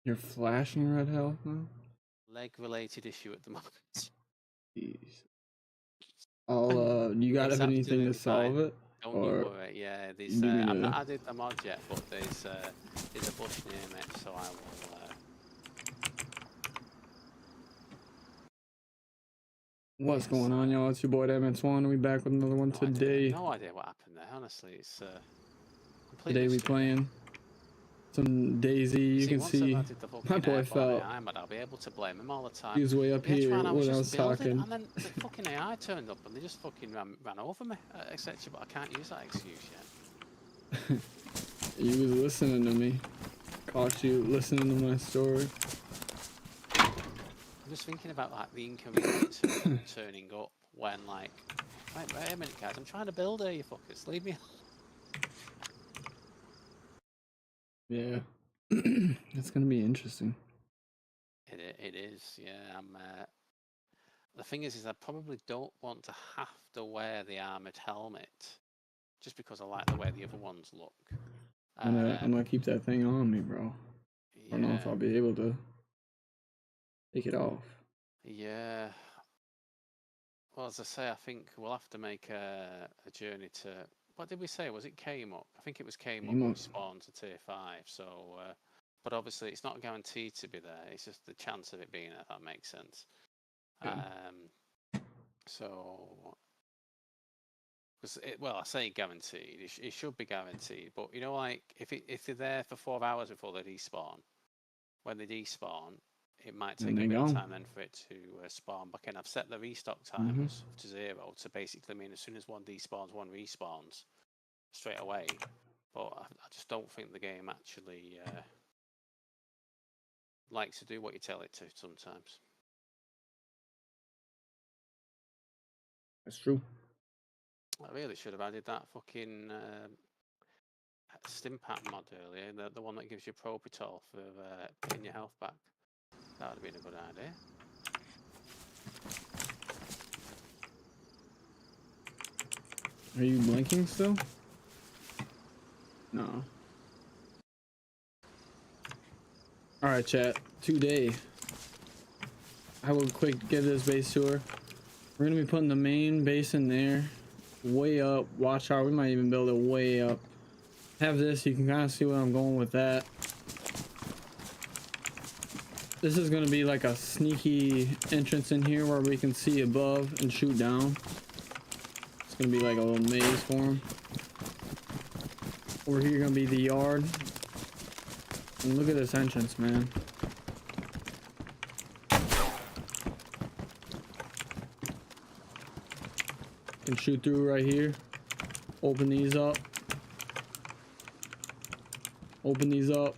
You're flashing red health now? Leg-related issue at the moment. Jeez. You got It's anything to absolutely solve fine. it? Don't you Or worry. Yeah, you there's. do me I've to... not added the mod yet, but there's a bush near me, so I will. What's going on, y'all? It's your boy Swan. We back with another one today. No idea what happened there. Honestly, it's today we playing some Dayz. You can see my boy felt. I'll be able to blame him all the time. He was way up here when I was talking, and then the fucking AI turned up and they just fucking ran over me, etc. But I can't use that excuse yet. You was listening to me. Caught you listening to my story. I'm just thinking about like the inconvenience of turning up when like, wait a minute, guys, I'm trying to build here, you fuckers. Leave me. Yeah, it's gonna be interesting. It is, yeah. The thing is I probably don't want to have to wear the armored helmet, just because I like the way the other ones look. I'm gonna keep that thing on me, bro. Yeah. I don't know if I'll be able to take it off. Yeah. Well, as I say, I think we'll have to make a journey to. What did we say? Was it came up? I think it was came up and spawned to tier 5. So, but obviously it's not guaranteed to be there. It's just the chance of it being there. If that makes sense. Yeah. So, well, I say guaranteed. It should be guaranteed. But you know, like if they're there for 4 hours before they despawn, when they despawn, it might take a bit of time then for it to spawn back in. I've set the restock timers to 0 to basically mean as soon as one despawns, one respawns straight away. But I just don't think the game actually likes to do what you tell it to sometimes. That's true. I really should have added that fucking Stimpak mod earlier, the one that gives you Propital for getting your health back. That would have been a good idea. Are you blinking still? No. Alright, chat. Today, I will quick give this base tour. We're going to be putting the main base in there. Way up. Watch out. We might even build it way up. Have this. You can kind of see where I'm going with that. This is going to be like a sneaky entrance in here where we can see above and shoot down. It's going to be like a little maze for him. Over here going to be the yard. And look at this entrance, man. Can shoot through right here. Open these up. Open these up.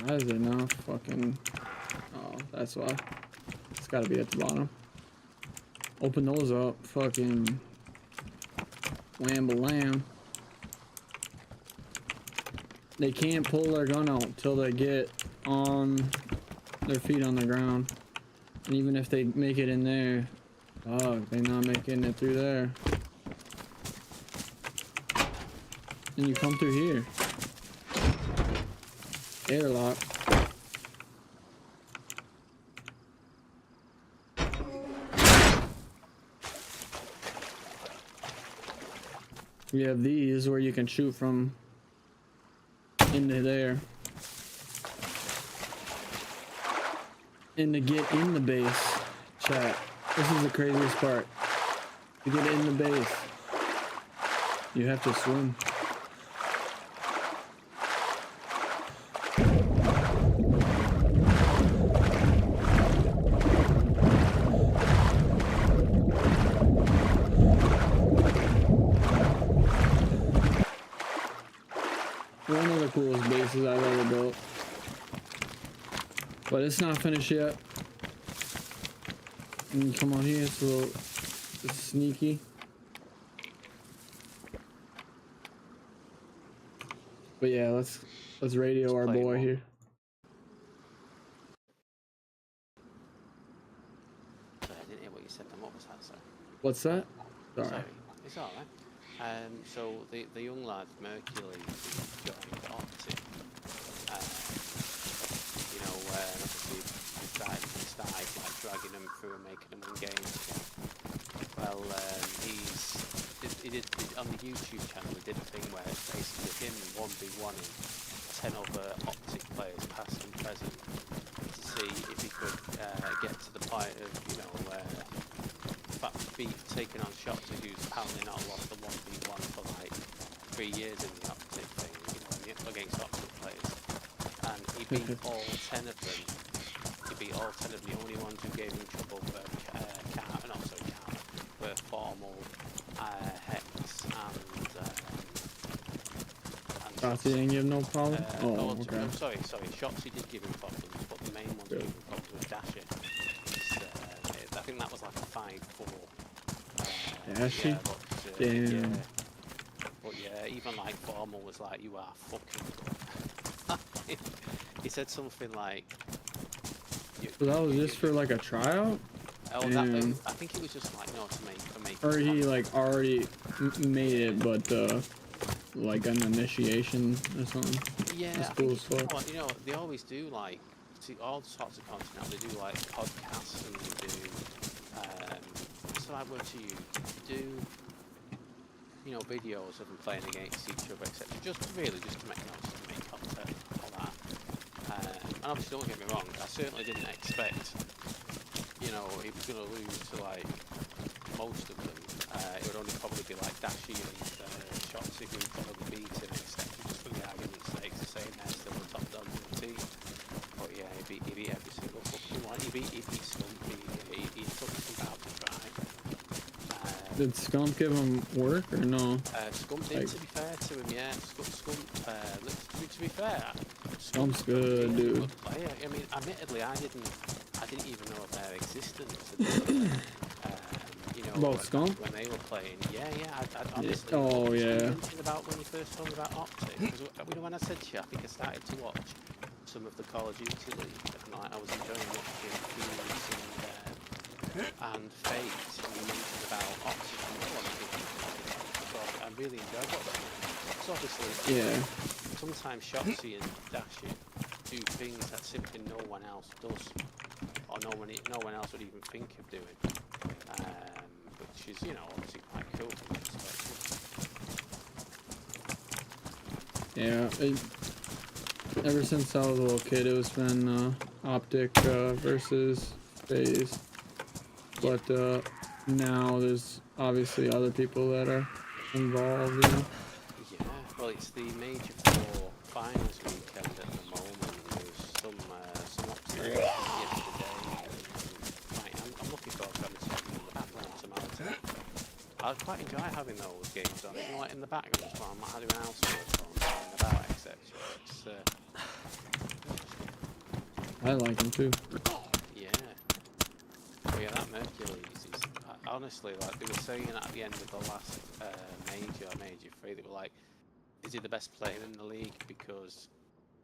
Why is it not fucking... Oh, that's why. It's gotta be at the bottom. Open those up. Fucking... Wham-ba-lam. They can't pull their gun out till they get on their feet on the ground. And even if they make it in there, they're not making it through there. And you come through here. Airlock. We have these where you can shoot from into there. And to get in the base, chat, this is the craziest part. To get in the base, you have to swim. One of the coolest bases I've ever built. But it's not finished yet. And you come on here, it's a little sneaky. But yeah, let's radio our boy here. you said then. What was that, sir? What's that? Sorry. It's alright. So the young lad, Mercury, who joined Optic, you know, obviously we started like dragging them through and making them win games again. Well, he did on the YouTube channel. He did a thing where it's basically him 1v1ing 10 other Optic players, past and present, to see if he could get to the point of, you know, taking on shots who's apparently not lost a 1v1 for like 3 years in the Optic thing, you know, against Optic players. And he beat all 10 of them. He beat all 10 of them. The only ones who gave him trouble were were Formal, Hex, and Shots he didn't give no problem? Okay. No, sorry, Shots he did give him problems, but the main ones who gave him problems was Dasher. I think that was like a 5-4. Dasher? Yeah, damn. Yeah. But yeah, even like Formal was like, you are fucking good. He said something like... So that was just for like a tryout? Oh, I think he was just like, no, to make. Or he like already made it, but like an initiation or something. Yeah, that's cool as fuck. You know, they always do like all sorts of content now. They do like podcasts and they do what's the right word to use? They do, you know, videos of them playing against each other, etc. Just to make notes, to make content, all that. And obviously, don't get me wrong, I certainly didn't expect, you know, he was going to lose to like most of them. It would only probably be like Dashy and Shots who would probably beat him, etc. Just for the argument's sake, to say they're still the top dogs in the team. But yeah, he beat every single fucking one. He beat Stumpy. He took him out to try. Did Scump give him work or no? Scump did, to be fair to him, yeah. Scump, to be fair, Scump's good, dude. Good player. I mean, admittedly, I didn't even know of their existence. You know, about Scump? When they were playing, yeah. I honestly, oh yeah. Thinking about when you first told me about Optic, because you know, when I said to you, I think I started to watch some of the Call of Duty League, and like, I was enjoying watching Fuse and Fate, and you mentioned about Optic and no one. So I really enjoyed what they did. So obviously, yeah. Sometimes Shotsy and Dashy do things that simply no one else does, or no one else would even think of doing, which is, you know, obviously quite cool from that perspective. Yeah, ever since I was a little kid, it was been Optic versus FaZe, but now there's obviously other people that are involved, you know. Yeah, well, it's the Major 4 finals weekend at the moment. There's some upsets yesterday. Right, I'm looking forward to having something in the background tomorrow. I quite enjoy having those games on. You know, like in the background as well. I'm not having an house going about, etc. I like them too. Yeah. But yeah, that Mercury's is honestly, like they were saying at the end of the last Major 3, they were like, is he the best player in the league? Because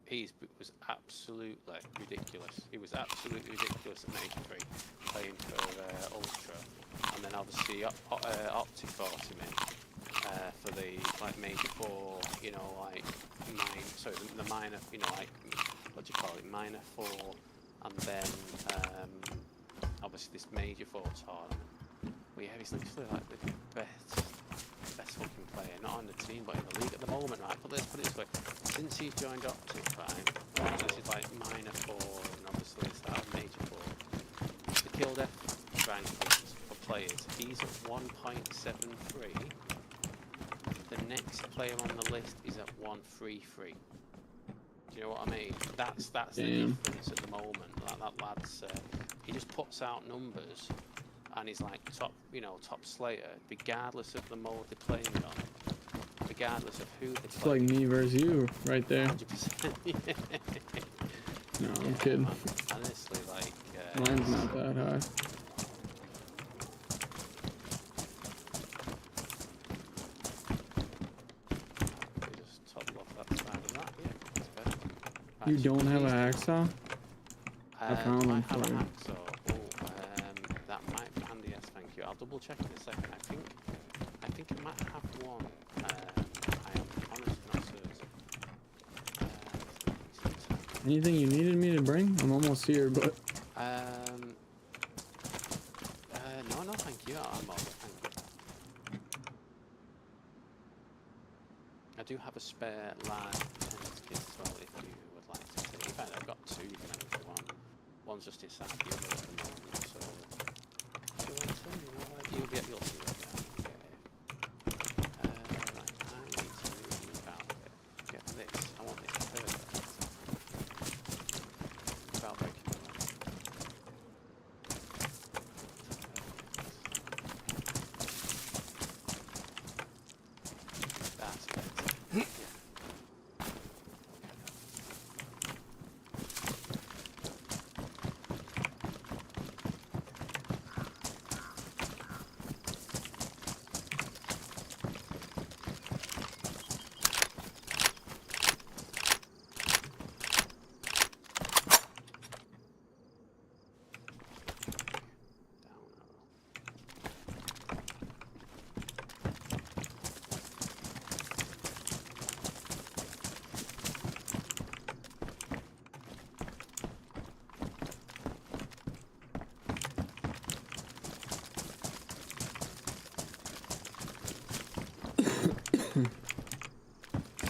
he was absolutely ridiculous. He was absolutely ridiculous at Major 3, playing for Ultra, and then obviously Optic brought him in for the like Major 4, you know, like the minor, you know, like what do you call it, minor 4, and then obviously this Major 4 tournament. Well, yeah, he's literally like the best fucking player, not on the team, but in the league at the moment, right? But let's put it this way: since he's joined Optic, right? This is like minor 4, and obviously it's that Major 4. The kill death rankings for players, he's at 1.73. The next player on the list is at 133. Do you know what I mean? That's the difference at the moment. That lad's he just puts out numbers, and he's like top slayer, regardless of the mode they're playing on, regardless of who they're It's playing. like me versus you, right there. 100%. Yeah. No, I'm kidding. Man, honestly, like Mine's not that high. just toggle off that side of that. Yeah, that's better. You don't have a hacksaw? I found I one have for a you. hacksaw. That might be handy barbecue. I'll double check in a second. I think I might have one. I am honestly not certain. Anything you needed me to bring? I'm almost here, but. No, thank you. I'm all right, thank you. I do have a spare large tennis kit as well if you would like to take. In fact, I've got two you can have if you want. One's just inside the other at the moment, so if you want some, you'll see it. Yeah. Right, I need to move out of it. Get this. I want this perfect. Without breaking the leg. That's better.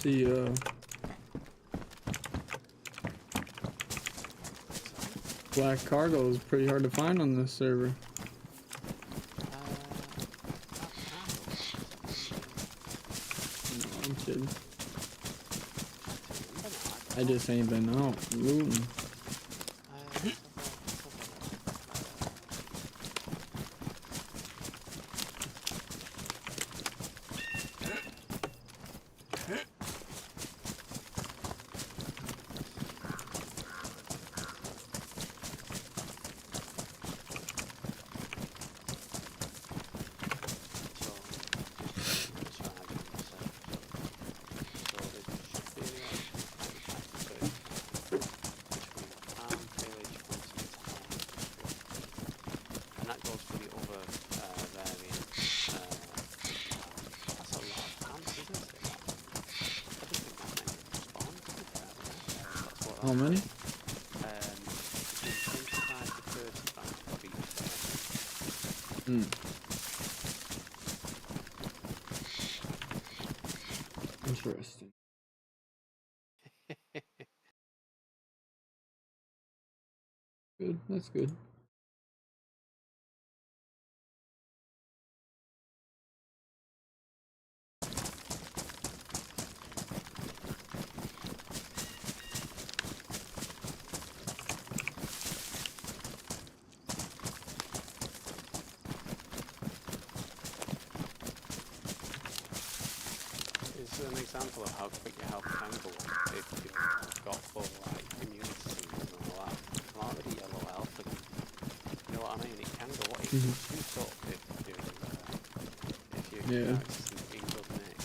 Yeah. The black cargo is pretty hard to find on this server. No, I'm kidding. I just ain't been out looting. How many? Between 25 to 35 of each Interesting. Good, that's good. An example of how quick your health can go up if you've got full like immune system and all that. I'm already yellow health again. You know what I mean? It can go up. It can shoot up if your character's in good nick.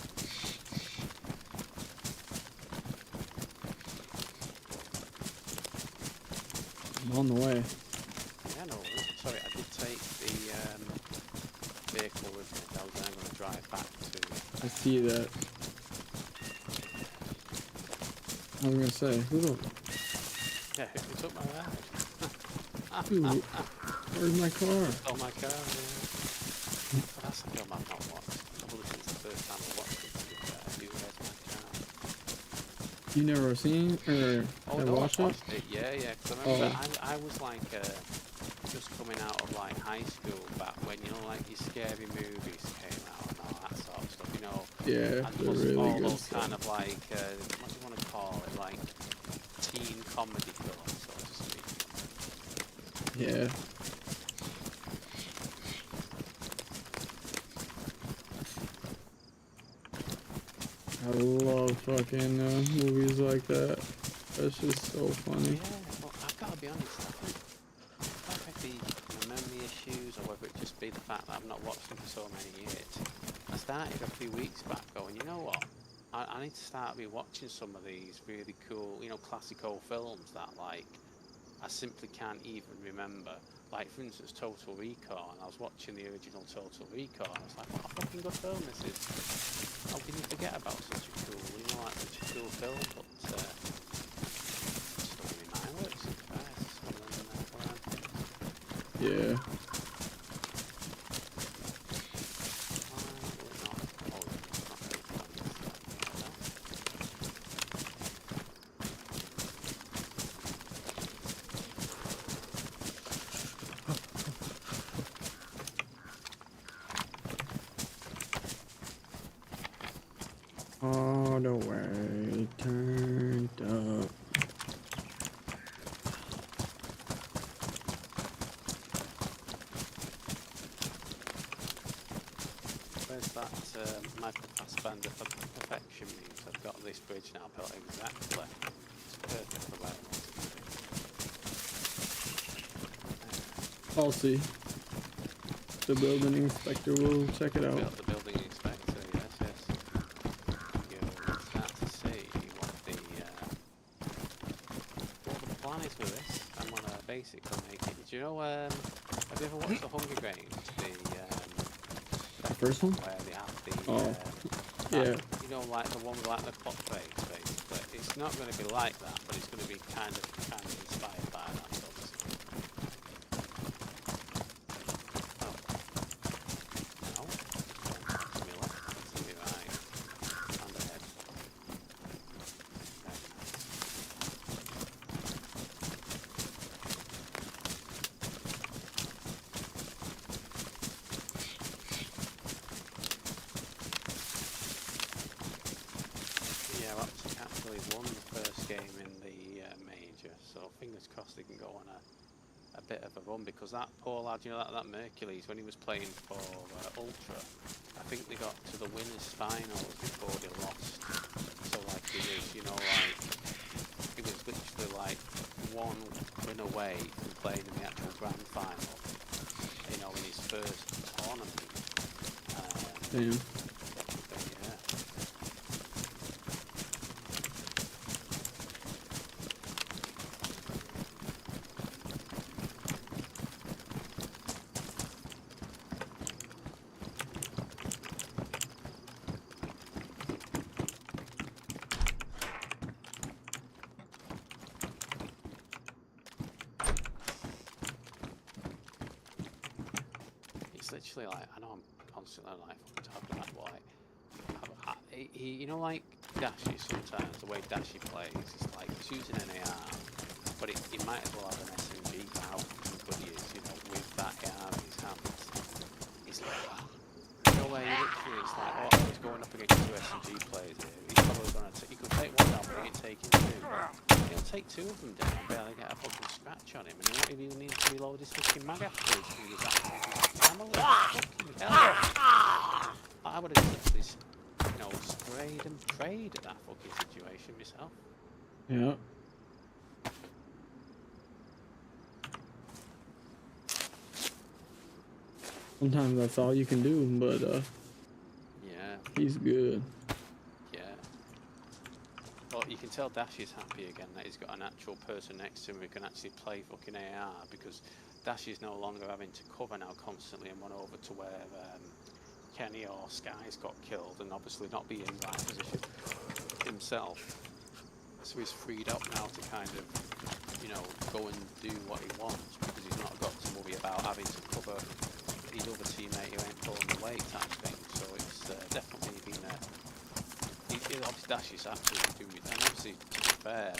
I'm on the way. Yeah, no worries. Sorry, I did take the vehicle with me. I was then going to drive back to. I see that. I was gonna say, who the? Yeah, who took my ride? Dude, where's my car? Stole my car, yeah. But that's a film I've not watched. Probably since the first time I watched it, to be fair. Where's my car? You never seen or have watched it? Yeah, because I remember I was like just coming out of like high school back when, you know, like your scary movies came out and all that sort of stuff, you know. Yeah, and they're plus really all good those stuff. kind of like what do you want to call it, like teen comedy films, so to speak. Yeah. I love fucking movies like that. That's just so funny. Yeah, well, I've got to be honest, I think whether it be my memory issues or whether it just be the fact that I've not watched them for so many years, I started a few weeks back going, you know what, I need to start rewatching some of these really cool, you know, classic old films that like I simply can't even remember like for instance Total Recall, and I was watching the original Total Recall, and I was like, what a fucking good film this is. How can you forget about such a cool, like such a cool film? But just don't really mind works. It's one of them, Yeah. All the way turned up. Where's that Michael Fassbender for perfection means? I've got this bridge now built exactly. It's perfect for where I want it to be. I'll see. The building inspector will check it out. The building inspector, yes. You'll start to see what the plan is with this. I'm gonna basically make it. Do you know? Have you ever watched The Hunger Games? The first one? Where they have the yeah. You know, like the one with like the clock face, basically. It's not going to be like that, but it's going to be kind of inspired by that. Obviously. Oh. No. To me left. To me right. And ahead. Very nice. Yeah, Optic actually won the first game in the major, so fingers crossed they can go on a bit of a run, because that poor lad, you know, that Mercules, when he was playing for Ultra, I think they got to the winner's finals before they lost. So like he was, you know, like he was literally like one win away from playing in the actual grand final, you know, in his first tournament. Damn. Yeah. It's literally like, I know I'm constantly like talking about, but like, you know, like Dashy sometimes, the way Dashy plays, it's like he's using an AR, but he might as well have an SMG for how good he is, you know, with that AR in his hands. It's like, you know, where he literally, it's like, oh, he's going up against two SMG players here, he's probably going to, he could take one down, but he ain't taking two. He'll take two of them down and barely get a fucking scratch on him, and he won't even need to reload his fucking mag afterwards. He was fucking hell. I would have literally, you know, sprayed and prayed at that fucking situation myself. Yeah. Sometimes that's all you can do, but Yeah. he's good. Yeah. But you can tell Dash is happy again that he's got an actual person next to him who can actually play fucking AR, because Dash is no longer having to cover now constantly and run over to where Kenny or Sky's got killed, and obviously not be in the right position himself. So he's freed up now to kind of, you know, go and do what he wants, because he's not got to worry about having to cover his other teammate who ain't pulling the weight type thing. So it's definitely been obviously Dash is absolutely doing it, and obviously to be fair,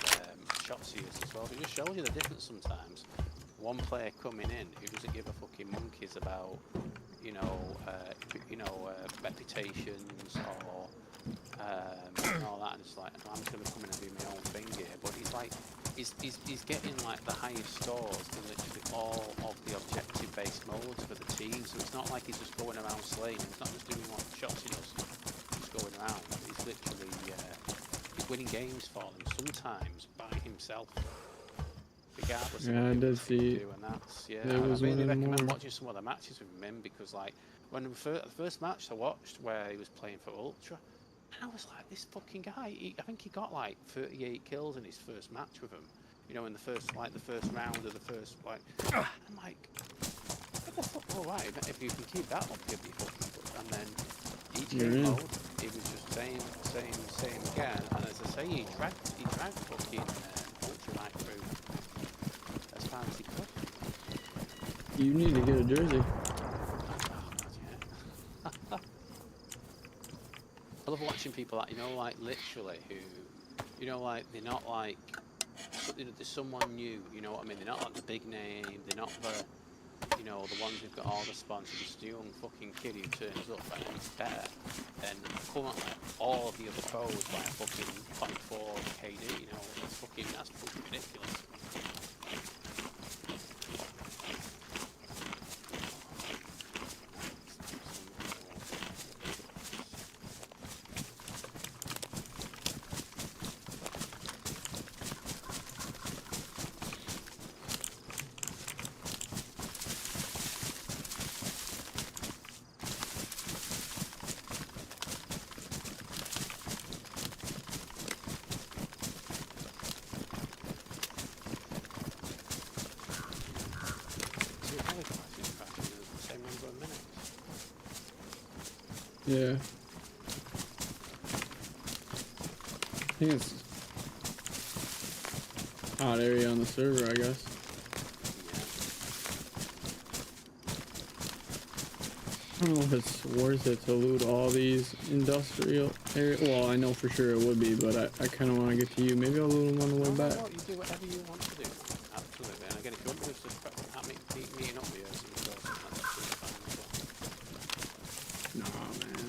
Shotzi is as well. It just shows you the difference sometimes. One player coming in who doesn't give a fucking monkeys about, you know, reputations or and all that, and it's like, I'm just gonna come in and do my own thing here. But he's like, he's getting like the highest scores in literally all of the objective-based modes for the team. So it's not like he's just going around slaying. He's not just doing what Shotzi does, just going around. He's literally he's winning games for them sometimes by himself. Regardless of what he wants to do, and that's, yeah, I really recommend watching some of the matches with him, because like when the first match I watched where he was playing for Ultra, and I was like, this fucking guy, I think he got like 38 kills in his first match with him, you know, in the first round of the first, like, I'm like, what the fuck, all right, if you can keep that up, you'll be fucking good. And then each game mode, it was just same again. And as I say, he dragged fucking Ultra right through as far as he could. You need to get a jersey. I love watching people that, you know, like literally who, you know, like they're not like, there's someone new, you know what I mean? They're not like the big name, they're not the, you know, the ones who've got all the sponsors, just a young fucking kid who turns up and he's better than currently all the other pros by a fucking 0.4 KD, you know, that's fucking ridiculous. Yeah. I think it's hot area on the server, I guess. I don't know if it's worth it to loot all these industrial areas. Well, I know for sure it would be, but I kind of want to get to you. Maybe I'll loot them on the way back. You do whatever you want to do. Absolutely. And again, if you want to just meeting up with you, that's absolutely fine as well. Nah, man.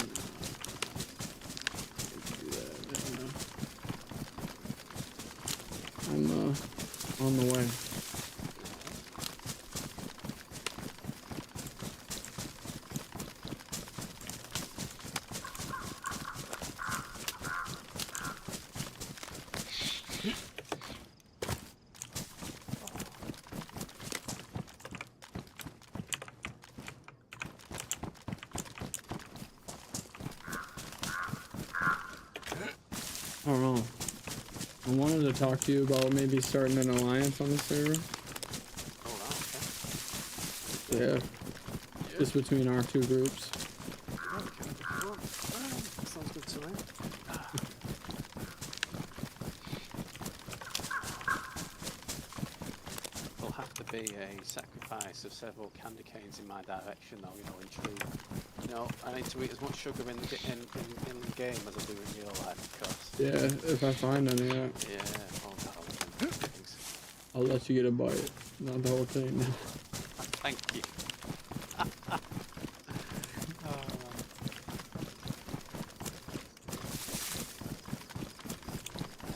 I'm on the way. I don't know. I wanted to talk to you about maybe starting an alliance on the server. Oh, wow, okay. Yeah. Just between our two groups. Sounds good to me. There'll have to be a sacrifice of several candy canes in my direction, though, you know, in truth. You know, I need to eat as much sugar in the game as I do in real life, of course. Yeah, if I find any, yeah. Yeah, oh, thanks. I'll let you get a bite. Not the whole thing. Thank you.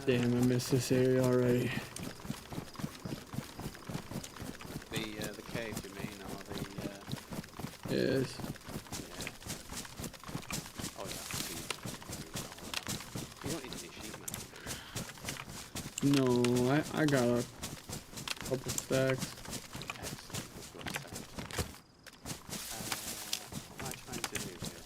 Damn, I missed this area already. The cave, you mean, or the Yes. Yeah. Oh yeah. You don't need any sheep now, do you? No, I got a couple stacks. Excellent. Good sound. What am I trying to do here?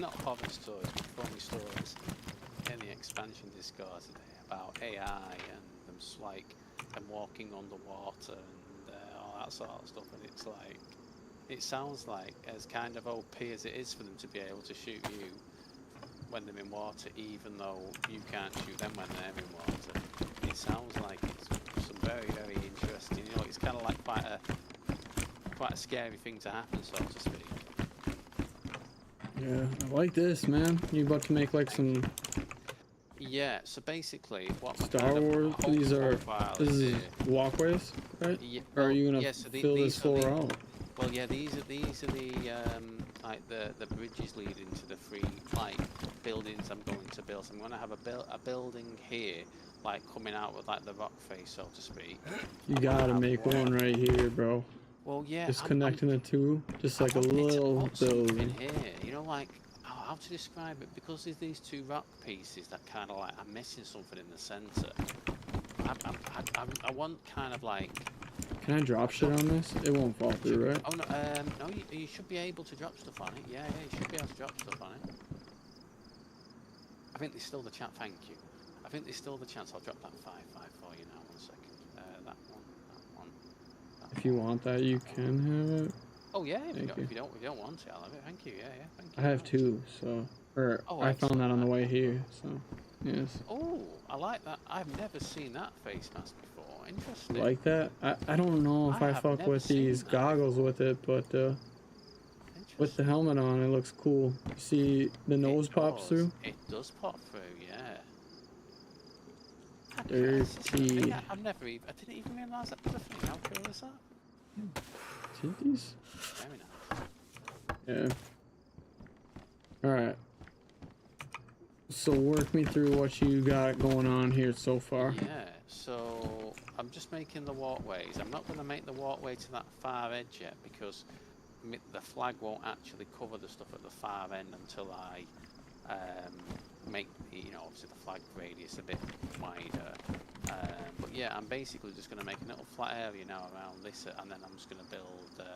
Not horror stories, but funny stories in the expansion Discord today about AI and them them walking underwater and all that sort of stuff. And it's like, it sounds like as kind of OP as it is for them to be able to shoot you when they're in water, even though you can't shoot them when they're in water. It sounds like it's some very, very interesting. You know, it's kind of like quite a quite a scary thing to happen, so to speak. Yeah, I like this, man. You about to make like some Yeah, so basically, what my Star kind of Wars? These are profile this is here. walkways, right? Yeah, Or are well, you gonna yeah, so fill this floor out? well, yeah, these are the like the bridges leading to the three like buildings I'm going to build. So I'm gonna have a building here, like coming out with like the rock face, so to speak. You gotta make one right here, bro. Well, yeah, Just connecting the two, just I like a wanted to little put something building. here, you know, like how to describe it, because there's these two rock pieces that kind of like I'm missing something in the center. I want kind of like. Can I drop shit on this? It won't fall through, right? Oh no, no, you should be able to drop stuff on it. Yeah, you should be able to drop stuff on it. I think there's still the chance. Thank you. I think there's still the chance. I'll drop that 5-5 for you now. 1 second. That one. If you want that, you can have it. Oh yeah, if Thank you. you don't want it, I'll have it. Thank you. Yeah, thank you. I have two, so I found that on the way here, so yes. Oh, I like that. I've never seen that face mask before. Interesting. Like that? I don't know if I fuck with these goggles with it, but with the helmet on, it looks cool. See the nose pops through? It does pop through, yeah. Dirty. I didn't even realise that was a thing. How cool is that? Titties? Very nice. Yeah. Alright. So work me through what you got going on here so far. Yeah, so I'm just making the walkways. I'm not going to make the walkway to that far edge yet because the flag won't actually cover the stuff at the far end until I make, obviously the flag radius a bit wider. But yeah, I'm basically just going to make a little flat area now around this, and then I'm just going to build,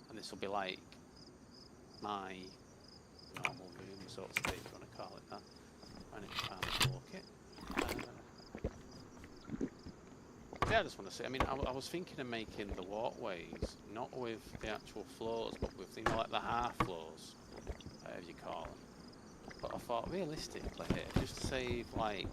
and this will be like my normal room, so to speak, if you want to call it that. I need to find the bucket. Yeah, I just want to say, I mean, I was thinking of making the walkways, not with the actual floors, but with, like the half floors, whatever you call them. But I thought, realistically here, just to save, like,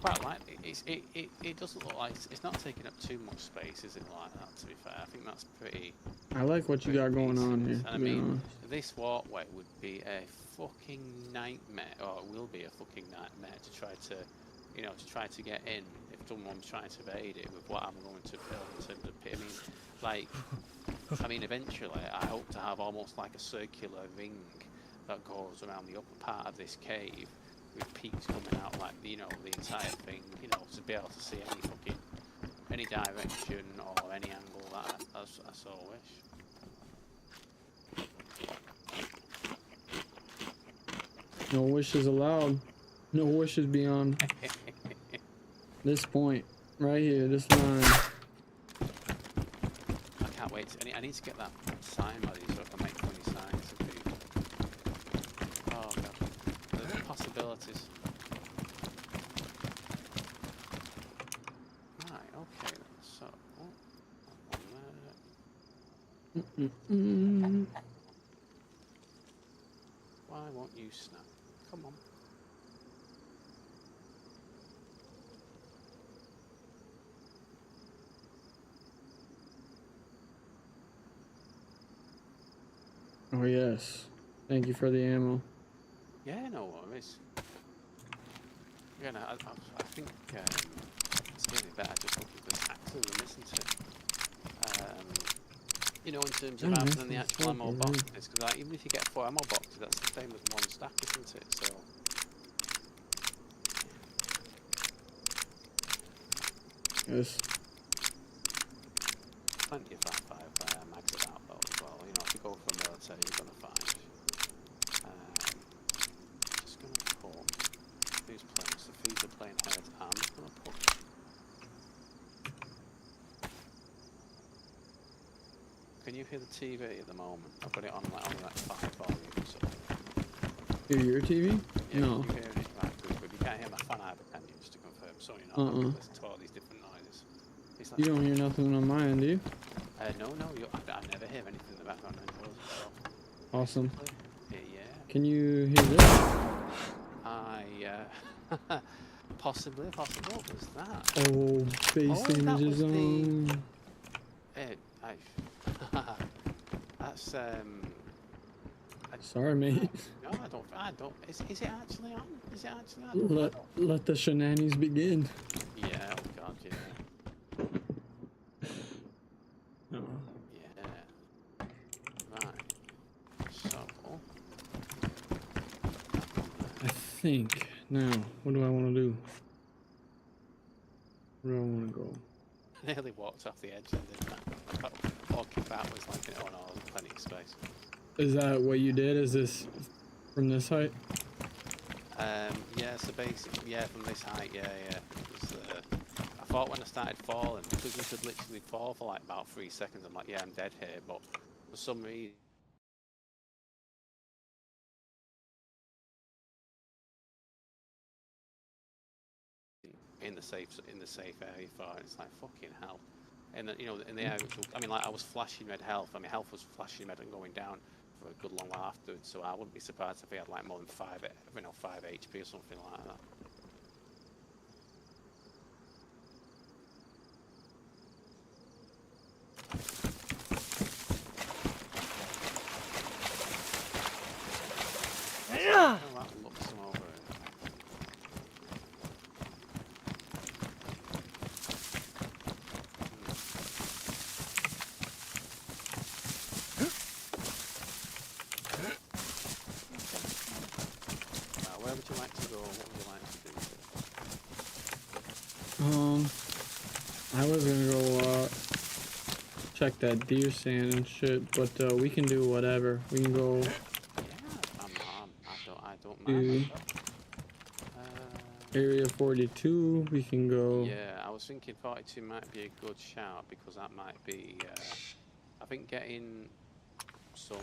quite like it doesn't look like, it's not taking up too much space, is it, like that, to be fair? I think that's pretty... I like what you got going on here, and I mean, this walkway would be a fucking nightmare, or it will be a fucking nightmare to try to, to try to get in if someone's trying to evade it with what I'm going to build in terms of pit. I mean, eventually, I hope to have almost like a circular ring that goes around the upper part of this cave with peaks coming out like, the entire thing, to be able to see any direction or any angle that I so wish. No wishes allowed. No wishes beyond this point. Right here, this line. I can't wait. I need to get that sign ready so I can make funny signs of people. Oh god. There's possibilities. Right, okay then. So, one there. Why won't you snap? Come on. Oh yes. Thank you for the ammo. Yeah, no worries. Again, I think it's getting better just looking for this axle, isn't it? In terms of having the actual ammo boxes, because like, even if you get 4 ammo boxes, that's the same as 1 stack, isn't it? So. Yes. Plenty of 5 mags about though as well. If you go for a military, you're gonna find. Just gonna put these planes. So these are plane heads. I'm just gonna put. Can you hear the TV at the moment? I've got it on that 5 volume. So. Hear your TV? Yeah, no. You hear it? Right, good. You can't hear my fan either, can you? Just to confirm. So you're not going to listen to all these different noises. You don't hear nothing on my end, do you? No. I never hear anything in the background anymore. So. Awesome. Yeah. Can you hear this? Possibly. What was that? Oh, base images on. that's Sorry, mate. No, I don't. Is it actually on? Is it actually on? Let the shenanigans begin. Yeah. Oh God. Yeah. No. Yeah. Right. So. I think now. What do I want to do? Where do I want to go? I nearly walked off the edge then, didn't I? I thought walking backwards like oh no, there's plenty of space. Is that what you did? Is this from this height? Yeah, so basically, yeah, from this height, yeah. It was, I thought when I started falling, because we could literally fall for like about 3 seconds, I'm like, yeah, I'm dead here, but for some reason, in the safe area for it, it's like fucking hell. And you know, in the area, I mean, like I was flashing red health. I mean, health was flashing red and going down for a good long while afterwards. So I wouldn't be surprised if he had like more than 5 HP or something like that. Yeah. Oh, that looks some over it. Where would you like to go? What would you like to do? I was gonna go check that deer stand and shit, but we can do whatever. We can go. Yeah, I don't mind. Area 42. We can go. Yeah, I was thinking 42 might be a good shout because that might be. I think getting some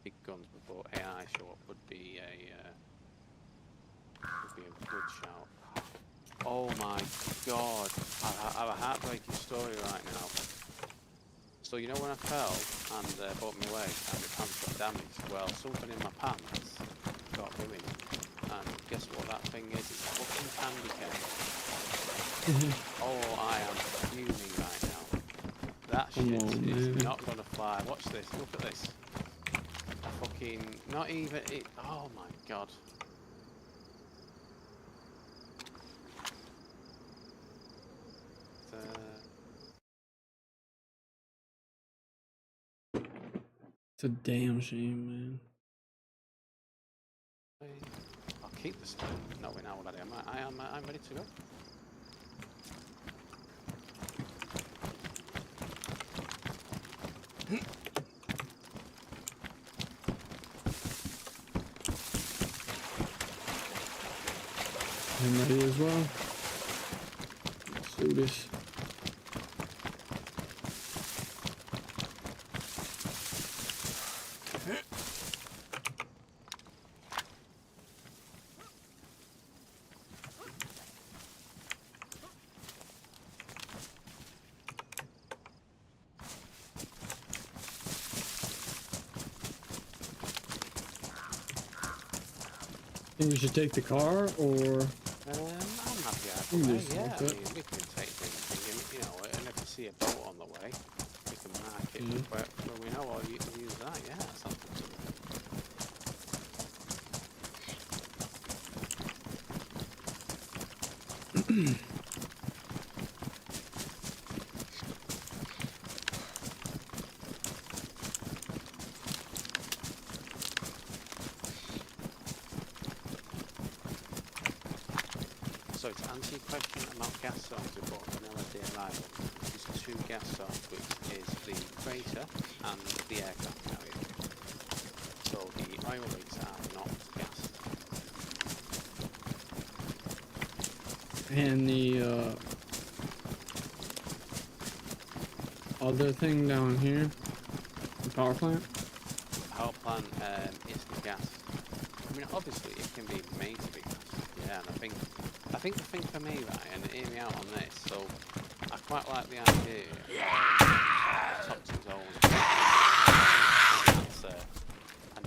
big guns before AI show up would be a good shout. Oh my god, I have a heartbreaking story right now. So you know when I fell and broke my leg and my pants got damaged? Well, something in my pants got ruined. And guess what that thing is? It's a fucking candy cane. Oh, I am fuming right now. That shit is not gonna fly. Watch this, look at this. Fucking, not even, it, oh my god. It's a damn shame, man. I'll keep the spoon, knowing how ready I'm ready to go. I'm ready as well. Let's do this. Think we should take the car, or I'm happy we either way, just yeah, walk I it. mean, we can take things, you know, and if we see a boat on the way, we can mark it, where we know I'll use that, yeah, that sounds good. So to answer your question about gas sorts we bought vanilla DEERISLE, there's 2 gas sorts, which is the freighter and the aircraft carrier. So the oil rigs are not gassed. And the other thing down here, the power plant. Power plant is the gas. I mean, obviously it can be made to be gas. Yeah, and I think the thing for me, right, and hear me out on this. So I quite like the idea of toxic zones. That's a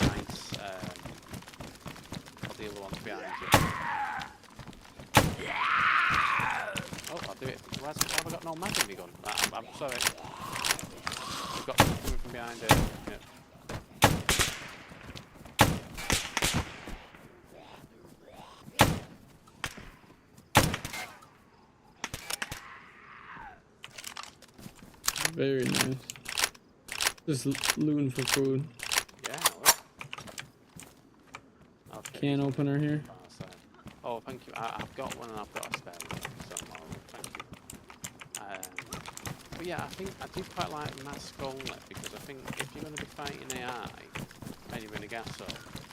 nice. I'll deal with ones behind you. Oh, I'll do it. Why have I got no mag in my gun? I'm sorry. We've got something coming from behind here. Yeah. Very nice. Just looting for food. Yeah, look. Okay. Can opener here. Oh, thank you. I've got one and I've got a spare one. So, thank you. But yeah, I think I do quite like mask only because I think if you're going to be fighting AI and you're in a gas up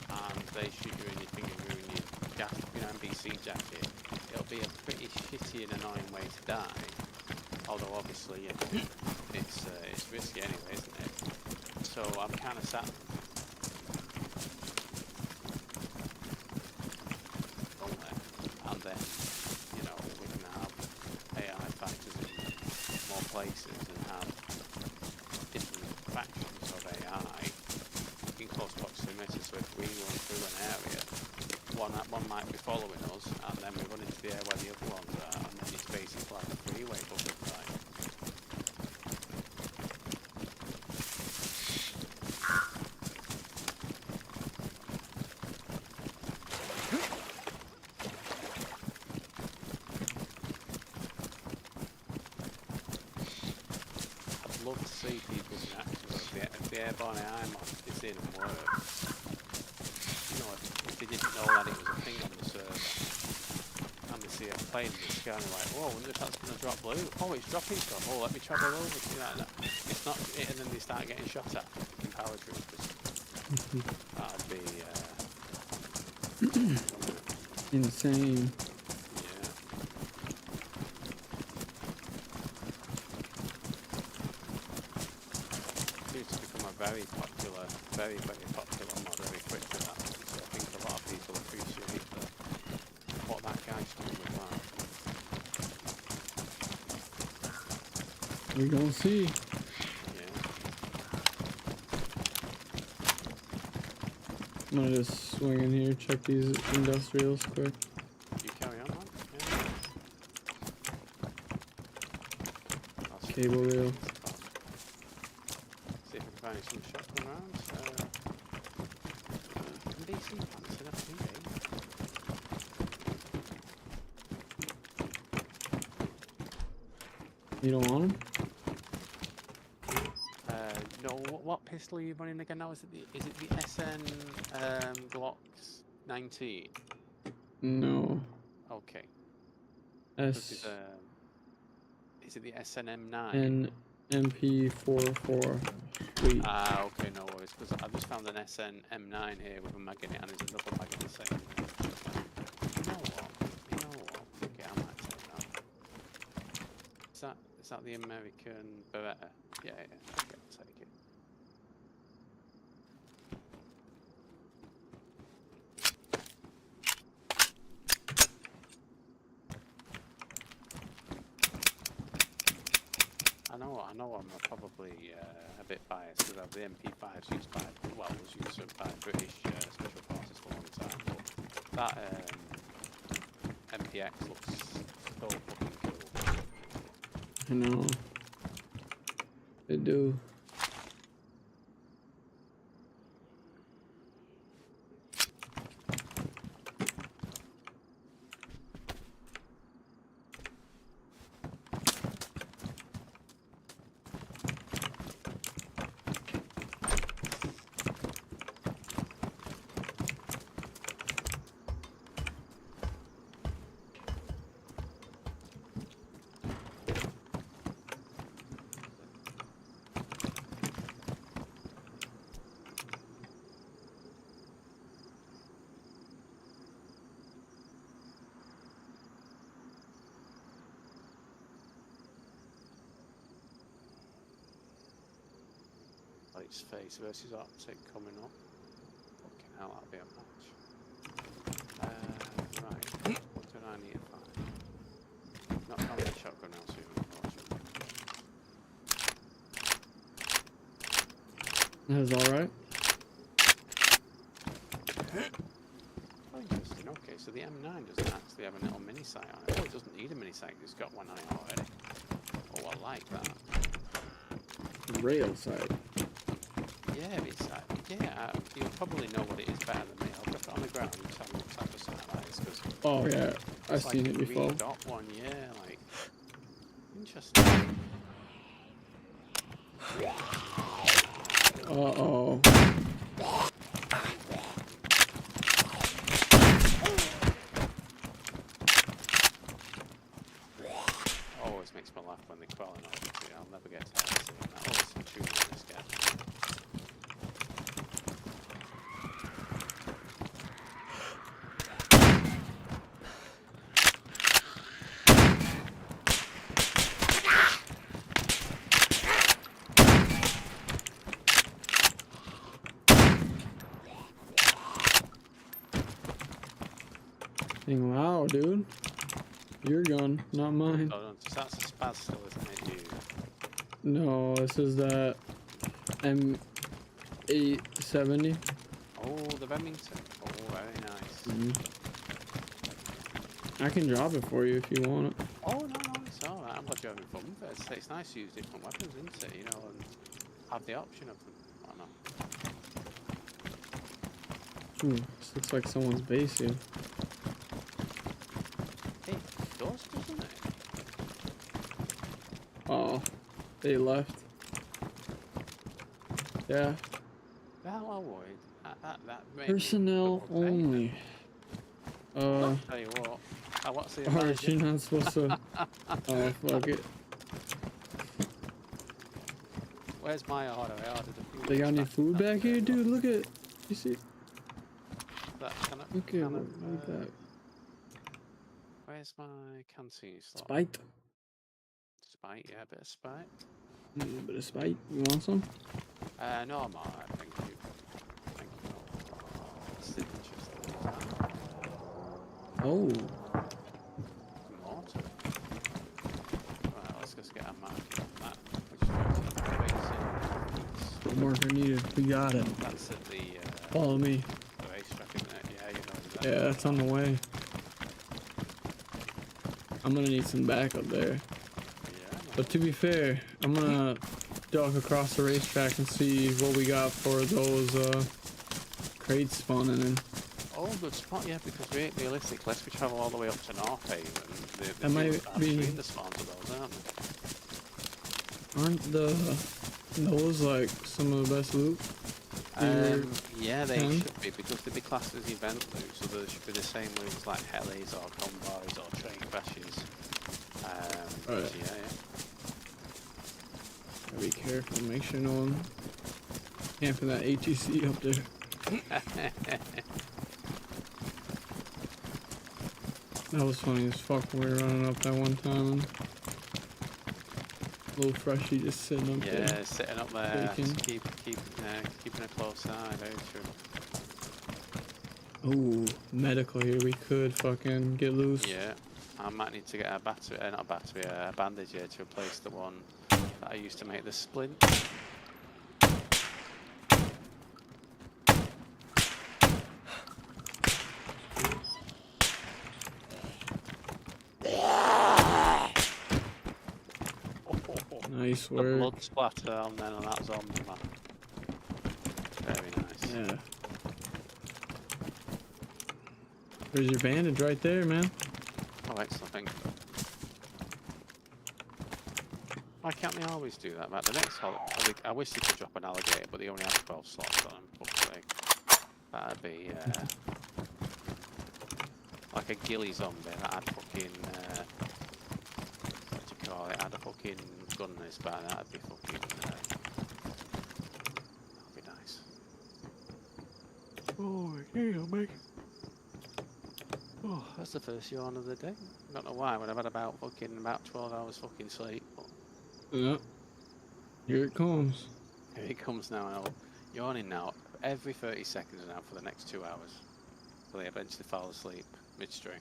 and they shoot you in your thing and ruin your gas, NBC jacket, it'll be a pretty shitty and annoying way to die. Although obviously, it's risky anyway, isn't it? So I'm kind of sat. And then, we can have AI fighters in more places and have different factions of AI in close proximity. So if we run through an area, one might be following us, and then we run into the area where the other ones are, and then it's basically like a freeway bubble fight. Love to see people's reactions if the airborne AI mod is in and works. If they didn't know that it was a thing on the server and they see a plane in the sky and they're like, oh, I wonder if that's going to drop blue. Oh, it's dropping stuff. Oh, let me travel over. It's not it, and then they start getting shot at in paratroopers. That'd be insane. Very popular mod very quickly, that one. So I think a lot of people appreciate what that guy's doing with that. We gonna see. Yeah. I'm gonna just swing in here, check these industrials quick. You carry on, man. Yeah. Cable reel. Finding some shotgun rounds. NBC pants in FPV. You don't want them? No. What pistol are you running again now? Is it the SN Glocks 19? No. Okay. Is it the SNM9? N MP44. Sweet. Okay, no worries. Because I just found an SNM9 here with a mag in it, and there's another mag in the same. You know what? Okay, I might take that. Is that the American Beretta? Yeah. Okay, I'll take it. I know I'm probably a bit biased because the MP5's used was used by British Special Forces for a long time, but that MPX looks so fucking cool. I know. They do. Its face versus Optic coming up. Fucking hell, that'll be a match. Right, what do I need to find? Not found the shotgun now soon, unfortunately. That is alright. Oh, interesting. Okay, so the M9 doesn't actually have a little mini sight on it. Oh, it doesn't need a mini sight, it's got one on it already. Oh, I like that. Rail side. Yeah, it's you'll probably know what it is better than me. I'll drop it on the ground and tell me what type of sight that is. Oh yeah, I've seen it before. Got one, yeah, like interesting. Uh-oh. Always makes me laugh when they're crawling over to you. I'll never get tired of seeing that. Oh, there's some tuning in this guy. Wow, dude. Your gun, not mine. Oh, no, that's a spaz still, isn't it? You. No, this is the M870. Oh, the Remington. Oh, very nice. I can drop it for you if you want it. Oh, no, it's alright. I'm glad you're having fun with it. It's nice to use different weapons, isn't it? You know, and have the option of them. I don't know. This looks like someone's base here. Hey, it does, doesn't it? Oh, they left. Yeah. Well, I'm worried. That made me Personnel double take only. I'll tell you what. What's the Alright, you're not supposed to. Oh, fuck it. Where's my order? I ordered a few. They got any food back here, dude? Look at. You see? That kind of, Look at that. Where's my canteen slot? Spite. Spite, yeah, a bit of spite. A bit of spite. You want some? No, I'm alright, thank you. Thank you. Signatures. Oh. Mortar. Right, let's just get a mark on that. Which No marker needed. We got it. that's at the Follow me. racetrack, isn't it? Yeah, you know exactly. Yeah, that's on the way. I'm gonna need some backup there. Yeah, But to be fair, I'm gonna duck across the racetrack and see what we got for those crates spawning in. oh, good spot, yeah, because realistically, let's travel all the way up to North Haven. That might be. The spawns of those, aren't they? Aren't those like some of the best loot? Yeah, they should be, because they'd be classed as event loot, so there should be the same loot like helis or convoys or train crashes. Right. Yeah. Gotta be careful, make sure no one camping that ATC up there. That was funny as fuck when we were running up that one time and little freshie just sitting up there. Yeah, sitting up there, Bacon. keeping a close eye, very true. Oh, medical here, we could fucking get loose. Yeah, I might need to get a battery, not a battery, a bandage here to replace the one that I used to make the splint. Nice The work. blood splatter on then on that zombie man. Very nice. Yeah. There's your bandage right there, man. Oh, excellent, thank you. Why can't they always do that, Matt? The next I wish they could drop an alligator, but they only have 12 slots on them. That'd be like a ghillie zombie that had fucking what do you call it? Had a fucking gun in his back. That'd be fucking that'd be nice. Oh, yeah, mate. Oh, that's the first yawn of the day. I don't know why, when I've had about 12 hours fucking sleep. But Yeah. Here it comes. here it comes now, and I'm yawning now every 30 seconds now for the next 2 hours. Till I eventually fall asleep midstream.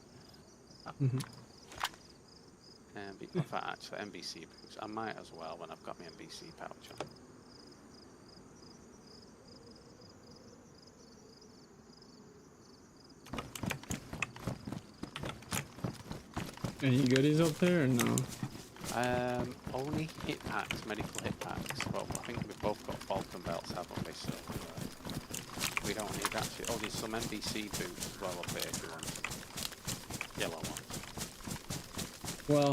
And in fact, actually, NBC boots. I might as well when I've got my NBC pouch on. Any goodies up there or no? Only hit packs, medical hit packs. Well, I think we've both got Falcon belts, haven't we? So we don't need actually. Oh, there's some NBC boots as well up here if you want. Yellow ones. Well,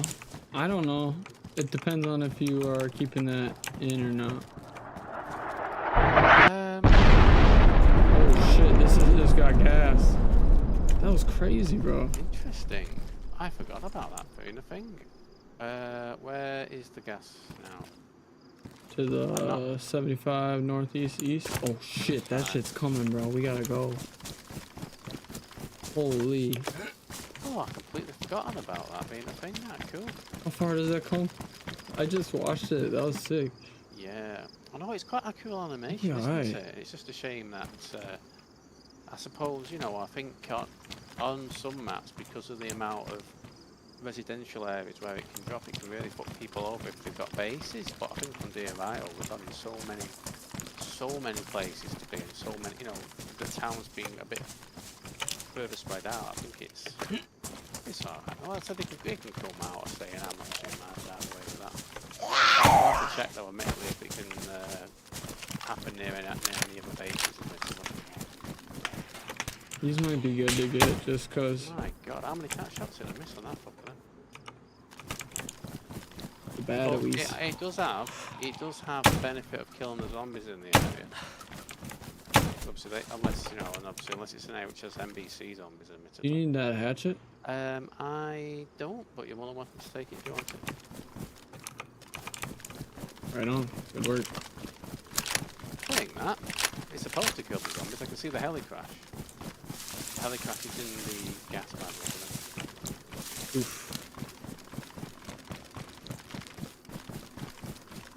I don't know. It depends on if you are keeping that in or not? Um, Oh shit, this just got gas. That was crazy, bro. interesting. I forgot about that being a thing. Where is the gas now? To the 75 northeast east. Oh shit, that shit's coming, bro. We gotta go. Holy. Oh, I completely forgotten about that being a thing. That cool. How far does that come? I just watched it. That was sick. Yeah, I know it's quite a cool animation, Yeah, isn't right. it? It's just a shame that I suppose, you know, I think on some maps, because of the amount of residential areas where it can drop, it can really put people over if they've got bases. But I think on DEERISLE, with having so many places to be, and so many, you know, the towns being a bit further spread out, I think it's alright. Well, I said it can come out or stay in. I'm not too mad that way with that. I'll have to check though, admittedly, if it can happen near any other bases. These might be good to get just cause. My God, how many cat shots did I miss on that fucker? The batteries. It does have the benefit of killing the zombies in the area. Obviously, unless it's an area which has NBC zombies admittedly. You need that hatchet? I don't, but you're more than welcome to take it if you want to. Right on. Good work. Saying that, it's supposed to kill the zombies. I can see the heli crash. The heli crash is in the gas bag, isn't it? Oof.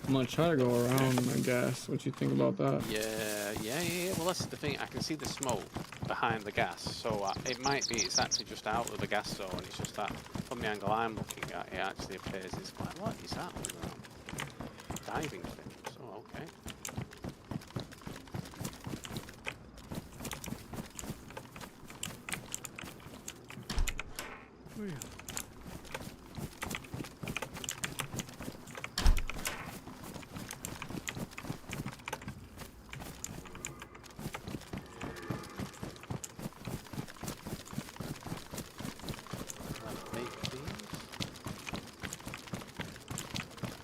I'm gonna try to go around, I guess. What you think about that? Yeah. Well, that's the thing. I can see the smoke behind the gas, so it might be it's actually just out of the gas zone. It's just that from the angle I'm looking at, it actually appears it's like, what is that? Diving thing. So okay.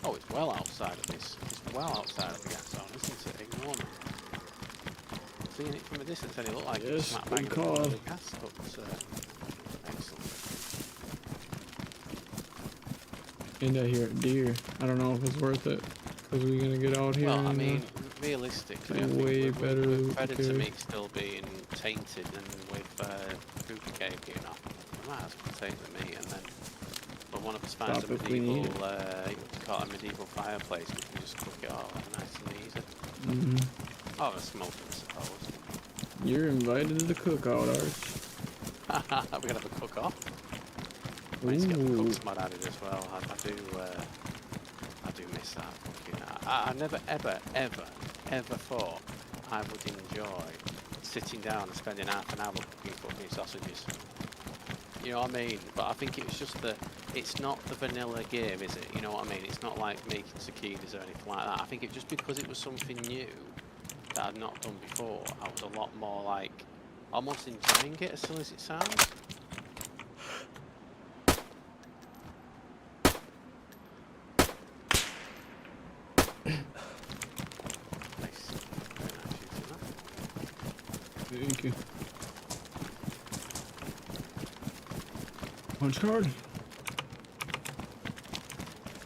Oh, it's well outside of this. It's well outside of the gas zone, isn't it? Ignore me. Seeing it from a distance, and it looked like it was smack bang in the middle of the gas, but excellent. And I hear a deer. I don't know if it's worth it. Because we're gonna get out here. Well, I mean, realistically, I think way better with predator meat still being tainted and with cookie cake being off, we might as well take the meat and then but one of us finds a medieval, what you call it, a medieval fireplace, we can just cook it all nice and easy. Oh, a smoke, I suppose. You're invited to the cookout, Arch. We're gonna have a cook-off. We need to get the cook's mod added as well. I do miss that. I never ever thought I would enjoy sitting down and spending half an hour cooking fucking sausages. You know what I mean? But I think it was just it's not the vanilla gear, is it? You know what I mean? It's not like making zucchinis or anything like that. I think it just because it was something new that I'd not done before, I was a lot more like, almost enjoying it as silly as it sounds. Nice. Very nice shooting that. Thank you. Punch card.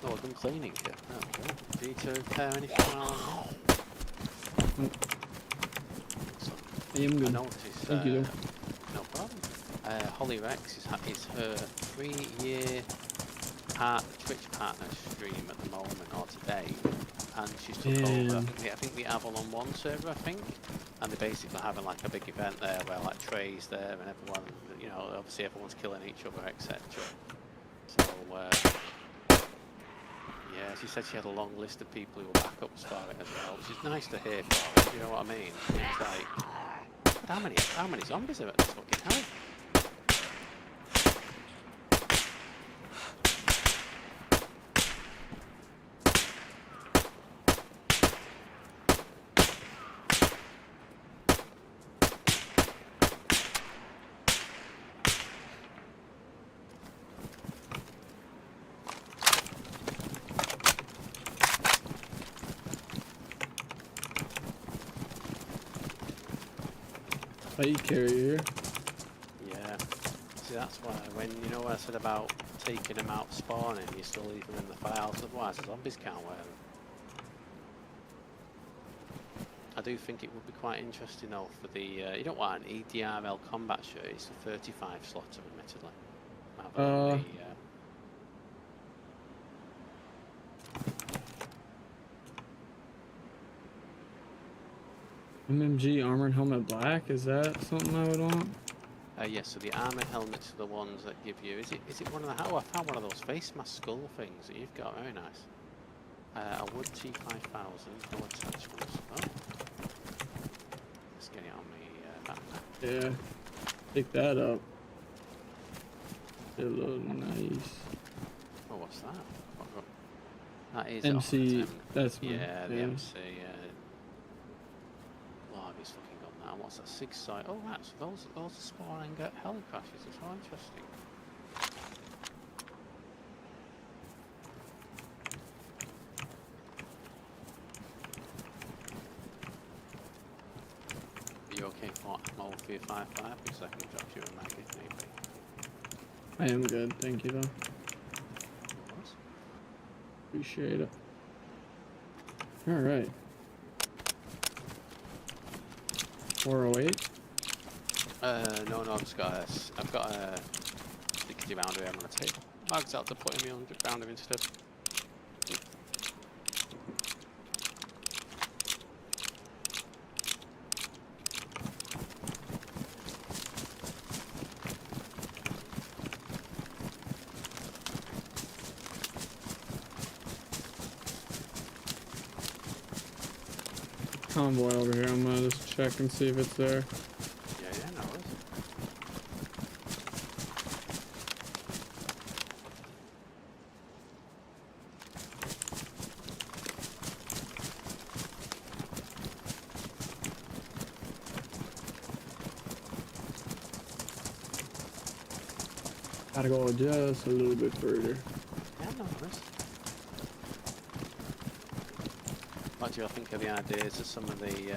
Oh, I've done cleaning kit. Oh, cool. Do you need to repair anything while I'm I am good. I noticed, Thank you. no problem. Holly Rex is her 3-year Twitch partner stream at the moment, or today, and she's took over. I think the Avalon 1 server, I think, and they're basically having like a big event there where like Trey's there and everyone, you know, obviously everyone's killing each other, etc. So yeah, she said she had a long list of people who were backups for it as well, which is nice to hear. You know what I mean? It's like, how many zombies are at this fucking house? plate carrier. Yeah. See, that's why when you know what I said about taking them out spawning, you still leave them in the files. Otherwise, the zombies can't wear them. I do think it would be quite interesting though for the. You don't want an EDRL combat shirt. It's a 35 slot, admittedly. Rather than MMG armor and helmet black. Is that something I would want? Yes, so the armoured helmets are the ones that give you. Is it one of the? Oh, I found one of those face mask skull things that you've got. Very nice. A wood T5000, no attachments. Oh, let's get it on me backpack. Yeah, pick that up. It looks nice. Oh, what's that? That is MC. That's my, yeah, the MC. He's fucking got that. What's that? 6 side? Oh, right. So those are spawning heli crashes. It's so interesting. Are you okay for ammo for your 5.5? Because I can drop you a mag if need be. I am good, thank you though. Appreciate it. All right. 408. No, I've got a 60 rounder. I'm gonna take mags out to put in me 100 rounder instead. Convoy over here. I'm gonna just check and see if it's there. Yeah, no worries. Gotta go just a little bit further. Yeah, no worries. What do you think of the ideas of some of the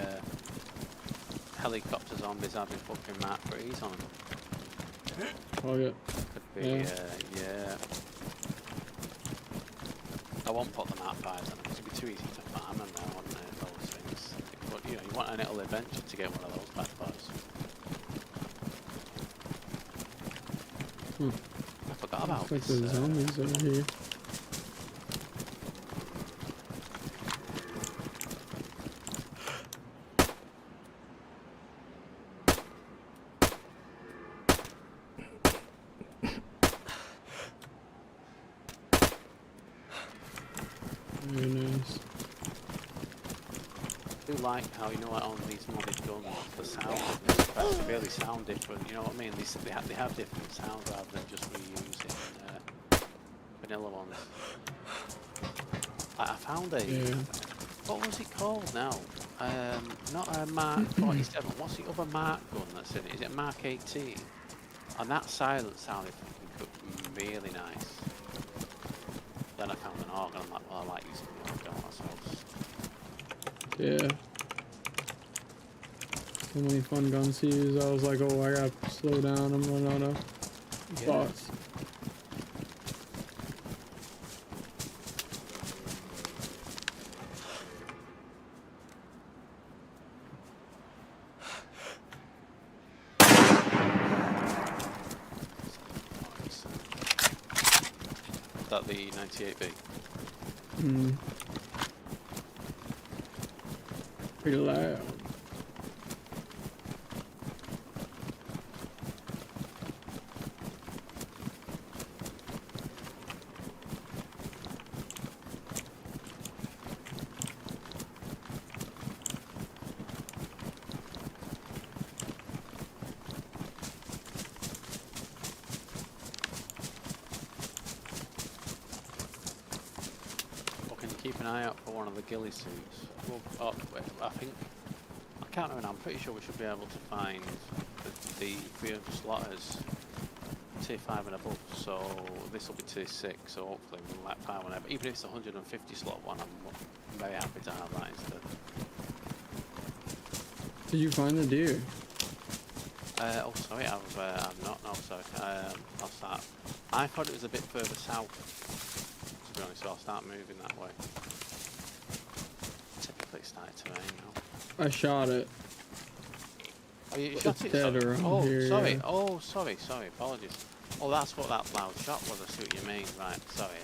helicopter zombies having fucking Mark 3s on them? Oh yeah. Could be, yeah. I won't put the Mark 5s on them because it'd be too easy to farm them now, wouldn't it, those things? But, you know, you want a little adventure to get one of those bad boys. I forgot about Looks this. like there's zombies over here. Very nice. I do like how, you know, like on these modded guns, the sound really sound different, you know what I mean? They have different sounds rather than just reusing vanilla ones. I found a, what was it called now? Not a Mark 47, what's the other Mark gun that's in it? Is it Mark 18? And that silence sounded fucking really nice. Then I found an organ, I'm like, well, I like using the organ, so I'll just... Yeah. So many fun guns to use. I was like, oh, I gotta slow down. I'm running out of thoughts. Is that the 98B? Pretty loud. Keep an eye out for one of the ghillie suits. Well, I think, I can't remember, I'm pretty sure we should be able to find the 300 slotters tier 5 and above, so this will be tier 6, so hopefully we might find one, but even if it's a 150 slot one, I'm very happy to have that instead. Did you find the deer? Oh, sorry, I've not. No, sorry. I'll start. I thought it was a bit further south, to be honest, so I'll start moving that way. Typically it's starting to rain now. I shot it. Oh, you shot it? Dead Sorry. around Oh, here, sorry. yeah. Oh, sorry. Apologies. Oh, that's what that loud shot was. I see what you mean. Right, sorry.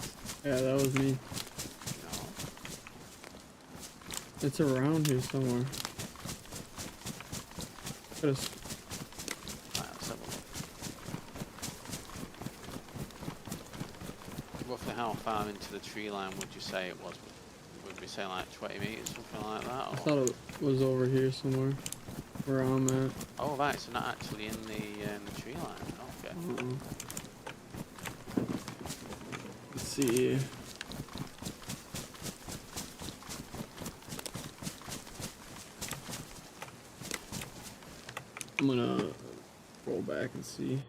Yeah, that was me. No. It's around here somewhere. Right, let's have a look. Roughly how far into the tree line would you say it was? Would we say like 20 meters, something like that? Or? I thought it was over here somewhere, where I'm at. Oh, right, so not actually in the tree line. Okay. Let's see. I'm gonna roll back and see.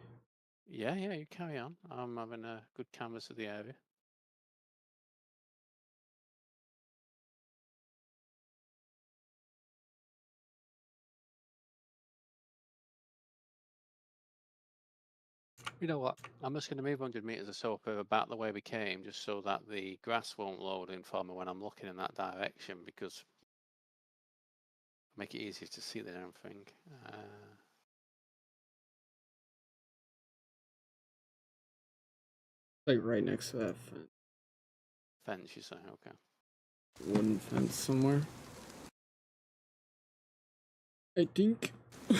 Yeah, you carry on. I'm having a good canvas of the area. You know what? I'm just going to move 100 meters or so further back the way we came, just so that the grass won't load in for me when I'm looking in that direction, because make it easier to see the damn thing. Like right next to that fence. Fence, you say? Okay. Wooden fence somewhere. I think. Would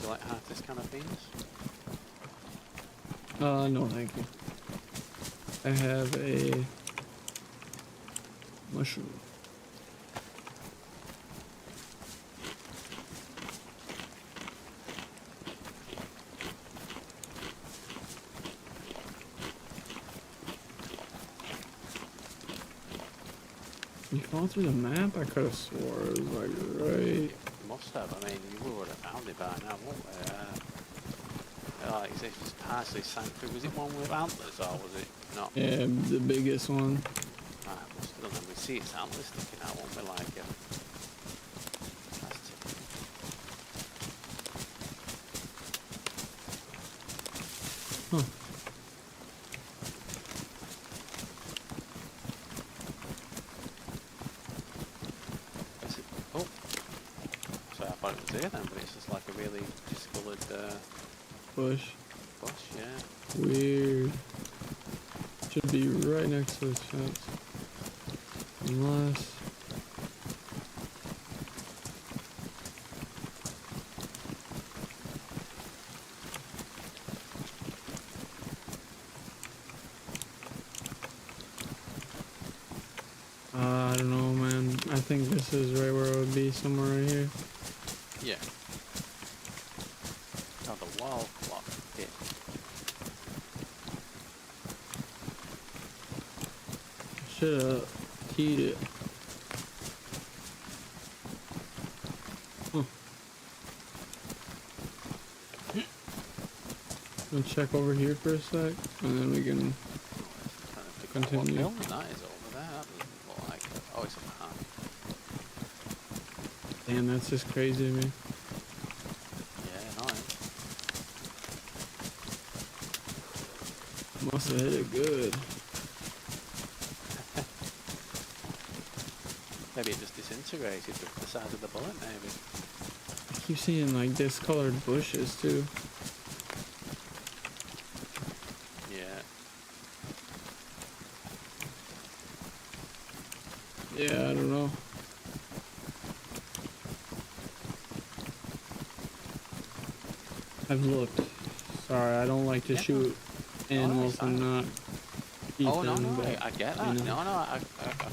you like half this kind of beans? No, thank you. I have a mushroom. You fall through the map? I could have swore it was like right. You must have. I mean, you would have found it by now, wouldn't we? Like, is it just partially sank through? Was it one with antlers, or was it not? Yeah, the biggest one. Ah, must have done. And we see its antlers sticking out, won't we? Like, that's typical. Huh. Is it? Oh, so I thought it was there then, but it's just like a really discoloured Bush. bush, yeah. Weird. Should be right next to this fence. Unless. I don't know, man. I think this is right where it would be, somewhere right here. Yeah. Oh, the wall clock. Yeah. Should have keyed it. Huh. We'll check over here for a sec, and then we can continue. What building that is over there? That doesn't look like it. Oh, it's a farm. Damn, that's just crazy to me. Yeah, nice. Must have hit it good. Maybe it just disintegrated with the size of the bullet, maybe. I keep seeing like discolored bushes too. Yeah. Yeah, I don't know. I've looked. Sorry, I don't like to shoot animals and not eat Oh, no, them. no, But I get that. you know. No, I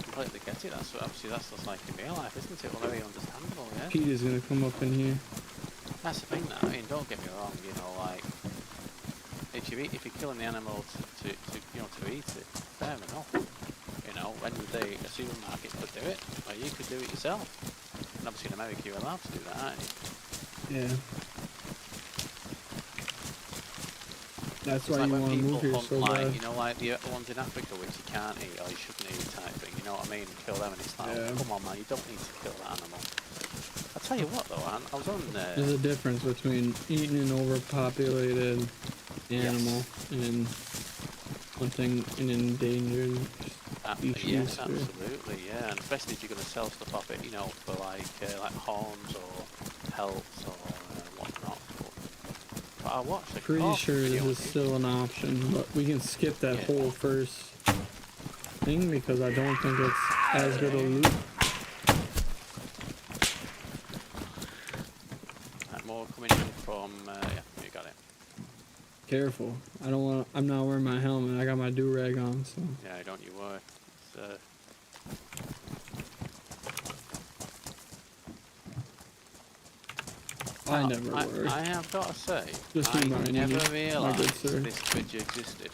completely get it. That's obviously that's just like in real life, isn't it? Well, very understandable, yeah. Pete is gonna come up in here. That's the thing, though. I mean, don't get me wrong. You know, like if you're killing the animal to eat it, fair enough. You know, when a supermarket could do it, or you could do it yourself. And obviously in America you're allowed to do that, aren't you? Yeah. That's It's why like you when want to people move here hunt, so like, bad. you know, like the ones in Africa which you can't eat or you shouldn't eat type thing, you know what I mean? Kill them and it's like, Yeah. oh, come on man, you don't need to kill that animal. I'll tell you what though, I was on... There's a difference between eating an overpopulated animal and hunting an endangered species. Yes, absolutely, yeah, and especially if you're going to sell stuff off it, you know, for like horns or pelts or whatnot. But I watched a Pretty sure video this is still an option, but we can skip that whole first thing because I don't think it's as good a loot. More coming in from, yeah, you got it. Careful. I'm not wearing my helmet. I got my do-rag on, so. Yeah, don't you worry. I never worry. I have got to say, Just I reminding never you, realised this video existed.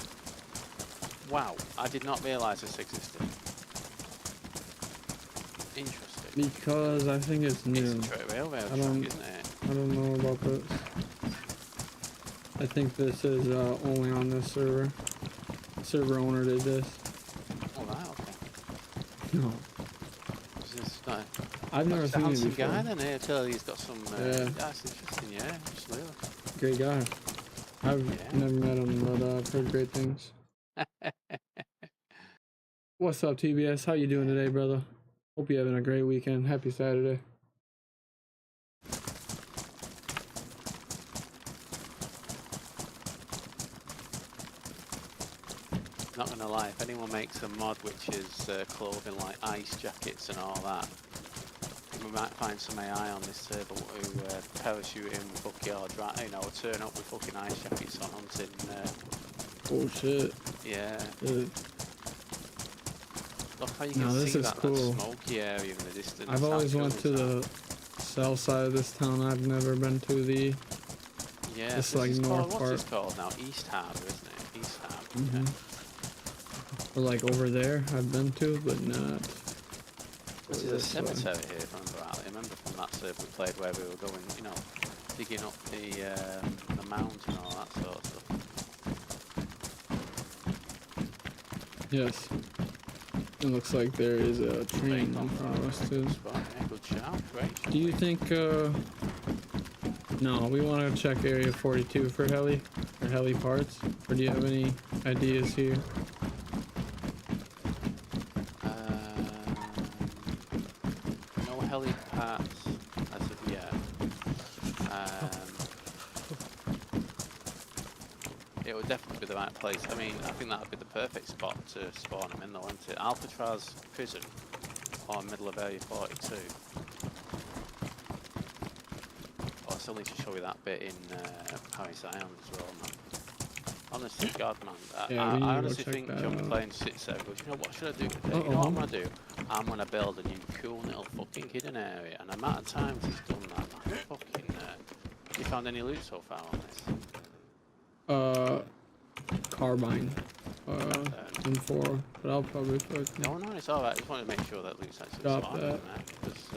Wow, I did not realise this existed. Interesting. Because I think it's new. It's a railway track, isn't it? I don't know about this. I think this is only on this server. Server owner did this. Oh, right, okay. No. Is this like... I've never seen it before. Guy then here, tell you he's got some... yeah. That's interesting, yeah, absolutely. Great guy. I've never met him, but I've heard great things. What's up, TBS? How you doing today, brother? Hope you're having a great weekend. Happy Saturday. Not gonna lie, if anyone makes a mod which is clothing like ice jackets and all that, we might find some AI on this server who parachute in with fucking or you know, turn up with fucking ice jackets on hunting. Oh shit. Yeah. Dude. Look how you can see that smoky area in the distance. I've always went to the south side of this town. I've never been to the this like north part. What's it called now? East Harbour, isn't it? East Harbour. Mm-hmm. Yeah. Or like over there, I've been to, but not. There's a cemetery here, if I remember rightly. I remember from that server we played where we were going, you know, digging up the mounds and all that sort of stuff. Yes. It looks like there is a train in front of us too. Yeah, good shout, great. Do you think, no, we want to check area 42 for heli parts, or do you have any ideas here? No heli parts as of yet. It would definitely be the right place. I mean, I think that would be the perfect spot to spawn them in though, wouldn't it? Alcatraz prison, or middle of area 42. Oh, I still need to show you that bit in Paris Island as well, man. Honestly, God, man. I honestly think John McClane sits there and goes, you know what should I do today? You know what I'm going to do? I'm going to build a new cool little fucking hidden area. And the amount of times he's done that, man, fucking... you found any loot so far on this? Carbine. M4, but I'll probably put... No, it's alright. I just wanted to make sure that loot's actually Drop spawning that. there. Because,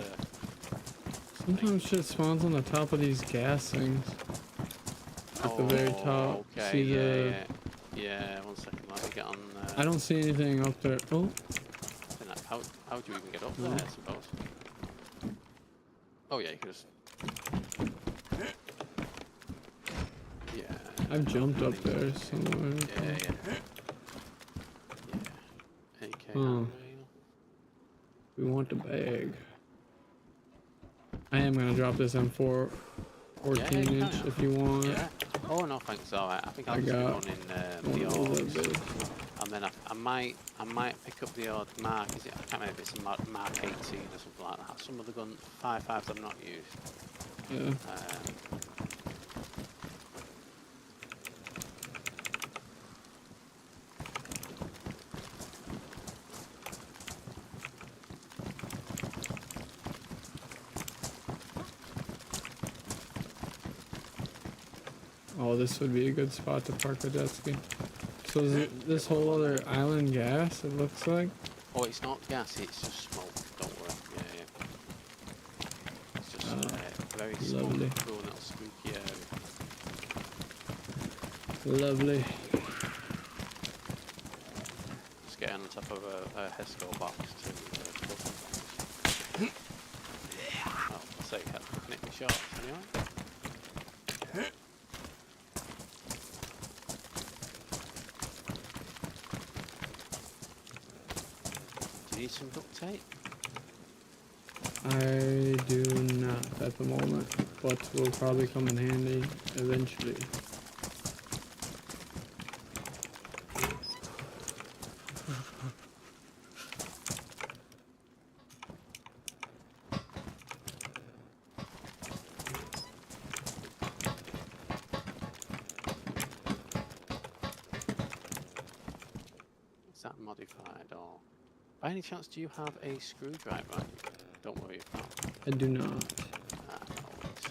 sometimes shit spawns on the top of these gas things. At the very top. Okay, See yeah, 1 second, let me get on... I don't see anything up there. Oh! How do you even get up there, I suppose? Oh yeah, you could just... Yeah. I've jumped up there somewhere. Yeah. AK. Oh. We want the bag. I am gonna drop this M4 14-inch if you want. Yeah. Oh no, thanks. Alright. I think I'll just be running the odd. And then I might pick up the odd Mark. I can't remember if it's a Mark 18 or something like that. Some of the gun 5.5s I've not used. Yeah. Oh, this would be a good spot to park the jet ski. So is this whole other island gas, it looks like? Oh, it's not gas, it's just smoke. Don't worry. Yeah. It's just very smoky, cool little spooky area. Lovely. Just get on top of a HESCO box to put them. Well, I'll say that looking at my shorts anyway. Do you need some duct tape? I do not at the moment, but will probably come in handy eventually. Is that modified or... By any chance, do you have a screwdriver? Don't worry about it. I do not. Ah, no, it's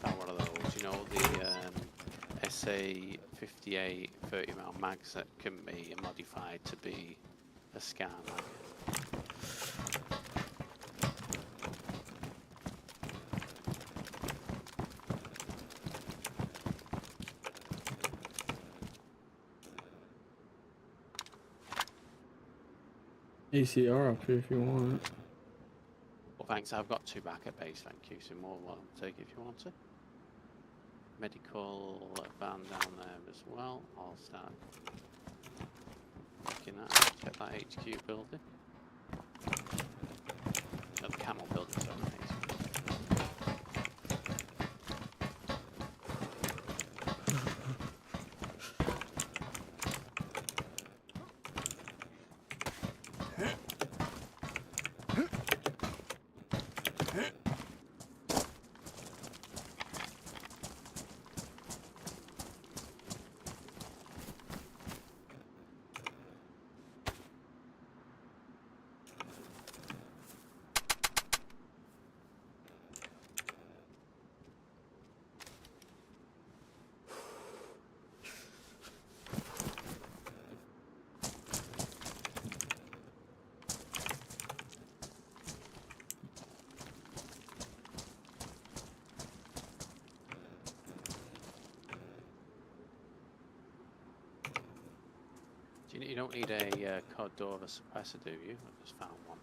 found one of those. You know, the SA-58 30mm mags that can be modified to be a scar mag. ACR up here if you want it. Well, thanks. I've got 2 back at base. Thank you. So more one take if you want it. Medical van down there as well. I'll start looking at it. Check that HQ building. No, the camel building. Sorry, You don't need a cod door or suppressor, do you? I just found one.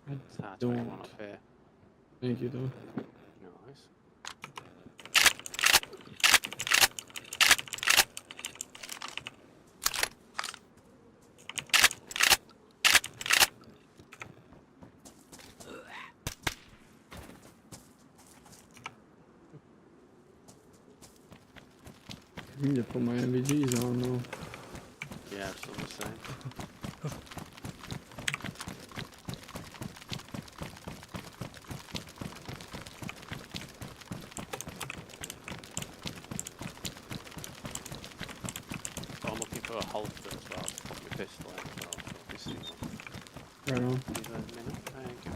I Don't. don't. One up here. Thank you though. Nice. I need to put my MVGs on though. Yeah, still the same. So I'm looking for a holster as well to put my pistol in as well. So this is one. Right on. Give it a minute. There you go.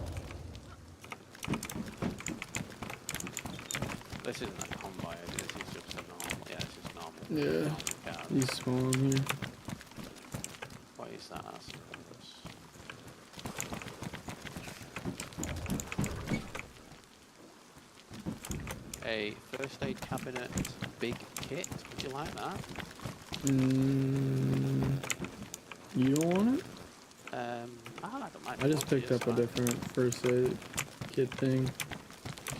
This isn't a convoy, is it? This is just a normal. Yeah, this is normal. Yeah. Normal car. He's spawn here. What is that as purpose? A first aid cabinet big kit. Would you like that? You don't want it? I don't mind. I just picked up a different first aid kit thing.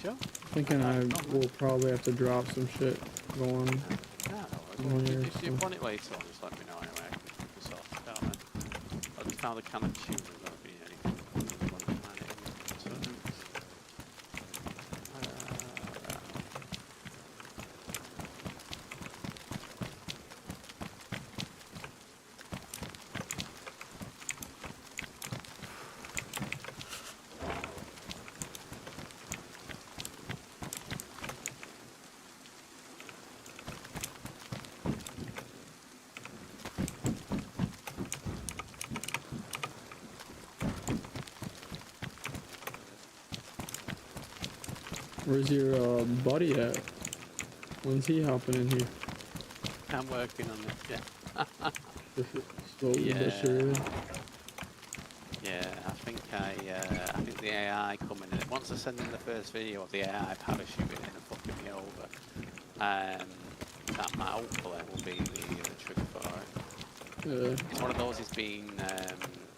Sure. Thinking I will probably have to drop some shit going. No, if you want it later on, just let me know anyway. I can sort it out then. I just found a can of tuna, that'll be anything. I want to find it in the terms. Where's your buddy at? When's he hopping in here? I'm working on it, yeah. Slowly but surely. Yeah, I think the AI coming in. Once I send in the first video of the AI parachuting in and fucking me over, that might hopefully will be the trick for it. It's one of those. He's been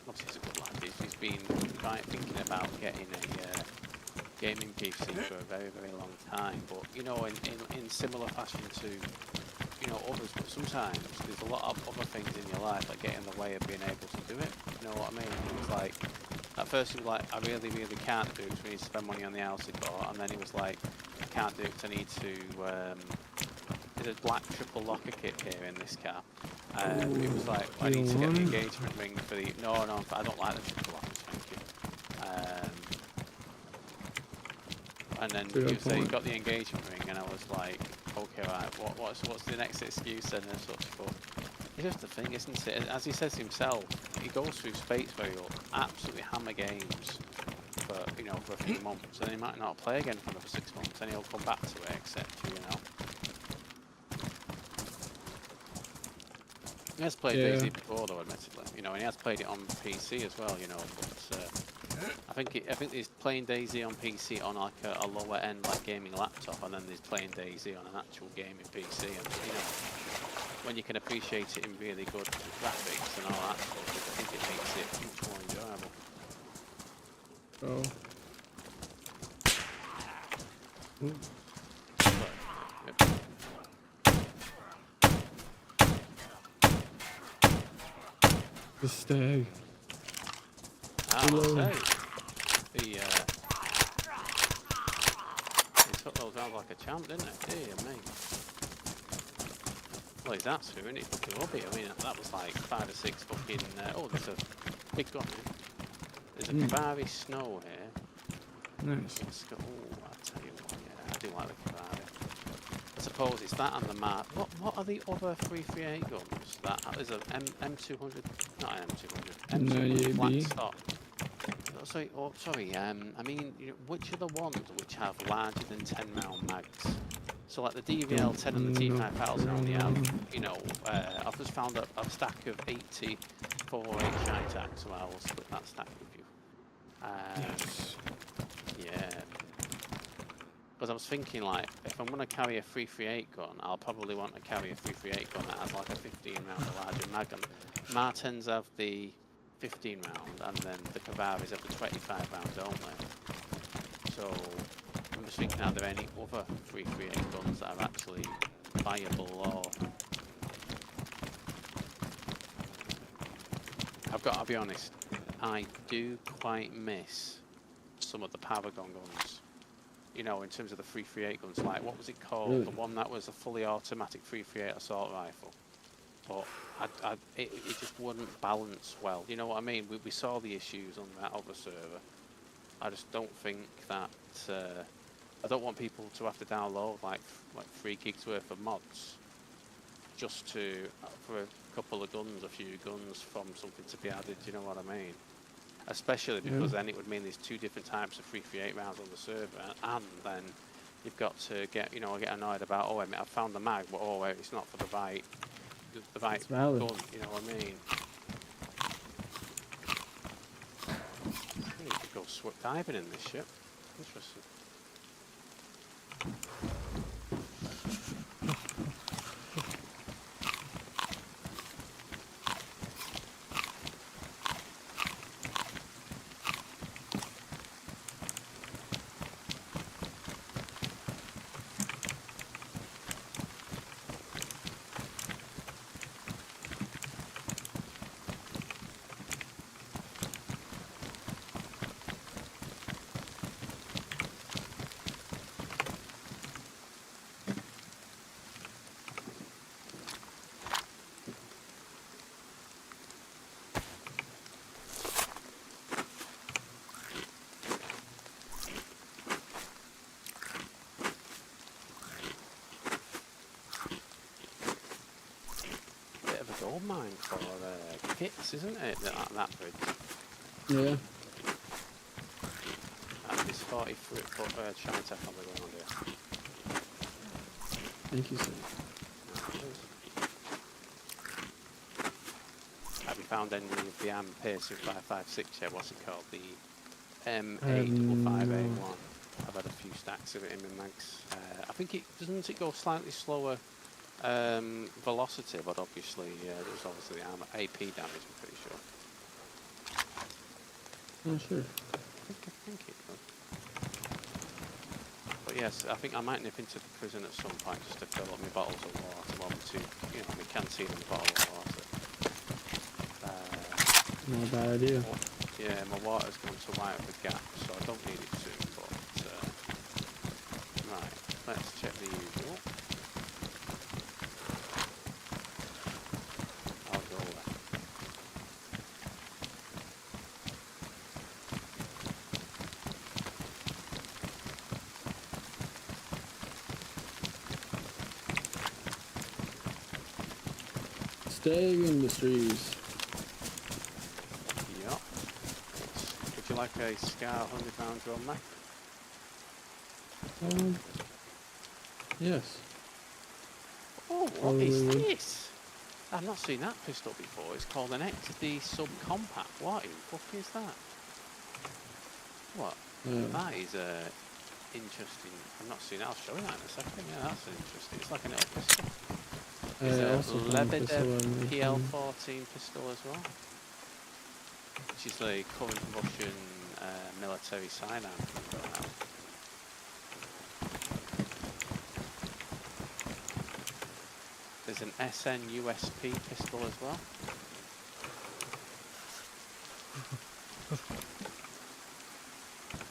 obviously he's a good lad. He's been thinking about getting a gaming PC for a very long time. But you know, in similar fashion to others, but sometimes there's a lot of other things in your life that get in the way of being able to do it. You know what I mean? It was like at first he was like, I really can't do it because we need to spend money on the house he bought, and then he was like, I can't do it because I need to. There's a black triple locker kit here in this car. It was like, I need to get the engagement ring for the. No, I don't like the triple lockers, thank you. And then he was saying, got the engagement ring, and I was like, okay, right, what's the next excuse then and such? But it's just the thing, isn't it? As he says himself, he goes through space where he'll absolutely hammer games for for a few months, and he might not play again for another 6 months, and he'll come back to it, etc. He has played Dayz before, though, admittedly. And he has played it on PC as well. But I think he's playing Dayz on PC on like a lower end like gaming laptop, and then he's playing Dayz on an actual gaming PC. And when you can appreciate it in really good graphics and all that stuff, I think it makes it much more enjoyable. The stag. He took those out like a champ, didn't he? Dear me. Well, he's that soon, isn't he? Fucking rubby. I mean, that was like 5 or 6 fucking. Oh, there's a big gun here. There's a Kavari snow here. Nice. Oh, I tell you what, yeah, I do like the Kavari. I suppose it's that and the map. What are the other 338 guns? There's a M200, not an M200, M200 flat stock. Sorry, I mean, which are the ones which have larger than 10 round mags? So like the DVL-10 and the T5000 only have, I've just found a stack of 80 408 Shitag, so I'll split that stack with you. Yes. Yeah. Because I was thinking, like, if I'm going to carry a 338 gun, I'll probably want to carry a 338 gun that has like a 15 round or larger mag. And Martins have the 15 round, and then the Kavaris have the 25 round only. So I'm just thinking, are there any other 338 guns that are actually viable, or I've got to be honest, I do quite miss some of the Paragon guns. In terms of the 338 guns, like, what was it called? Really? The one that was a fully automatic 338 assault rifle. But it just wouldn't balance well. You know what I mean? We saw the issues on that other server. I just don't think that. I don't want people to have to download like 3 gigs worth of mods just for a couple of guns, a few guns from something to be added. You know what I mean? Especially because then it would mean there's 2 different types of 338 rounds on the server, and then you've got to get annoyed about, oh, I found the mag, but oh, wait, it's not for the right gun. You know what I mean? You could go diving in this ship. Interesting. Gold mine for kits, isn't it? That bridge. Yeah. And this 40-foot Shitag on the ground here. Thank you, sir. Have you found any of the Pierce 556 yet? What's it called? The M855A1. I've had a few stacks of it in my mags. I think doesn't it go slightly slower Velocity, but obviously there's obviously armor, AP damage. I'm pretty sure. Oh, sure. I think it could. But yes, I think I might nip into the prison at some point just to fill up my bottles of water. Well, my canteen and bottle of water. Not a bad idea. Yeah, my water's gone to white with the gap, so I don't need it soon. But right, let's check the usual. I'll go left. Stag Industries. Yep. Would you like a Scout 100-round drum, mate? Yes. Oh, what Probably is would. this? I've not seen that pistol before. It's called an XD Subcompact. What in the fuck is that? What? That is interesting. I've not seen it. I'll show you that in a second. Yeah, that's interesting. It's like a little pistol. It's a Lebedev PL-14 pistol as well. Which is the current Russian military sidearm. There's an SN USP pistol as well.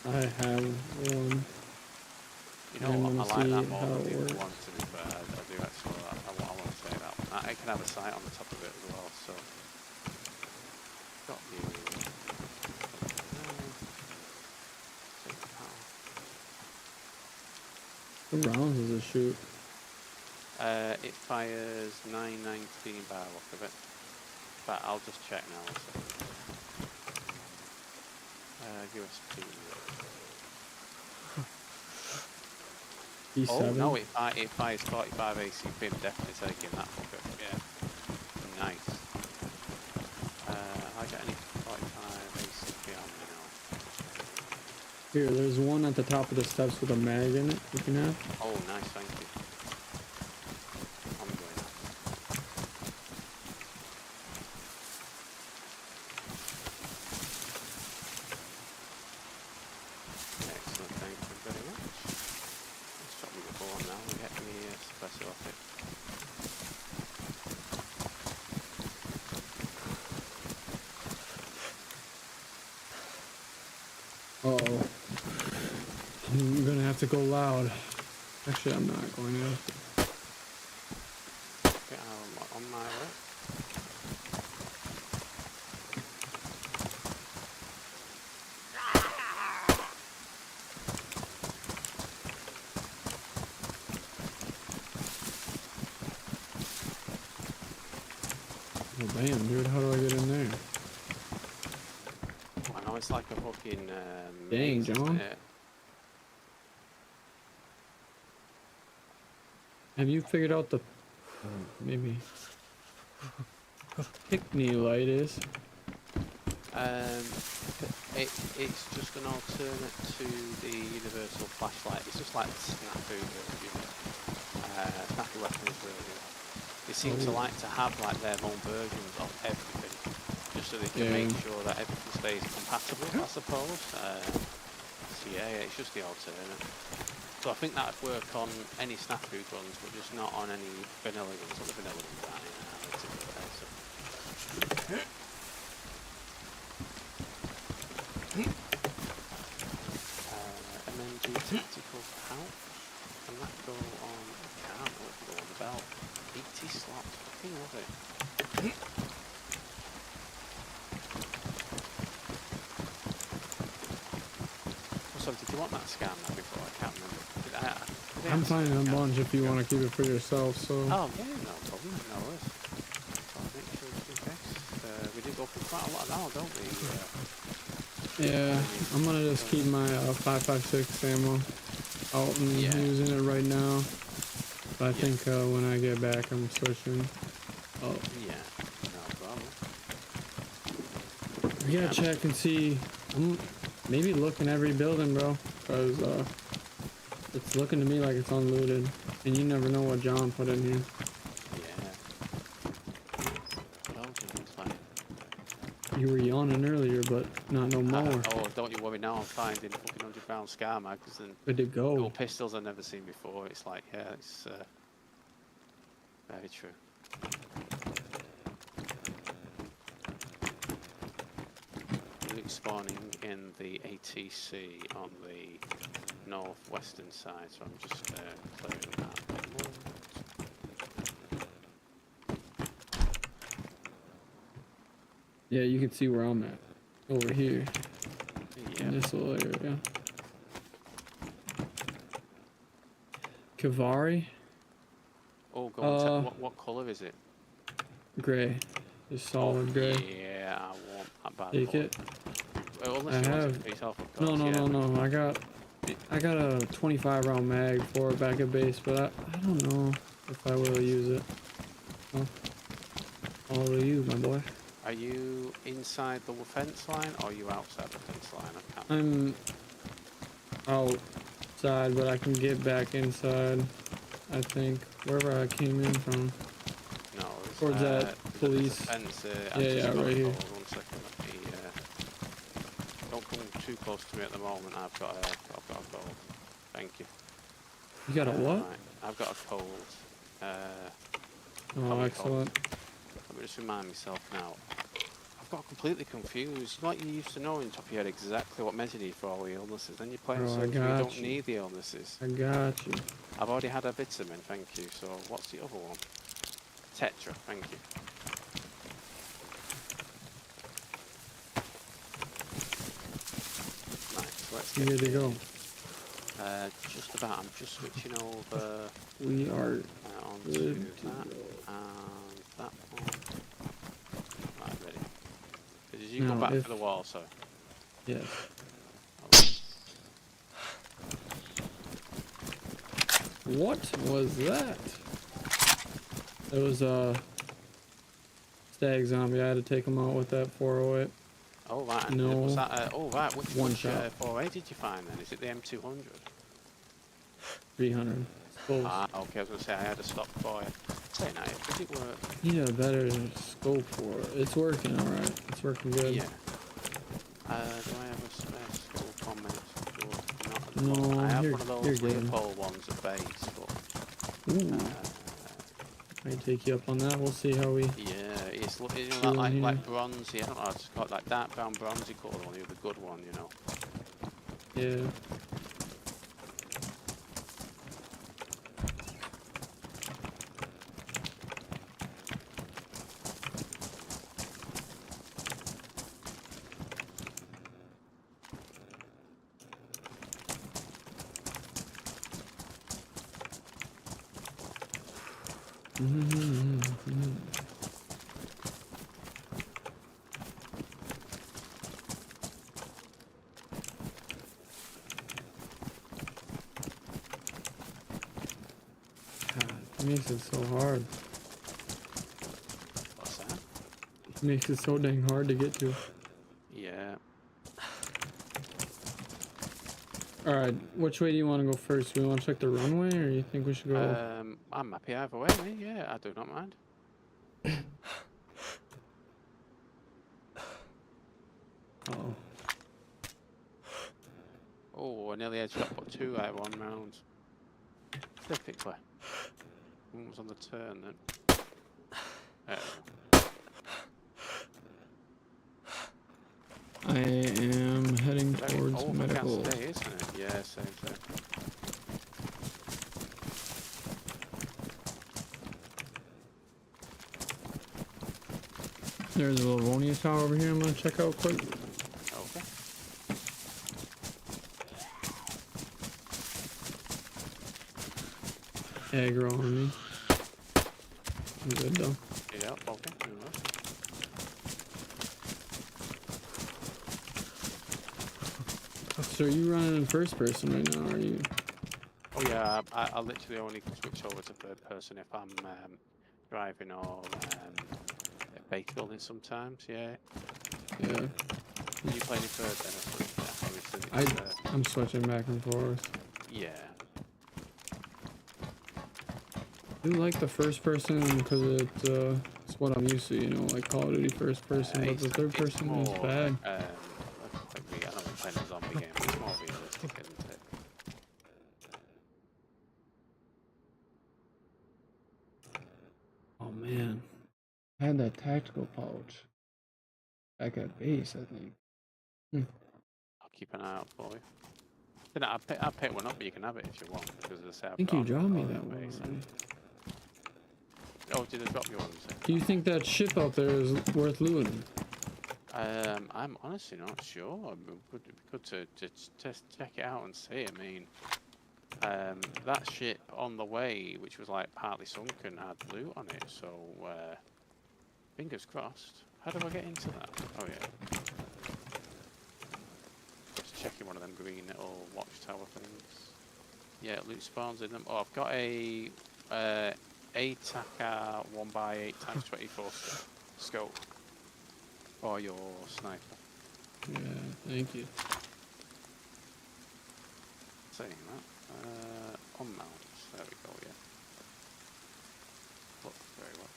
I have one. You know what? I like that more than the other one, to be fair. I do actually. I want to say that one. It can have a sight on the top of it as well. So, got you. What rounds does it shoot? It fires 919 by the look of it. But I'll just check now. USP. D7? Oh no, it fires 45 ACP. I'm definitely taking that fucker. Yeah. Nice. I got any 45 ACP on me now? Here, there's one at the top of the steps with a mag in it. You can have. Oh, nice, thank you. I'm going. Excellent, thank you very much. Let's drop me the ball now and get me suppressor off it. Uh-oh. I'm gonna have to go loud. Actually, I'm not going to. Get out on my way. Oh, damn, dude, how do I get in there? I know it's like a fucking Dang, maze, isn't John. it? Have you figured out the maybe pick-me light is? It's just an alternate to the universal flashlight. It's just like the snafu version, snafu weapons version. They seem to like to have like their own versions of everything, just so they can make sure that everything stays compatible, I suppose. So yeah, it's just the alternate. So I think that would work on any snafu guns, but just not on any vanilla guns. On the vanilla guns, MMG tactical pouch. Can that go on? It can't. It go on the belt. 80 slots. Fucking love it. So did you want that scan now before? I can't remember. I'm finding a bunch if you want to keep it for yourself, so... Oh, yeah, no problem. No worries. So I'll make sure it's okay. We do go for quite a lot now, don't we? Yeah, I'm gonna just keep my 5.56 ammo out and using it right now. But I think when I get back, I'm switching. Oh. Yeah, no problem. I gotta check and see. I'm maybe looking every building, bro, because it's looking to me like it's unlooted, and you never know what John put in here. You were yawning earlier, but not no more. Oh, don't you worry now. I'm finding fucking 100-round scar mags and Where'd it go? little pistols I've never seen before. It's like, yeah, it's very true. Loot spawning in the ATC on the northwestern side, so I'm just clearing that. Yeah, you can see where I'm at. Over here. Yeah. In this little area. Kavari? Oh, go on, tell what colour is it? Gray. Just solid gray. Yeah, I want that bad Take boy. it. Well, I unless you want have. it for yourself, of course. No. I got a 25 round mag for it back at base, but I don't know if I will use it. Oh. All to you, my boy. Are you inside the fence line or are you outside the fence line? I can't. I'm outside, but I can get back inside. I think wherever I came in from. No, Towards that police. Fence, Yeah, right here. One second, let me, don't come too close to me at the moment. I've got a cold. Thank you. You got a what? Right. I've got a cold. Oh, excellent. Let me just remind myself now. I've got completely confused. Like you used to know in top of your head exactly what meds you need for all the illnesses. Then you're playing something you don't need the illnesses. I got you. I've already had a vitamin, thank you. So what's the other one? Tetra, thank you. Nice, let's get Here to go. just about. I'm just switching over We are onto good that to go. and that one. Right, ready. Did you go back to the wall, sorry? Yes. What was that? It was a stag zombie. I had to take him out with that 408. Oh right. No. Was that? Oh right. Which One shot. 4A did you find then? Is it the M200? 300. Close. Ah, okay. I was gonna say I had a stop for it. Say now, does it work? Need a better scope for it. It's working alright. It's working good. Yeah. Do I have a spare scope on me? Not at the No, moment. I have you're- one of you're those good. Leopold ones at base, but Ooh. I take you up on that. We'll see how we. yeah, it's you know Chillin that here. like bronzy. I don't know how to call it, like dark brown bronzy colour one. You're the good one, you know. Yeah. God, it makes it so hard. What's that? It makes it so dang hard to get to. Yeah. Alright, which way do you want to go first? Do we want to check the runway, or you think we should go? I'm happy either way, mate. Yeah, I do not mind. Oh. Oh, I nearly had shot put 2 out of 1 round. Typically. One was on the turn then. There we go. I am heading towards medical. Day, isn't it? Yeah, same. There's a Livonia tower over here I'm gonna check out quick. Okay. Aggro on me. I'm good though. Yeah, okay. So are you running in first person right now, are you? Oh yeah, I literally only switch over to third person if I'm driving or base building sometimes, yeah. Yeah. Are you playing in third then? Yeah, I'm switching back and forth. yeah. I do like the first person because it's That's what I'm used to, you know, like Call of Duty first person, but the third person is bad. I know we're playing a zombie game, but it's more realistic, isn't it? Oh man, I had that tactical pouch back at base, I think. I'll keep an eye out for you. I'll pick one up, but you can have it if you want. Because as I say, I think you dropped me that one already. Oh, did I drop you one? Do you think that ship out there is worth looting? I'm honestly not sure. It'd be good to just check it out and see. I mean, that ship on the way, which was like partly sunken, had loot on it. So fingers crossed. How do I get into that? Oh yeah. Just checking one of them green little watchtower things. Yeah, loot spawns in them. Oh, I've got a ATACA 1x8x24 scope for your sniper. Yeah, thank you. Saying that, on mounts, there we go, yeah. Look, very well.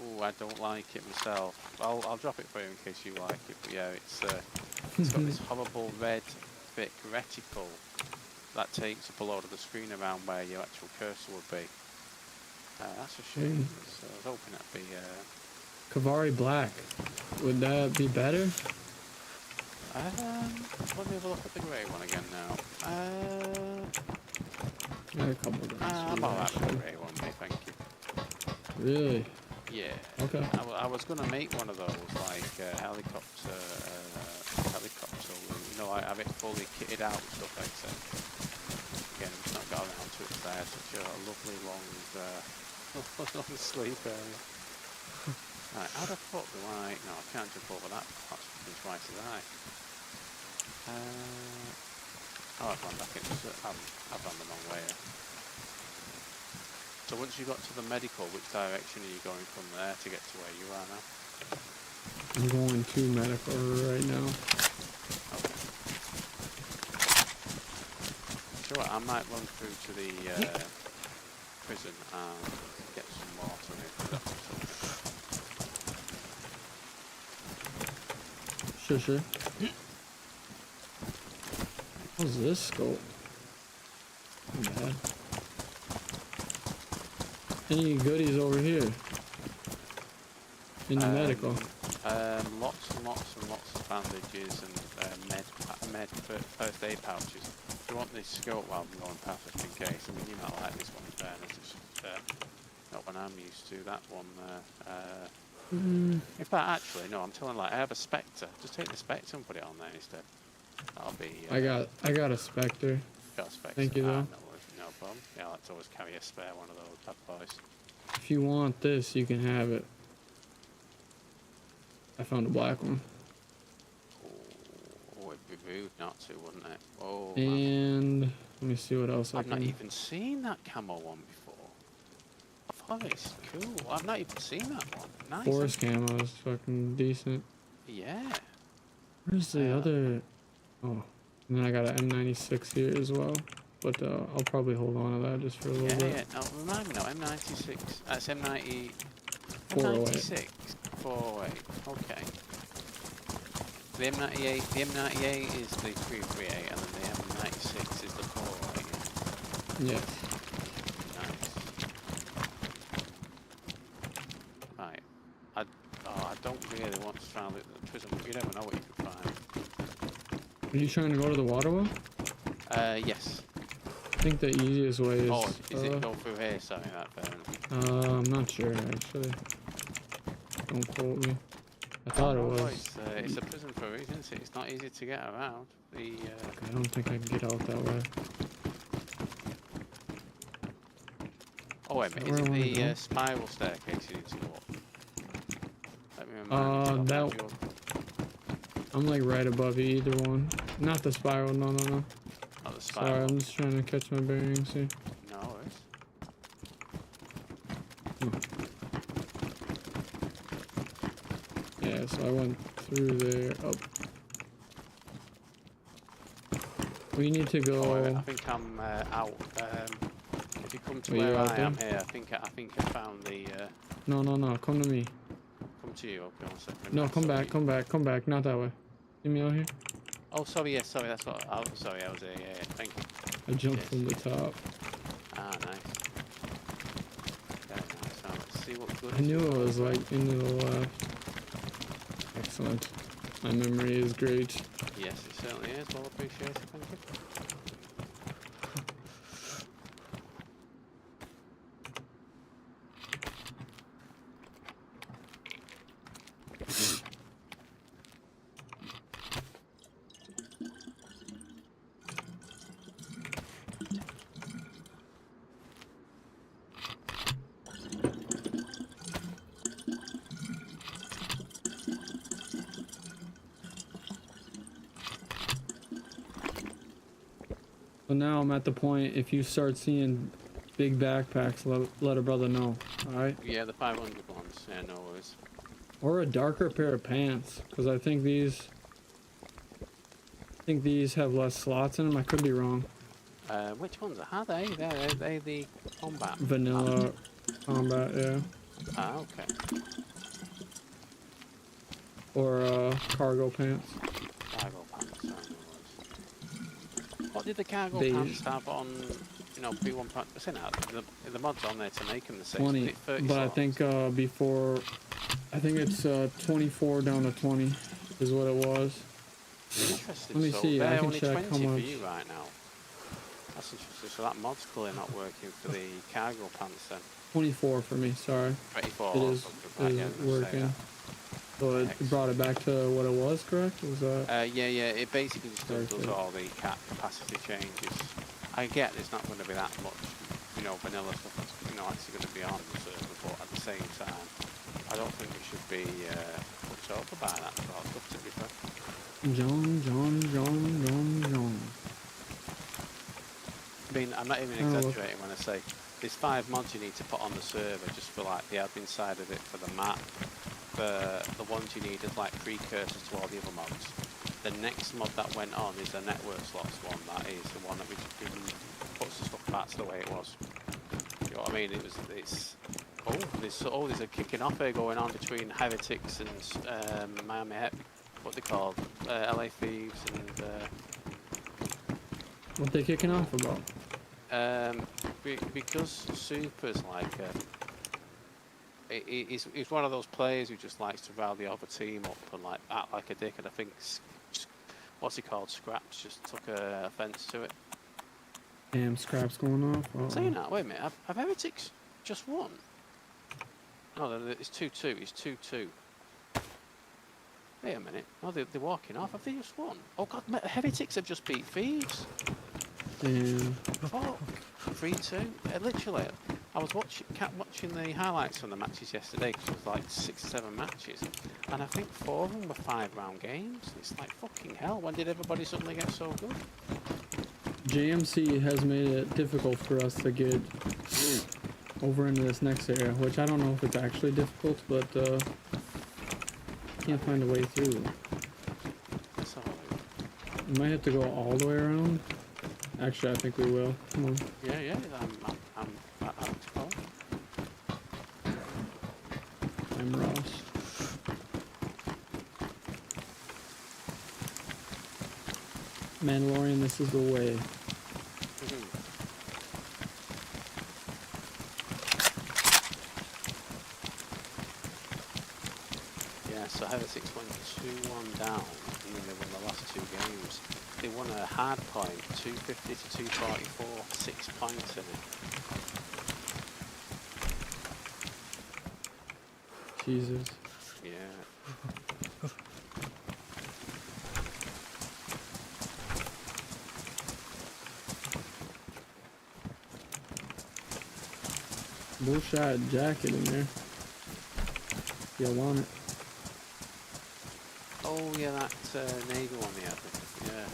Oh, I don't like it myself. I'll drop it for you in case you like it, but yeah, it's got this horrible red, thick reticle that takes up a lot of the screen around where your actual cursor would be. That's a shame. So I was hoping that'd be Kavari Black. Would that be better? Let me have a look at the grey one again now. Got a couple of them. I'm alright with the grey one, mate, thank you. Really? Yeah. Okay. I was gonna make one of those, like helicopter, you know, I have it fully kitted out and stuff like that. Again, I've just not got around to it today. I had such a lovely long, long sleep area. Right, how the fuck do I... No, I can't jump over that. That's fucking twice as high. Oh, I've gone back in. I've gone the wrong way. So once you got to the medical, which direction are you going from there to get to where you are now? I'm going to medical right now. Okay. So what, I might run through to the prison and get some water in. Sure. What's this scope? Not bad. Any goodies over here? In the medical? Lots and lots of bandages and med first aid pouches. If you want this scope while I'm going past, just in case. I mean, you might like this one in fairness. It's just not one I'm used to. That one In fact, actually, no, I'm telling like I have a Spectre. Just take the Spectre and put it on there instead. That'll be. I got a Spectre. Got a Spectre. Thank you though. No problem. Yeah, I like to always carry a spare one of those bad boys. If you want this, you can have it. I found a black one. Oh, it'd be rude not to, wouldn't it? Oh. And let me see what else I've not even seen that camo one before. Forest, cool. I've not even seen that one. Nice. Forest camo is fucking decent. Yeah. Where's the other? Oh, and then I got an M96 here as well. But I'll probably hold on to that just for a little bit. Yeah, no, remind me now, M96. That's M90. 408. 408. Okay. The M98 is the 338, and then the M96 is the 408. Yes. Nice. Right. I don't really want to try and look at the prison, but you never know what you can find. Are you trying to go to the water well? Yes. I think the easiest way is. Oh, is it go through here? Sorry, that fair I'm not sure actually. Don't quote me. I thought it was. It's a prison for a reason, isn't it? It's not easy to get around. I don't think I can get out that way. Oh wait a minute, is it the spiral staircase you need to go up? Let me remind you. I'm like right above either one. Not the spiral, no. Not the spiral. Sorry, I'm just trying to catch my bearings here. No worries. Yeah, so I went through there, up. We need to go. Oh, I think I'm out. If you come to Are you where out I there? am here, I think I found the. No, come to me. Come to you. Okay, one second. No, come back, come back. Not that way. See me out here? Oh, sorry. Yes, sorry. That's what. Oh, sorry. I was here. Yeah, thank you. I jumped Yes. from the top. Ah, nice. Very nice. Now let's see what good. I knew it was like into the left. Excellent. My memory is great. Yes, it certainly is. Well appreciated. Thank you. So now I'm at the point, if you start seeing big backpacks, let a brother know, alright? Yeah, the 500 ones. Yeah, no worries. Or a darker pair of pants, because I think these have less slots in them. I could be wrong. Which ones are they? They're the combat. Vanilla combat, yeah. Ah, okay. Or cargo pants. Cargo pants. Oh, no worries. What did the cargo Beige. pants have on? You know, P1 pants. I've seen that. The mod's on there to make them the same. 20, 30 but I slots. think before, I think it's 24 down to 20 is what it was. Interesting. Let me so see, I they're can only check 20 how for much. you right now. That's interesting. So that mod's clearly not working for the cargo pants then. 24 for me, sorry. 24. It is, Right, is yeah, I was gonna say working. that. So it brought it back to what it was, correct? Was that? Yeah. It basically just does Perfect. all the capacity changes. I get there's not going to be that much, you know, vanilla stuff that's, you know, actually going to be on the server, but at the same time, I don't think we should be put over by that sort of stuff, to be fair. John. I mean, I'm not even Oh, exaggerating when I say there's 5 mods you need to put on the server just for like the admin side of it for the map. The ones you need as like precursors to all the other mods. The next mod that went on is the network slots one. That is the one that we puts the stuff back to the way it was. You know what I mean? There's a kicking off here going on between Heretics and Miami Hep. What they call LA Thieves and. What they kicking off about? Because Super's like he's one of those players who just likes to rile the other team up and like act like a dick, and I think what's he called, Scraps, just took offence to it. Damn, Scraps going off. Uh-oh. Saying that, wait a minute, have Heretics just won? No, it's 2-2. It's 2-2. Wait a minute. No, they're walking off. Have they just won? Oh god, Heretics have just beat Thieves. Damn. Fuck. 3-2. Literally, I was watching the highlights from the matches yesterday because it was like 6 or 7 matches, and I think 4 of them were 5-round games. It's like fucking hell. When did everybody suddenly get so good? JMC has made it difficult for us to get over into this next area, which I don't know if it's actually difficult, but can't find a way through. Let's have a look. We might have to go all the way around. Actually, I think we will. Come on. Yeah, I'm to go. I'm Ross. Mandalorian, this is the way. Yeah, so Heretics went 2-1 down, and then they won the last 2 games. They won a hard point, 250 to 244, 6 points in it. Jesus. Yeah. Bullshot jacket in there. You want it? Oh yeah, that Navy one he had. Yeah.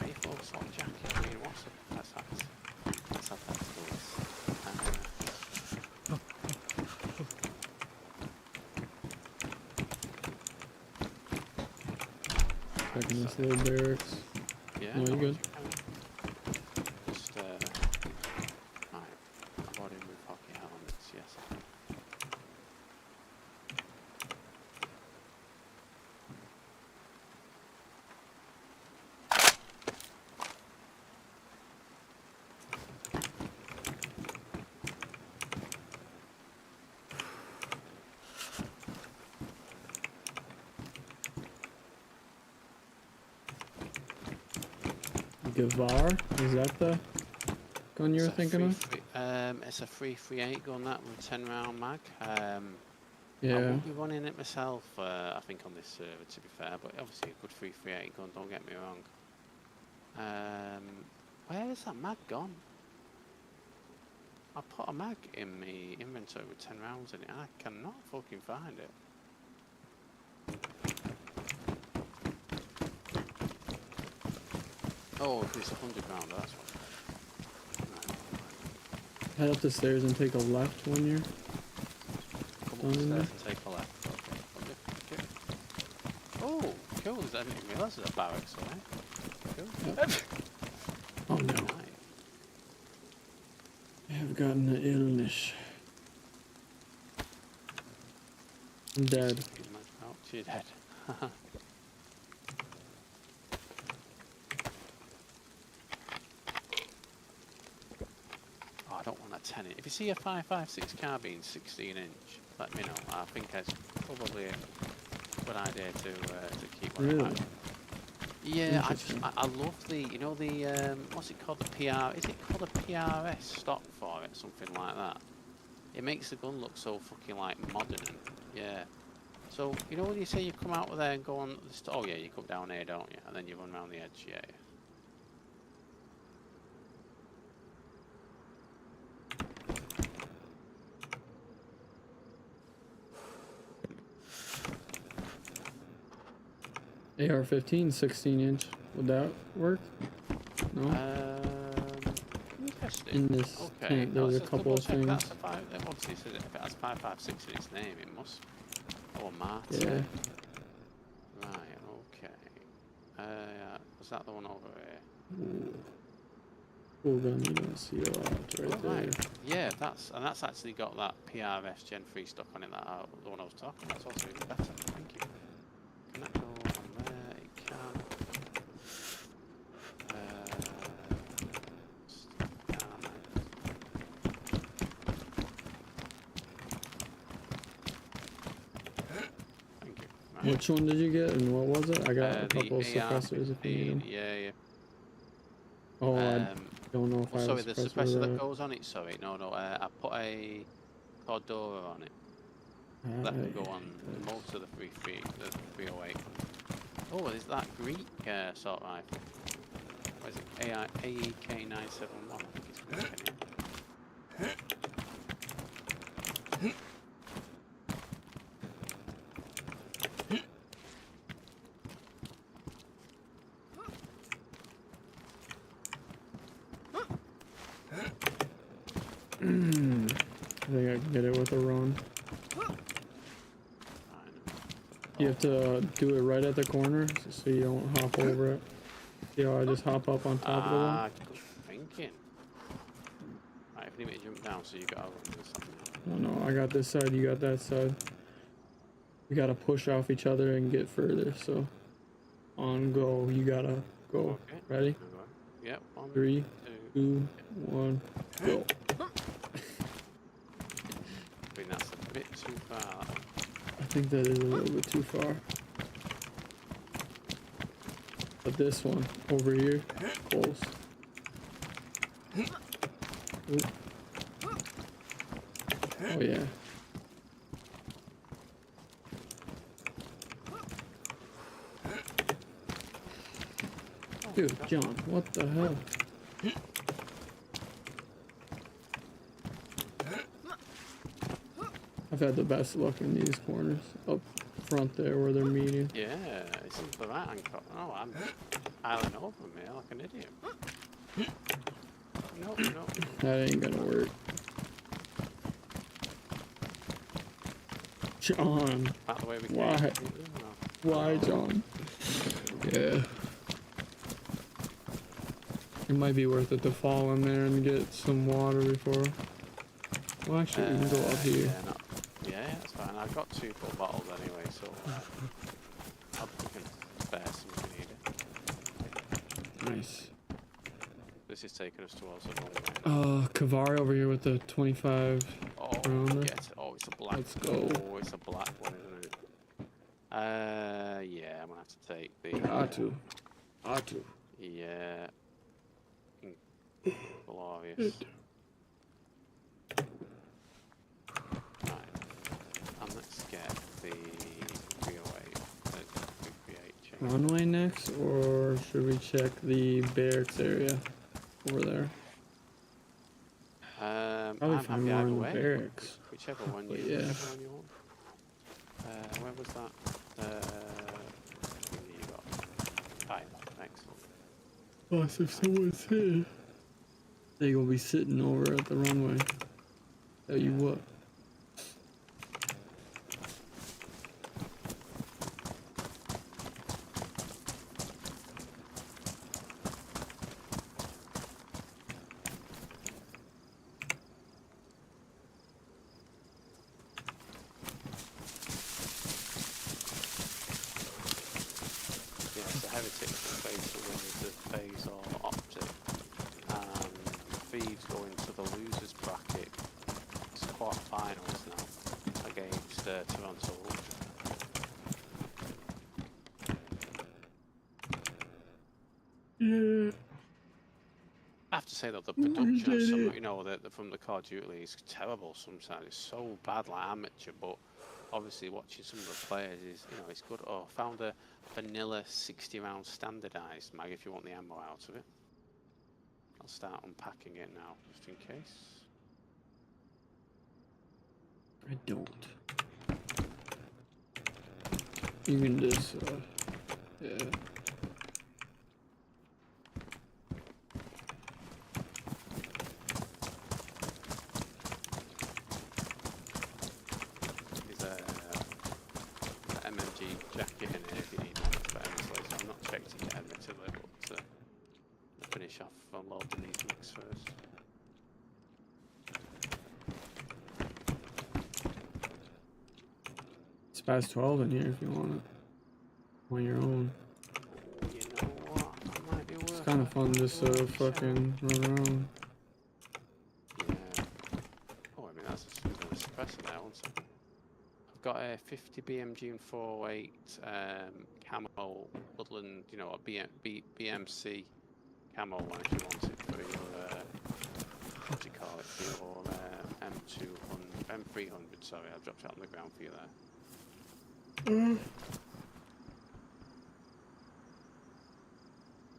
Mayflower swap jacket. I mean, what's it? Let's add that to the list. Checking this little barracks. Yeah. No, you're good. Just right. I've already moved hockey helmets. Yes. Gavar? Is that the gun you were thinking of? It's a 338 gun that with 10 round mag. I Yeah. won't be running it myself, I think, on this server, to be fair, but obviously a good 338 gun, don't get me wrong. Where is that mag gone? I put a mag in my inventory with 10 rounds in it, and I cannot fucking find it. Oh, it's 100 round, that's what. Right. Head up the stairs and take a left when you're Come up the stairs and take a left. Okay. Oh, cool. I didn't even realise there's a barracks on it. Cool. Yep. Oh no. Right. I have gotten the illness. I'm dead. Oh, you're dead. Oh, I don't want a 10 inch. If you see a 5.56 carbine 16 inch, let me know. I think it's probably a good idea to keep one. Really? Yeah, I love the, you know, the what's it called, the PR? Is it called a PRS stock for it, something like that? It makes the gun look so fucking like modern. And, yeah. So you know when you say you come out of there and go on the oh yeah, you come down here, don't you? And then you run around the edge. Yeah. AR-15, 16 inch. Would that work? No? Interesting. In this tank, there's a couple of things. That's a obviously, if it has 5.56 in its name, it must. Oh, Martin. Yeah. Right, okay. Was that the one over here? Ooh. Cool gun, you don't see a lot right there. Right. Yeah, that's actually got that PRS Gen 3 stuck on it, the one I was talking about. That's also even better. Thank you. Can that go on there? It can. Thank you. Right. Which one did you get and what was it? I got a couple of suppressors if you need them. Yeah. Oh, I don't know if I have sorry, a the suppressor suppressor that that. goes on it, sorry. No, I put a Cordura on it. That can go on most of the 308. Oh, is that Greek assault rifle? What is it? AEK 971. I think it's Greek I think I can get it with a run. You have to do it right at the corner so you don't hop over it. See how I just hop up on top of the one? Good thinking. Right, if you need me to jump down, so you gotta run to something. Oh no, I got this side, you got that side. We gotta push off each other and get further, so on go, you gotta go. Okay. Ready? Yep. 1, 3, 2, 1, go. I think that's a bit too far. I think that is a little bit too far. But this one over here, close. Ooh. Oh yeah. Dude, John, what the hell? I've had the best luck in these corners. Up front there where they're meeting. Yeah, it's in the right hand corner. Oh, I'm island over me like an idiot. Nope. That ain't gonna work. John. Not the way we Why? came. Why, John? Yeah. It might be worth it to fall in there and get some water before. Well, actually, we can go up here. Yeah, yeah, that's fine. I've got 2 full bottles anyway, so we can spare some if we need it. Nice. This is taking us towards the runway. Kavari over here with the 25 rounder. Oh, it's a black. Let's go. Oh, it's a black one, isn't it? Yeah, I'm gonna have to take the. Ought to. Yeah. Glorious. Right. And let's get the 308. Runway next, or should we check the barracks area over there? Probably find more in the barracks. Whichever one you, yeah. whichever one you want. Where was that? You got. Fine, excellent. Oh, so someone's here. They gonna be sitting over at the runway. Tell you what. I have to say that the production of some, you know, from the Call of Duty is terrible sometimes. It's so bad, like amateur, but obviously watching some of the players is, you know, it's good. Oh, found a vanilla 60-round standardized mag if you want the ammo out of it. I'll start unpacking it now, just in case. I don't. You can just, yeah. Jacket in here if you need one for MSLA, so I'm not expecting it admittedly, but I'll finish off unloading these mix first. It's past 12 in here if you want it. On your own. You know what? That might be worth it. It's kind of fun just to fucking run around. Yeah. Oh, I mean, that's a suppressor there, one second. Got a 50 BMG and 408 camo woodland, you know, a BMC camo one if you want it for your, what do you call it, for your M300, sorry, I've dropped it on the ground for you there.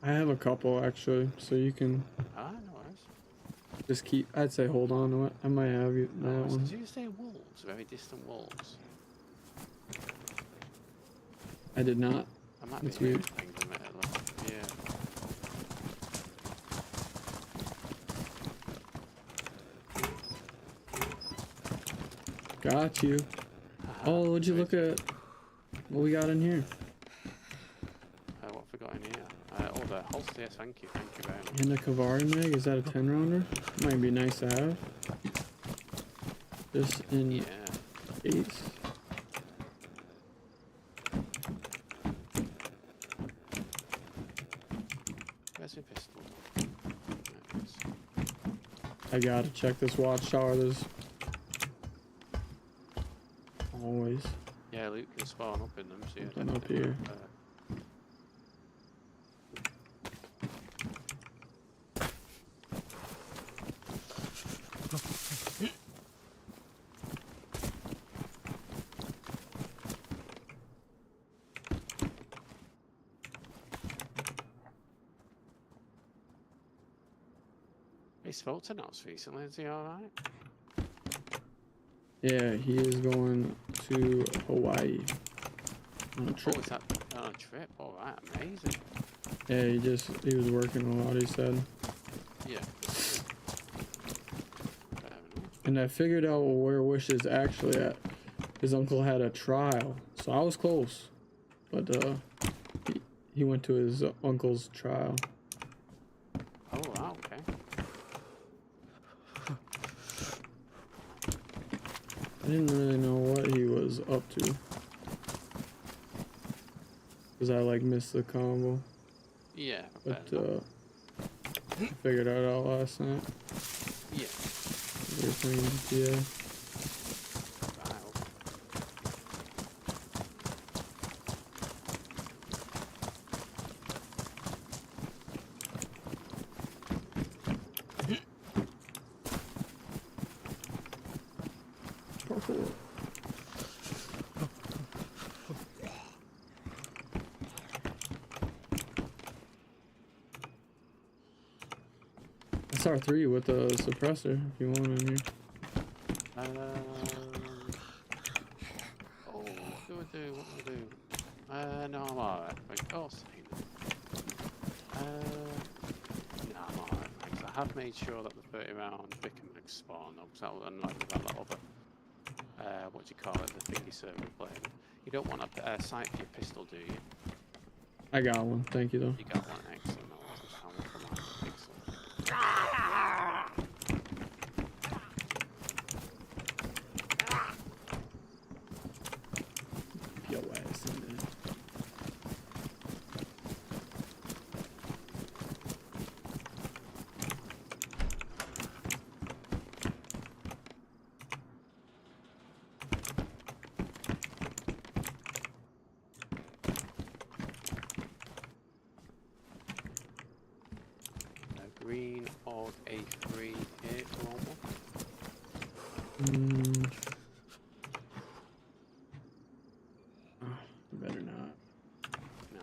I have a couple actually, so you can Ah, no worries. just keep, I'd say hold on to it. I might have you that one. Did you say wolves, very distant wolves? I did not. I might That's be weird. things a minute though. Yeah. Got you. Oh, would you look at what we got in here? What have we got in here? Oh, the holster, yes, thank you very much. And the Kavari mag, is that a 10 rounder? Might be nice to have. Just in case. Where's your pistol? I gotta check this watchtower. There's always Yeah, Luke can spawn up in them, so yeah. something up here. He spoke to Knots recently, is he alright? Yeah, he is going to Hawaii on a trip. Oh, is that on a trip? Alright, amazing. Yeah, he was working a lot, he said. Yeah. And I figured out where Wish is actually at. His uncle had a trial, so I was close. But he went to his uncle's trial. Oh, wow, okay. I didn't really know what he was up to. Because I like missed the combo. Yeah, but I figured that out last night. Yeah. We were playing GTA. Wow. Parkour. SR3 with a suppressor if you want in here. Oh, what do I do? What do I do? No, I'm alright. Oh, same. No, I'm alright, thanks. I have made sure that the 30 round Vicar mag spawn though, because that was unlike that other, what do you call it, the thingy server we played. You don't want a sight for your pistol, do you? I got one, thank you though. You got one, excellent. I wasn't found one for mine. Excellent. Yo ass in there. Green or A3 here, if you want one. Better not. No.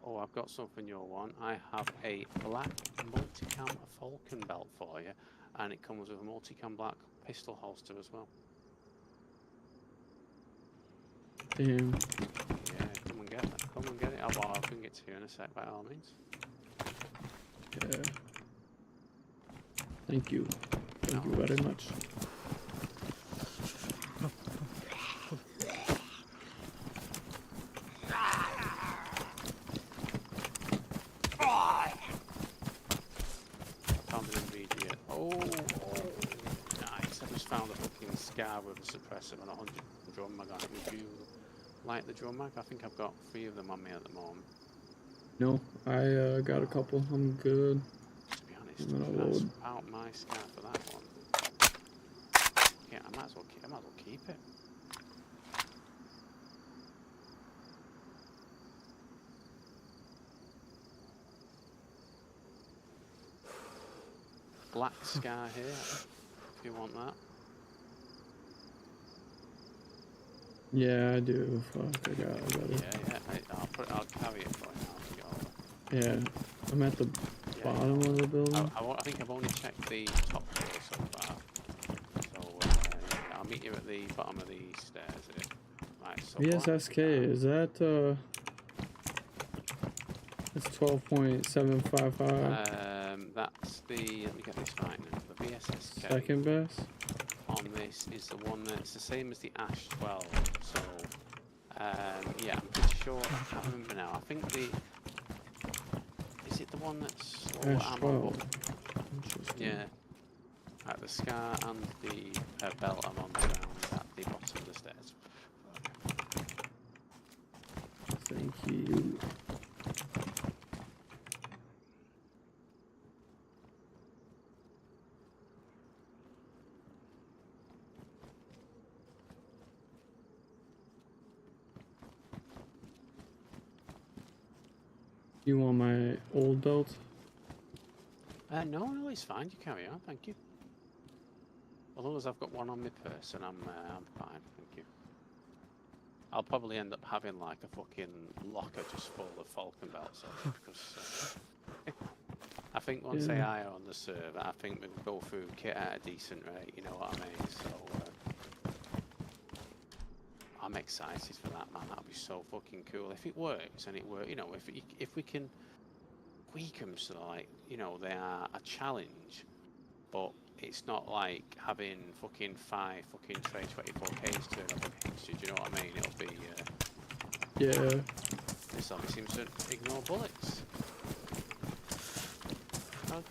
Oh, I've got something you'll want. I have a black multicam Falcon belt for you, and it comes with a multicam black pistol holster as well. Damn. Yeah, come and get that. Come and get it. Oh, well, I can get to you in a sec, by all means. Yeah. Thank you. Thank you very much. Found an ingredient. Oh, nice. I just found a fucking scar with a suppressor and 100 drum mag on it. Would you like the drum mag? I think I've got 3 of them on me at the moment. No, I got a couple. I'm good. To be honest, I'm gonna can I load. swap out my scar for that one? Yeah, I might as well keep it. Black scar here, if you want that. Yeah, I do. Fuck, I got it. Yeah, I'll carry it for you now as you go over. Yeah, I'm at the bottom of the building. I think I've only checked the top floor so far. So, yeah, I'll meet you at the bottom of the stairs here. Right, so VSSK, is that, it's 12.755. that's the, let me get this right now. The VSSK Second best? on this is the one that's the same as the Ash 12. So, yeah, I'm pretty sure, I can't remember now. I think is it the one that's lower Ash ammo? 12. Interesting. Yeah. Right, the scar and the belt I'm on the ground at the bottom of the stairs. Thank you. You want my old belt? No, it's fine. You carry on, thank you. As long as I've got one on my person, I'm fine, thank you. I'll probably end up having like a fucking locker just full of Falcon belts because I think once AI are on the server, I think we can go through kit at a decent rate. You know what I mean? So I'm excited for that, man. That'll be so fucking cool if it works. And it works, you know, if we can tweak them so like, you know, they are a challenge, but it's not like having fucking 5 fucking tray 24Ks turn up against you. Do you know what I mean? It'll be. Yeah. This zombie seems to ignore bullets. Oh,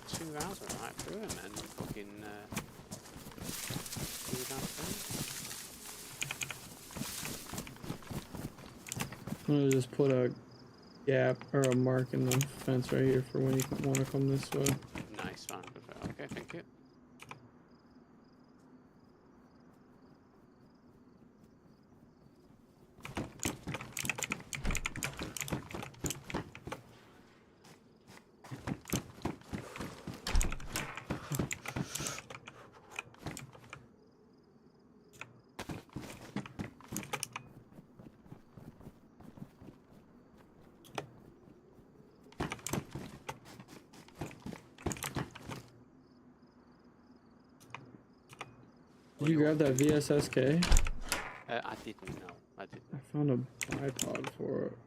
2 rounds went right through him and fucking. Do the damn thing. I'm gonna just put a gap or a mark in the fence right here for when you want to come this way. Nice man. Okay, thank you. Did you grab that VSSK? I didn't know. I didn't. I found a bipod for it,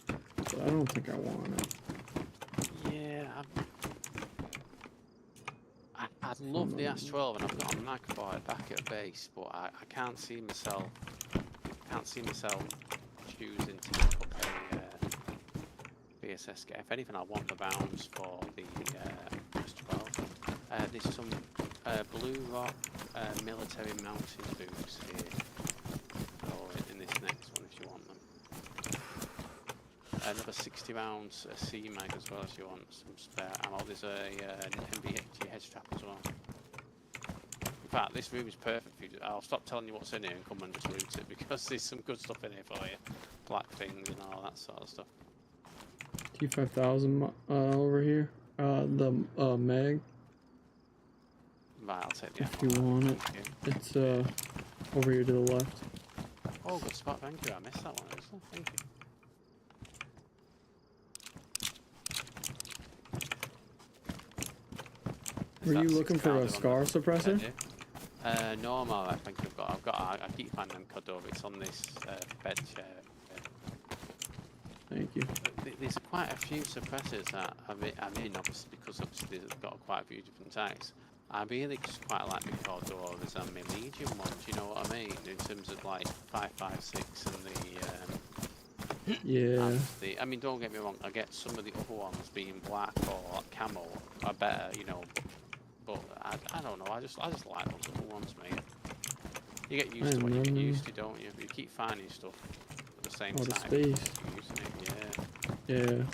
but I don't think I want it. Yeah, I'd love the S12, and I've got a mag for it back at base, but I can't see myself. Choosing to pick up a VSSK. If anything, I want the rounds for the S12. There's some Blue Rock military mountain boots here. Oh, in this next one if you want them. Another 60 rounds C mag as well if you want some spare ammo. There's an MBHG head strap as well. In fact, this room is perfect for you. I'll stop telling you what's in here and come and just loot it because there's some good stuff in here for you. Black things and all that sort of stuff. T5000 over here. The mag. Right, I'll take the If ammo. you want it. It's over here to the left. Oh, good spot, thank you. I missed that one, actually. Thank you. Were you looking for a scar suppressor? No, I'm alright. I think I keep finding them Cordova. It's on this bed chair. Thank you. There's quite a few suppressors that I'm in, obviously, because obviously they've got quite a few different types. I really just quite like my Cordovas and my Legion ones, you know what I mean? In terms of like 5.56 and the yeah. and I mean, don't get me wrong. I get some of the other ones being black or camo are better, you know. But I don't know. I just like those other ones, mate. You get used to what you get used to, don't you? You keep finding stuff at the same time. The space. You're using it, yeah. Yeah.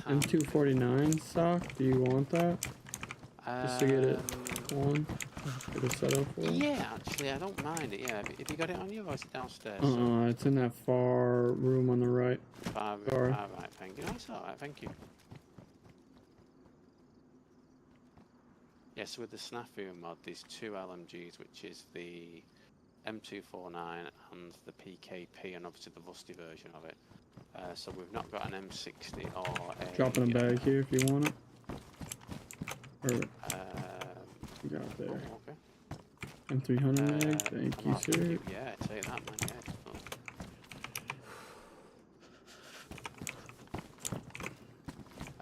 M249 stock, do you want that? Just to get it on? Get it set up for it? Yeah, actually, I don't mind it, yeah. Have you got it on you or is it downstairs? It's in that far room on the right. Sorry. Alright, thank you. No, it's alright, thank you. Yes, with the Snafu mod, there's 2 LMGs, which is the M249 and the PKP, and obviously the Rusty version of it. So we've not got an M60 or a... Drop in a bag here if you want it. Or, you got it there. Oh, okay. M300 mag, thank you, sir. Yeah, take that, man,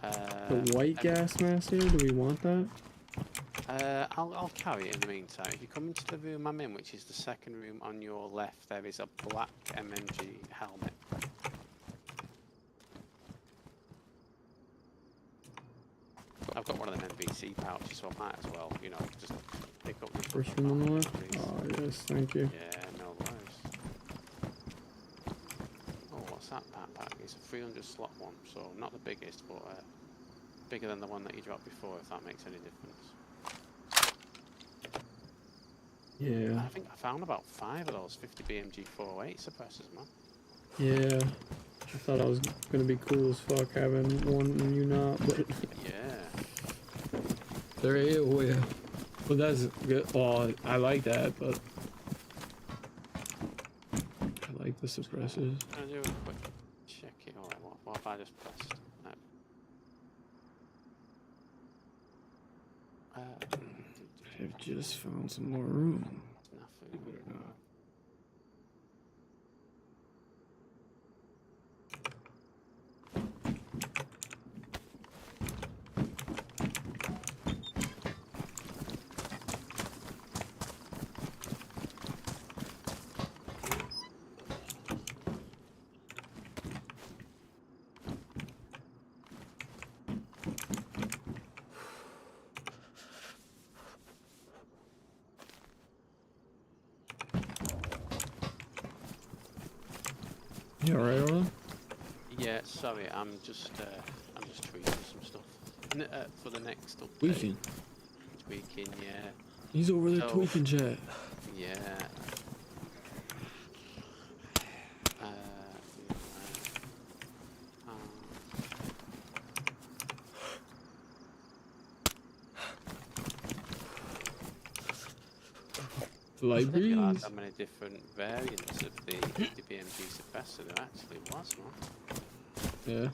yeah. The white gas mask here, do we want that? I'll carry it in the meantime. If you come into the room I'm in, which is the second room on your left, there is a black MMG helmet. I've got one of them NBC pouches, so I might as well, you know, just pick up the first room on the left? Oh, yes, thank you. Yeah, no worries. Oh, what's that backpack? It's a 300 slot one, so not the biggest, but bigger than the one that you dropped before, if that makes any difference. Yeah. I think I found about 5 of those 50 BMG 408 suppressors, man. Yeah. I thought I was gonna be cool as fuck having one and you not, but... Yeah. There is, oh yeah. Well, that's good. Well, I like that, but... I like the suppressors. Can I do a quick check it? All right, what have I just pressed? I've just found some more room. Nothing. You alright, Orla? Yeah, sorry, I'm just tweaking some stuff for the next update. Tweaking? Tweaking, yeah. He's over there So, tweaking, chat. Yeah. Light I didn't realize breeze? how many different variants of the BMG suppressor there actually was, man. Yeah.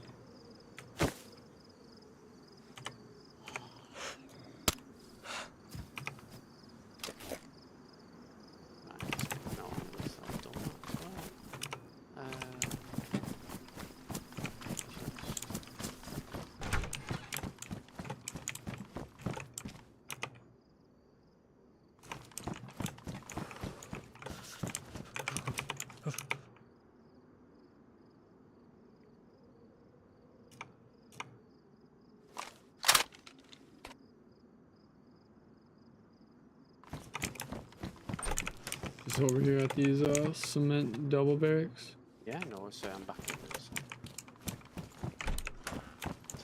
Just over here at these cement double barracks. Yeah, no, so I'm back in this.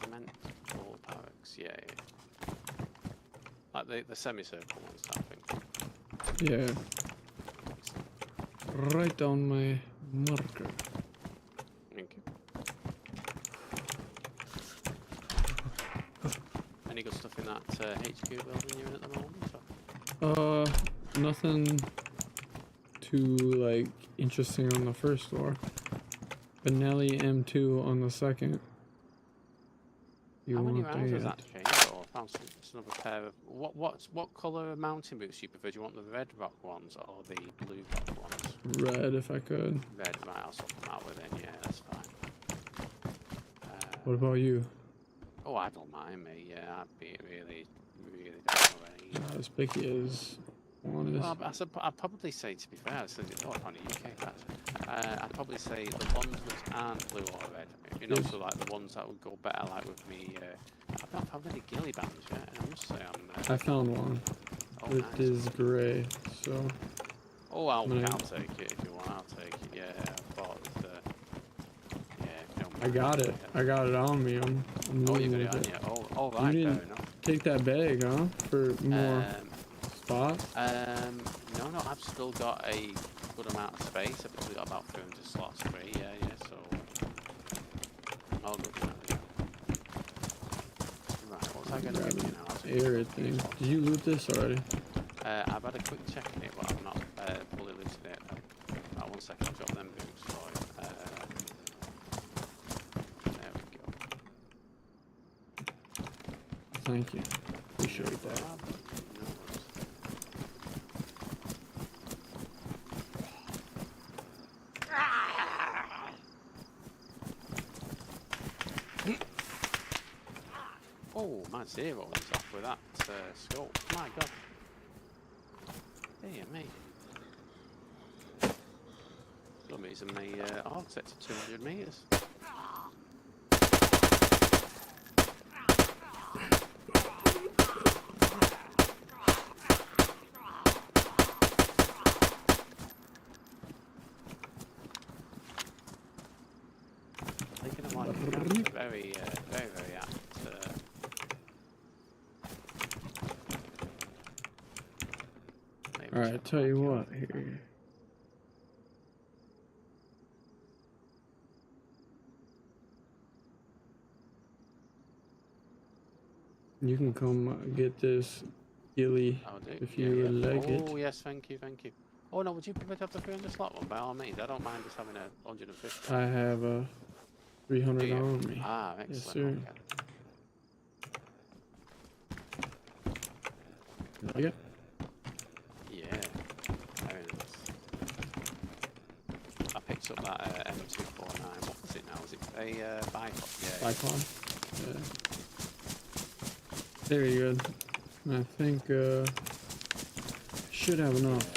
Cement wall barracks, yeah. Like the semicircle ones, I think. Yeah. Right down my marker. Thank you. Any good stuff in that HQ building you're in at the moment? Or? Nothing too like interesting on the first floor. Benelli M2 on the second. You How many want rounds was that? that changed? Or found another pair of what colour mountain boots do you prefer? Do you want the red rock ones or the blue rock ones? Red, if I could. Red, right? I'll swap them out within. Yeah, that's fine. What about you? Oh, I don't mind me. Yeah, I'd be really don't know any. As picky as one is. Well, I'd probably say, to be fair, on the UK, I'd probably say the ones which aren't blue or red. You know, so like the ones that would go better, like with me. I've not found any ghillie bands yet. I must say I found one. Oh, It nice. is grey, so. Oh, I'll take it if you want. I'll take it. Yeah, I thought it was, yeah, if you don't I mind. got it. I got it on me. I'm Oh, you moving got it with on you. Oh, right, You fair didn't enough. take that bag, huh? For more spots? No, I've still got a good amount of space. I've probably got about 300 slots free. Yeah, so all good. Right, what's I gonna give you now? Air it thing. Did you loot this already? I've had a quick check in it, but I've not fully looted it. Right, 1 second, I'll drop them boots for you. There we go. Thank you. Appreciate that. Oh, my zero is off with that scope. My god. Dear me. That means my arc set to 200 metres. Thinking of like very apt. Alright, tell you what, here. You can come get this ghillie if you would like it. Oh yes, thank you. Oh no, would you prefer to have the 300 slot one? By all means, I don't mind just having a 150. I have a 300 on me. Ah, excellent. Yes, sir. Okay. Like it? Yeah, very nice. I picked up that M249. What was it now? Was it a bipod? Yeah. Bipod? Yeah. Very good. I think should have enough.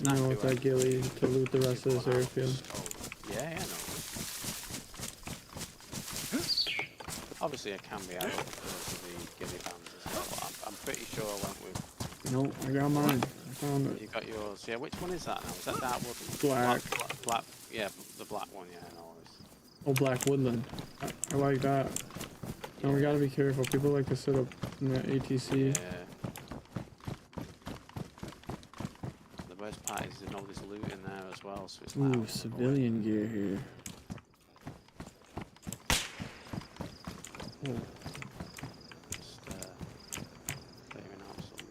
Now with that ghillie to loot the rest of this airfield. Oh, yeah, no. Obviously, it can be out because of the ghillie bands as well. But I'm pretty sure I went with. Nope, I got mine. I found it. You got yours. Yeah, which one is that now? Is that wood? Black. Black. Yeah, the black one. Yeah, I know. Oh, Black Woodland. I like that. Yeah. And we gotta be careful. People like to sit up in that ATC. Yeah. The worst part is there's all this loot in there as well, so it's like. Ooh, civilian gear here. Oh. Just clearing out some.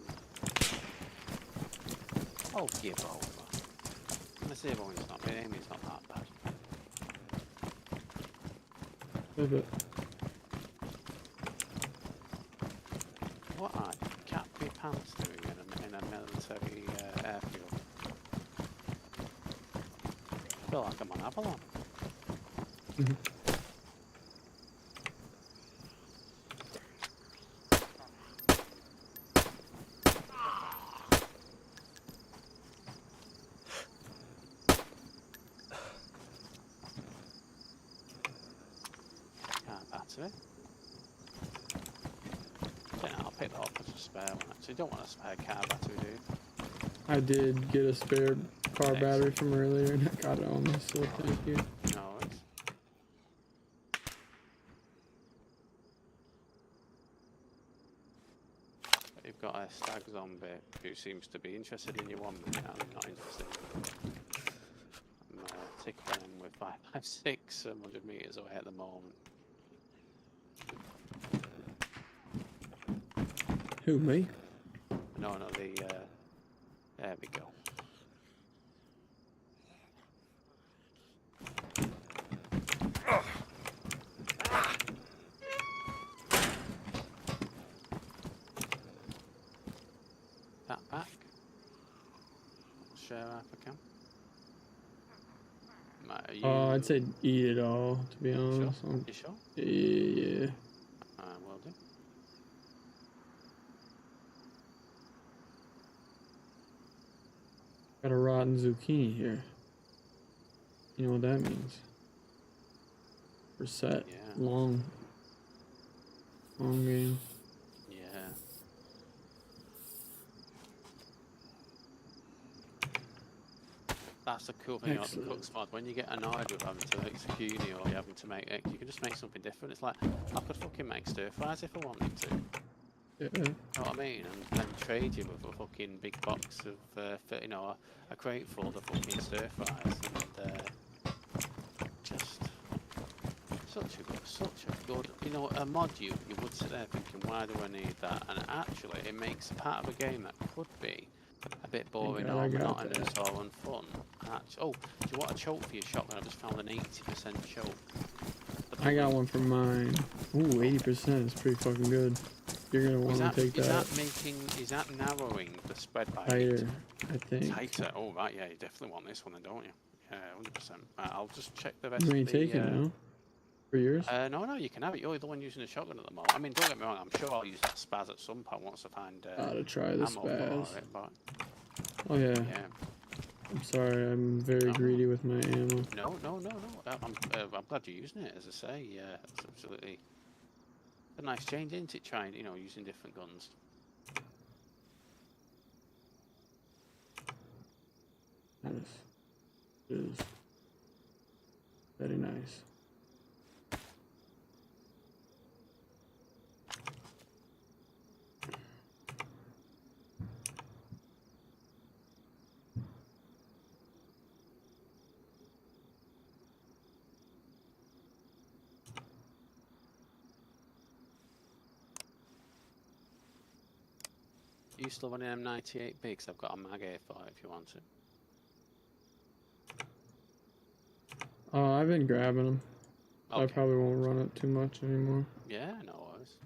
Oh, give over. I'm gonna say it's not. My aim is not that bad. A bit. What are Capri pants doing in a military airfield? I feel like I'm on Avalon. Can't battery. Yeah, I'll pick that up as a spare one. Actually, don't want a spare car battery, do you? I did get a spare car battery from earlier and I got it on me, so thank you. No, it's... You've got a stag zombie who seems to be interested in you 1 minute. I'm not interested in him. I'm tickling him with 556 100 meters away at the moment. Who, me? No, there we go. That back. Share half a cam. I'd say eat it all, to be honest. Sure? You sure? Yeah. Will do. Got a rotten zucchini here. You know what that means? Reset. Yeah. Long game. Yeah. That's the cool thing about the cook's mod. When you get annoyed with having to make zucchini or you're having to make egg, you can just make something different. It's like, I could fucking make stir fries if I wanted to. Yeah. You know what I mean? And then trade you with a fucking big box of, you know, a crate full of fucking stir fries. And just such a good, you know, a mod you would sit there thinking, why do I need that? And actually, it makes part of a game that could be a bit boring or monotonous or unfun. Oh, do you want a choke for your shotgun? I just found an 80% choke. I got one for mine. Ooh, 80% is pretty fucking good. You're gonna want to take that. Is that narrowing the spread by tighter, I think. Tighter? Oh, right, yeah, you definitely want this one then, don't you? Yeah, 100%. Right, I'll just check the rest You of ain't taking it, no? For yours? No, you can have it. You're the one using the shotgun at the moment. I mean, don't get me wrong, I'm sure I'll use that spaz at some point once I find gotta try the ammo spaz. for it, but... Oh, yeah. I'm sorry, I'm very greedy with my ammo. No. I'm glad you're using it, as I say. Yeah, it's absolutely a nice change, isn't it? Trying, you know, using different guns. Nice. It is. Very nice. You still want an M98 B? Because I've got a mag A4 if you want to. I've been grabbing them. Okay. I probably won't run it too much anymore. Yeah, no worries.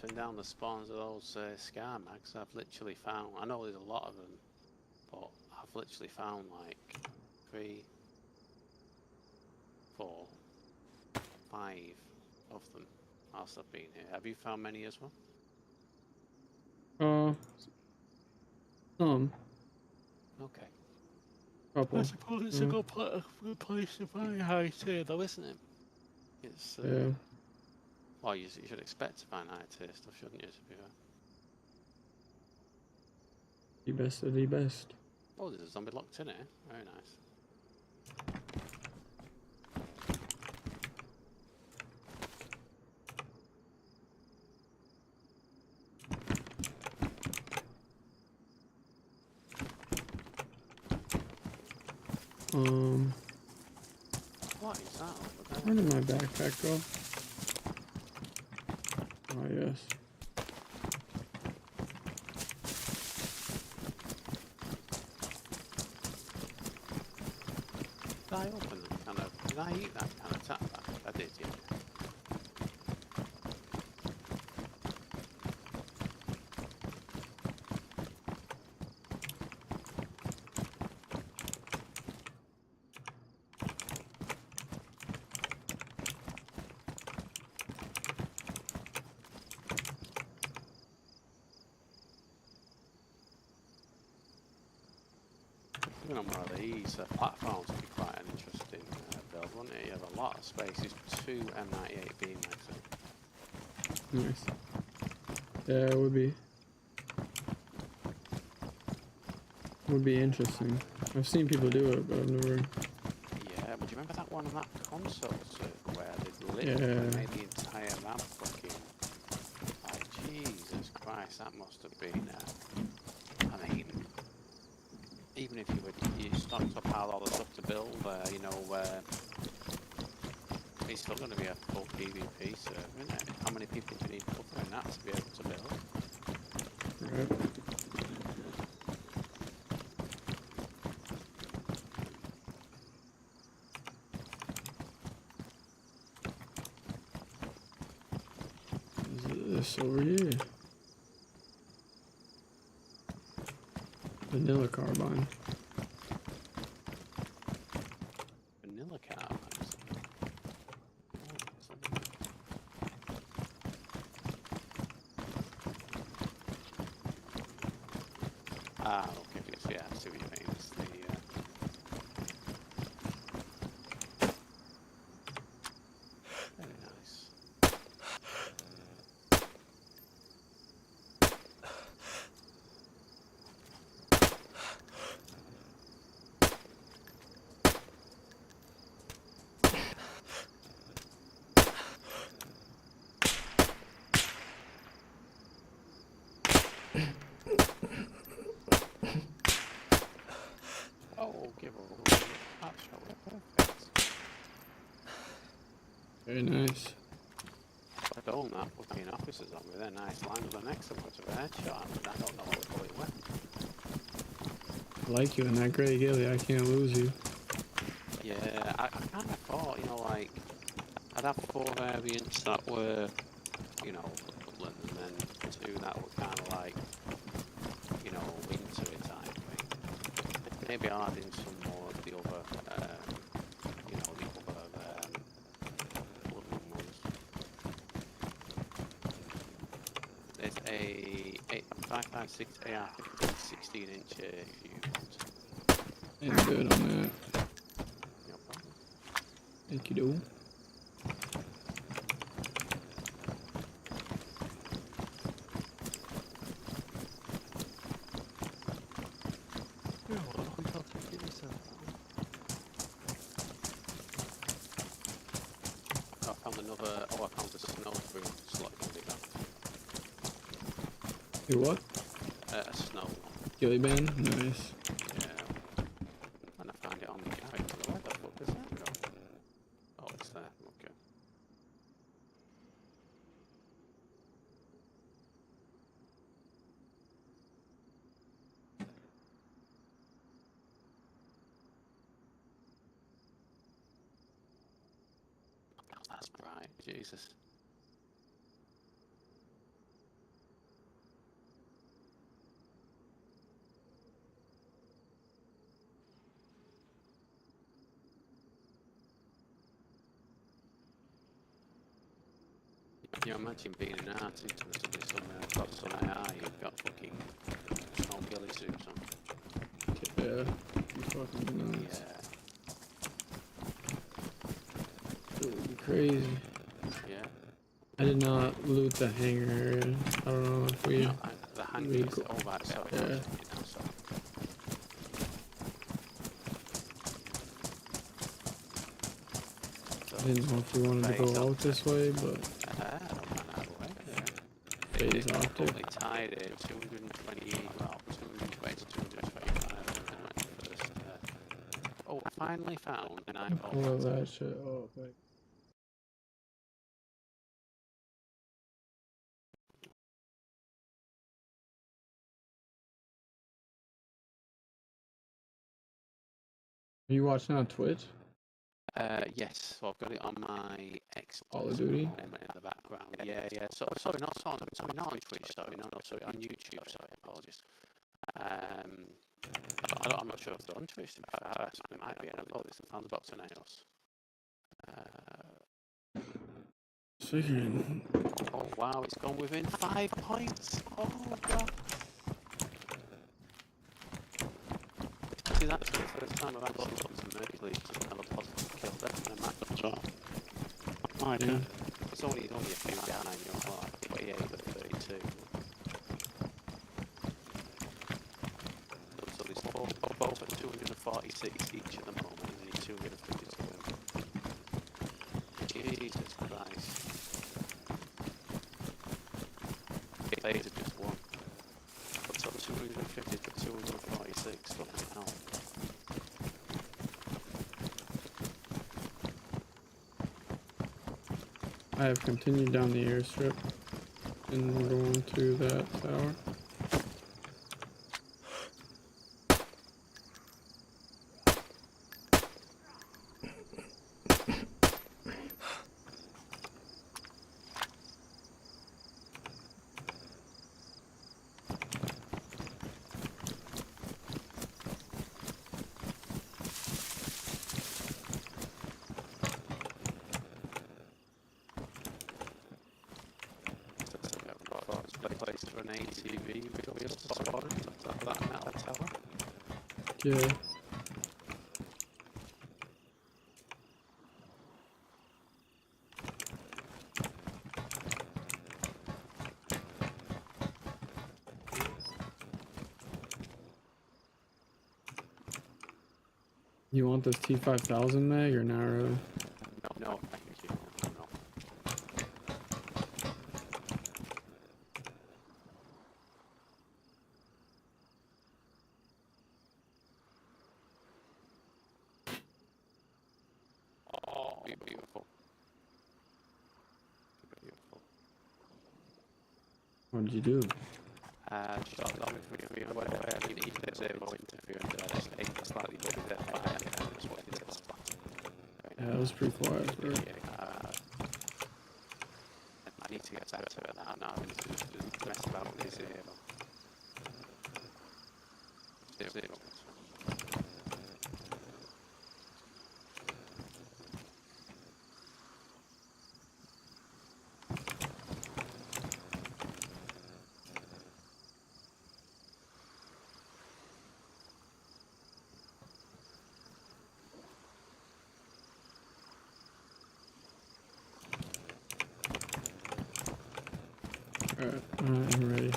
hunting down the spawns of those scar mags, I've literally found. I know there's a lot of them, but I've literally found like 3, 4, 5 of them whilst I've been here. Have you found many as well? Some. Okay. Couple. I suppose it's a good place to find high tier, though, isn't it? It's Yeah. well, you should expect to find high tier stuff, shouldn't you? To be fair. The best of the best. Oh, there's a zombie locked in here. Very nice. What is that over there? Where did my backpack go? Oh, yes. Did I open that kind of... Did I eat that kind of tap back? I did, yeah. Even on one of these platforms would be quite an interesting build, wouldn't it? You have a lot of space. It's 2 M98 beam mags. Nice. Yeah, it would be. Would be interesting. I've seen people do it, but I've never. Yeah, but do you remember that one on that console server where they literally made the entire map fucking... Like, Jesus Christ, that must have been... I mean... Even if you stockpile all the stuff to build, you know, it's still going to be a full PvP server, isn't it? How many people do you need covering that to be able to build? Right. This over here. Vanilla carbine. Vanilla carbines. Ah, okay, yeah, I see what you mean. It's the, very nice. Oh, give her a little absolutely perfect. Very nice. I don't that fucking officers on with their nice line of the next one to a headshot. I don't know what the bullet went. I like you in that grey ghillie. I can't lose you. Yeah, I kind of thought, you know, like, I'd have 4 variants that were, you know, woodland, and then 2 that were kind of like, you know, wintery type thing. Maybe I'll add in some more of the other, you know, the other woodland ones. There's a 5.56 AR 16-inch if you want. I'm good on that. No problem. Thank you, dude. Yeah, well, we got to give yourself that one. Oh, I found another. Oh, I found a snow through slot. You what? A snow one. Ghillie band? Nice. Yeah. And I found it on the character. Where the fuck is that go? Oh, it's there. Okay. Oh, that's bright. Jesus. You know, imagine being an artist and suddenly somewhere got some AI, you've got fucking small ghillie suits on. Yeah, you fucking nuts. Yeah. It would be crazy. Yeah. I did not loot the hangar area. I don't know if we. No, the hangar is all right, sorry. Yeah. You know, sorry. I didn't know if we wanted to go out this way, but. I don't mind either way. Yeah. Phase optic. Totally tied in 228, well, 220 to 225 first. Oh, I finally found an eyeball. Pull that shit up. Like. Are you watching on Twitch? Yes, so I've got it on my Xbox. Call of Duty? In the background. Yeah. Sorry, not on Twitch, sorry, no, sorry, on YouTube, sorry, apologies. I'm not sure if they're on Twitch, in fact, it might be, I don't know, it's the Fans Box of Nails. Figuring. Oh wow, it's gone within 5 points. Oh god. This is actually the first time I've had lots of merge leagues and have a positive kill death in a match as well. Oh, yeah. It's only a few behind, you know, like 28 or 32. So there's both at 246 each at the moment, and then 252. Jesus Christ. Dayz have just won. What's up, 250 to 246, fucking hell. I have continued down the airstrip and we're going to that tower. Place for an ATV with wheels to spawn on top of that metal tower. Yeah. You want this T5000 mag or not really? No, thank you. No. Oh, beautiful. Beautiful. What did you do? Shot it off with whatever you need to say about interference. I just aimed slightly better than fire and just waited at the spot. Yeah, that was pretty quiet. Bro. I need to get better at that now. Just mess about with this here. Zero. Alright, I'm ready.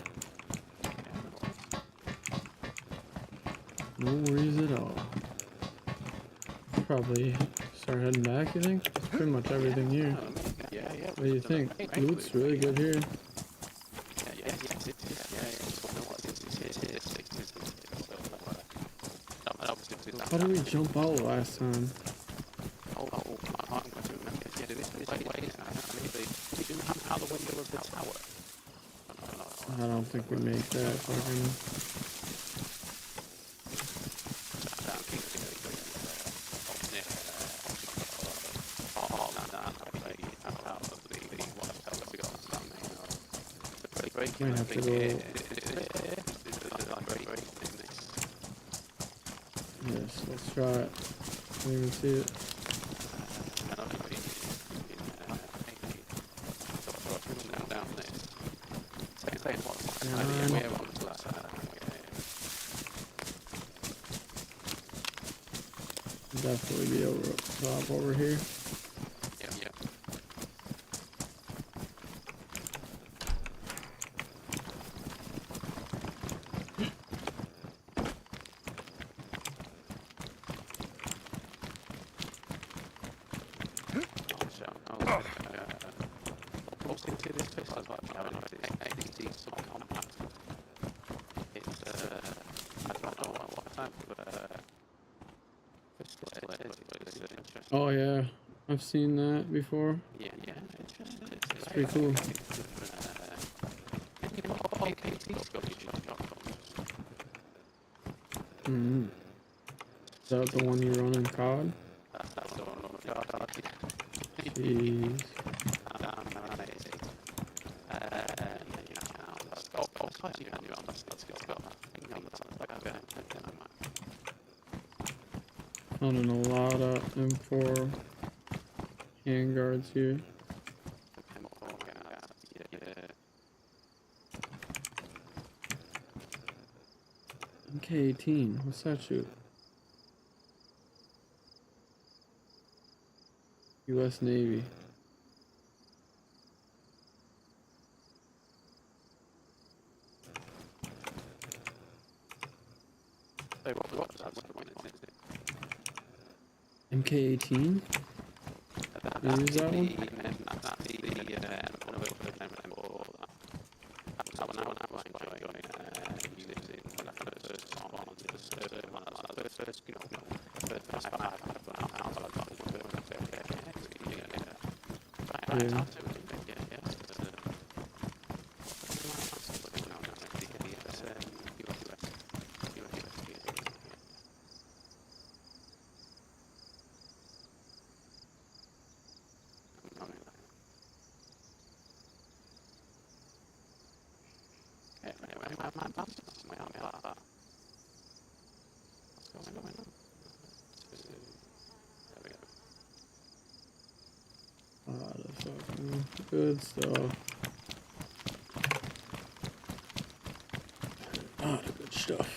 No worries at all. Probably start heading back, you think? That's pretty much everything here. Yeah. What do you think? Loot's really good here. How did we jump out last time? I don't think we make that fucking... Might have to go... Yes, let's try it. I didn't even see it. Definitely be over top over here. Oh yeah, I've seen that before. It's pretty cool. Mm-hmm. Is that the one you run in COD? Jeez. Found a lot of M4 handguards here. MK18, what's that shoot? US Navy. MK18? You use that one? Yeah. The fucking good stuff. The good stuff.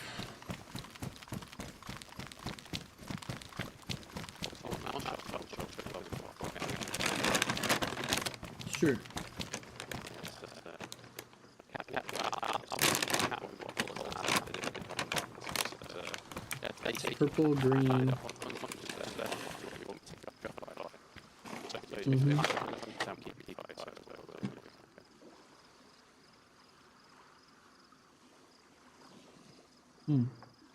Sure. Purple, green. Mm-hmm.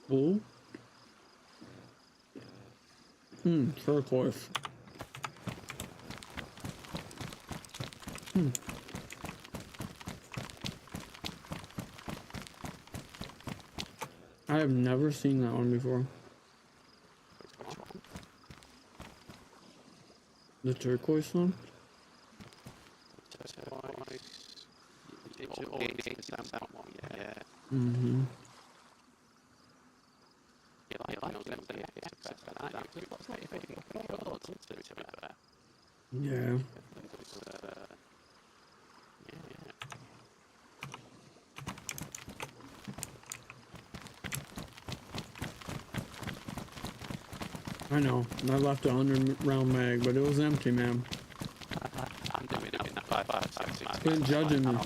Blue. Turquoise. I have never seen that one before. The turquoise one? Mm-hmm. Yeah. I know. I left a 100-round mag, but it was empty, man. Quit judging me.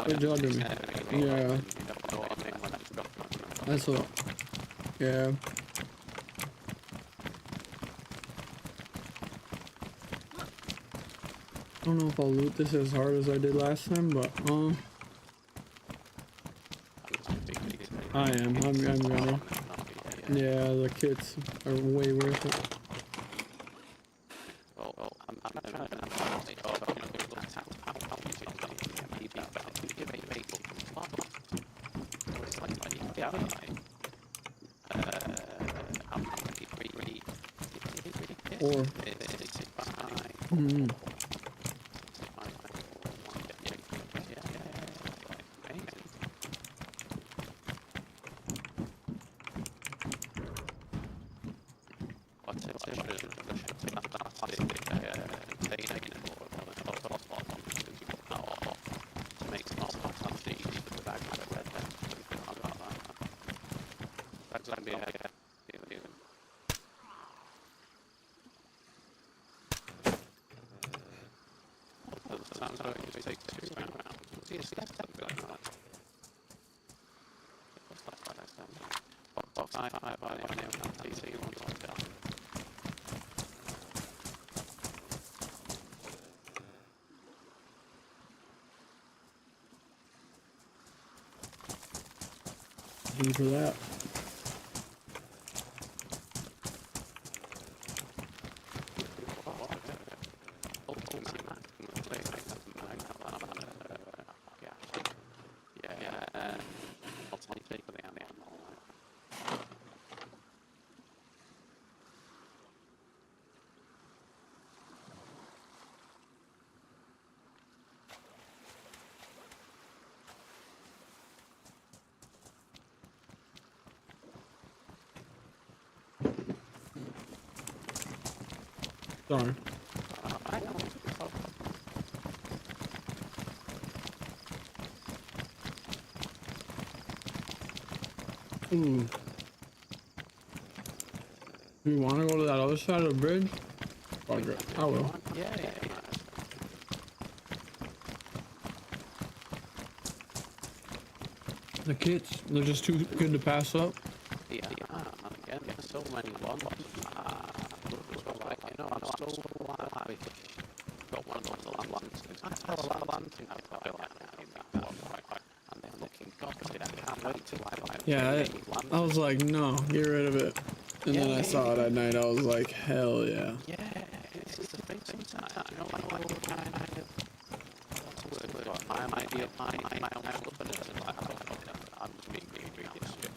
Quit judging me. Yeah. That's what. Yeah. I don't know if I'll loot this as hard as I did last time, but I am. I'm gonna. Yeah, the kits are way worth it. Or. rounds, so it just takes 2 rounds. See, it's left up going on. Box I5 by the TC one like that. Thank you for that. Sorry. Ooh. Do you want to go to that other side of the bridge? Fuck it. I will. Yeah. The kids, they're just too good to pass up. Yeah, and again, there's so many ones. Like, you know, I'm so happy. Got one of those lands. I tell a lot of lands in that file, and they're looking gobby. I can't wait till I Yeah, I was like, no, get rid of it. And then I saw it at night. I was like, hell yeah. Yeah, it's just the thing sometimes. You know, like you kind of what's the word? My idea, my own confidence, and like I'm just being you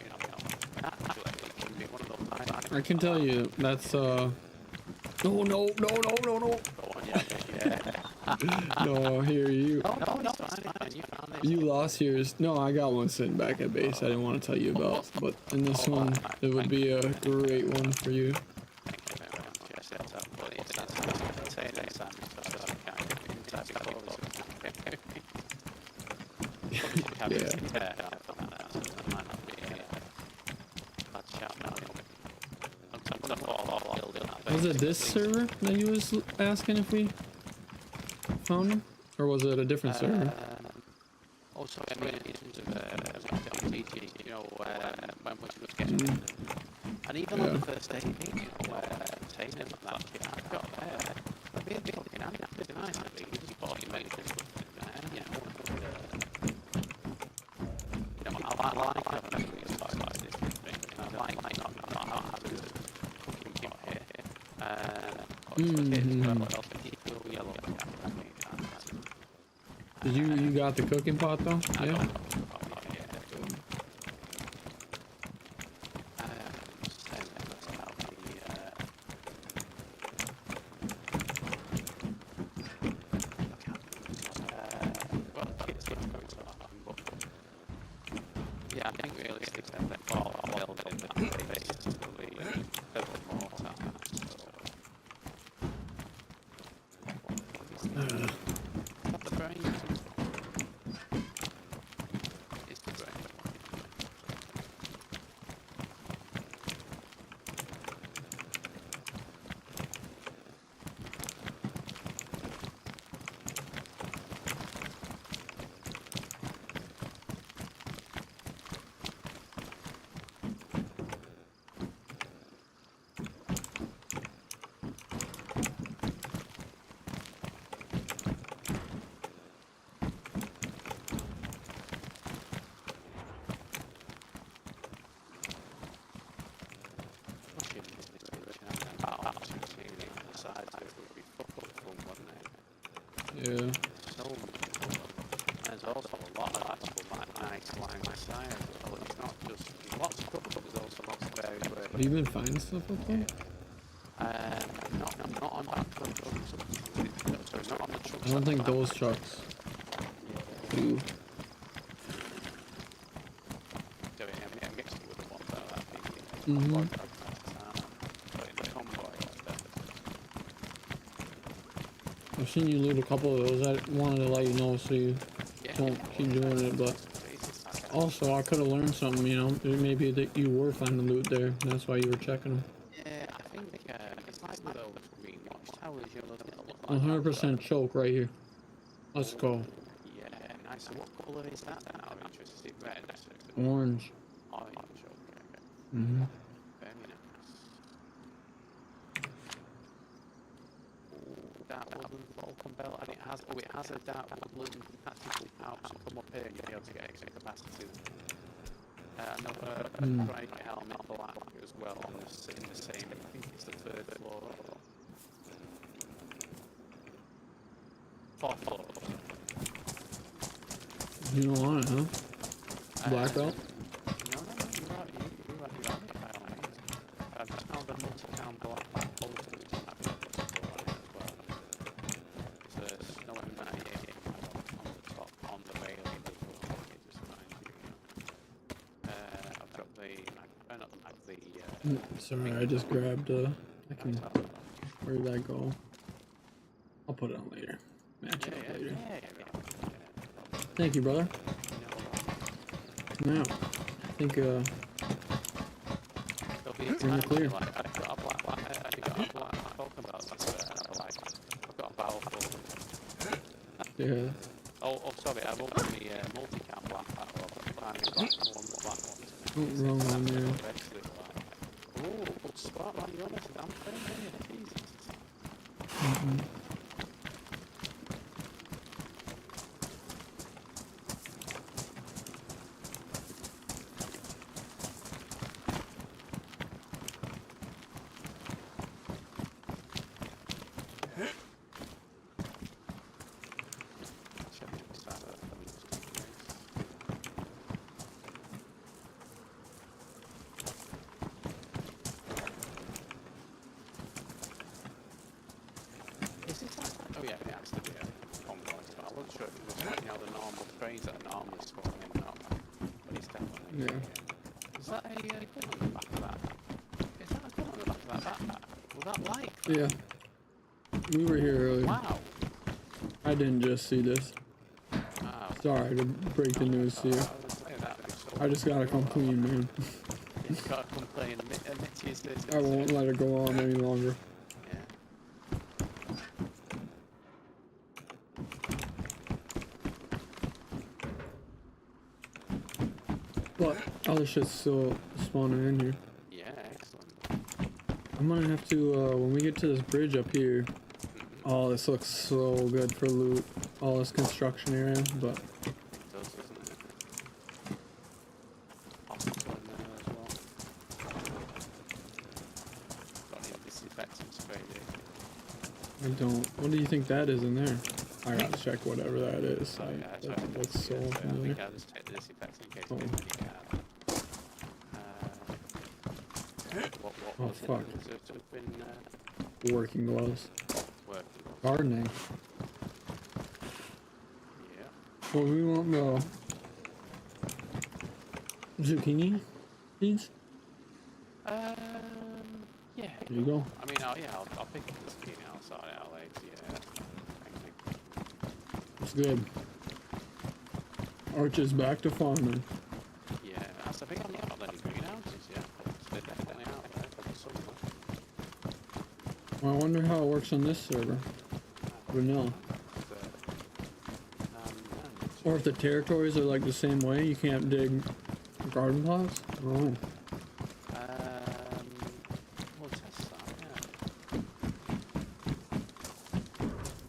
know. Naturally, it can be one of those. I can tell you, that's no. Go on, yeah. No, here you. No, it's fine. You found it. You lost yours. No, I got one sitting back at base. I didn't want to tell you about, but in this one, it would be a great one for you. Yeah. Was it this server that you was asking if we found him? Or was it a different server? Also, I mean, in terms of PG, you know, when we was getting and even on the first day, you know, taking it like that, I've got a bit looking at it, pretty nice, I think, it's before you make it, you know, I like having a side like this thing, and I like not having a cooking pot here, You got the cooking pot though? Yeah. Yeah, I think realistically, that all in the basis will be a bit more time. The brain. It's the brain. Yeah. There's also a lot of actual nice line side as well. It's not just lots of cover, but there's also lots of very Have you been finding stuff up there? not on that front truck. So not on the truck. I don't think those trucks do. I've seen you loot a couple of those. I wanted to let you know so you don't keep doing it, but also I could have learned something, you know, maybe that you were finding loot there, and that's why you were checking them. Yeah, I think it's like with those green watchtowers, you're looking at 100% choke right here. Let's go. Yeah, nice. So what colour is that then? Out of interest, is it red? Orange. Orange, okay. Mm-hmm. Very nice. Ooh, dark woodland Vulcan belt, and it has a dark woodland tactical pouch. So come up here and you'll be able to get extra capacity. Another bright helmet black as well in the same. I think it's the 3rd floor. 4th floor. You don't want it, huh? Black belt? No, you're right. You're right. By all means. I've just found a multi-cam black holster which might be able to go on it as well. It's a Snow M98 on the top, on the railing as well. It just reminds you, I've got the not the mag, the Sorry, I just grabbed I can. Where did that go? I'll put it on later. Match it up later. Yeah. Thank you, brother. Now, I think There'll be a time clear. like, I've got a black Vulcan belt, I've got a barrel full. Yeah. Oh, sorry, I've opened the multi-cam black one. Oh, wrong one there. Oh, good spot, man, you're honest, I'm playing it, Jesus. Oh yeah, that's the convoys, but I wasn't sure if it was like, the normal trains that are normally spawning in and out, but it's definitely... Yeah. Is that a gun on the back of that? Is that a gun on the back of that backpack? Was that like that? Yeah. We were here earlier. Wow. I didn't just see this. Wow. Sorry to break the news to you. I just gotta come clean, man. You gotta come clean, admit to your sins. I won't let it go on any longer. But other shit's still spawning in here. Yeah, excellent. I'm gonna have to, when we get to this bridge up here, oh, this looks so good for loot. All this construction area, but... It does, doesn't it? Hospital in there as well. Got any disinfectant spray, I don't. What do you think that is in there? I gotta check whatever that is. Oh, yeah, That's so I familiar. think I'll just take the disinfectant in case Oh. we need what Oh, was fuck. it? Was it to have been Working gloves. working? Gardening. Yeah. Well, we want the zucchini seeds. Yeah. There you go. I mean, I'll pick up the zucchini. I'll sort it out later. Yeah. Thank you. It's good. Arches back to farming. Yeah, I think I've not got any greenhouses yet. They're definitely out there for the summer. Well, I wonder how it works on this server. Vanilla. Or if the territories are like the same way, you can't dig garden plots? Oh. We'll test that, yeah.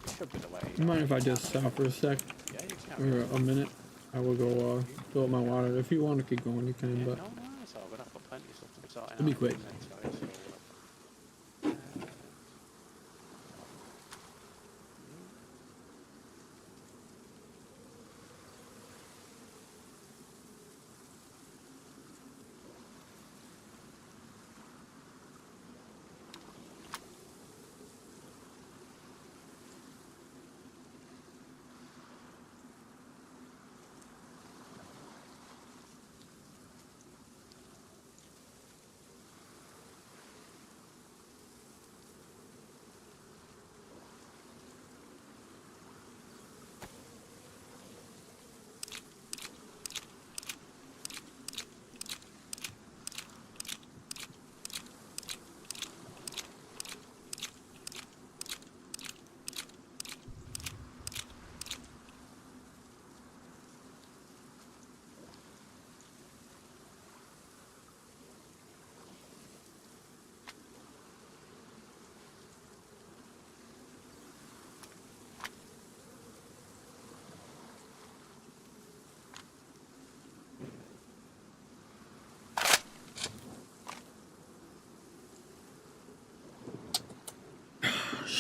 It should be the way. You mind if I just stop for a sec? Yeah, you can. Or a minute? I will go fill up my water. If you want to keep going, you can, Yeah, but... no, it's all good. I've got plenty of stuff to be sorting out. It'll be quick.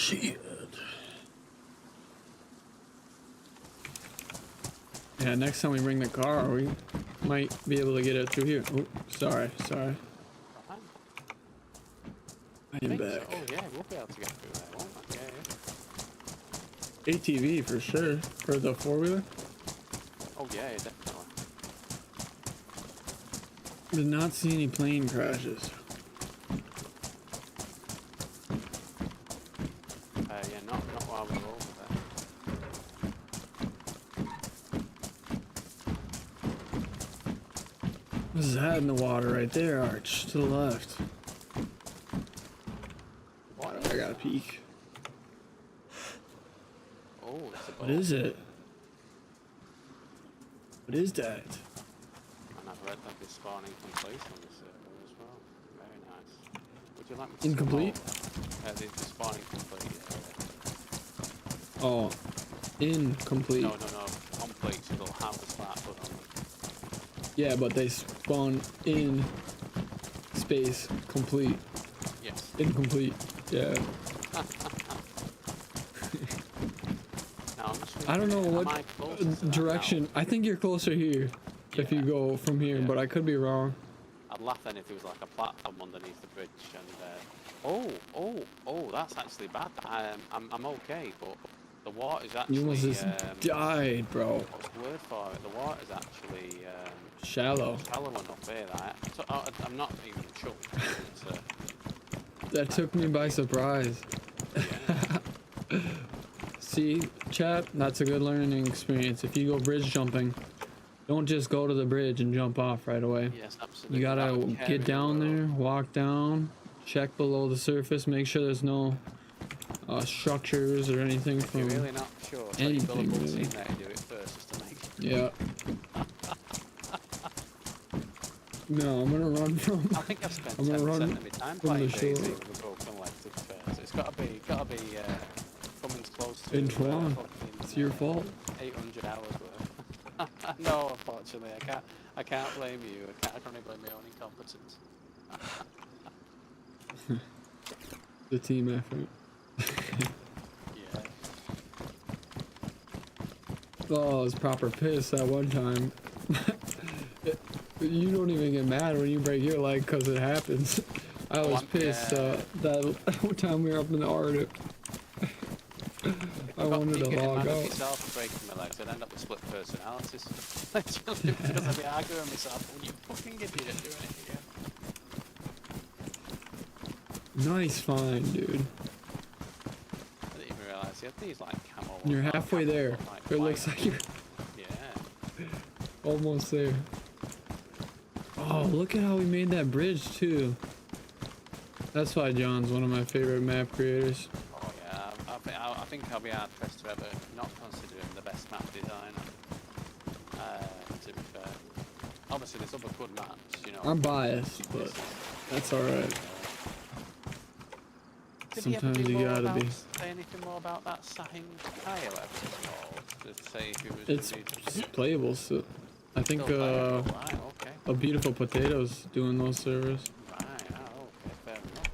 Shit. Yeah, next time we bring the car, we might be able to get it through here. Oh, sorry. I am back. So. Oh yeah, we'll be able to get through there, won't we? Yeah. ATV for sure. For the four-wheeler. Oh yeah, definitely. Did not see any plane crashes. Yeah, not while we were over there. What's that in the water right there, Arch? To the left. What? I got a peek. Oh, that's a boat. What is it? What is that? And I've read that they're spawning complete on the server as well. Very nice. Would you like me to Incomplete? They're spawning complete. Oh, incomplete. No. Complete, so they'll have the start button on them. Yeah, but they spawn in space complete. Yes. Incomplete. Yeah. Now, I'm just I don't know am I what closer to that direction. now? I think you're closer here if you Yeah. go from here, Yeah. but I could be wrong. I'd laugh then if there was like a platform underneath the bridge and oh, that's actually bad. I'm okay, but the water's actually You almost just died, bro. what's the word for it? The water's actually Shallow. shallow enough here that I'm not even choked. That took me by surprise. Yeah. See, chat, that's a good learning experience. If you go bridge jumping, don't just go to the bridge and jump off right away. Yes, absolutely. You gotta get down there, walk down, check below the surface, make sure there's no structures or anything If you're from really not sure, so anything, you really. there to do it first just to make sure. Yeah. No, I'm gonna run from. I think I've spent I'm gonna 10% run of my time from playing the shore. Dayz with a broken leg to be fair. So it's gotta be coming close to In Toronto. fucking, It's your fault. 800 hours worth. No, unfortunately, I can't blame you. I can only blame my own incompetence. The team effort. Yeah. Oh, I was proper pissed that one time. You don't even get mad when you break your leg because it happens. I was pissed that time we were up in the Arctic. I wanted to log out. Myself breaking my legs, I'd end up with split personalities. Literally, because I'd be arguing with myself, "Well, you fucking idiot, doing it again." Nice find, dude. I didn't even realise he had these like camel. You're halfway there. Like, It looks like you're yeah. almost there. Oh, look at how we made that bridge too. That's why John's one of my favorite map creators. Oh yeah, I think I'll be hard pressed to ever not consider him the best map designer. To be fair, obviously there's other good maps, you know. I'm biased, but that's alright. Sometimes you gotta be. Say anything more about that Sahing Kai or whatever it's called? To say if it was. It's playable, so I think Still playable, right, okay. A Beautiful Potatoes doing those servers. Right, okay, fair enough.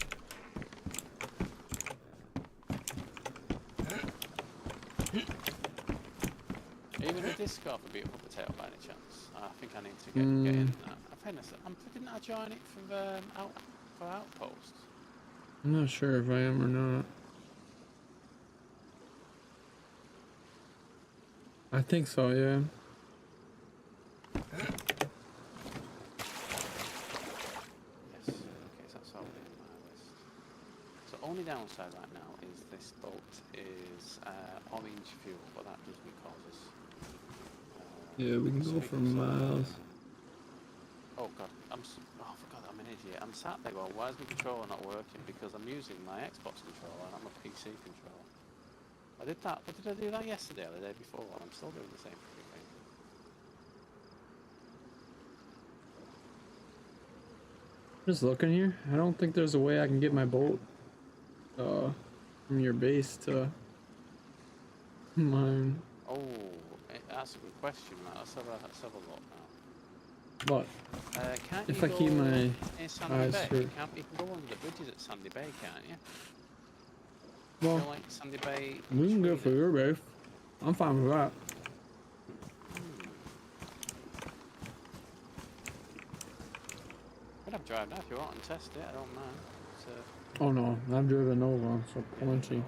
Even the Discord for Beautiful Potato by any chance? I think I need to get in that. Didn't I join it for Outpost? I'm not sure if I am or not. I think so, yeah. Yes. Okay, so that's all in my list. So only downside right now is this boat is orange fuel, but that does me causes. Yeah, we can go for miles. Oh god, I forgot I'm an idiot. I'm sat there going, why is my controller not working? Because I'm using my Xbox controller and I'm a PC controller. I did that, but did I do that yesterday or the day before? I'm still doing the same thing. Just looking here. I don't think there's a way I can get my boat from your base to mine. Oh, that's a good question, man. Let's have a look now. But Can't if you I keep go my in Sandy eyes Bay? for You can go under the bridges at Sandy Bay, can't you? Well, you know, like Sandy Bay. we can go for Sweden. your base. I'm fine with that. I'd have drive now if you want and test it. I don't mind. It's, Oh no, I've driven over, so plenty. no.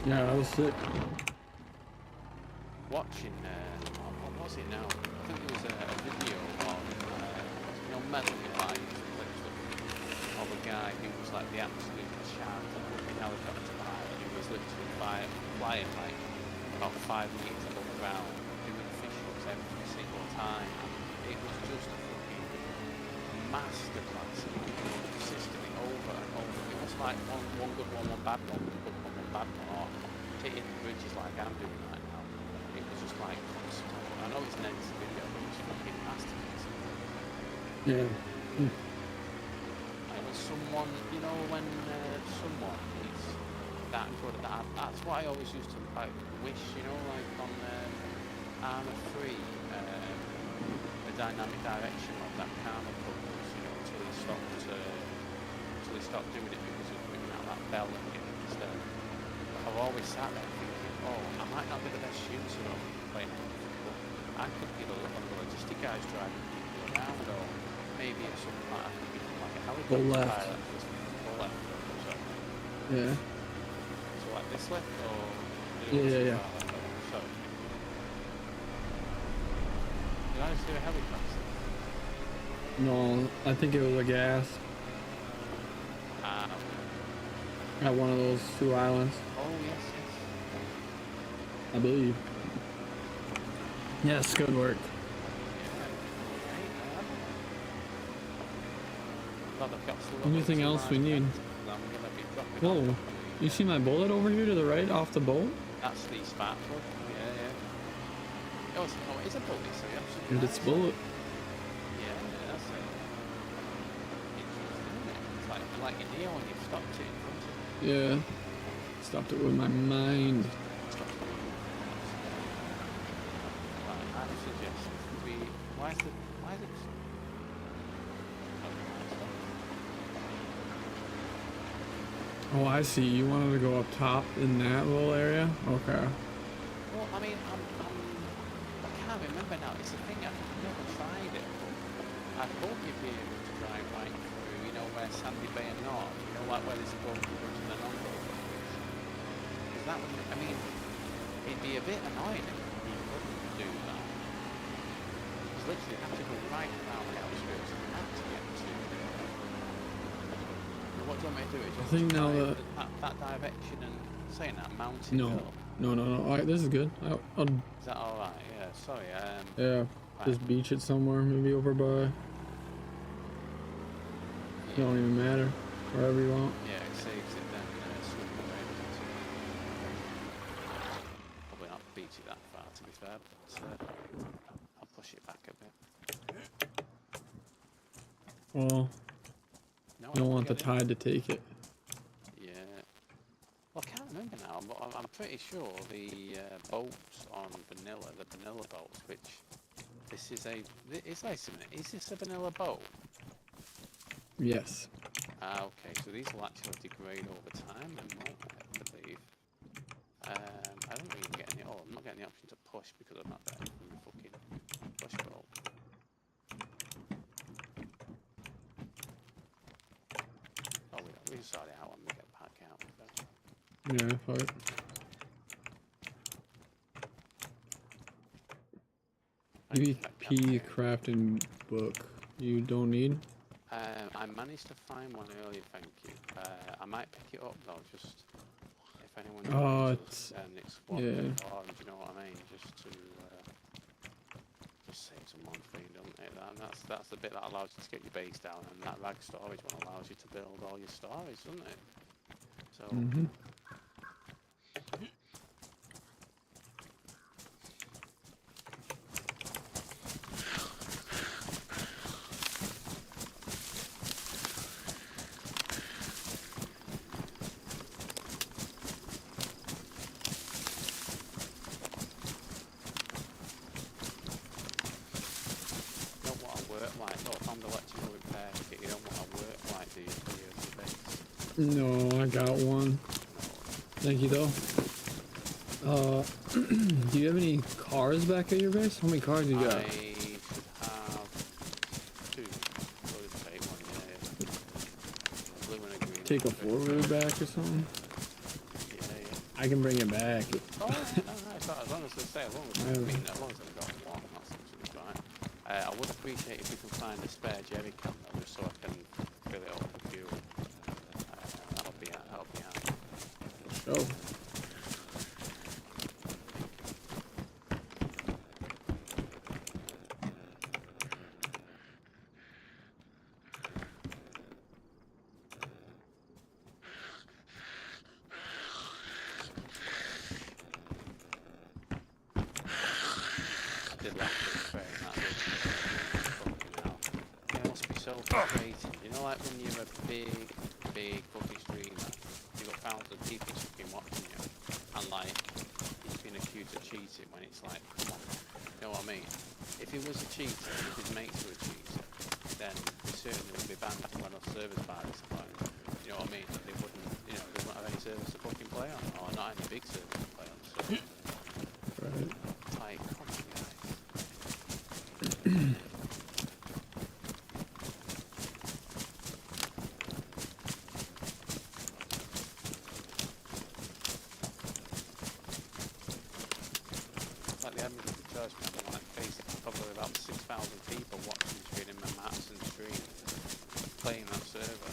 Yeah, that was sick. Watching, what was it now? I think it was a video of, you know, Metal Gear of a guy who was like the absolute champ of the helicopter pilot, who was literally flying like about 5 meters above the ground, doing fish-ups every single time. And it was just a fucking masterclass, consistently over and over. It was like one good one, one bad one, one bad one, or hitting bridges like I'm doing right now. It was just like, I know it's an edited video, but it was fucking masterpiece. Yeah. Like when someone, you know, when someone is that good at that, that's what I always used to like wish, you know, like on Armour 3, the dynamic direction of that camera focus, you know, until he stopped doing it because he was moving out that bell and getting instead. I've always sat there thinking, oh, I might not be the best shooter or playing anything, but I could be one of the logistic guys driving people around, or maybe at some point I could become like a helicopter pilot. Or left. Sorry. Yeah. So like this left, or Yeah. So did I just do a helicopter? No, I think it was a gas at one of those 2 islands. Oh yes. I believe. Yes, good work. Anything else we need? Whoa, you see my bullet over here to the right off the boat? That's the spark plug. Yeah. Oh, it's a bullet, so you absolutely. And it's bullet. Yeah, that's it. Interesting, isn't it? It's like a Neo when you've stopped it in front of you. Yeah. Stopped it with my mind. I would suggest why is it? Oh, I see. You wanted to go up top in that little area? Okay. Well, I mean, I can't remember now. It's the thing, I've never tried it, but I thought you'd be able to drive right through, you know, where Sandy Bay and North, you know, like where there's a boat goes to the non-boat. Because that would, I mean, it'd be a bit annoying if you couldn't do that. Because literally you have to go right around the outskirts and have to get to. What do you want me to do? I think now that direction and saying that mountain. No. Alright, this is good. I'll Is that alright? Yeah, sorry. yeah, right. just beach it somewhere, maybe over by. It don't even matter. Wherever you want. Yeah, it saves it then swimming away, doesn't it? Probably not beat it that far, to be fair, but I'll push it back a bit. Well, No, you don't want the tide to take it. Yeah. Well, I can't remember now, but I'm pretty sure the boats on vanilla, the vanilla boats, which this is is this a vanilla boat? Yes. Okay, so these will actually degrade over time, then, won't they, I believe. I don't even get any. Oh, I'm not getting the option to push because I'm not there in the fucking push boat. Oh, we can sort it out when we get back out. Yeah, fuck. EVP crafting book. You don't need? I managed to find one earlier, thank you. I might pick it up though, just if anyone knows, and it's what yeah. for, do you know what I mean? Just to just save some money, doesn't it? That's the bit that allows you to get your base down, and that rag storage one allows you to build all your storage, doesn't it? So. No, I got one. Thank you though. Do you have any cars back at your base? How many cars you got? I should have 2. Loaded take one, yeah. Blue and a green. Take a 4-wheeler back or something? Yeah. I can bring it back. Oh, no, it's not, as long as they say, as long as I've got one, that's absolutely fine. I would appreciate if you can find a spare jerry can though, just so I can fill it up with fuel. That'll be handy. Oh. Did laugh at spraying that, fucking hell. Yeah, it must be so frustrating. You know, like when you're a big fucking streamer, you've got thousands of people fucking watching you, and like, you've been accused of cheating when it's like, come on, you know what I mean? If he was a cheater, if his mates were a cheater, then they certainly would be banned from enough servers by this point. You know what I mean? They wouldn't, you know, they wouldn't have any servers to fucking play on, or not any big servers to play on, so. Right. Like, come on, guys. Like the average of the church member, like basically probably about 6,000 people watching streaming my maps and stream playing that server,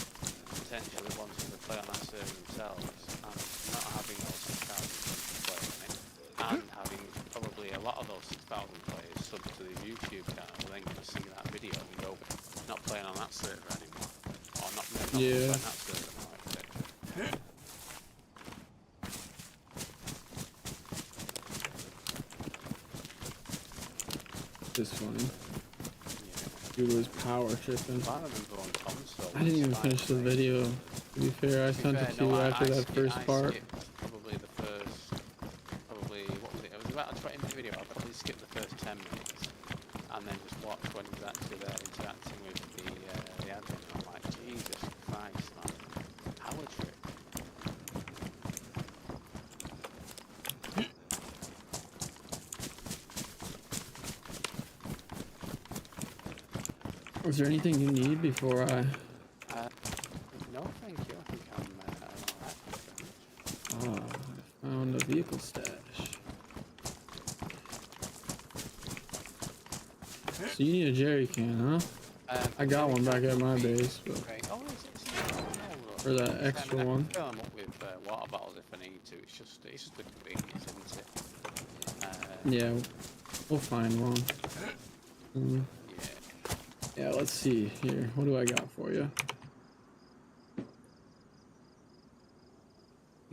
potentially wanting to play on that server themselves, and not having those 6,000 people play on it, and having probably a lot of those 6,000 players sub to the YouTube channel, then going to see that video and go, not playing on that server anymore, or not playing that server now, etc. This one. Yeah. Dude was power tripping. A lot of them go on console. I didn't even finish the video. To be fair, I sent it to you after that first part. Probably the first, what was it? It was about a 20-minute video. I probably skipped the first 10 minutes, and then just watched when he was actually there interacting with the admin. I'm like, Jesus Christ, man, power trip. Is there anything you need before I... No, thank you. I think I'm alright. Oh, I found a vehicle stash. So you need a jerry can, huh? I got one back at my base, but Okay. Oh, is it? for that extra one. I can fill them up with water bottles if I need to. It's just the convenience, isn't it? Yeah, we'll find one. Yeah, let's see here. What do I got for you?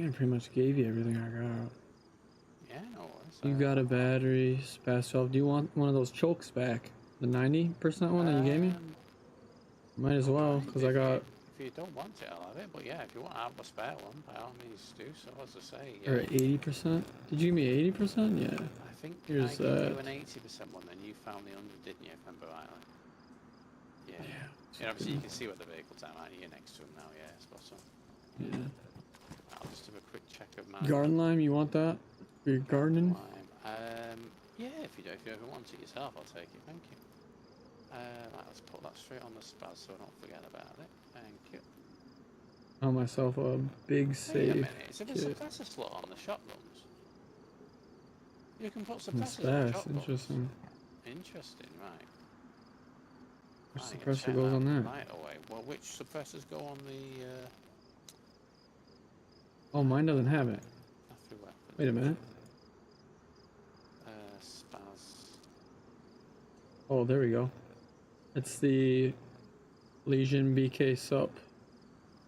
I pretty much gave you everything I got. Yeah, no worries. You got a battery, space valve. Do you want one of those chokes back? The 90% one that you gave me? Might as well, because I got... If you don't want it, I'll have it. But yeah, if you want to have a spare one, by all means do so, as I say. Yeah. Or 80%? Did you give me 80%? Yeah. I think here's I gave you an 80% one, then you found the 100, didn't you, if I remember rightly? Yeah. Yeah, obviously you can see what the vehicle's at, right? You're next to him now, yeah, spot on. Yeah. I'll just do a quick check of mine. Garden lime, you want that? For your gardening? Yeah, if you ever want it yourself, I'll take it, thank you. Right, let's put that straight on the spaz so I don't forget about it. Thank you. Found myself a big save. Wait a minute, is there a suppressor slot on the shotguns? You can put suppressors on shotguns. Interesting. Interesting, right. Which suppressor goes on that? Right away. Well, which suppressors go on the... Oh, mine doesn't have it. Wait a minute. Spaz. Oh, there we go. It's the Legion BK sup.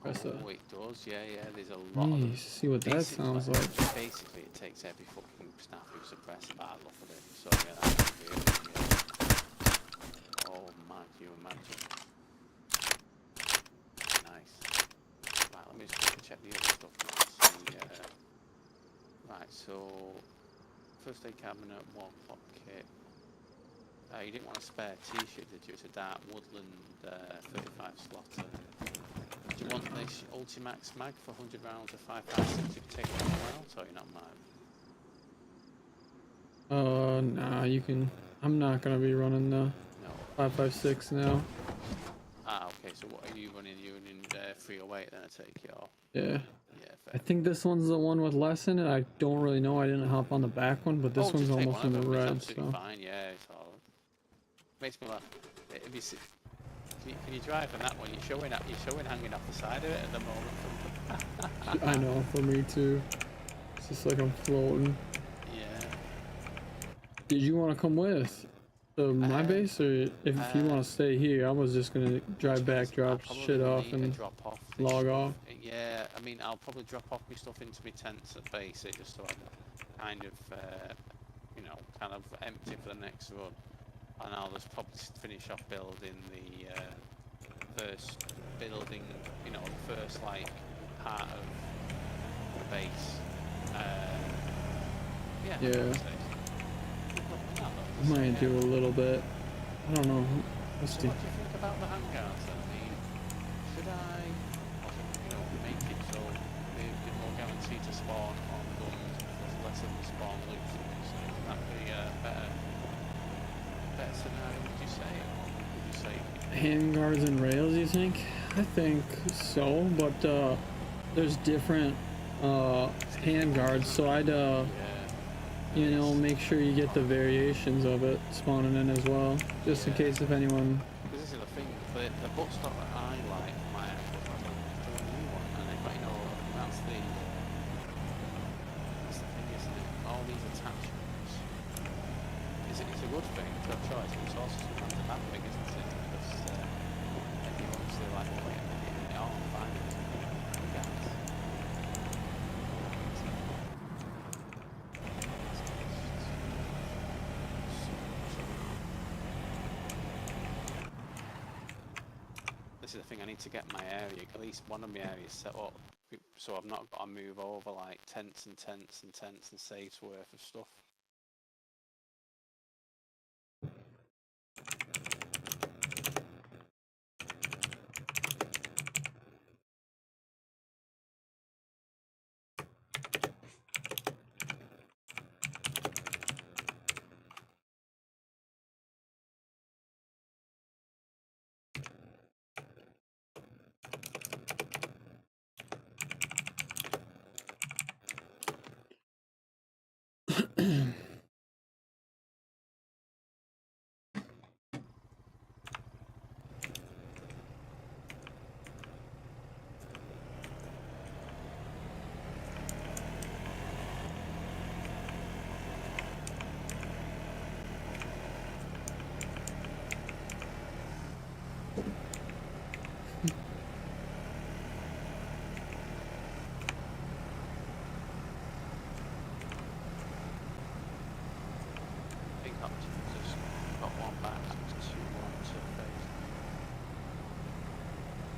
Oh, it does, yeah, there's a lot of them. See what that sounds like. Basically, it takes every fucking snafu suppressor by the look of it. So, yeah, that's really good. Oh, man, can you imagine? Nice. Right, let me just quickly check the other stuff now. See, right, so, first aid cabinet, 1 clock kit. You didn't want a spare t-shirt, did you? It's a dark woodland 35 slotter. Do you want this Ultimax mag for 100 rounds of 5.56 if you take one else, or you're not mine? Nah, you can. I'm not gonna be running the 5.56 now. Ah, okay. So what are you running? You running 308 then? I take it. Or Yeah. yeah. Fair. I think this one's the one with less in it. I don't really know. I didn't hop on the back one, but this one's almost in the red. So fine. Yeah, it's all. Makes me laugh. If you see, can you drive on that one? You're showing hanging off the side of it at the moment. I know, for me too. It's just like I'm floating. Yeah. Did you want to come with to my base, or if you want to stay here? I was just gonna drive back, drop shit off, and log off. Yeah, I mean, I'll probably drop off my stuff into my tents at base, just so I'm kind of, you know, kind of empty for the next run. And I'll just probably finish off building the first building, you know, the first like part of the base. Yeah. Might do a little bit. I don't know. So what do you think about the hangouts then? I mean, should I, you know, make it so they're more guaranteed to spawn on guns, there's less of them spawn loops and stuff? Would that be a better scenario, would you say? Or would you say handguards and rails, you think? I think so, but there's different handguards, so I'd you know, make sure you get the variations of it spawning in as well, just in case if anyone. Because this is the thing, the buttstock that I like, my actual the new one, and you know, that's the thing, isn't it? All these attachments. It's a good thing to have choice, but it's also sometimes a bad thing, isn't it? Because you obviously like, well, wait a minute, oh, I'm fine with it. This is the thing, I need to get my area, at least one of my areas set up, so I've not got to move over like tents and safes worth of stuff.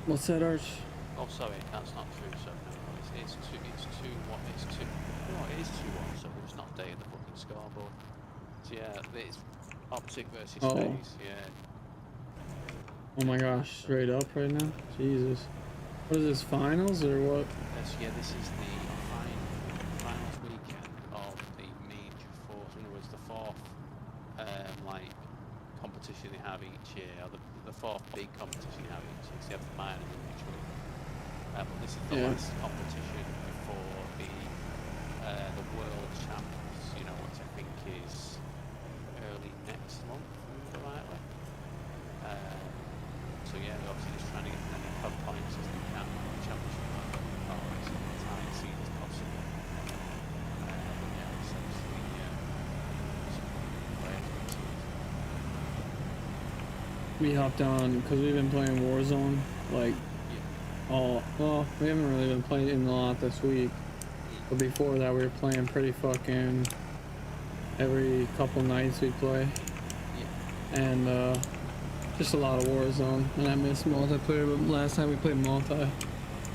What's that, Arch? Oh, sorry, that's not true. So no, it's 2-1. No, it is 2-1. So it's not day of the fucking scoreboard. So yeah, it's optic versus space. Yeah. Oh my gosh, straight up right now. Jesus. What is this, finals or what? Yeah, this is the finals weekend of the major fourth. In other words, the fourth like competition they have each year, or the fourth big competition they have each year. So you have the minor and the major. But this is the last competition before the world champs. You know, which I think is early next month, if I remember rightly. So yeah, they're obviously just trying to get as many club points as they can on the championship or as tight seed as possible. Yeah, essentially, we hopped on because we've been playing Warzone like well, we haven't really been playing a lot this week, but before that we were playing pretty fucking every couple nights we play, and just a lot of Warzone, and I miss multiplayer. But last time we played multi,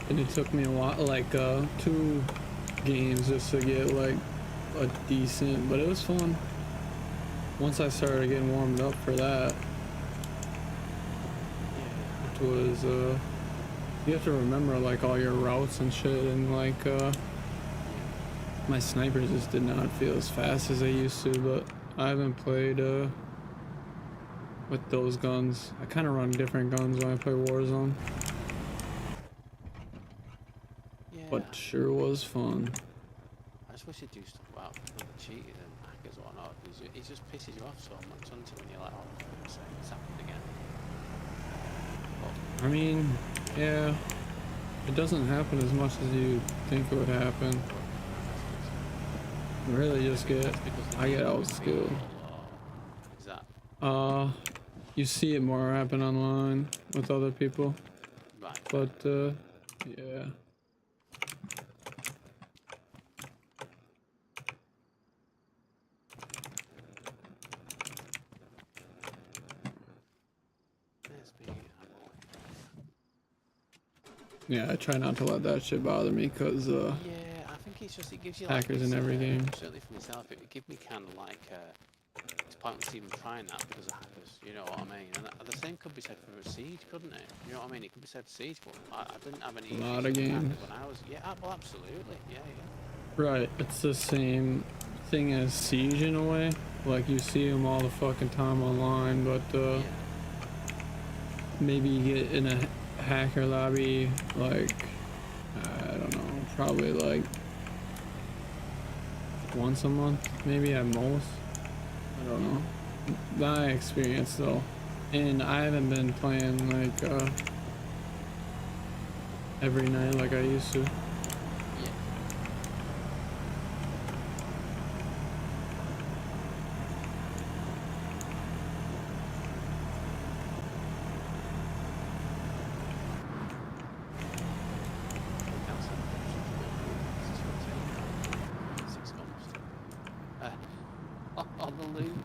and it took me a while, like 2 games just to get like a decent, but it was fun once I started getting warmed up for that, which was You have to remember like all your routes and shit, and like my snipers just did not feel as fast as they used to, but I haven't played with those guns. I kind of run different guns when I play Warzone. Yeah. But sure was fun. I just wish you'd do stuff about the cheaters and hackers or whatnot. It just pisses you off so much, doesn't it, when you're like, oh, for goodness sake, it's happened again. But, I mean, yeah, it doesn't happen as much as you think it would happen. You really just I get outskilled. Is that? You see it more happen online with other people. Right. But, yeah. Yeah, I try not to let that shit bother me, cause yeah, I think it's just, it gives you hackers like, in every game. Certainly for myself, it would give me kind of like it's pointless even trying that because of hackers, you know what I mean? And the same could be said for a Siege, couldn't it? You know what I mean? It could be said for Siege, but I didn't have any a lot of games when I was, well, absolutely, yeah. Right, it's the same thing as Siege in a way. Like you see them all the fucking time online, but maybe you get in a hacker lobby like, I don't know, probably like once a month, maybe at most. I don't know. My experience though, and I haven't been playing like every night like I used to. On the loot.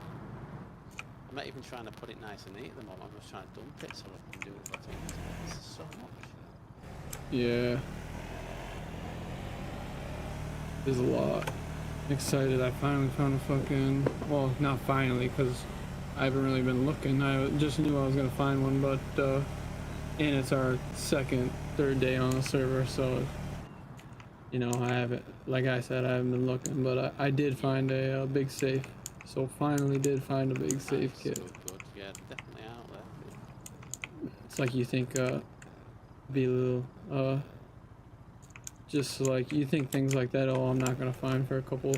I'm not even trying to put it nice and neat at the moment, I'm just trying to dump it so I can do what I need. This is so much. Yeah. There's a lot. I'm excited I finally found a fucking, well, not finally, because I haven't really been looking. I just knew I was gonna find one, but and it's our third day on the server, so you know, I haven't, like I said, I haven't been looking, but I did find a big safe. So finally did find a big safe kit. Good. Yeah, definitely out there. It's like you think be a little just like you think things like that, oh, I'm not gonna find for a couple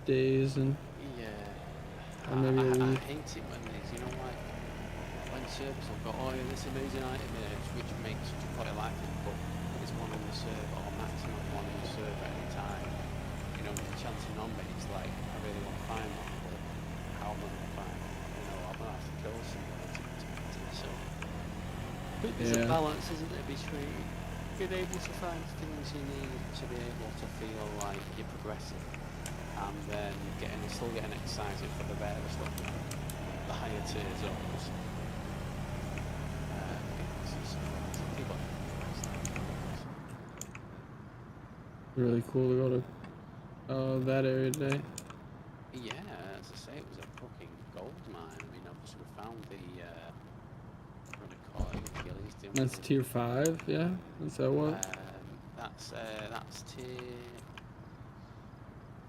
days, and or maybe a week. I hate it when there's, you know, like when servers will go, oh yeah, this amazing item here, which makes you quite like it, but there's one on the server or maximum one on the server at a time. You know, the chance of number is like, I really want to find one, but how am I going to find one? You know, I'm going to have to kill somebody to get it. So there's a balance, isn't there, between being able to find things you need to be able to feel like you're progressing, and then still getting excited for the better stuff, the higher tier zones. Really cool to go to that area today. Yeah, as I say, it was a fucking gold mine. I mean, obviously we found the what do you call it? Gillies, didn't we? That's tier 5, yeah? Is that what? That's tier.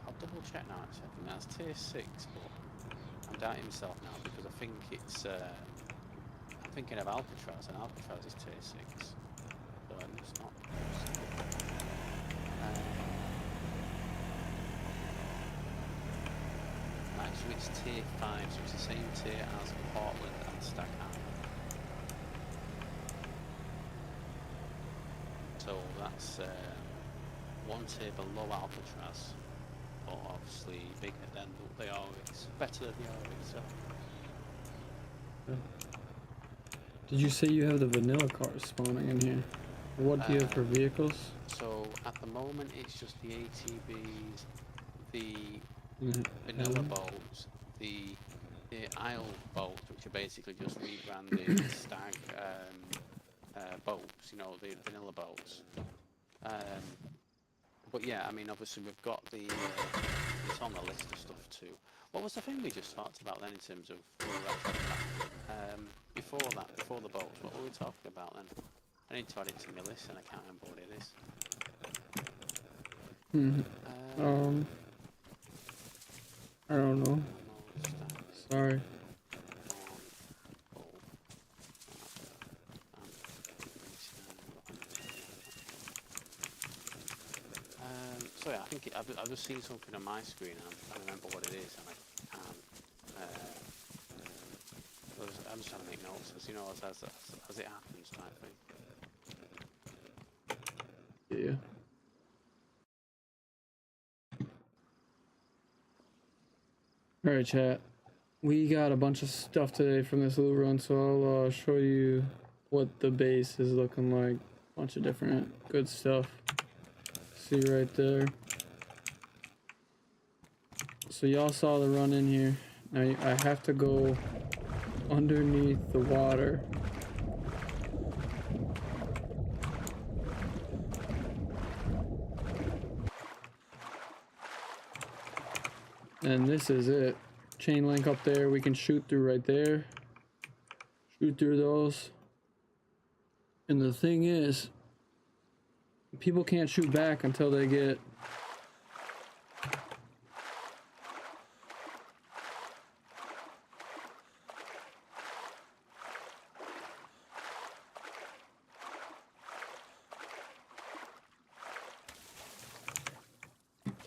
I'll double check now. Actually, I think that's tier 6, but I'm doubting myself now because I think it's. I'm thinking of Alcatraz, and Alcatraz is tier 6, so it's not. So it's tier 5, so it's the same tier as Portland and Stackham. So that's one tier below Alcatraz, but obviously bigger than the Oryx, better than the Oryx. So. Did you say you have the vanilla cars spawning in here? What do you have for vehicles? So at the moment it's just the ATVs, the vanilla boats, the Isle boats, which are basically just rebranded stag boats, you know, the vanilla boats. But yeah, I mean, obviously we've got the, it's on the list of stuff too. What was the thing we just talked about then in terms of, before that, before the boats, what were we talking about then? I need to add it to my list and I can't remember what it is. I don't know. Sorry. So yeah, I think I've just seen something on my screen and I'm trying to remember what it is and I can't. I'm just trying to make notes, as you know, as it happens, type thing. Yeah. All right, chat. We got a bunch of stuff today from this little run, so I'll show you what the base is looking like. A bunch of different good stuff. See right there. So y'all saw the run in here. Now I have to go underneath the water. And this is it. Chain link up there. We can shoot through right there. Shoot through those. And the thing is, people can't shoot back until they get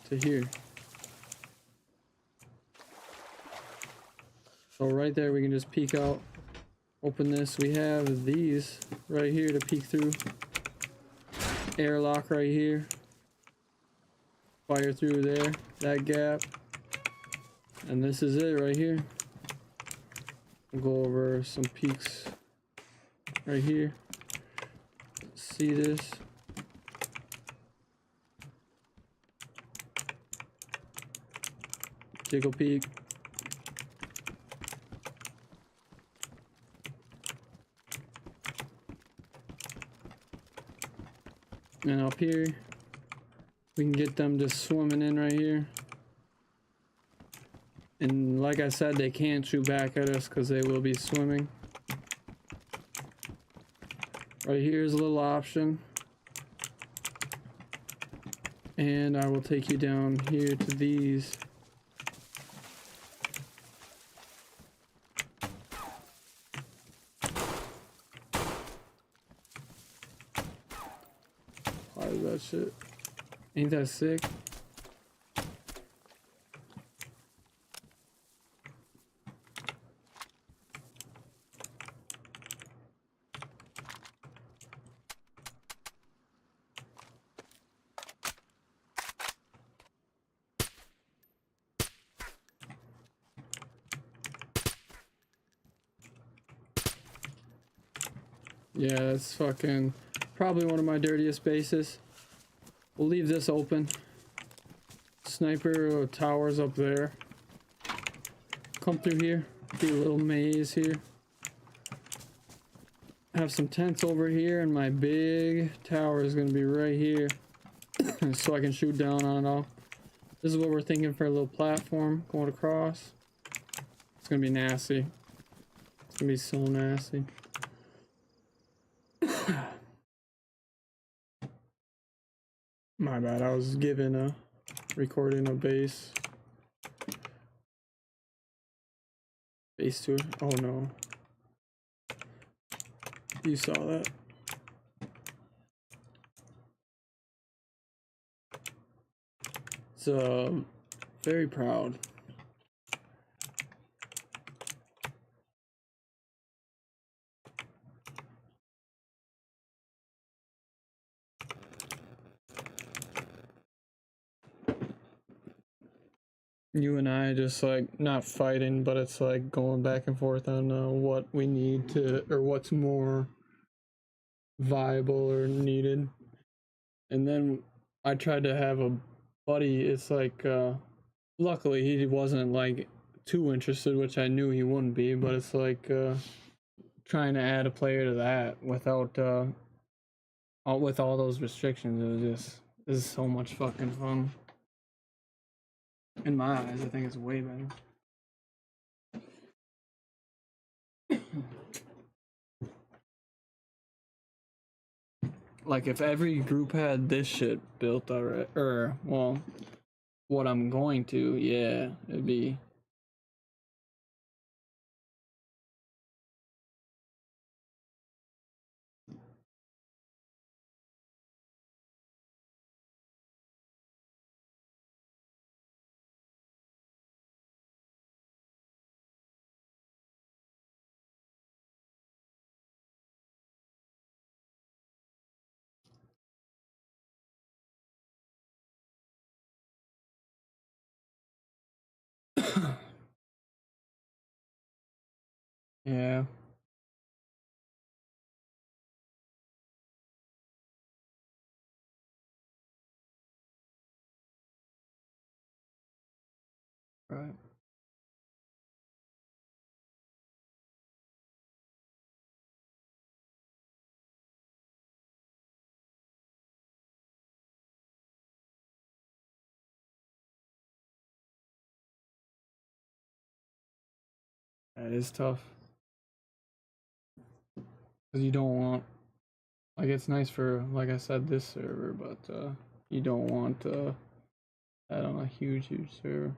to here. So right there we can just peek out, open this. We have these right here to peek through. Airlock right here. Fire through there, that gap. And this is it right here. We'll go over some peaks right here. See this? Take a peek. And up here, we can get them just swimming in right here. And like I said, they can't shoot back at us because they will be swimming. Right here is a little option. And I will take you down here to these. Why is that shit? Ain't that sick? Yeah, that's fucking probably one of my dirtiest bases. We'll leave this open. Sniper towers up there. Come through here. Be a little maze here. Have some tents over here, and my big tower is gonna be right here, so I can shoot down on it all. This is what we're thinking for a little platform going across. It's gonna be nasty. It's gonna be so nasty. My bad, I was given a recording a base tour. Oh no. You saw that. So very proud. You and I just like not fighting, but it's like going back and forth on what we need to, or what's more viable or needed. And then I tried to have a buddy. It's like luckily he wasn't like too interested, which I knew he wouldn't be, but it's like trying to add a player to that without with all those restrictions. It was just, this is so much fucking fun. In my eyes, I think it's way better. like if every group had this shit built already, or well, what I'm going to, yeah, it'd be. Yeah. Right. That is tough. Because you don't want, like, it's nice for, like I said, this server, but you don't want that on a huge server.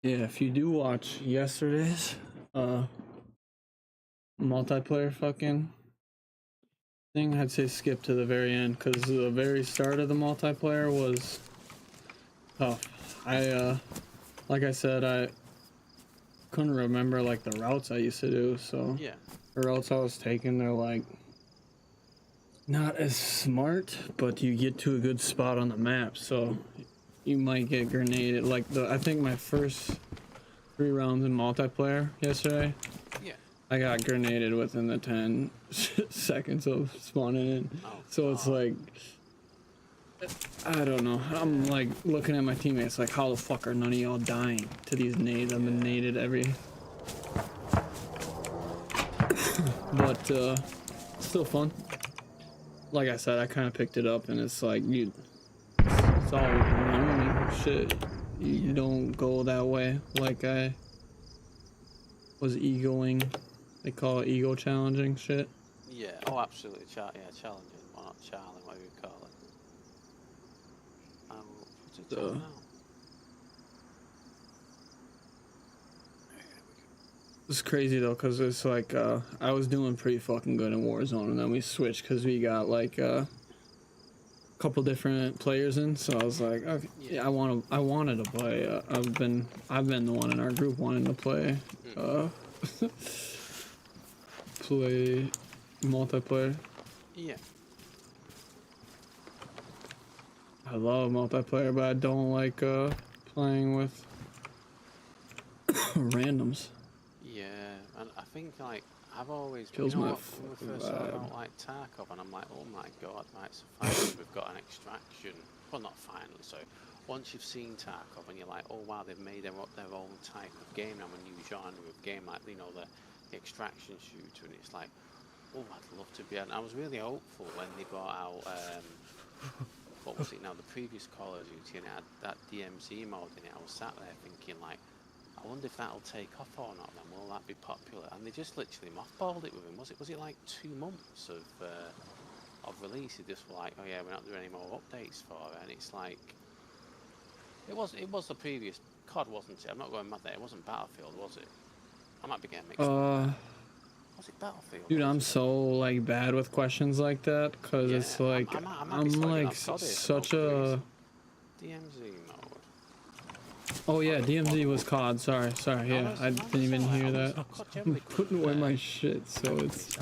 Yeah, if you do watch yesterday's multiplayer fucking thing, I'd say skip to the very end, because the very start of the multiplayer was tough. Like I said, I couldn't remember like the routes I used to do, so Yeah. the routes I was taking, they're like not as smart, but you get to a good spot on the map, so you might get grenaded. Like I think my first 3 rounds in multiplayer yesterday, Yeah. I got grenaded within the 10 seconds of spawning in. Oh, So it's like, I don't know. I'm like looking at my teammates like, how the fuck are none of y'all dying to these nades? I've been naded every. But still fun. Like I said, I kind of picked it up, and it's like it's all learning shit. You don't go that way. Like I was egoing. They call it ego challenging shit. Yeah. Oh, absolutely. Yeah, challenging. Well, not challenging. What do you call it? I will put it on now. It's crazy though, because it's like I was doing pretty fucking good in Warzone, and then we switched because we got like a couple different players in. So I was like, okay, yeah, I wanted to play. I've been the one in our group wanting to play play multiplayer. Yeah. I love multiplayer, but I don't like playing with randoms. Yeah, and I think like I've always Kills when my we first saw about like Tarkov, and I'm like, oh my god, right, so finally we've got an extraction. Well, not finally. So once you've seen Tarkov, and you're like, oh wow, they've made their own type of game now, a new genre of game, like the extraction shooter, and it's like, oh, I'd love to be. And I was really hopeful when they brought out what was it now, the previous Call of Duty, and it had that DMZ mode in it. I was sat there thinking like, I wonder if that'll take off or not. Then will that be popular? And they just literally mothballed it with him. Was it like 2 months of release? They just were like, oh yeah, we're not doing any more updates for it. And it's like, it was the previous COD, wasn't it? I'm not going mad there. It wasn't Battlefield, was it? I might be getting mixed up. Was it Battlefield? Dude, I'm so like bad with questions like that, because it's like I'm like such a DMZ mode. Oh yeah, DMZ was COD. Sorry, yeah, I didn't even hear that. I'm putting away my shit, so it's.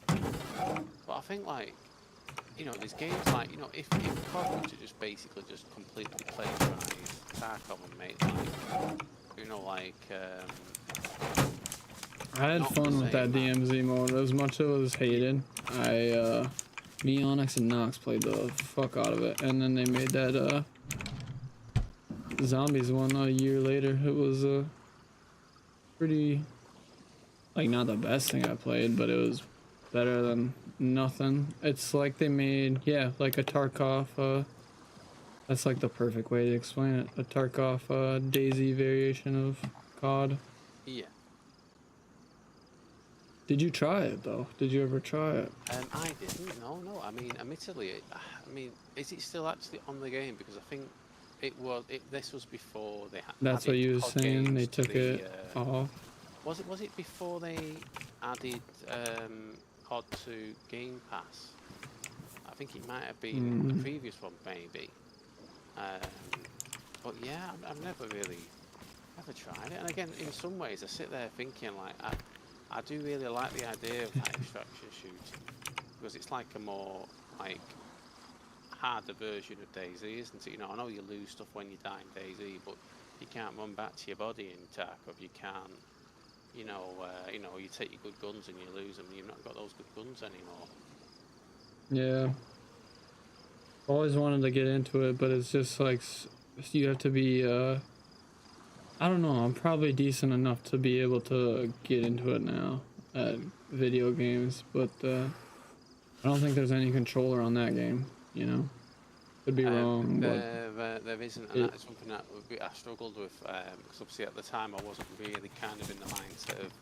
But I think like, there's games like, if COD were to just basically just completely plagiarise Tarkov and make like, I had fun with that DMZ mode. As much as it was hated, me, Onyx, and Nox played the fuck out of it, and then they made that Zombies one a year later. It was pretty, like, not the best thing I played, but it was better than nothing. It's like they made, yeah, like a Tarkov, that's like the perfect way to explain it, a Tarkov Dayz variation of COD. Yeah. Did you try it though? Did you ever try it? I didn't. No. I mean, admittedly, is it still actually on the game? Because I think this was before they had. That's what you were saying. They took it off. Was it before they added COD to Game Pass? I think it might have been the previous one, maybe. But yeah, I've never tried it. And again, in some ways, I sit there thinking like, I do really like the idea of that extraction shooting, because it's like a more like harder version of Dayz, isn't it? I know you lose stuff when you die in Dayz, but you can't run back to your body in Tarkov. You can't, you take your good guns and you lose them. You've not got those good guns anymore. Yeah. Always wanted to get into it, but it's just like you have to be. I don't know. I'm probably decent enough to be able to get into it now at video games, but I don't think there's any controller on that game. Could be wrong. There isn't, and that's something that I struggled with, because obviously at the time I wasn't really kind of in the mindset of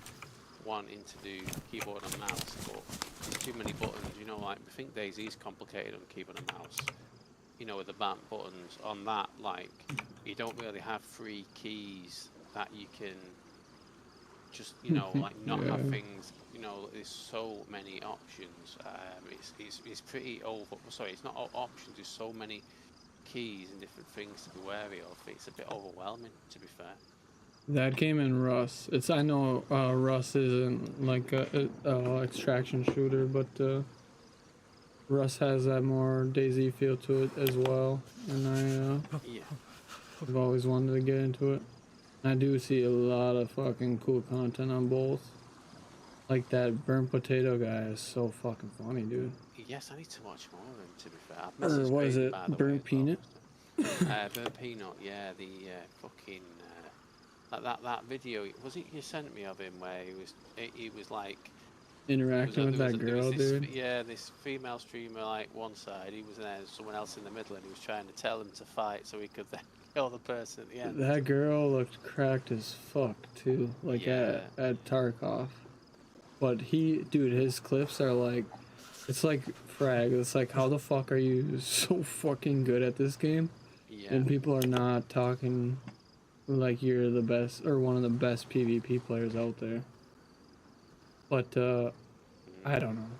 wanting to do keyboard and mouse, but there's too many buttons. Like I think Dayz is complicated on keyboard and mouse. With the back buttons on that, like, you don't really have free keys that you can just, you know, like not have things, you know, there's so many options. It's pretty over, sorry, it's not options, there's so many keys and different things to be wary of. It's a bit overwhelming, to be fair. That game in Rust, I know Rust isn't like a extraction shooter, but Rust has that more DayZ feel to it as well, and I've always wanted to get into it. I do see a lot of fucking cool content on both. Like that burnt potato guy is so fucking funny, dude. Yes, I need to watch more of him, to be fair. Or what is it? Burnt peanut? Burnt peanut, yeah, the fucking that video. Was it you sent me of him where he was like interacting with that girl, dude? Yeah, this female streamer like one side, he was there, someone else in the middle, and he was trying to tell him to fight so he could then kill the person at the end. That girl looked cracked as fuck too, like at Tarkov. But dude, his clips are like, it's like frag. It's like, how the fuck are you so fucking good at this game? Yeah. And people are not talking like you're the best or one of the best PvP players out there. But I don't know.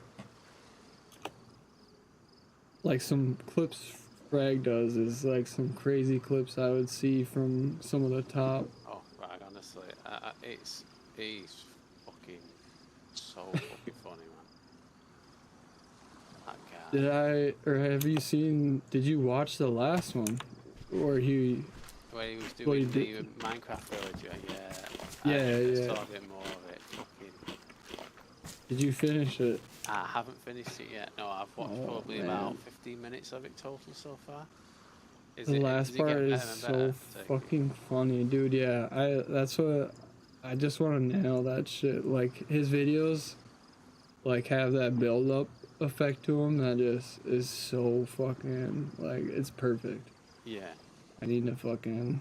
Like some clips frag does is like some crazy clips I would see from some of the top. Oh, frag, honestly, he's fucking so fucking funny, man. That guy. Did you watch the last one? Or where he was doing the Minecraft villager, I saw a bit more of it. Fucking. Did you finish it? I haven't finished it yet. No, I've watched probably about 15 minutes of it total so far. The last part is so fucking funny, dude. Yeah, I just want to nail that shit. Like his videos, like have that build up effect to them that just is so fucking like it's perfect. Yeah. I need to fucking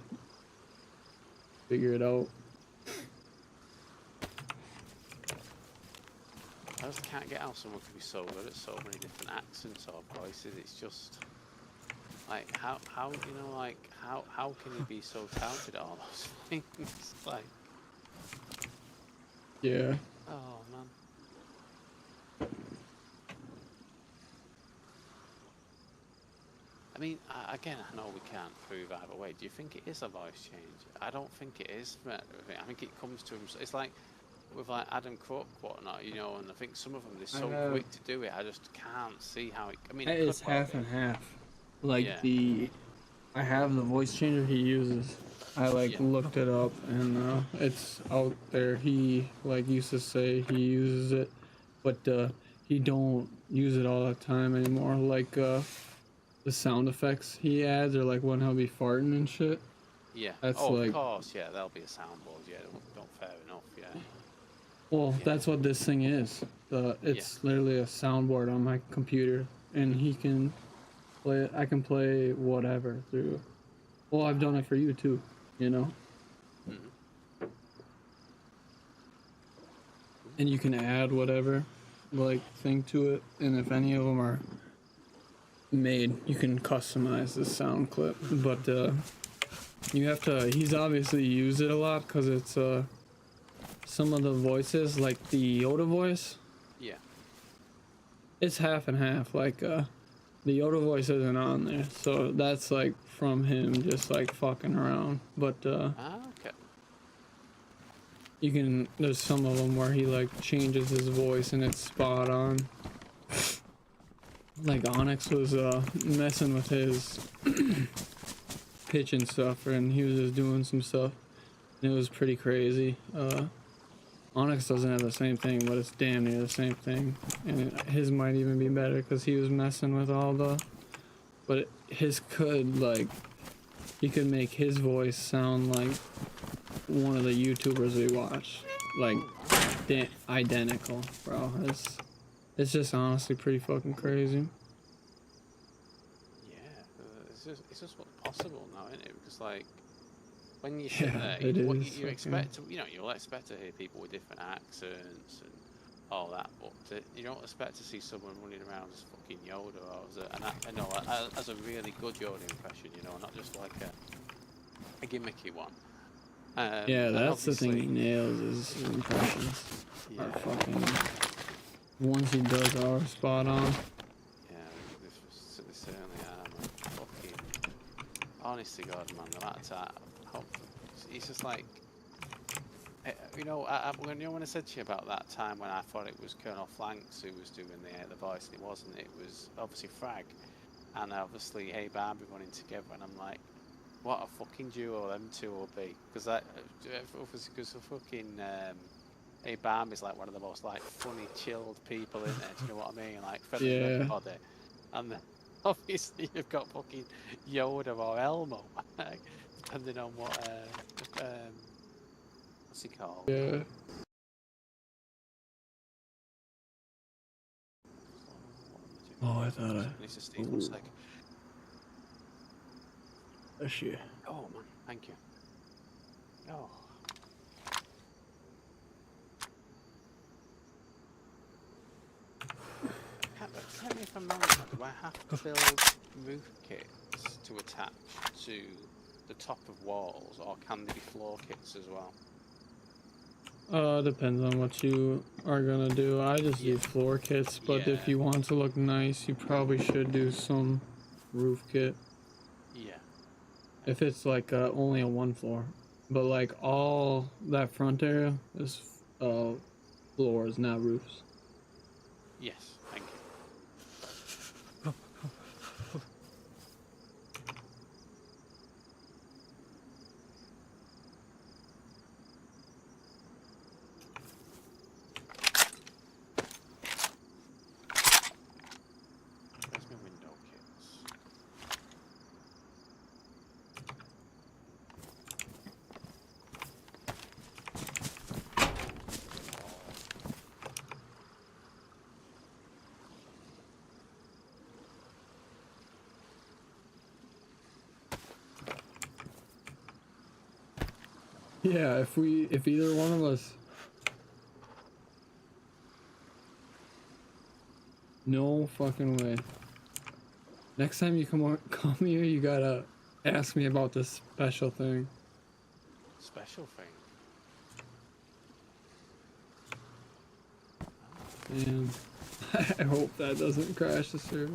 figure it out. I just can't get how someone can be so good at so many different accents or voices. It's just like how you know, like how can you be so talented at all those things? Like, yeah. Oh man. I mean, again, I know we can't prove either way. Do you think it is a voice change? I don't think it is. I think it comes to him. It's like with like Adam Cook, whatnot, you know. And I think some of them they're so quick to do it. I just can't see how it. I mean, it's half and half. Like I have the voice changer he uses. I looked it up and it's out there. He used to say he uses it, but he don't use it all the time anymore. Like the sound effects he adds are like when he'll be farting and shit. Yeah. That's of course. Yeah, there'll be a soundboard. Yeah, don't fair enough. Yeah. Well, that's what this thing is. It's literally a soundboard on my computer, and he can play it. I can play whatever through. Well, I've done it for you too, you know. Mm-hmm. And you can add whatever, thing to it, and if any of them are made, you can customize the sound clip. But you have to. He's obviously used it a lot because it's some of the voices, like the Yoda voice. Yeah. It's half and half. Like the Yoda voice isn't on there, so that's like from him just like fucking around. But okay. You can. There's some of them where he like changes his voice and it's spot on. Like Onyx was messing with his pitch and stuff, and he was just doing some stuff. And it was pretty crazy. Onyx doesn't have the same thing, but it's damn near the same thing. And his might even be better because he was messing with all the... But his could, like... He could make his voice sound like one of the YouTubers we watch. Like, identical, bro. It's just honestly pretty fucking crazy. Yeah, it's just what's possible now, isn't it? Because, like... When you sit there, you expect to, you'll expect to hear people with different accents and all that, but you don't expect to see someone running around as fucking Yoda or as a really good Yoda impression, not just like a gimmicky one. Yeah, that's the thing he nails is his impressions. Yeah. Are fucking. Once he does are spot on. Yeah, they certainly are, man. Fucking. Honest to God, man, the amount of time. It's just like. You know, when I said to you about that time when I thought it was Colonel Flanks who was doing the voice, and it wasn't. It was obviously Frag, and obviously Hey Barbie running together, and I'm like, what a fucking duo them two will be, because fucking Hey Barbie's like one of the most like funny, chilled people in there. Do you know what I mean? Like friendly with everybody, and then obviously you've got fucking Yoda or Elmo, depending on what what's he called? Yeah. Oh, I thought I need to sneeze 1 sec. Bless you. Oh man, thank you. Oh. Tell me if I'm wrong, do I have to build roof kits to attach to the top of walls, or can they be floor kits as well? Depends on what you are gonna do. I just do floor kits, but if you want to look nice, you probably should do some roof kit. Yeah. If it's like only a 1 floor, but like all that front area is floors, not roofs. Yes, thank you. Where's my window kits? Yeah, if either one of us. No fucking way. Next time you come here, you gotta ask me about this special thing. Special thing? Man, I hope that doesn't crash the server. I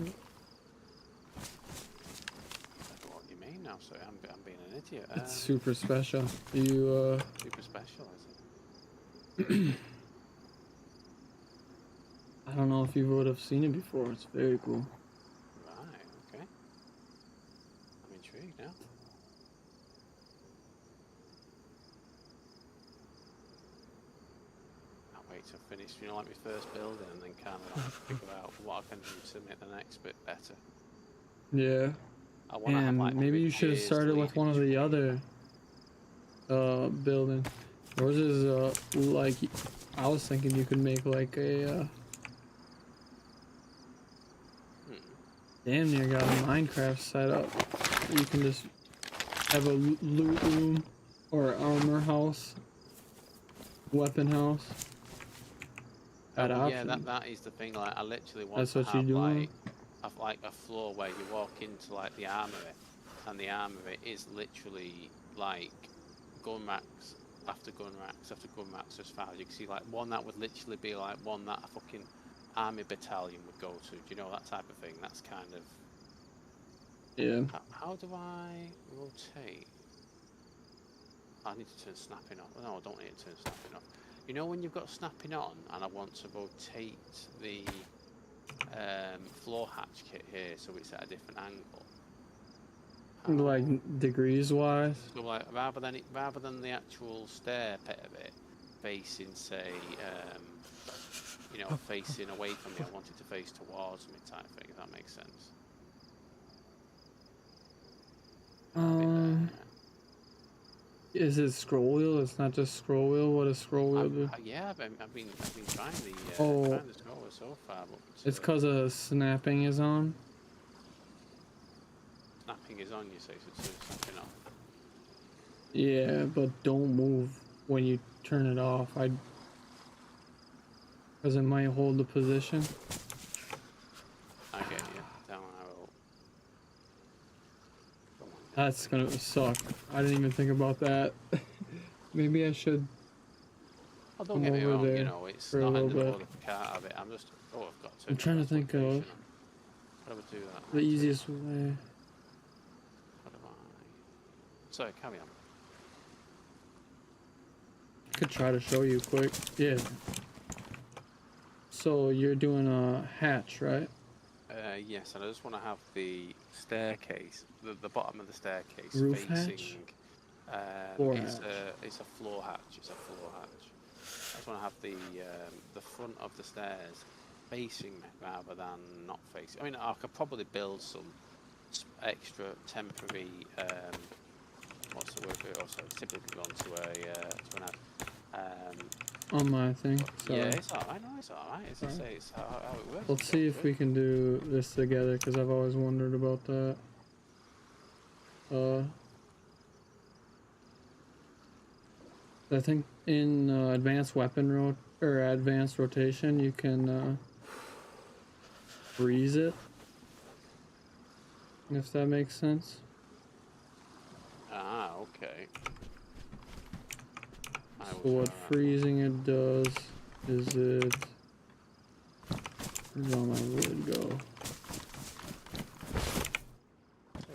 don't know what you mean now, so I'm being an idiot. It's super special. You Super special, is it? I don't know if you would have seen it before. It's very cool. Right, okay. I'm intrigued now. I'll wait to finish, you know, like my first building, and then kind of like figure out what I can do to make the next bit better. Yeah. I want to have like maybe you should have started with one of the other buildings. Yours is like I was thinking you could make like a damn near got a Minecraft setup. You can just have a loot room or armor house, weapon house. Yeah, that is the thing. Like, I literally want to have like a floor where you walk into like the armory, and the armory is literally like gun racks after gun racks after gun racks as far as you can see. Like one that would literally be like one that a fucking army battalion would go to. Do you know, that type of thing? That's kind of. Yeah. How do I rotate? I need to turn snapping off. No, I don't need to turn snapping off. You know when you've got snapping on and I want to rotate the floor hatch kit here so it's at a different angle? Like degrees wise? So like rather than the actual stair pit of it facing, say, you know, facing away from me, I want it to face towards me type thing, if that makes sense. Is it scroll wheel? It's not just scroll wheel. What does scroll wheel do? Yeah, I've been trying the scroll wheel so far, but it's because snapping is on. Snapping is on, you say, so it's snapping off. Yeah, but don't move when you turn it off. Because it might hold the position. I get you. Down arrow. Come on, That's gonna suck. I didn't even think about that. Maybe I should Oh, don't come get me over wrong, you there know, it's for a not little in the bit. world if I can't have it. I'm just, oh, I've got to I'm trying to think of how do I do that? the easiest way. How do I? Sorry, carry on. I could try to show you quick. Yeah. So you're doing a hatch, right? Yes, and I just want to have the staircase, the bottom of the staircase Roof facing. hatch? Floor It's hatch. it's a floor hatch. It's a floor hatch. I just want to have the front of the stairs facing me rather than not facing. I mean, I could probably build some extra temporary. What's the word for it? Also, typically onto to an ad. On my thing. So Yeah, it's alright. No, it's alright. As I say, it's how it works. let's see if we can do this together, because I've always wondered about that. I think in advanced weapon advanced rotation, you can freeze it, if that makes sense. Ah, okay. So what freezing it does is where's all my wood go? If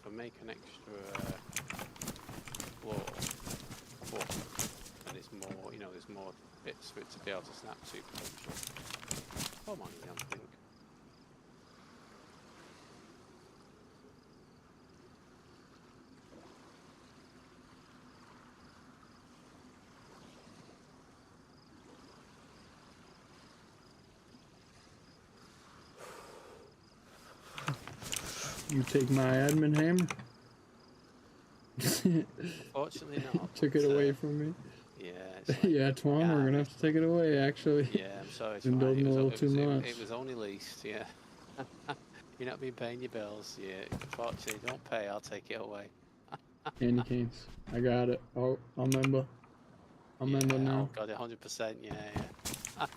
I make an extra floor, and it's more, you know, there's more bits for it to be able to snap to potentially. Come on, young thing. You take my admin hammer? Unfortunately not. Took it away from me. Yeah. Like, yeah, Twan, we're gonna have to take it away, actually. Yeah, I'm sorry. Been building a little too much. It was only leased, yeah. You're not been paying your bills, yeah. Unfortunately, don't pay, I'll take it away. Candy canes. I got it. Oh, I'll remember. I'll remember now. Oh god, 100%, yeah.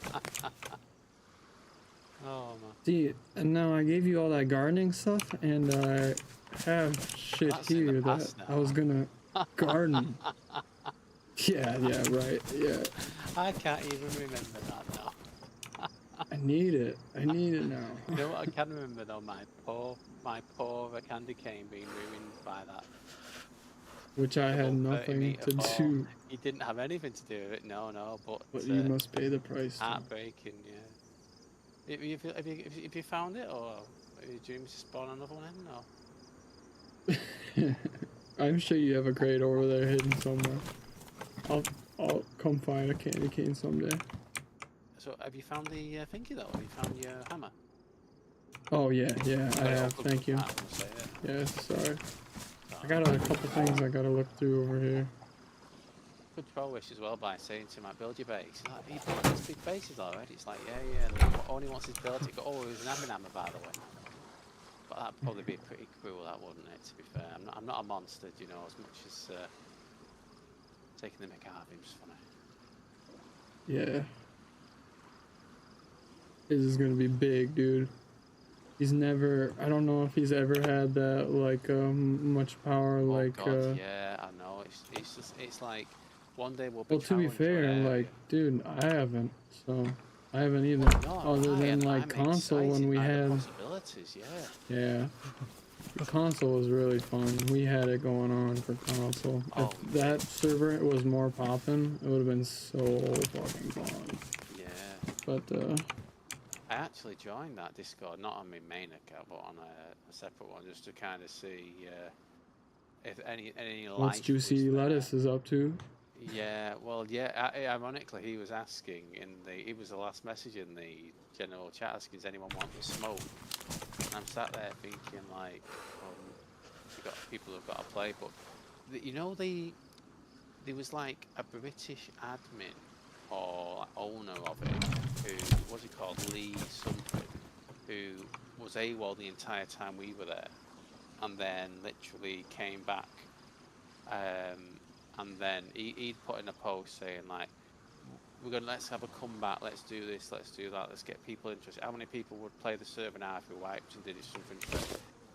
Oh man. See, and now I gave you all that gardening stuff, and I have shit That's here that I was gonna garden. Yeah, right, yeah. I can't even remember that now. I need it now. You know what I can remember though? My poor candy cane being ruined by that. Which I had nothing to do. You didn't have anything to do with it, no, but you must pay the price. Heartbreaking, yeah. Have you found it, or are you dreaming to spawn another one in, or? I'm sure you have a crate over there hidden somewhere. I'll come find a candy cane someday. So have you found the thingy though? Have you found your hammer? Oh yeah, I have. Thank you. Yeah, sorry. I got a couple things I gotta look through over here. Good pro wish as well by saying to him, like, build your base. Like, he built these big bases already. It's like, yeah, and all he wants is build it. Oh, it was an hammer, by the way. But that'd probably be pretty cruel, that wouldn't it? To be fair, I'm not a monster, you know, as much as taking the mick out of him's funny. Yeah. This is gonna be big, dude. He's never. I don't know if he's ever had that like much power. Oh like. God, yeah, I know. It's like one day we'll be. Well, to be fair, like, dude, I haven't. So I haven't either. No, other than like I'm console when we had. Possibilities, yeah. Yeah. The console was really fun. We had it going on for console. Oh, if that server was more poppin', it would have been so fucking fun. Yeah. But I actually joined that Discord, not on my main account, but on a separate one, just to kind of see if any what's Juicy Lettuce is up to. Yeah, well, yeah. Ironically, he was asking he was the last message in the general chat asking, does anyone want to smoke? And I'm sat there thinking, like, you got people who've got to play, but you know, there was like a British admin or owner of it who, what's he called, Lee something, who was AWOL the entire time we were there, and then literally came back, and then he'd put in a post saying like, let's have a comeback, let's do this, let's do that, let's get people interested. How many people would play the server now if we wiped and did something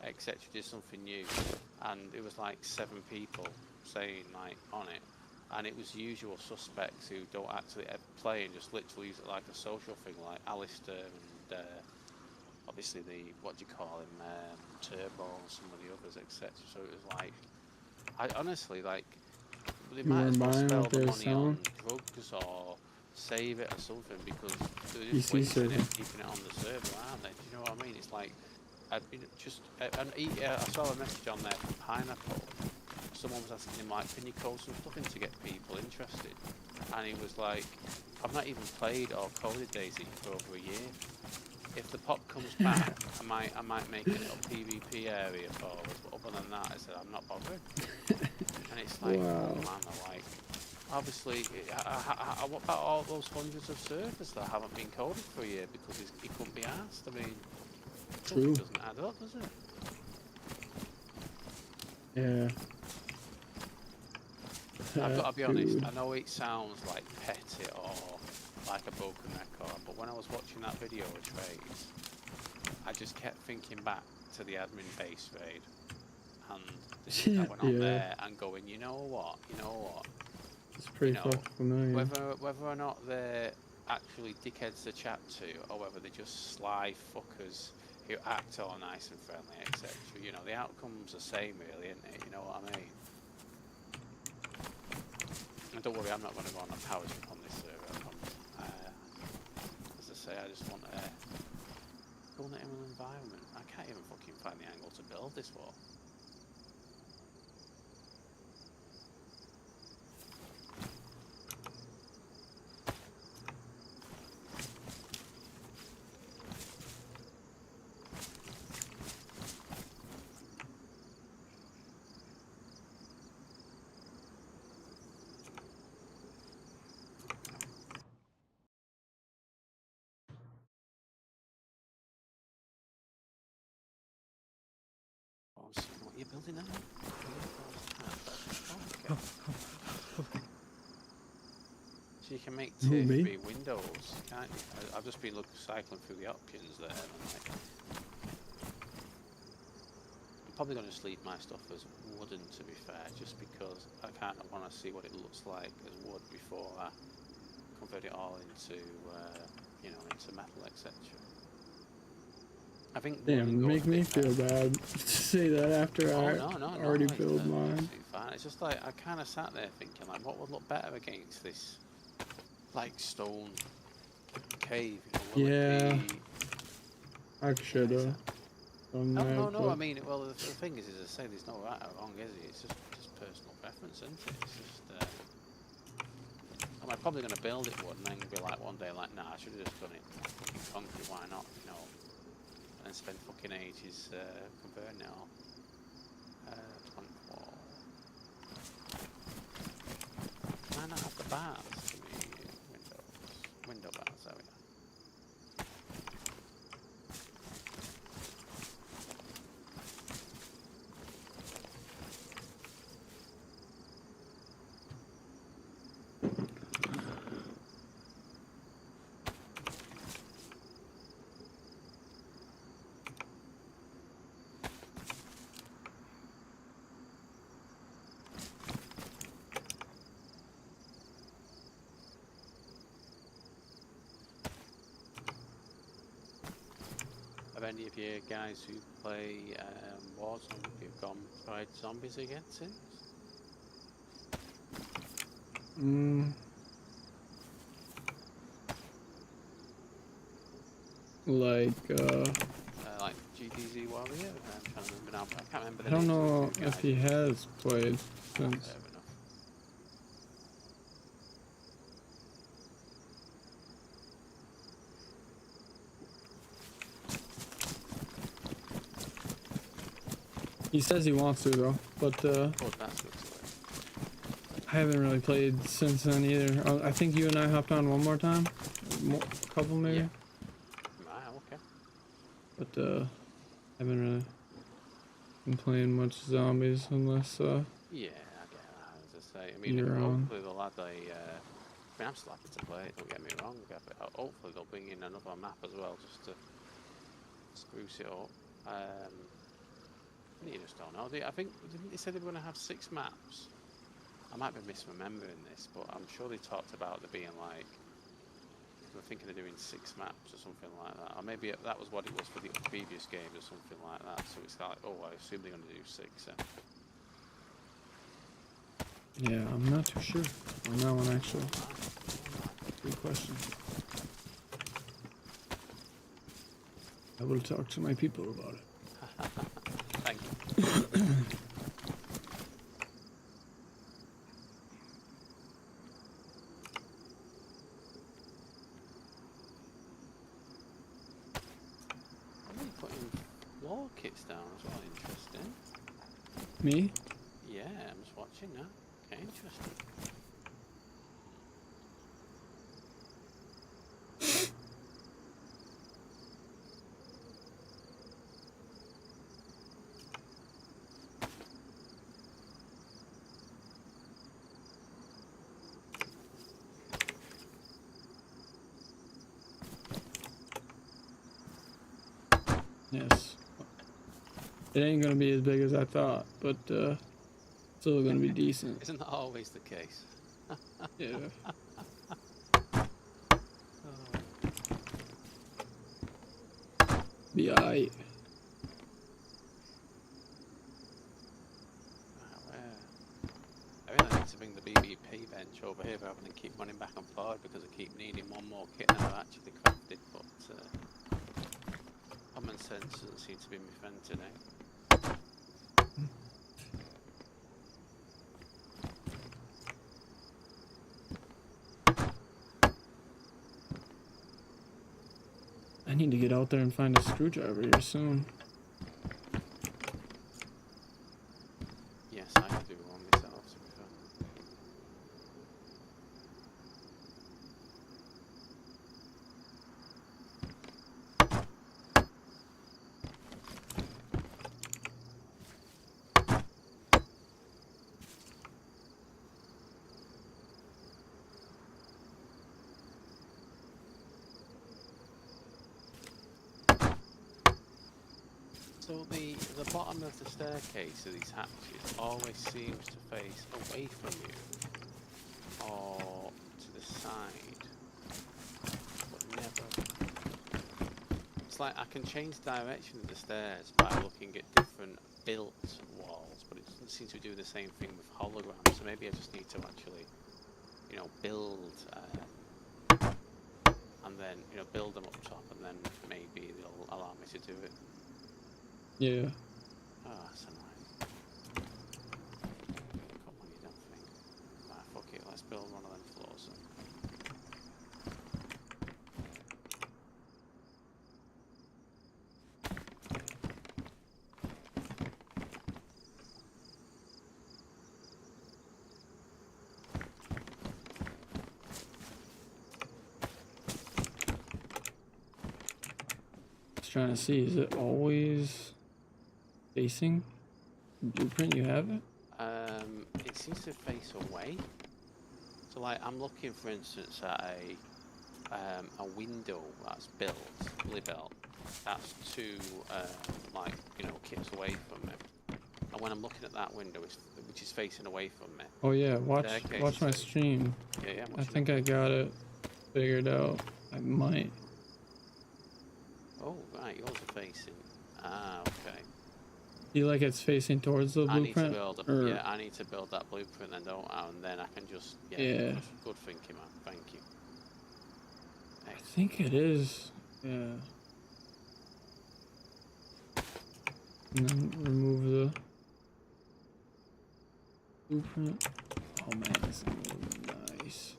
etc. Did something new, and it was like 7 people saying like on it, and it was usual suspects who don't actually ever play and just literally use it like a social thing, like Alistair and obviously the what do you call him, Turbo and some of the others, etc. So it was like, I honestly like they You might weren't as well buying spend what the they were money on selling? drugs or save it or something, because they're just PC wasting server. it, keeping it on the server, aren't they? Do you know what I mean? It's like, I saw a message on there from Pineapple. Someone was asking him like, can you code some stuff in to get people interested? And he was like, I've not even played or coded Daisy for over a year. If the pop comes back, I might make a little PvP area for us, but other than that, I said I'm not bothered. And it's like, Wow. oh man, I'm like, obviously, what about all those hundreds of servers that haven't been coded for a year because he couldn't be asked? I mean, True. it doesn't add up, does it? Yeah. I've got to be honest, Dude. I know it sounds like petty or like a broken record, but when I was watching that video of Trades, I just kept thinking back to the admin base raid and the shit that went on there, and going, you know what? It's pretty fucking familiar. Whether or not they're actually dickheads to chat to, or whether they're just sly fuckers who act all nice and friendly, etc. You know, the outcome's the same, really, isn't it? You know what I mean? And don't worry, I'm not going to go on a power trip on this server, I promise. As I say, I just want a cool natural environment. I can't even fucking find the angle to build this wall. What are you building now? Oh, okay. So you can make tier 3 windows, can't you? I've just been cycling through the options there, and I'm like, I'm probably going to just leave my stuff as wooden, to be fair, just because I kind of want to see what it looks like as wood before I convert it all into, you know, into metal, etc. I think damn, make me feel bad to say that after I already built mine. Fine. It's just like I kind of sat there thinking, like, what would look better against this, like, stone cave? You know, yeah, I should have. No. I mean, well, the thing is, as I say, there's no right or wrong, is it? It's just personal preference, isn't it? It's just. I'm probably going to build it wood and then be like one day, like, nah, I should have just done it concrete. Why not? You know. And spend fucking ages converting it all. Plank wall. Can I not have the bars for the windows? Window bars, there we go. Have any of you guys who play Warzone, have you tried zombies again since? Like GDZ Warrior? I'm trying to remember now, but I can't remember the I don't names know of the two if guys. he has played since. Fair enough. He says he wants to though, but Oh, that's good to hear. I haven't really played since then either. I think you and I hopped on one more time, a couple maybe. Yeah. Right, okay. But haven't really been playing much zombies unless Yeah, I get that, as I say. I mean, you're hopefully they'll add a... I mean, I'm still happy to play it, don't get me wrong. But hopefully they'll bring in another map as well, just to spruce it up. You just don't know. I think didn't they say they were going to have 6 maps? I might be misremembering this, but I'm sure they talked about there being like they were thinking of doing 6 maps or something like that, or maybe that was what it was for the previous games or something like that. So it's like, oh, I assume they're going to do 6. Yeah, I'm not too sure on that one actually. Good question. I will talk to my people about it. Thank you. Are you putting floor kits down as well? Interesting. Me? Yeah, I'm just watching now. Okay, interesting. Yes. It ain't gonna be as big as I thought, but still gonna be decent. Isn't that always the case? Yeah. Be alright. I really need to bring the BBP bench over here rather than keep running back and forward because I keep needing one more kit than I've actually crafted, but common sense doesn't seem to be my friend today. I need to get out there and find a screwdriver here soon. Yes, I could do one myself, to be fair. So the bottom of the staircase of these hatches always seems to face away from you, or to the side, but never. It's like I can change the direction of the stairs by looking at different built walls, but it doesn't seem to do the same thing with holograms. So maybe I just need to actually, you know, build, and then build them up top, and then maybe they'll allow me to do it. Yeah. Oh, that's annoying. Come on, you don't think. Right, fuck it, let's build one of them floors then. Just trying to see, is it always facing blueprint? You have it? It seems to face away. So like, I'm looking, for instance, at a window that's built, fully built. That's 2, like, kits away from me. And when I'm looking at that window, which is facing away from me. Oh yeah, watch my stream. Yeah, I think I got it figured out. I might. Oh, right, yours are facing. Ah, okay. You like it's facing towards the blueprint? I need to build yeah, I need to build that blueprint then, don't I? And then I can just, yeah. Good thinking, man. Thank you. I think it is, yeah. And then remove the blueprint. Oh man, this is nice.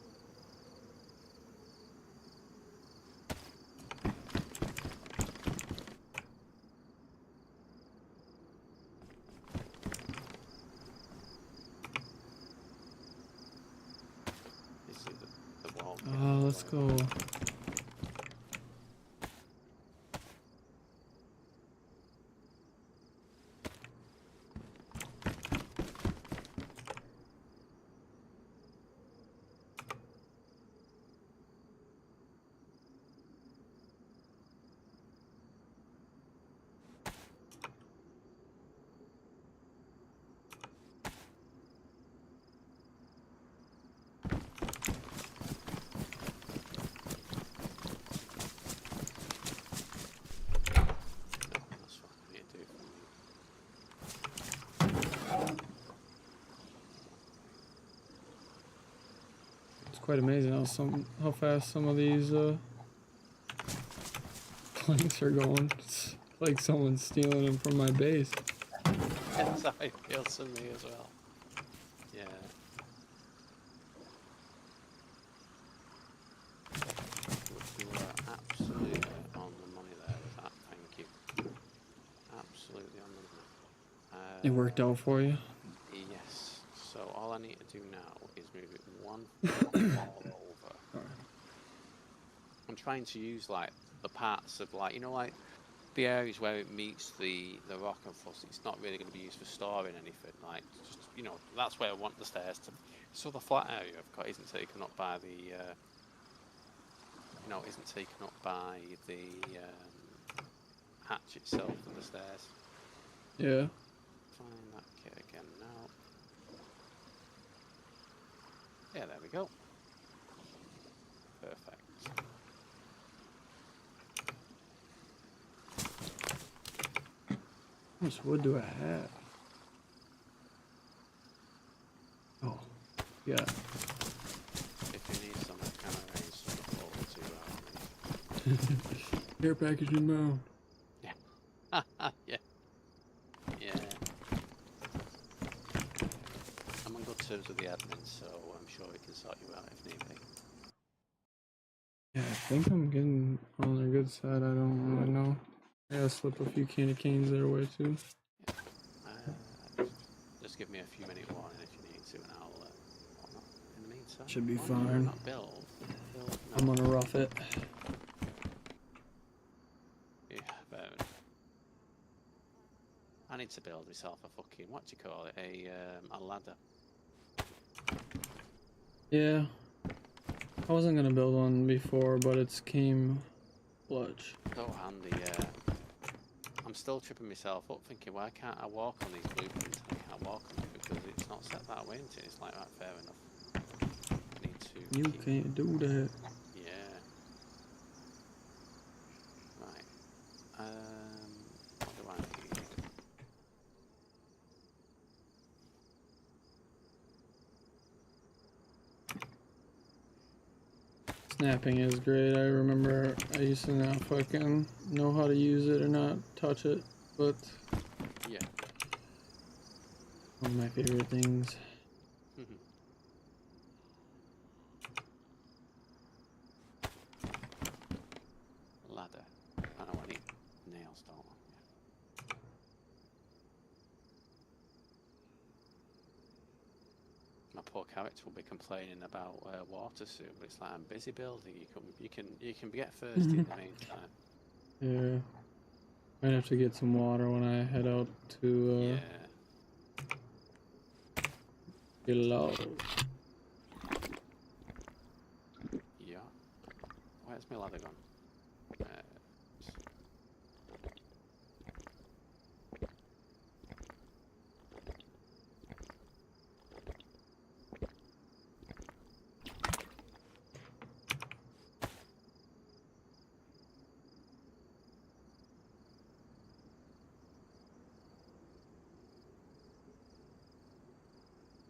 Let's go. quite amazing how fast some of these planks are going. It's like someone's stealing them from my base. That's how it feels to me as well. Yeah. You were absolutely on the money there with that. Thank you. Absolutely on the money. It worked out for you. Yes. So all I need to do now is move it one wall over. Alright. I'm trying to use like the parts of like, you know, like the areas where it meets the rock and fuss. It's not really going to be used for storing anything. Like, just, you know, that's where I want the stairs to. So the flat area I've got isn't taken up by the, you know, isn't taken up by the hatch itself and the stairs. Yeah. Find that kit again now. Yeah, there we go. Perfect. How much wood do I have? Oh, yeah. If you need some, I can arrange some over to Air package inbound. Yeah. Yeah. Yeah. I'm on good terms with the admin, so I'm sure we can sort you out if need be. Yeah, I think I'm getting on their good side. I don't really know. I gotta slip a few candy canes their way too. Just give me a few minute warning if you need to, and I'll whatnot. In the meantime, Should be no, fine. not build. No. I'm gonna rough it. Yeah, fair enough. I need to build myself a fucking, what do you call it, a ladder. Yeah. I wasn't gonna build one before, but it's came clutch. So handy, yeah. I'm still tripping myself up thinking, why can't I walk on these blueprints? I can't walk on them because it's not set that way, isn't it? It's like, right, fair enough. I need to You can't do that. Yeah. Right. What do I need? Snapping is great. I remember I used to not fucking know how to use it or not touch it, but Yeah. one of my favorite things. Ladder. I know I need nails, don't I? Yeah. My poor character will be complaining about water soon, but it's like, I'm busy building. You can get thirsty in the meantime. Yeah. Might have to get some water when I head out to get low. Yeah. Where's my ladder gone?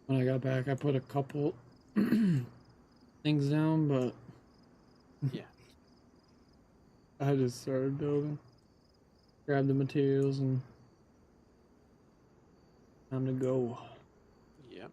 When I got back, I put a couple things down, but Yeah. I just started building. Grabbed the materials and time to go. Yep.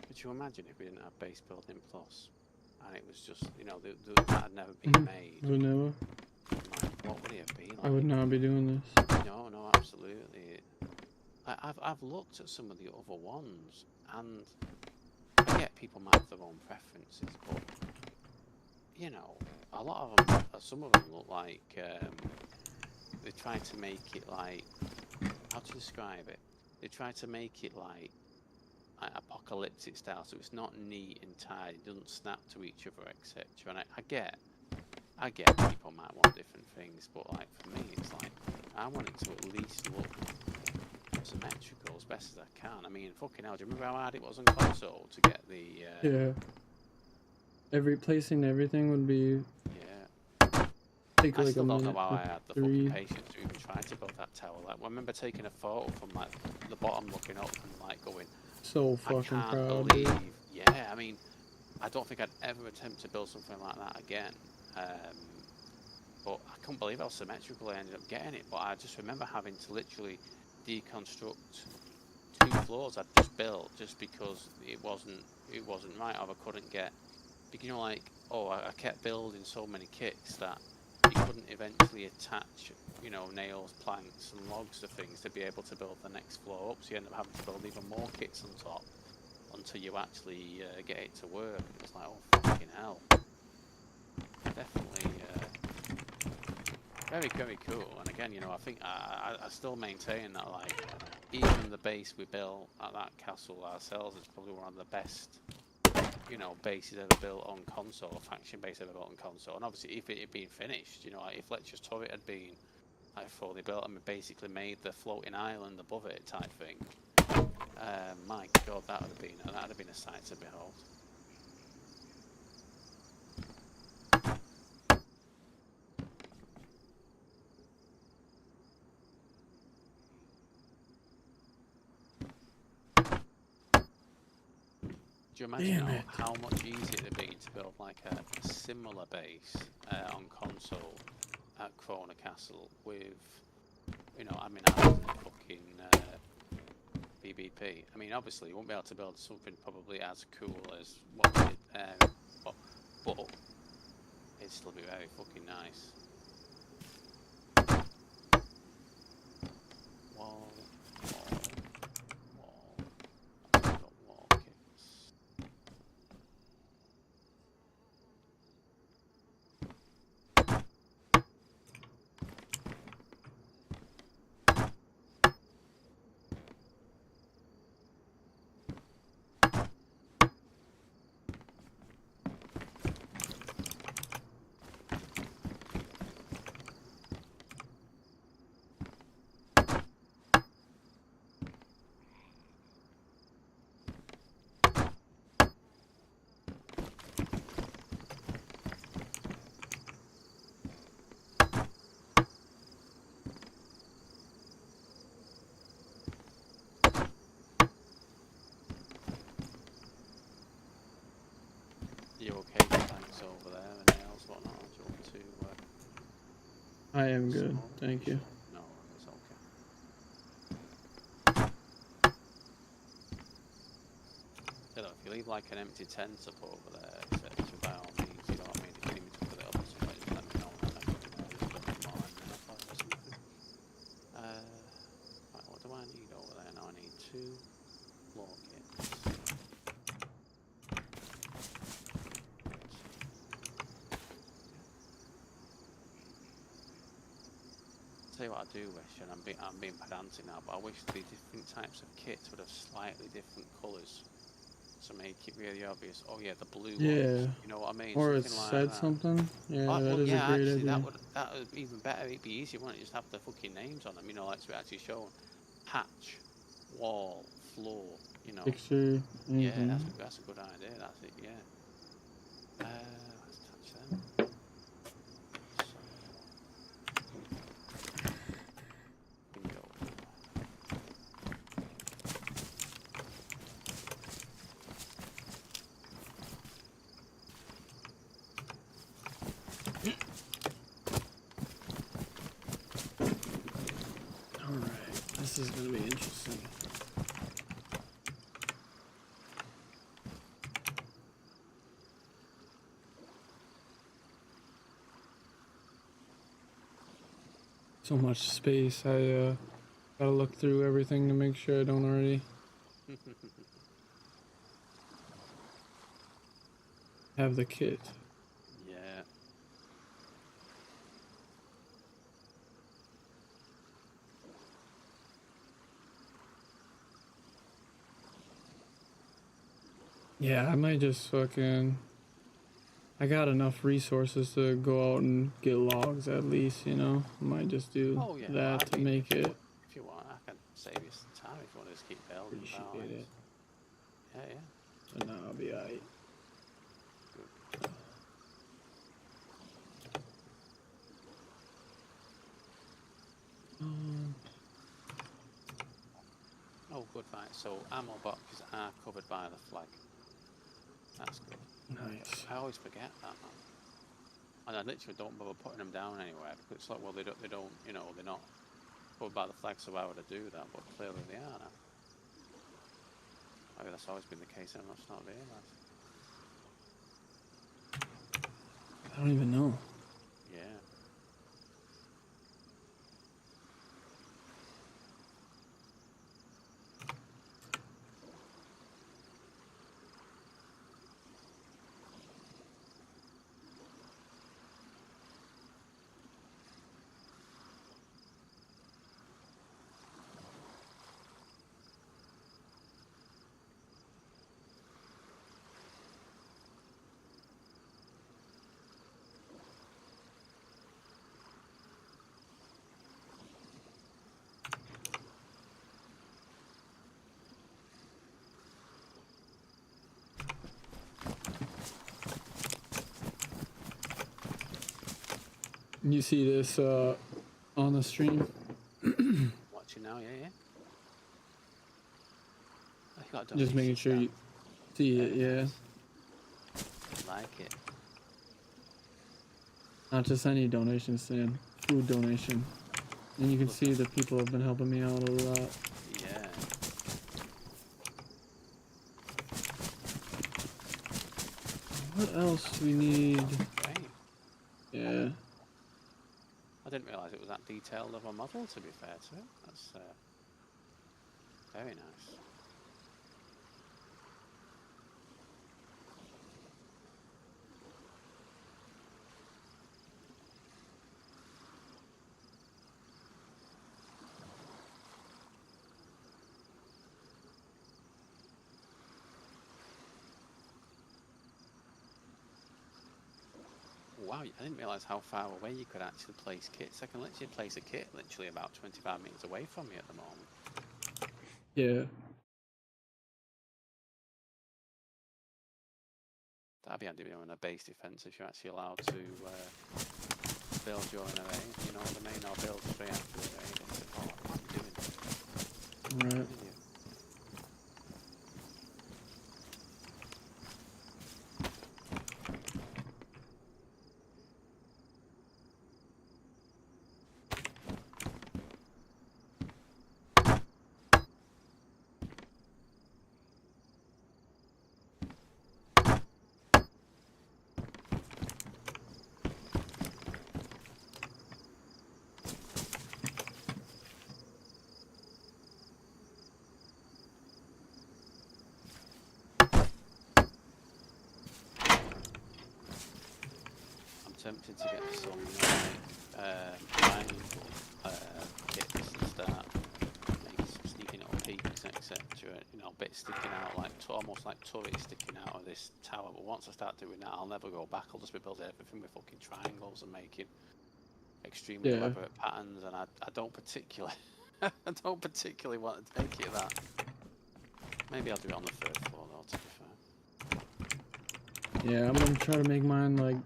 Could you imagine if we didn't have base building plus, and it was just, you know, that had never been made? Would never. Like, what would it have been like? I would not be doing this. No, absolutely. I've looked at some of the other ones, and I get people might have their own preferences, but you know, a lot of them, some of them look like they try to make it like, how to describe it? They try to make it like like, apocalyptic style, so it's not neat and tidy. It doesn't snap to each other, etc. And I get people might want different things, but like for me, it's like I want it to at least look symmetrical as best as I can. I mean, fucking hell, do you remember how hard it was on console to get the? Yeah. Placing everything would be. Yeah. Take I like still a don't know minute. how Like I had the 3. fucking patience to even try to build that tower. Like, I remember taking a photo from like the bottom, looking up, and like going, So I fucking can't proud, believe. dude. Yeah, I mean, I don't think I'd ever attempt to build something like that again. But I couldn't believe how symmetrical I ended up getting it. But I just remember having to literally deconstruct 2 floors I'd just built just because it wasn't right, or I couldn't get, because you know, like, I kept building so many kits that you couldn't eventually attach, you know, nails, planks and logs to things to be able to build the next floor up, so you end up having to build even more kits on top until you actually get it to work. And it was like, oh fucking hell. Definitely very, very cool. And again, you know, I think I still maintain that, like, even the base we built at that castle ourselves is probably one of the best, you know, bases ever built on console, or faction base ever built on console. And obviously, if it had been finished, you know, like if Lecture's Turret had been like fully built and we basically made the floating island above it type thing, my god, that would have been a sight to behold. Do you imagine how much easier it would be to build like a similar base on console at Krona Castle with, you know, admin islands and fucking PvP. I mean, obviously, you won't be able to build something probably as cool as what we did, but it'd still be very fucking nice. Wall, wall, wall. I've got wall kits. You okay with tanks over there and nails, whatnot? Or do you want to? I am good, thank you. No, it's okay. You know, if you leave like an empty tent up over there, etc., by all means, you know what I mean? If you need me to put it up or something, just let me know and I can put more in there for you or something. Right, what do I need over there now? I need 2 floor kits. Tell you what I do wish, and I'm being pedantic now, but I wish the different types of kits would have slightly different colours to make it really obvious. Oh yeah, the blue ones. You know what I mean? Or it Something like said that. something. Yeah, Oh, that well, is a yeah, great actually, idea. that would be even better. It'd be easier, wouldn't it? Just have the fucking names on them. You know, like to actually show hatch, wall, floor. You know. Picture. Yeah, Mm-hmm. that's a good idea. That's it. Yeah. Let's touch them. So, bingo. All right, this is gonna be interesting. So much space. I gotta look through everything to make sure I don't already have the kit. Yeah. Yeah, I might just fucking. I got enough resources to go out and get logs at least, you know? I might just do Oh yeah, that to I mean, make it. if you want, I can save you some time if you want to just keep building. Appreciate it. Yeah, yeah. But no, I'll be alright. Good. Oh, good, right. So ammo boxes are covered by the flag. That's good. Nice. I always forget that, man. And I literally don't bother putting them down anywhere because it's like, well, they don't, you know, they're not covered by the flag, so why would I do that? But clearly they are now. Maybe that's always been the case and I've just not realised. I don't even know. Yeah. You see this on the stream? Watching now, yeah, yeah. I got Just making sure you see it, yeah. Nice. Like it. Not just any donation, Sam. Food donation. And you can see the people have been helping me out a lot. Yeah. What else do we need? Great. Yeah. I didn't realise it was that detailed of a model, to be fair to it. That's very nice. Wow, I didn't realise how far away you could actually place kits. I can literally place a kit literally about 25 metres away from you at the moment. Yeah. That'd be handy on a base defence if you're actually allowed to build your own array. You know what I mean? Or build straight after the array. Oh, what are you doing? Right. Tempted to get some mining kits and start making some sneaking little peaks, etc. You know, bits sticking out, like almost like turrets sticking out of this tower. But once I start doing that, I'll never go back. I'll just be building everything with fucking triangles and making extremely elaborate patterns. And I don't particularly, I don't particularly want to take it that. Maybe I'll do it on the 3rd floor though, to be fair. Yeah, I'm gonna try to make mine like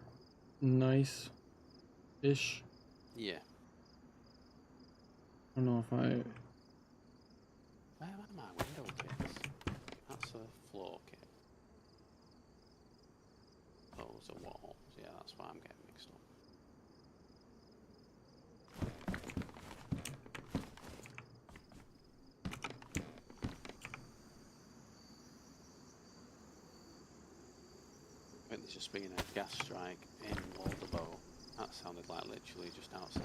nice-ish. Yeah. I don't know if I... Where are my window kits? That's a floor kit. Those are walls. Yeah, that's why I'm getting mixed up. I think there's just been a gas strike in Waldebo. That sounded like literally just outside.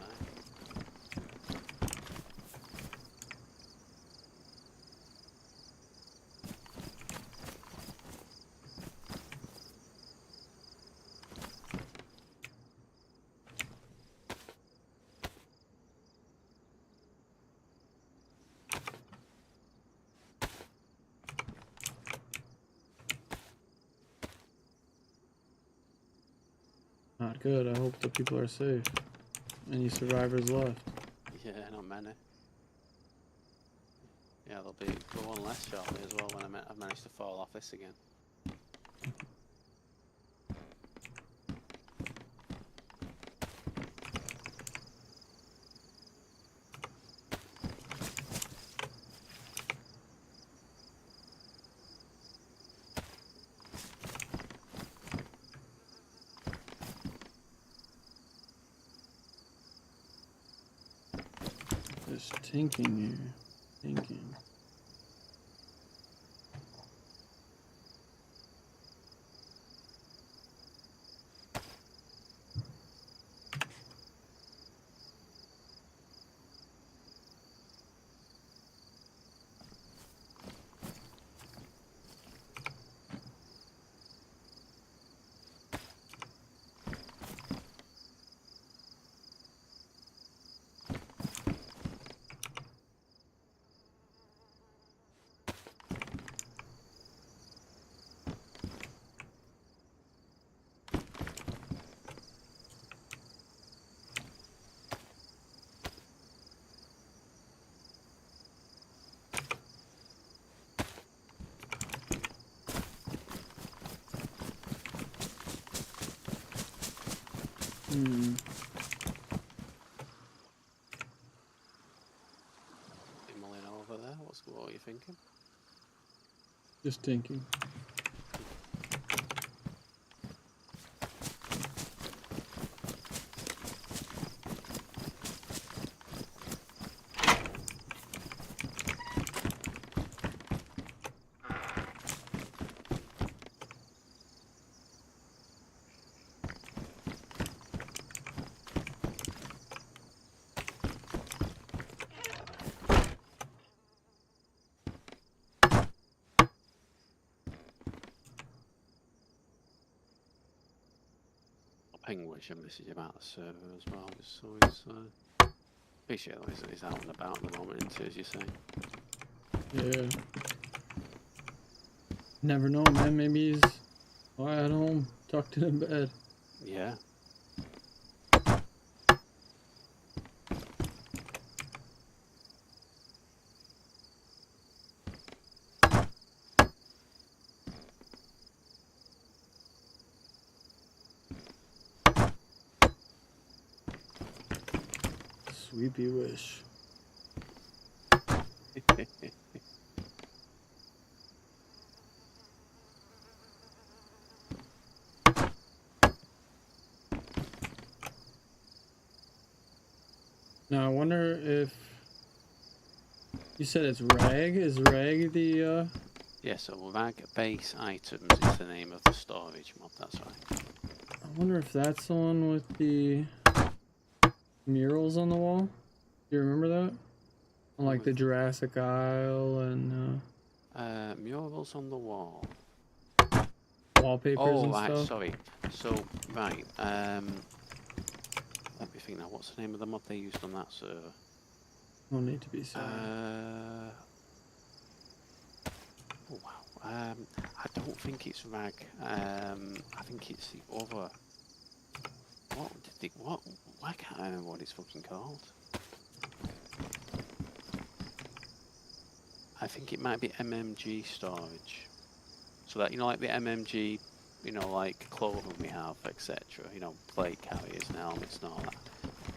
God, good. I hope the people are safe. Any survivors left? Yeah, not many. Yeah, there'll be one less shortly as well when I've managed to fall off this again. There's tinking here. Tinking. Mulling over there. What are you thinking? Just tinking. Ping Wish a message about the server as well, just so he's appreciate he's out and about at the moment, isn't he, as you say. Yeah. Never know, man. Maybe he's at home, tucked in bed. Yeah. Sweepy wish. Now I wonder if you said it's rag. Is rag the Yeah, so rag base items is the name of the storage mod, that's right. I wonder if that's the one with the murals on the wall. Do you remember that? Like the Jurassic Isle and murals on the wall. Wallpapers and right, stuff. sorry. So right, let me think now, what's the name of the mod they used on that server? No need to be sorry. Oh wow. I don't think it's rag. I think it's the other. Why can't I remember what it's fucking called? I think it might be MMG storage. So that, you know, like the MMG, you know, like clothing we have, etc. You know, plate carriers and helmets and all that.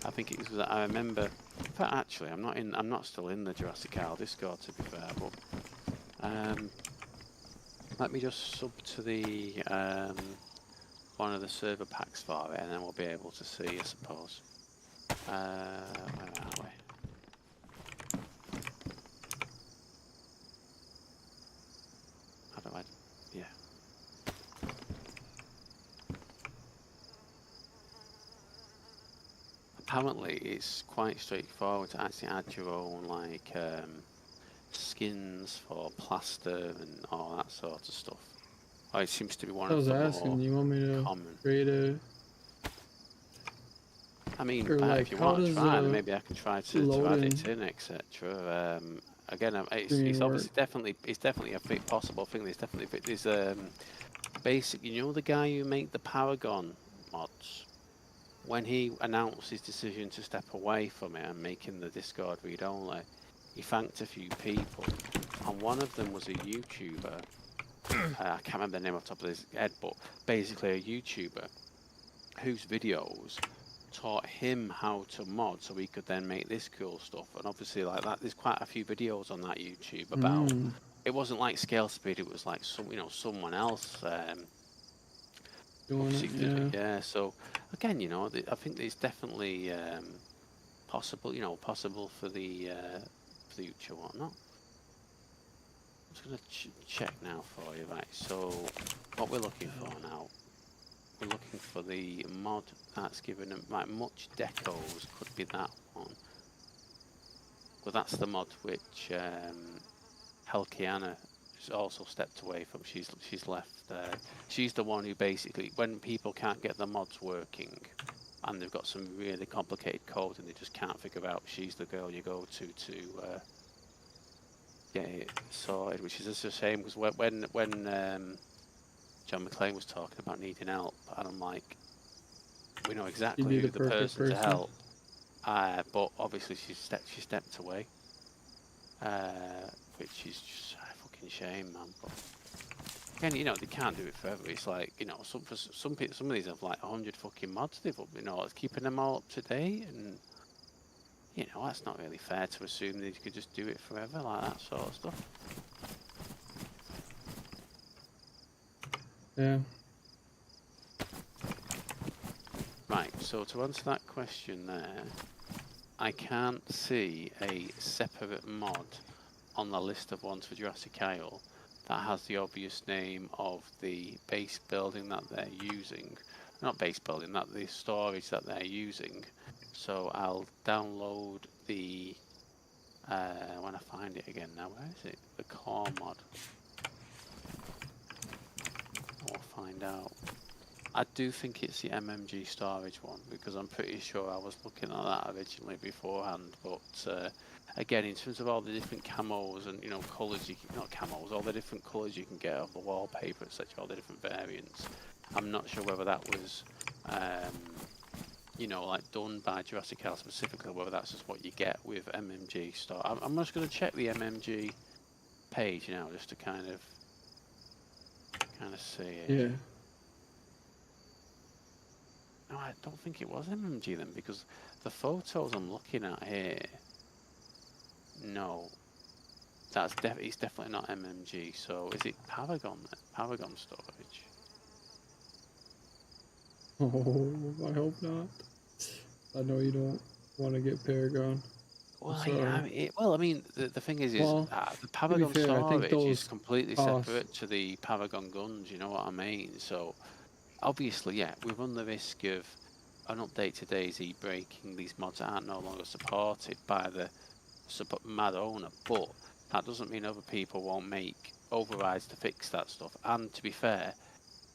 I think it was because I remember. In fact, actually, I'm not still in the Jurassic Isle Discord, to be fair. But let me just sub to the one of the server packs for it, and then we'll be able to see, I suppose. Where are we? How do I? Yeah. Apparently, it's quite straightforward to actually add your own, like, skins for plaster and all that sort of stuff. Oh, it seems to be one of the more you want me to common. create a? I mean, like, if you want to try, then maybe I can try to add it in, etc. Again, it's obviously definitely a possible thing. There's basic. You know the guy who made the Paragon mods. when he announced his decision to step away from it and making the Discord read only, he thanked a few people, and one of them was a YouTuber. I can't remember the name off the top of his head, but basically a YouTuber whose videos taught him how to mod so he could then make this cool stuff. And obviously, like that, there's quite a few videos on that YouTube about. It wasn't like Scale Speed; it was like someone else. Doing it, yeah. So again, I think it's definitely possible. Possible for the future, whatnot. I'm just gonna check now for you, right? So what we're looking for now. We're looking for the mod that's given them like much decos, could be that one. Well, that's the mod which Helkiana has also stepped away from. She's left. She's the one who basically, when people can't get the mods working, and they've got some really complicated code and they just can't figure out, she's the girl you go to get it sorted. Which is just a shame because when John McClane was talking about needing help, and I'm like, we know exactly who the person to help, but obviously she stepped away, which is just a fucking shame, man. But again, they can't do it forever. It's like, some people, some of these have like 100 fucking mods they've up, it's keeping them all up to date, and that's not really fair to assume that you could just do it forever, like that sort of stuff. Yeah. Right, so to answer that question there, I can't see a separate mod on the list of ones for Jurassic Isle that has the obvious name of the base building that they're using. Not base building, that the storage that they're using. So I'll download the, when I find it again now, where is it? The core mod. We'll find out. I do think it's the MMG storage one, because I'm pretty sure I was looking at that originally beforehand. But again, in terms of all the different camos and colours, not camos, all the different colours you can get of the wallpaper, etc., all the different variants. I'm not sure whether that was, like done by Jurassic Isle specifically, whether that's just what you get with MMG store. I'm just going to check the MMG page now, just to kind of see it. Yeah. No, I don't think it was MMG then, because the photos I'm looking at here, no, it's definitely not MMG. So is it Paragon then? Paragon storage? Oh, I hope not. I know you don't want to get Paragon. Well, I mean, the thing is the Paragon fair, storage is completely separate to the Paragon guns. You know what I mean? So obviously, yeah, we run the risk of an update to DayZ breaking these mods that aren't no longer supported by the mad owner, but that doesn't mean other people won't make overrides to fix that stuff. And to be fair,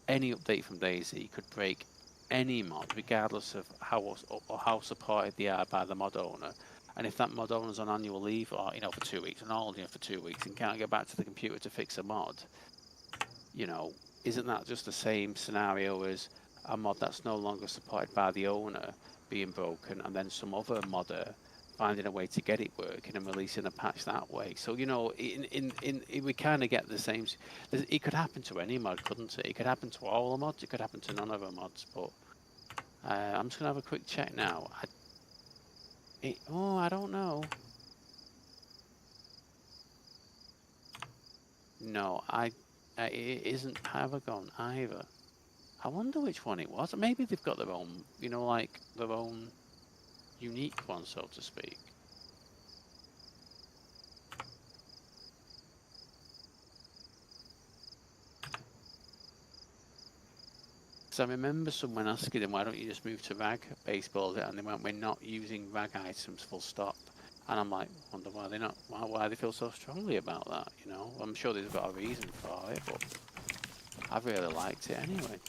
any update from DayZ could break any mod, regardless of how supported they are by the mod owner. And if that mod owner's on annual leave, or for 2 weeks, and all for 2 weeks, and can't get back to the computer to fix a mod, isn't that just the same scenario as a mod that's no longer supported by the owner being broken, and then some other modder finding a way to get it working and releasing a patch that way? So we kind of get the same. It could happen to any mod, couldn't it? It could happen to all the mods. It could happen to none of the mods. But I'm just gonna have a quick check now. I don't know. No, it isn't Paragon either. I wonder which one it was. Maybe they've got their own, like their own unique one, so to speak. Because I remember someone asking them, why don't you just move to rag base builder? And they went, we're not using rag items, full stop. And I'm like, wonder why they're not, why they feel so strongly about that, I'm sure they've got a reason for it, but I've really liked it anyway.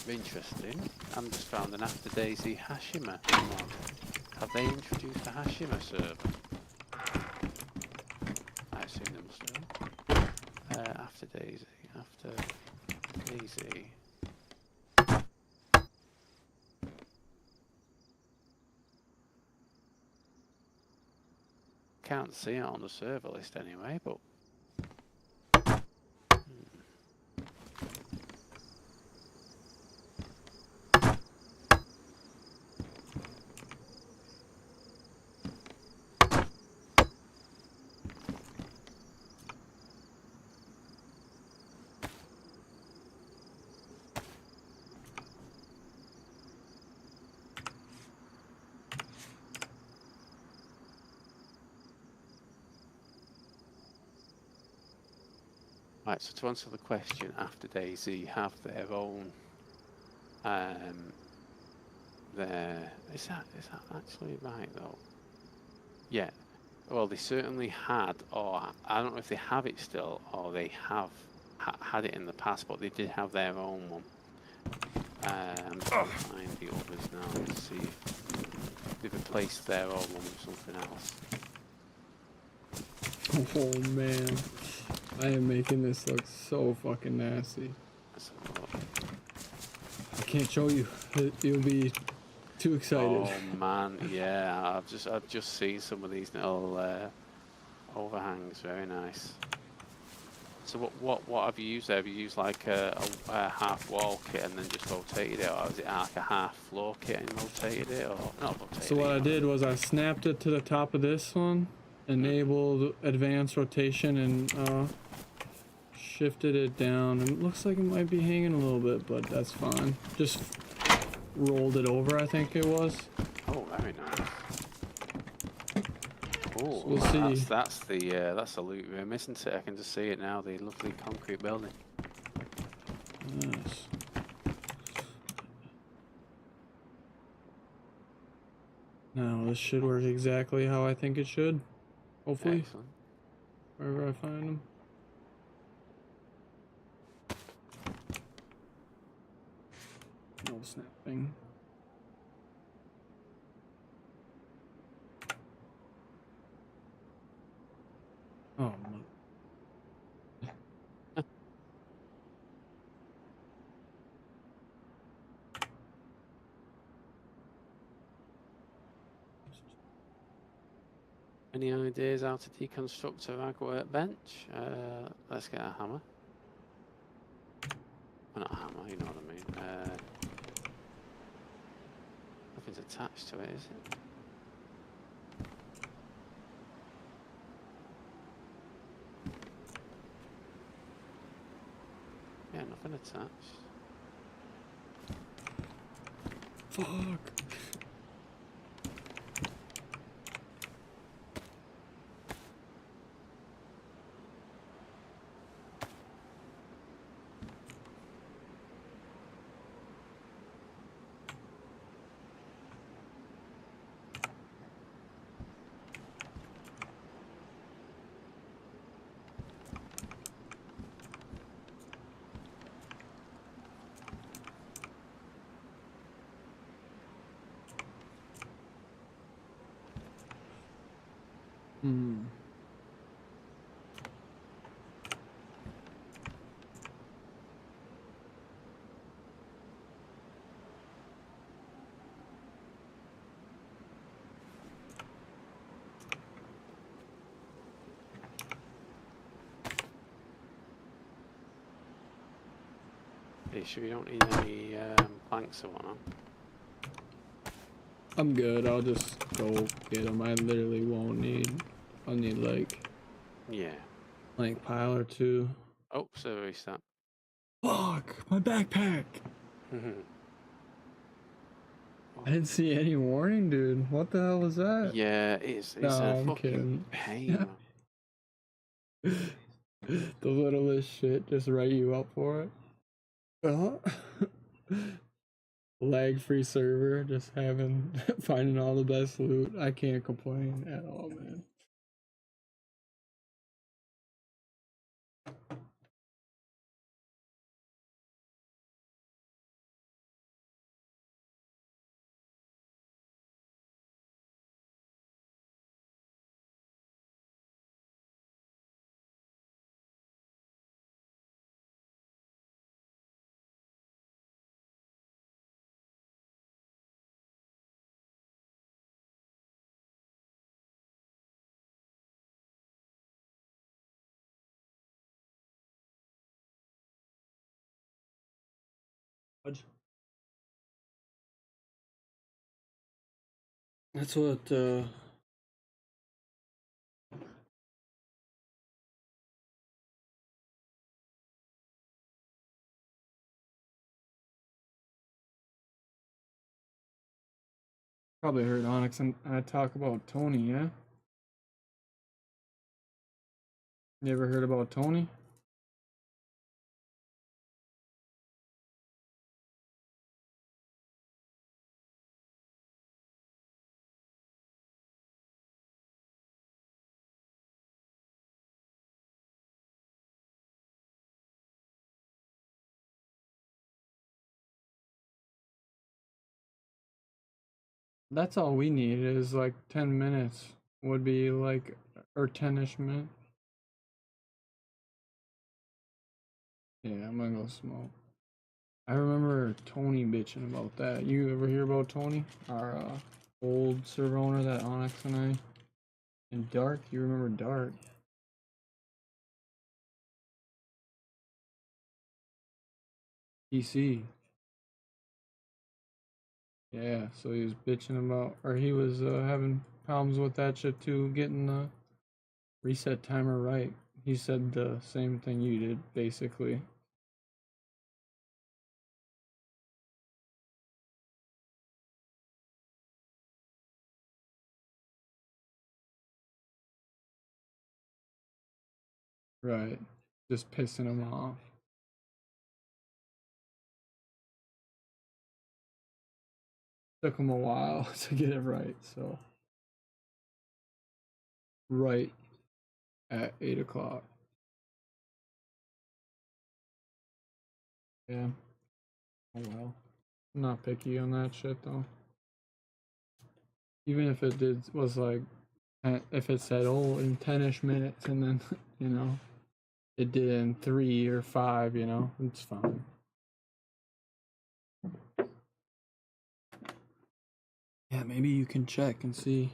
Interesting. I'm just found an after DayZ Hashima mod. Have they introduced the Hashima server? I assume they must have. After Daisy. After Daisy. Can't see it on the server list anyway, but. Right, so to answer the question, after Daisy have their own, is that actually right though? Yeah, well they certainly had, or I don't know if they have it still, or they have had it in the past, but they did have their own one. I'm trying to find the others now to see if they've replaced their own one with something else. Oh man, I am making this look so fucking nasty. I can't show you. You'll be too excited. Oh man, yeah, I've just seen some of these little overhangs. Very nice. So what have you used there? Have you used like a half wall kit and then just rotated it, or is it like a half floor kit and rotated it, or not rotated? So what I did was I snapped it to the top of this one, enabled advanced rotation, and shifted it down. And it looks like it might be hanging a little bit, but that's fine. Just rolled it over, I think it was. Oh, very nice. Oh, so we'll see. That's the loot room, isn't it? I can just see it now. The lovely concrete building. Nice. Now this should work exactly how I think it should. Hopefully. Excellent. Wherever I find them. No snapping. Oh no. Any ideas how to deconstruct a rag workbench? Let's get a hammer. Well, not a hammer, you know what I mean. Nothing's attached to it, is it? Yeah, nothing attached. Fuck. Are you sure you don't need any planks or whatnot? I'm good. I'll just go get them. I literally won't need. I'll need like. Yeah. Like pile or two. Oh, so restart. Fuck! My backpack! I didn't see any warning, dude. What the hell was that? Yeah, it's a fucking pain. The littlest shit just write you up for it. Lag-free server, just finding all the best loot. I can't complain at all, man. That's what probably heard Onyx and I talk about Tony, yeah? You ever heard about Tony? That's all we need is like 10 minutes would be like, or 10-ish minutes. Yeah, I'm gonna go smoke. I remember Tony bitching about that. You ever hear about Tony? Our old server owner that Onyx and I. And Dark, you remember Dark? PC. Yeah, so he was bitching about, or he was having problems with that shit too, getting the reset timer right. He said the same thing you did, basically. Right. Just pissing him off. Took him a while to get it right, so. Right at 8 o'clock. Yeah. Oh well. I'm not picky on that shit though. Even if it was like, if it said, oh, in 10-ish minutes, and then, you know, it did in 3 or 5, you know, it's fine. Yeah, maybe you can check and see.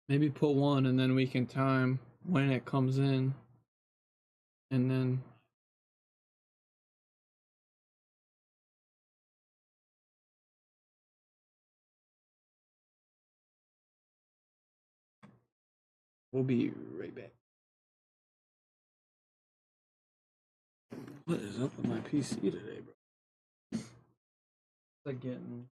Maybe put one and then we can time when it comes in. And then we'll be right back. What is up with my PC today, bro? It's like getting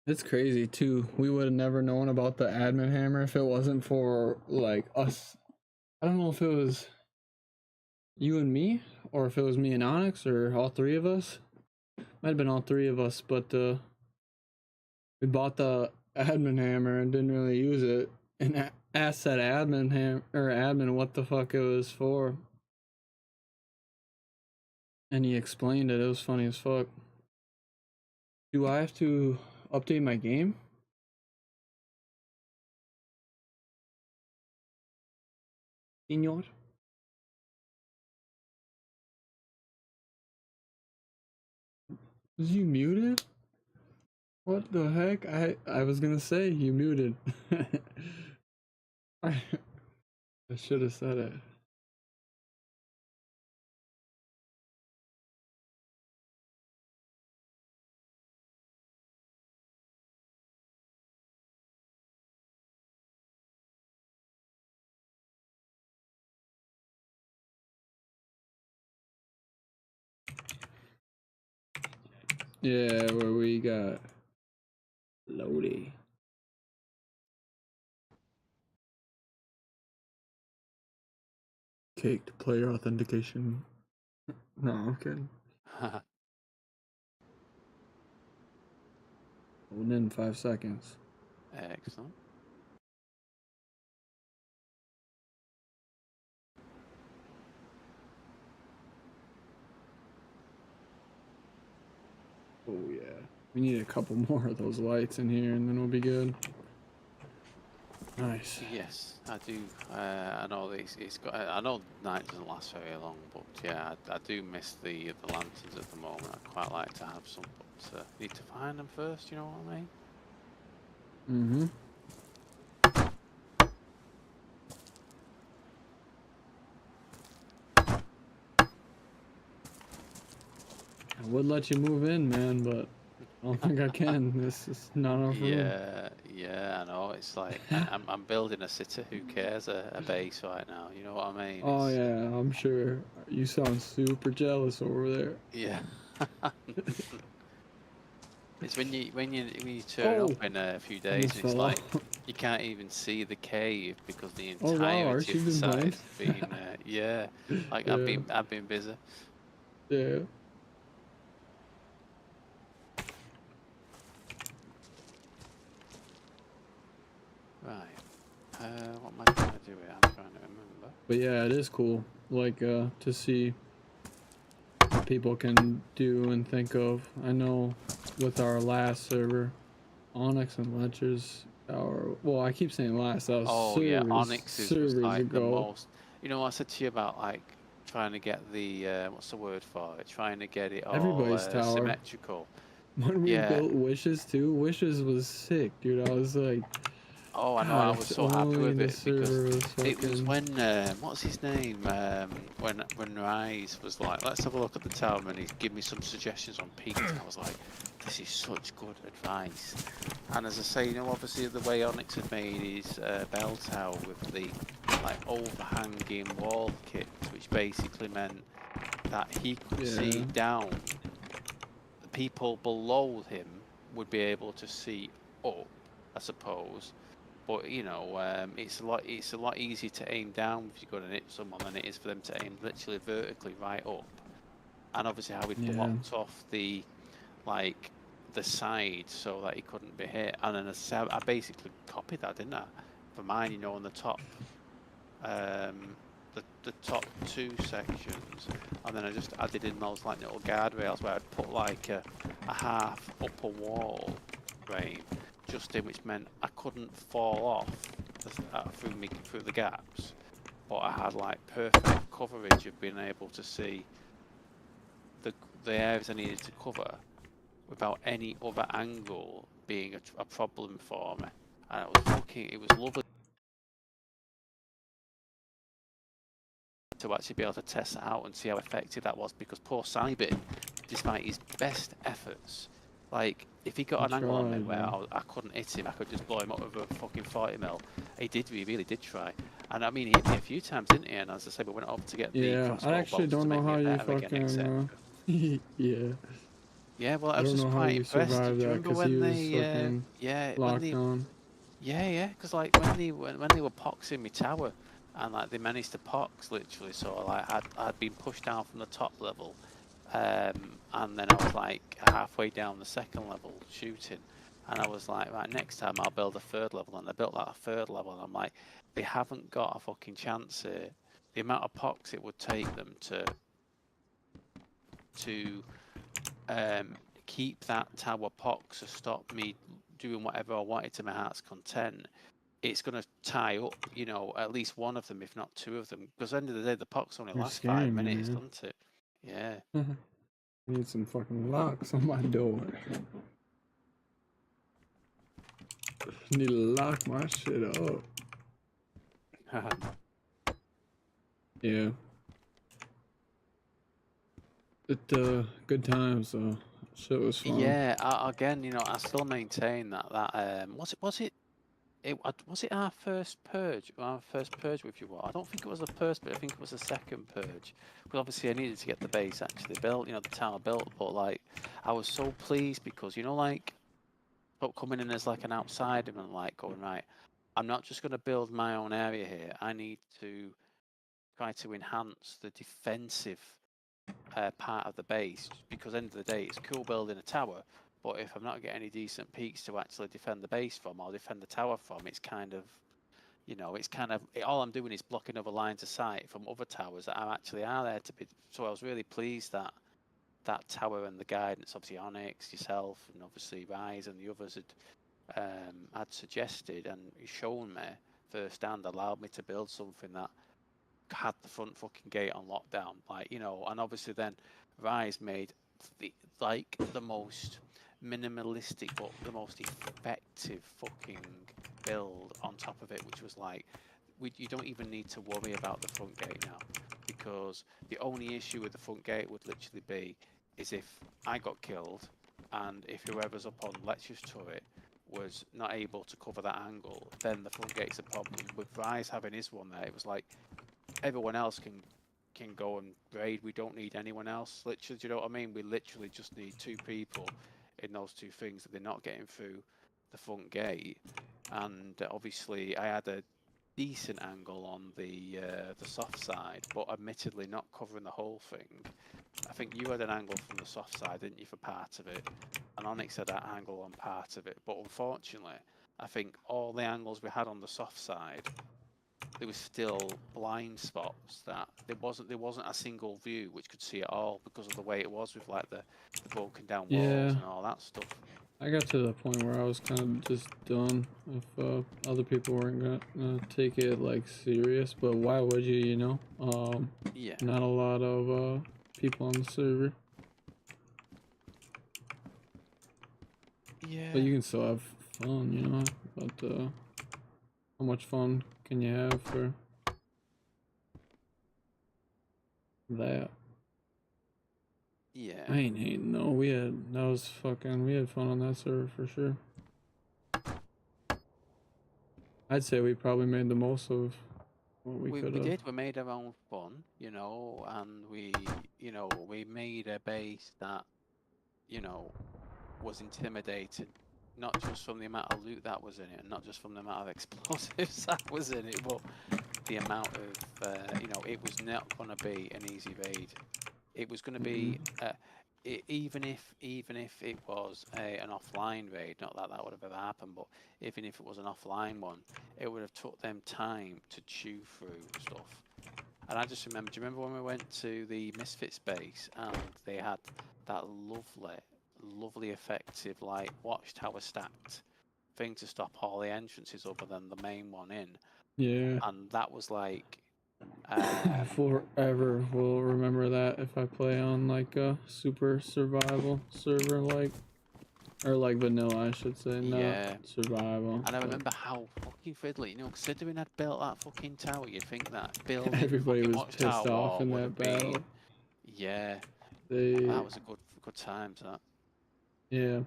It's crazy too. We would have never known about the admin hammer if it wasn't for like us. I don't know if it was you and me, or if it was me and Onyx, or all three of us. Might have been all three of us, but we bought the admin hammer and didn't really use it, and asked that admin what the fuck it was for, and he explained it. It was funny as fuck. Do I have to update my game? Senor? Was you muted? What the heck? I was gonna say you muted. I should have said it. Yeah, where we got Lodi. Caked player authentication. No, I'm kidding. Within 5 seconds. Excellent. Oh yeah. We need a couple more of those lights in here and then we'll be good. Nice. Yes, I do. I know it's got. I know night doesn't last very long, but yeah, I do miss the lanterns at the moment. I'd quite like to have some, but need to find them first. You know what I mean? Mm-hmm. I would let you move in, man, but I don't think I can. This is not enough room. Yeah, I know. It's like I'm building a city. Who cares? A base right now. You know what I mean? Oh yeah, I'm sure. You sound super jealous over there. Yeah. It's when you turn up in a few days, and it's like you can't even see the cave because the entirety of the site has been. Yeah, like yeah. I've been busy. Yeah. Right. What am I trying to do here? I'm trying to remember. But yeah, it is cool, like to see what people can do and think of. I know with our last server, Onyx and Ledger's, well, I keep saying last. That was Onyx is like the most. You know what I said to you about like trying to get the what's the word for it? Trying to get it all symmetrical. When we built Wishes too, Wishes was sick, dude. I was like, oh, I know. I was so happy with it because it was when what's his name? When Rise was like, let's have a look at the tower, and he gave me some suggestions on peaks. And I was like, this is such good advice. And as I say, you know, obviously the way Onyx had made his bell tower with the like overhanging wall kit, which basically meant that he could see down. The people below him would be able to see up, I suppose. But you know, it's a lot easier to aim down if you're going to hit someone than it is for them to aim literally vertically right up. And obviously, how we blocked off the side so that he couldn't be hit. And then I basically copied that, didn't I? For mine, you know, on the top, the top 2 sections, and then I just added in those like little guardrails where I'd put like a half upper wall frame. Just in, which meant I couldn't fall off through the gaps, but I had like perfect coverage of being able to see the areas I needed to cover without any other angle being a problem for me. And it was lovely to actually be able to test that out and see how effective that was, because poor Cybin, despite his best efforts, like, if he got an angle on me where I couldn't hit him, I could just blow him up with a fucking 40mm. He really did try. And I mean, he hit me a few times, didn't he? And as I say, we went over to get the crossbow I actually don't know how you fucking... yeah. Yeah, well, I I was don't just know how quite you impressed. Do survived you that remember because he when was they, fucking yeah, locked on. yeah, because like when they were poxing my tower, and like they managed to pox literally, so like I'd been pushed down from the top level, and then I was like halfway down the second level shooting, and I was like, right, next time I'll build a third level, and I built like a third level, and I'm like, they haven't got a fucking chance here. The amount of pox it would take them to keep that tower pox to stop me doing whatever I wanted to my heart's content, it's going to tie up, you know, at least one of them, if not two of them. Because at the end of the day, the pox only You're lasts scaring 5 me, minutes, man. doesn't it? Yeah. I need some fucking locks on my door. Need to lock my shit up. Yeah. Good times, so shit was fun. Yeah. Again, you know, I still maintain that was it our first purge? Our first purge with you all? I don't think it was the first, but I think it was the second purge. Because obviously I needed to get the base actually built, you know, the tower built. But like, I was so pleased because, you know, like, but coming in as like an outsider and like going, right, I'm not just going to build my own area here. I need to try to enhance the defensive part of the base, because at the end of the day, it's cool building a tower, but if I'm not getting any decent peaks to actually defend the base from or defend the tower from, it's kind of, you know, all I'm doing is blocking other lines of sight from other towers that actually are there to be. So I was really pleased that that tower and the guidance, obviously Onyx, yourself, and obviously Rise and the others had suggested and shown me firsthand, allowed me to build something that had the front fucking gate on lockdown, like, you know. And obviously then Rise made the most minimalistic but the most effective fucking build on top of it, which was like, you don't even need to worry about the front gate now, because the only issue with the front gate would literally be is if I got killed, and if whoever's up on Lecture's turret was not able to cover that angle, then the front gate's a problem. With Rise having his one there, it was like everyone else can go and raid. We don't need anyone else. Literally, do you know what I mean? We literally just need two people in those two things that they're not getting through the front gate. And obviously, I had a decent angle on the soft side, but admittedly not covering the whole thing. I think you had an angle from the soft side, didn't you, for part of it? And Onyx had that angle on part of it. But unfortunately, I think all the angles we had on the soft side, there was still blind spots that there wasn't a single view which could see it all, because of the way it was with like the broken down walls Yeah, and all that stuff. I got to the point where I was kind of just done if other people weren't gonna take it like serious. But why would you? You know, Yeah. not a lot of people on the server, but Yeah. you can still have fun. You know, but how much fun can you have for that? Yeah. I ain't hating. No, we had fun on that server for sure. I'd say we probably made the most of what we could We have. did. We made our own fun, you know, and we made a base that, you know, was intimidating, not just from the amount of loot that was in it, and not just from the amount of explosives that was in it, but the amount of, you know, it was not going to be an easy raid. It was going to be, even if it was an offline raid, not that that would have ever happened, but even if it was an offline one, it would have took them time to chew through stuff. And I just remember, do you remember when we went to the Misfits base and they had that lovely effective like watchtower stacked thing to stop all the entrances other than the main one in? Yeah. And that was like, Forever will remember that if I play on like a super survival server, like, or like vanilla I should say, not yeah. survival. And I But remember how fucking fiddly, you know, considering I'd built that fucking tower, you'd think that building the everybody fucking was pissed watchtower off wall in would that have battle. been, yeah, They that was a good times, that. Yeah,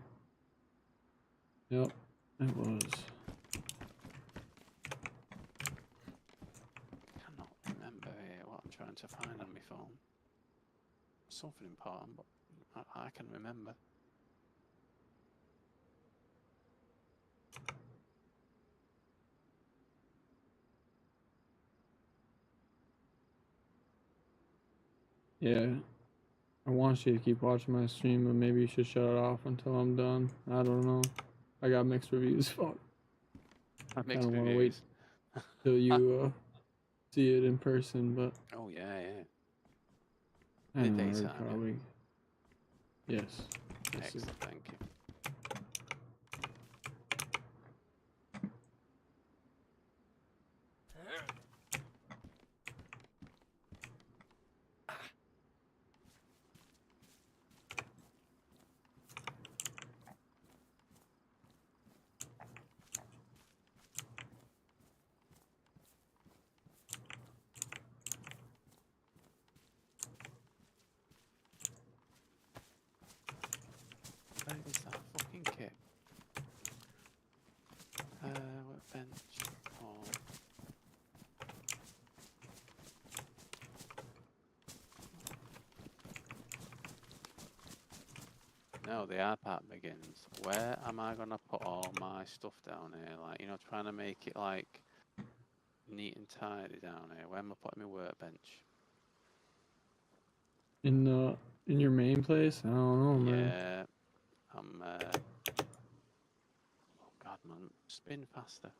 yep, it was. Cannot remember here what I'm trying to find on my phone. Something important, but I can remember. Yeah. I want you to keep watching my stream, but maybe you should shut it off until I'm done. I don't know. I got mixed reviews. Fuck. I kind of want to wait till you see it in person, but. Oh yeah, yeah. I The know, daytime. probably. Yes. Excellent, thank you. Where is that fucking kit? Workbench. Oh. No, the hard part begins. Where am I gonna put all my stuff down here? Like, you know, trying to make it like neat and tidy down here. Where am I putting my workbench? In your main place? I don't know, man. Yeah, I'm. Oh God, man, spin faster.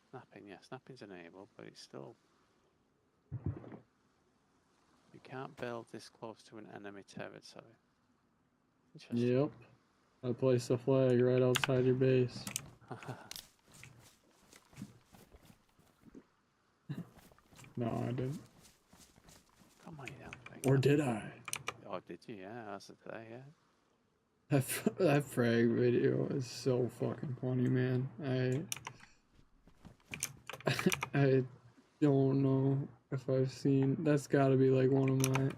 Snapping, yeah, snapping's enabled, but it's still. You can't build this close to an enemy territory. Interesting. Yep. I placed a flag right outside your base. No, I didn't. Come on, you don't. Or did I? Oh, did you? Yeah, that's the thing, yeah. That frag video is so fucking funny, man. I don't know if I've seen. That's got to be like one of my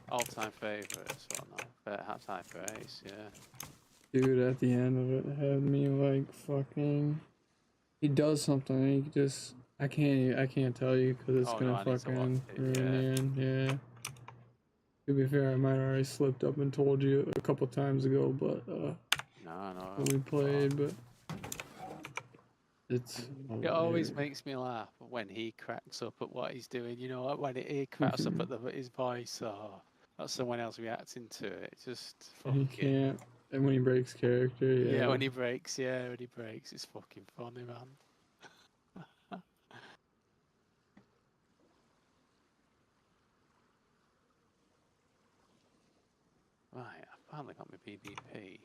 all-time favorites. Well, no, high praise. Yeah. Dude, at the end of it had me like fucking. He does something. He just. I can't tell you because it's gonna fucking ruin it. Yeah. To be fair, I might have already slipped up and told you a couple times ago, but no. When we played, but it's. It always makes me laugh when he cracks up at what he's doing. You know, when he cracks up at his voice or someone else reacting to it. Just fucking. He can't. And when he breaks character, yeah. Yeah, when he breaks, it's fucking funny, man. Right, I finally got my PvP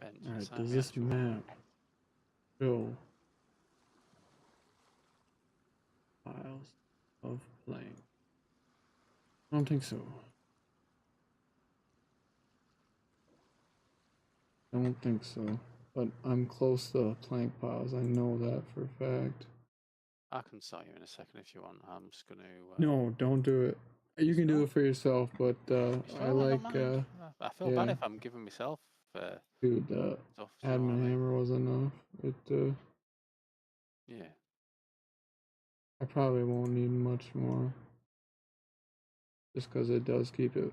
bench. Alright, does this map show files of playing? I don't think so. I don't think so. But I'm close to plank piles. I know that for a fact. I can start you in a second if you want. I'm just gonna. No, don't do it. You can do it for yourself, but I like. I feel bad if I'm giving myself. Dude, stuff, admin hammer was enough. Yeah. I probably won't need much more. Just because it does keep it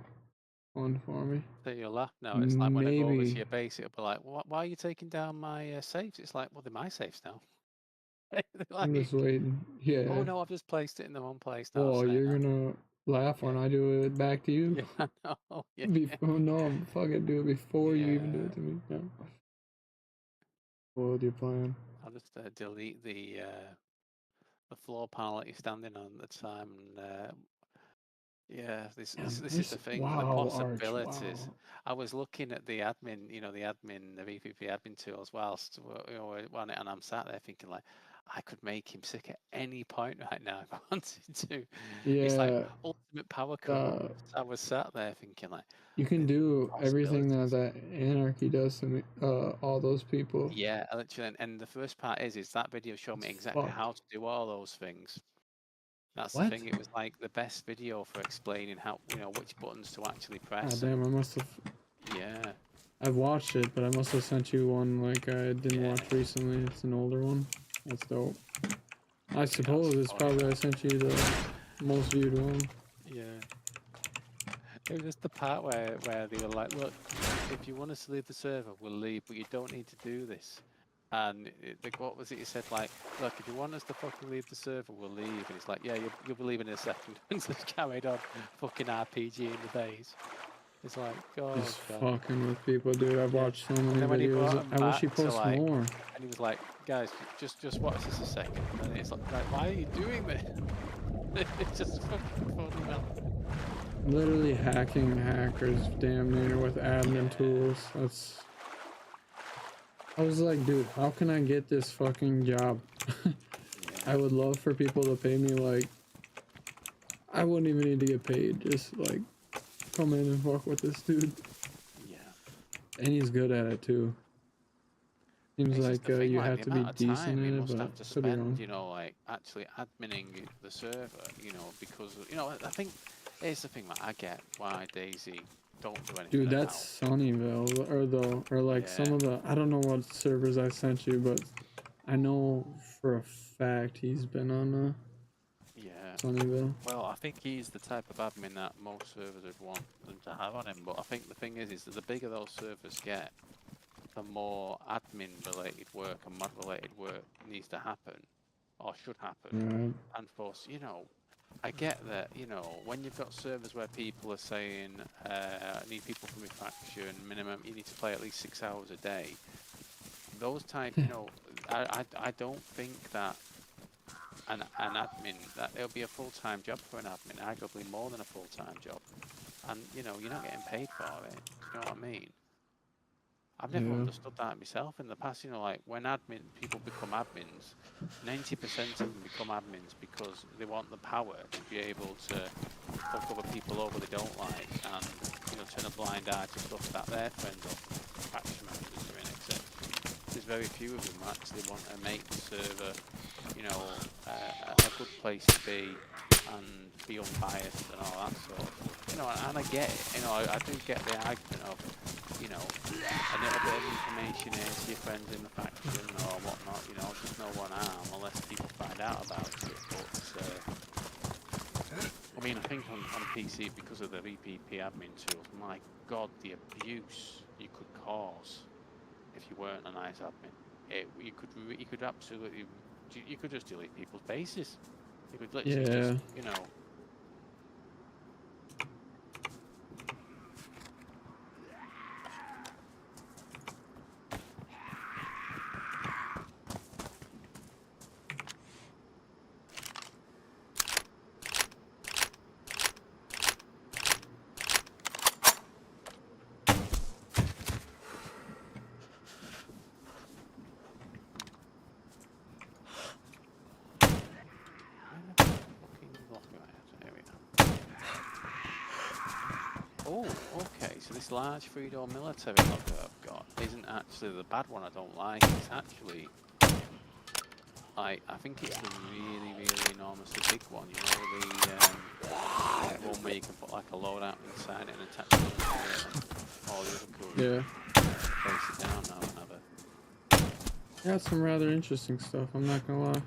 fun for me. So you'll laugh now. It's like when I go over to your base, it'll be like, why are you taking down my safes? It's like, well, they're my safes now. Like, I'm just waiting. Yeah. Oh no, I've just placed it in the wrong place now. Oh, you're gonna laugh when I do it back to you? Yeah, I know. Yeah. No, fucking do it before you even do it to me. No. What do you plan? I'll just delete the floor panel that you're standing on at the time, and yeah, this is the thing. The possibilities. Wow. I was looking at the admin, the VPP admin tools whilst on it, and I'm sat there thinking like, I could make him sick at any point right now if I wanted to. Yeah. It's like ultimate power cut. I was sat there thinking like, you can do everything that Anarchy does to me, all those people. Yeah, literally. And the first part is that video showed me exactly how to do all those things. That's the thing. It was like the best video for explaining how, which buttons to actually press. God damn, I must have. Yeah. I've watched it, but I must have sent you one like I didn't watch recently. It's an older one. That's dope. I suppose it's probably I sent you the most viewed one. Yeah. It was just the part where they were like, look, if you want us to leave the server, we'll leave, but you don't need to do this. And what was it? He said like, look, if you want us to fucking leave the server, we'll leave. And he's like, yeah, you'll be leaving in a second. And just carried on fucking RPG in the base. It's like, oh Just god. fucking with people, dude. I've watched so many And then when he brought videos. him I wish he back to posts like, more. and he was like, guys, just watch this a second. And it's like, why are you doing this? It's just fucking funny, man. Literally hacking hackers damn near with admin tools. That's... I was like, dude, how can I get this fucking job? I would love for people to pay me like... I wouldn't even need to get paid. Just like, come in and fuck with this dude. Yeah. And he's good at it too. Seems It's like thing, you like, have the to be amount of decent time you in it, must but have to could be wrong. spend, you know, like actually adminning the server, you know, because you know, I think here's the thing that I get why Daisy don't do anything. Dude, that's Sunnyvale, or like some of the, I don't know what servers I sent you, but I know for a fact he's been on Sunnyvale. Well, I think he's the type of admin that most servers would want them to have on him. But I think the thing is that the bigger those servers get, the more admin-related work and mod-related work needs to happen, or should happen. Right. And for, you know, I get that, you know, when you've got servers where people are saying, I need people from your faction, minimum, you need to play at least 6 hours a day. Those type, you know, I don't think that an admin, that it'll be a full-time job for an admin, arguably more than a full-time job. And, you know, you're not getting paid for it. You know what I mean? I've never understood that myself in the past. You know, like when people become admins, 90% of them become admins because they want the power to be able to fuck other people over they don't like, and you know, turn a blind eye to stuff that their friends or faction members are doing, etc. There's very few of them that actually want to make the server, you know, a good place to be and be unbiased and all that sort of stuff. You know, and I get it. You know, I do get the argument of, you know, a little bit of information here to your friends in the faction or whatnot, you know, there's no one harm unless people find out about it. But, I mean, I think on PC, because of the VPP admin tools, my god, the abuse you could cause if you weren't a nice admin. You could absolutely, you could just delete people's bases. You could literally just, you know. Oh, okay, so this large 3-door military locker I've got isn't actually the bad one I don't like. It's actually, I think it's the really, really enormously big one. You know, the one where you can put like a loadout inside it and attach it to it and all the other cool. Place it down now and have a... Got some rather interesting stuff, I'm not gonna lie.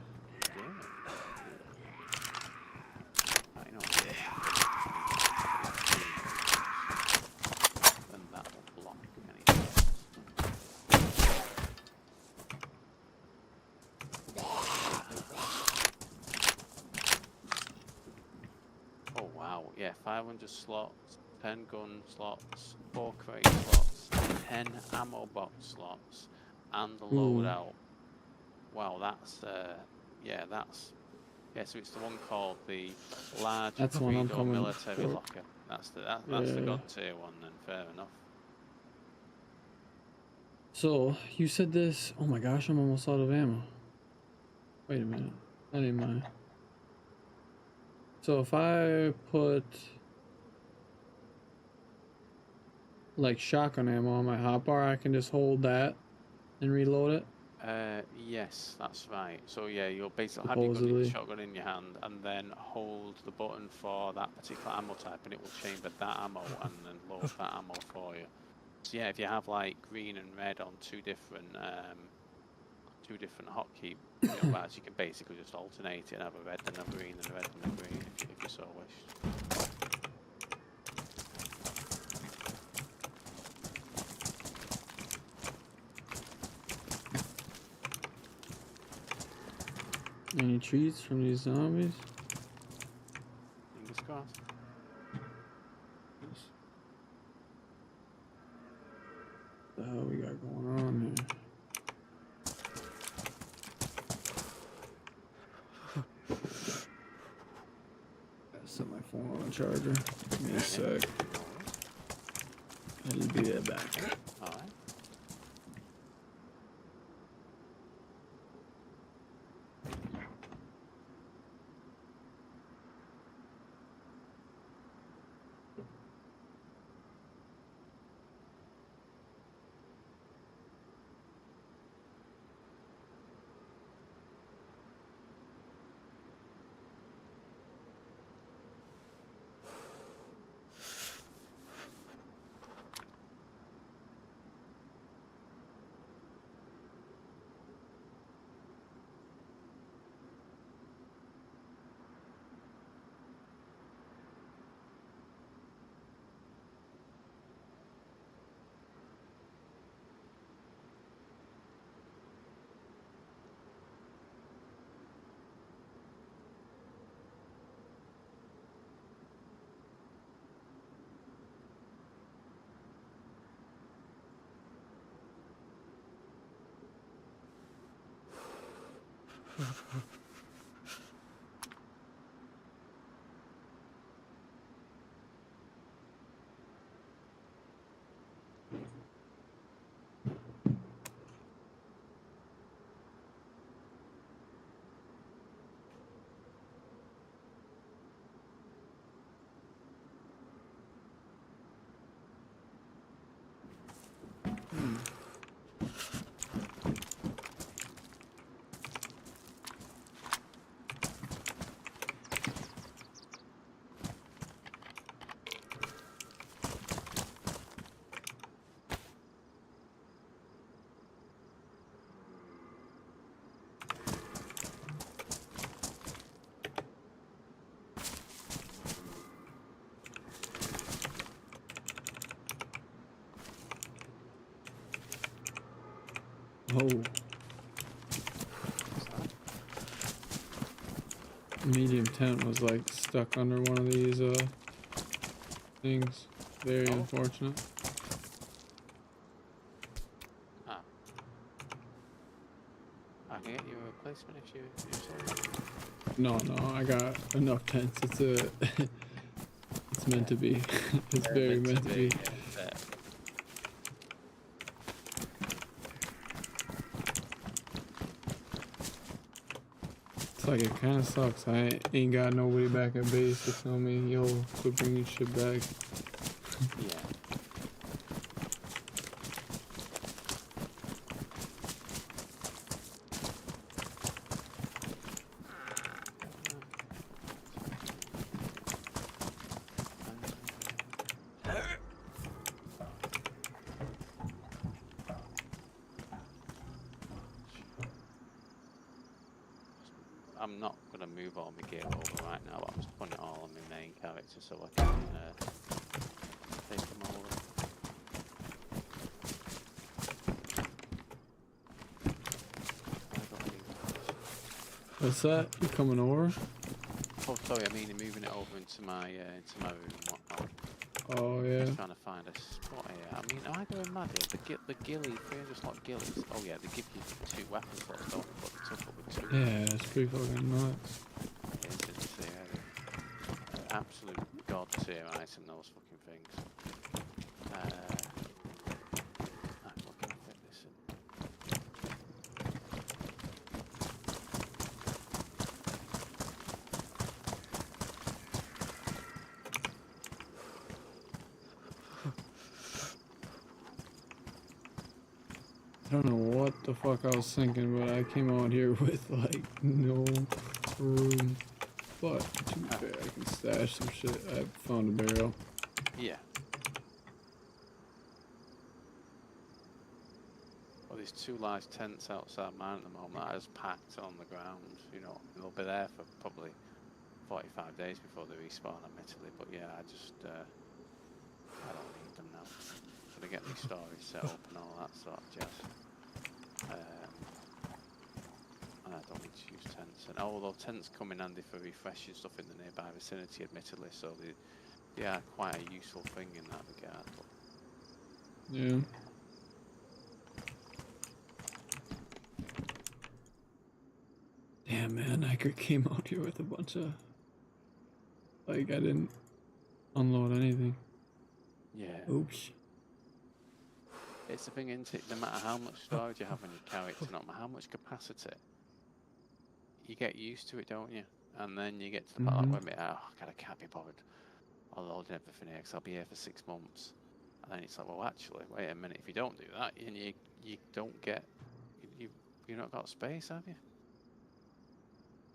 Oh wow, yeah, 500 slots, 10 gun slots, 4 crate slots, 10 ammo box slots, and the loadout. Wow, that's yeah, so it's the one called the large 3-door military locker. That's the god tier one then, fair enough. So you said this, oh my gosh, I'm almost out of ammo. Wait a minute, that ain't mine. So if I put like shotgun ammo on my hotbar, I can just hold that and reload it? Yes, that's right. So yeah, you'll basically have your shotgun in your hand and then hold the button for that particular ammo type and it will chamber that ammo and then load that ammo for you. So yeah, if you have like green and red on two different hotkey bars, you can basically just alternate it and have a red and a green and a red and a green if you so wish. Any treats from these zombies? Fingers crossed. What the hell we got going on here? Gotta set my phone on the charger. Give me a sec. I'll just be right back. Alright. Oh. Medium tent was like stuck under one of these things. Very unfortunate. Ah. I can get you a replacement if you No, I got enough tents. It's it's meant to be. It's very meant to be. Yeah, It's like it kind of sucks. I ain't got nobody back at base to tell me, yo, quit bringing shit back. yeah. I'm not going to move all my gear over right now, but I'm just putting it all on my main character so I can take them over. What's that? You coming over? Oh, sorry, I mean moving it over into my room and whatnot. Oh, yeah. Just trying to find a spot here. I mean, am I going mad here? The ghillie, 300 slot ghillies. Oh yeah, they give you 2 weapon slots, don't they? But they took up with 2. Yeah, it's pretty fucking nuts. It is insane. Absolute god tier item, those fucking things. What can I fit this in? I don't know what the fuck I was thinking, but I came out here with like no room. But to be fair, I can stash some shit. I found a barrel. Yeah. Well, there's 2 large tents outside mine at the moment that is packed on the ground. You know, they'll be there for probably 45 days before they respawn, admittedly. But yeah, I don't need them now. So they get the storage set up and all that sort of jazz. And I don't need to use tents. And although tents come in handy for refreshing stuff in the nearby vicinity, admittedly, so they are quite a useful thing in that regard. But yeah. Damn, man, I came out here with a bunch of, like, I didn't unload anything. yeah. Oops. It's the thing, isn't it? No matter how much storage you have on your character, no matter how much capacity, you get used to it, don't you? And then you get to the part like, wait a minute, oh God, I can't be bothered unloading everything here because I'll be here for 6 months. And then it's like, well, actually, wait a minute, if you don't do that, and you don't get, you've not got space, have you?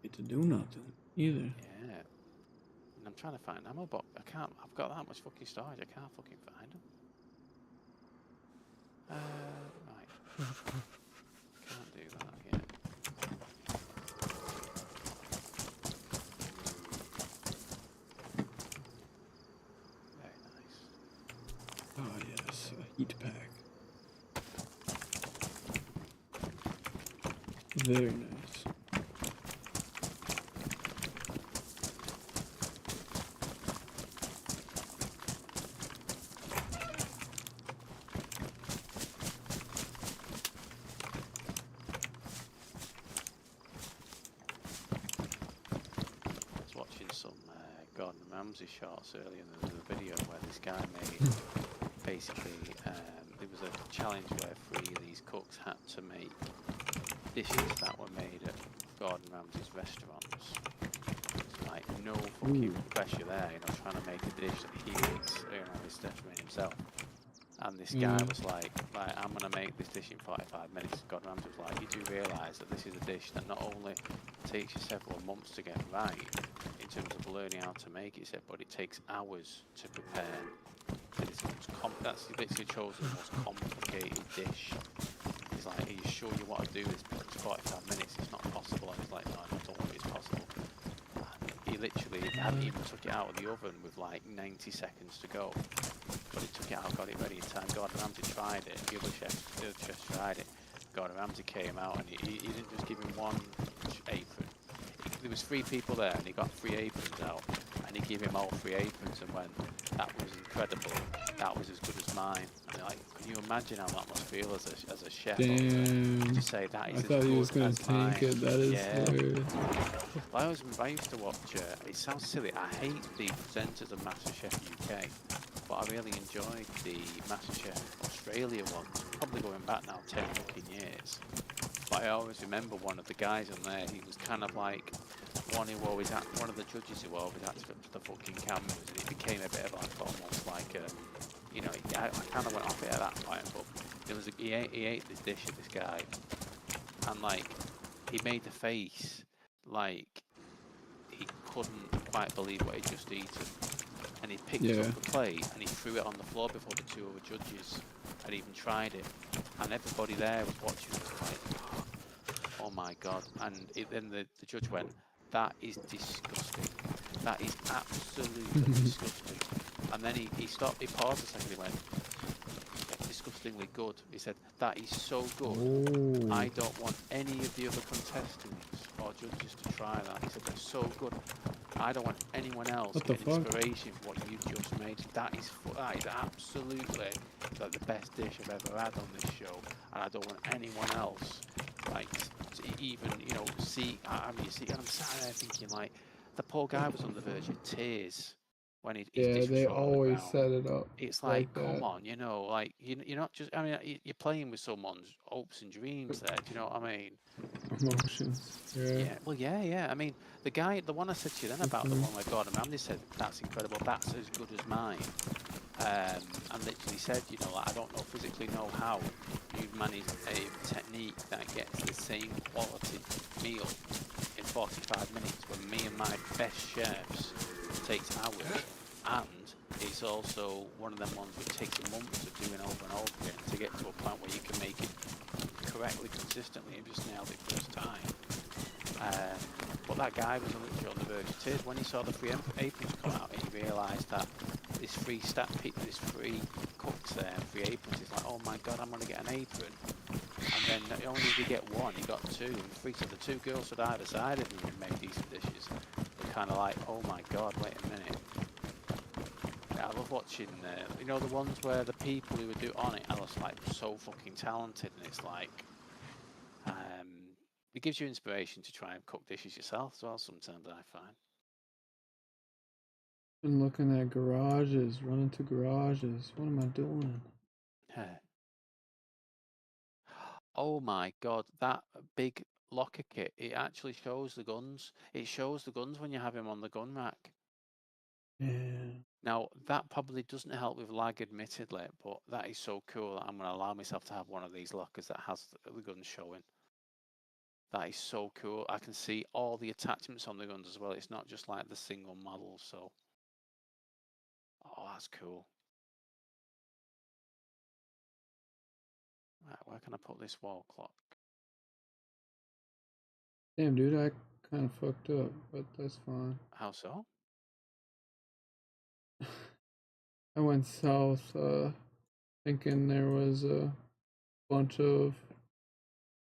Get to do nothing either. Yeah. And I'm trying to find ammo, but I can't. I've got that much fucking storage. I can't fucking find them. Right. Can't do that yet. Very nice. Oh yes, a heat pack. Very nice. Gordon Ramsay shorts earlier, and there was a video where this guy made basically there was a challenge where 3 of these cooks had to make dishes that were made at Gordon Ramsay's restaurants. It's like no fucking pressure there, you know, trying to make a dish that he makes, you know, his stuff himself. And this guy was like, I'm gonna make this dish in 45 minutes. Gordon Ramsay was like, you do realise that this is a dish that not only takes you several months to get right in terms of learning how to make it, he said, but it takes hours to prepare. That's literally chose the most complicated dish. He's like, are you sure you want to do this? Because it's 45 minutes, it's not possible. And he's like, no, I don't think it's possible. And he literally hadn't even took it out of the oven with like 90 seconds to go. But he took it out, got it ready in time. Gordon Ramsay tried it, the other chefs tried it. Gordon Ramsay came out and he didn't just give him one apron. There was 3 people there and he got 3 aprons out and he gave him all 3 aprons and went, that was incredible, that was as good as mine. And like, can you imagine how that must feel as a chef? Damn. To say that is I thought he was going to tank it, that is hilarious. Well, I used to watch, it sounds silly, I hate the presenters of MasterChef UK, but I really enjoyed the MasterChef Australia ones, probably going back now 10 fucking years. But I always remember one of the guys on there, he was kind of like one of the judges who always acted up to the fucking cameras, and it became a bit of like almost like a, you know, I kind of went off it at that point, but there was he ate this dish of this guy, and like he made the face like he couldn't quite believe what he'd just eaten, and he picked up the plate and he threw it on the floor before the 2 other judges had even tried it, and everybody there was watching it like, oh my god. And then the judge went, that is disgusting, that is absolutely disgusting. And then he stopped, he paused a second, he went, disgustingly good. He said, that is so good, I don't want any of the other contestants or judges to try that. He said, they're so good, I don't want anyone else getting inspiration for what you just made. That is absolutely like the best dish I've ever had on this show, and I don't want anyone else like to even, you know, see. I mean, you see, and I'm sat there thinking like, the poor guy was on the verge of tears when his dish was they thrown on the always ground. set it up. It's like come on, you know, like you're not just. I mean, you're playing with someone's hopes and dreams there. Do you know what I mean? Emotions. Yeah. Well, yeah. I mean, the one I said to you then about the one where Gordon Ramsay said, that's incredible, that's as good as mine. And literally said, you know, like, I don't physically know how you manage a technique that gets the same quality meal in 45 minutes when me and my best chefs takes hours, and it's also one of them ones which takes months of doing over and over again to get to a point where you can make it correctly, consistently, and just nailed it first time. But that guy was literally on the verge of tears when he saw the 3 aprons come out, and he realised that this 3 cooks there, 3 aprons, he's like, oh my god, I'm going to get an apron. And then not only did he get one, he got two and three. So the two girls at either side of him who made decent dishes were kind of like, oh my god, wait a minute. Yeah, I love watching, you know, the ones where the people who would do on it are just like so fucking talented, and it's like, it gives you inspiration to try and cook dishes yourself as well. Sometimes I find. Been looking at garages, running to garages. What am I doing? Oh my god, that big locker kit, it actually shows the guns. It shows the guns when you have him on the gun rack. Yeah. Now, that probably doesn't help with lag, admittedly, but that is so cool that I'm going to allow myself to have one of these lockers that has the guns showing. That is so cool. I can see all the attachments on the guns as well. It's not just like the single model, so... Oh, that's cool. Right, where can I put this wall clock? Damn, dude, I kind of fucked up, but that's fine. How so? I went south, thinking there was a bunch of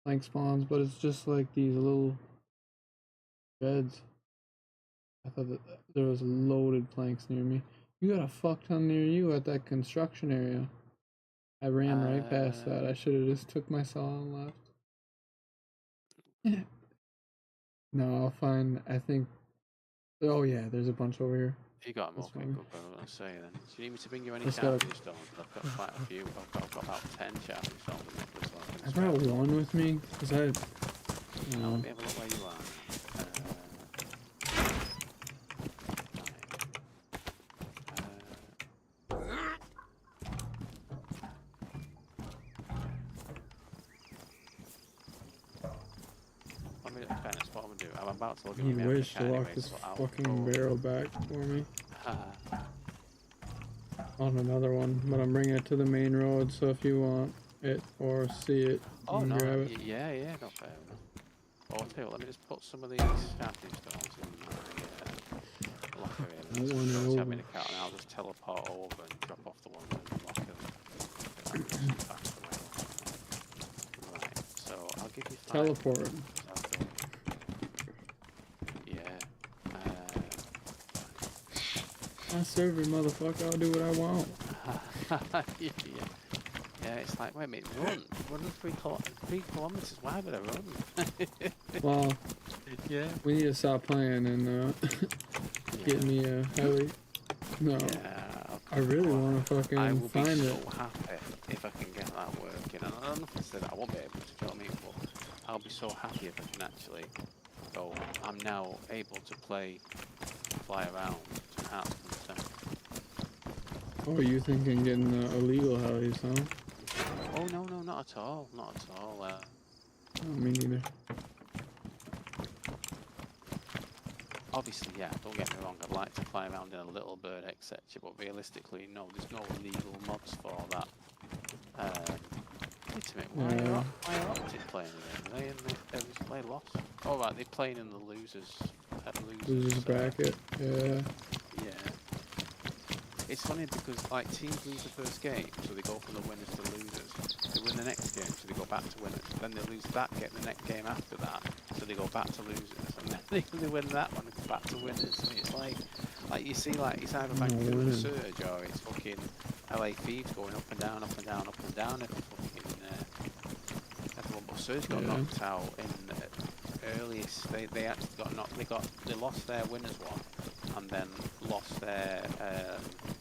plank spawns, but it's just like these little beds. I thought that there was loaded planks near me. You got a fuck ton near you at that construction area. I ran right past that. I should have just took my saw and left. No, I'll find, I think, oh yeah, there's a bunch over here. If you got them, That's okay, fine. good, but I'll say then. Do you need me to bring you any Just sharpening stones? I've got quite a few. I've got about 10 sharpening stones in it. So I brought one with me, because I, I'll be able to look where you are. What I'm gonna do, I'm about to look at you my wish to anyway, lock this so I'll fucking go. barrel back for me. On another one, but I'm bringing it to the main road, so if you want it or see it, you can grab it. Yeah, no, fair enough. Oh, I'll tell you what, let me just put some of these sharpening stones in my locker here. Just have me in a cat, and I'll just teleport over and drop off the one in the locker. Right, so I'll give you 5. Teleport. My server, motherfucker, I'll do what I want. Yeah, it's like, wait a minute, run 3 kilometers, why would I run? Well, yeah. We need to stop playing and get me a heli. No, I really want to fucking I will find be it. so happy if I can get that working. And I don't know if I said that I won't be able to, do you know what I mean? But I'll be so happy if I can actually go. I'm now able to fly around to Hearts content. Oh, you thinking getting the illegal helis, huh? Oh no, not at all, not at all. Oh, me neither. Obviously, yeah, don't get me wrong, I'd like to fly around in a little bird, etc. But realistically, no, there's no legal mods for that. Wait a minute, why are Optic playing again? They lost. Oh right, they're playing in the losers bracket, yeah. It's funny because like teams lose the first game, so they go from the winners to losers. They win the next game, so they go back to winners. Then they lose that game, the next game after that, so they go back to losers. And then they win that one and go back to winners. And it's like you see, like it's either Vancouver Surge or it's fucking LA Thieves going up and down, up and down, up and down every fucking everyone. But Surge got knocked out in the earliest. They actually got knocked. They lost their winners one, and then lost their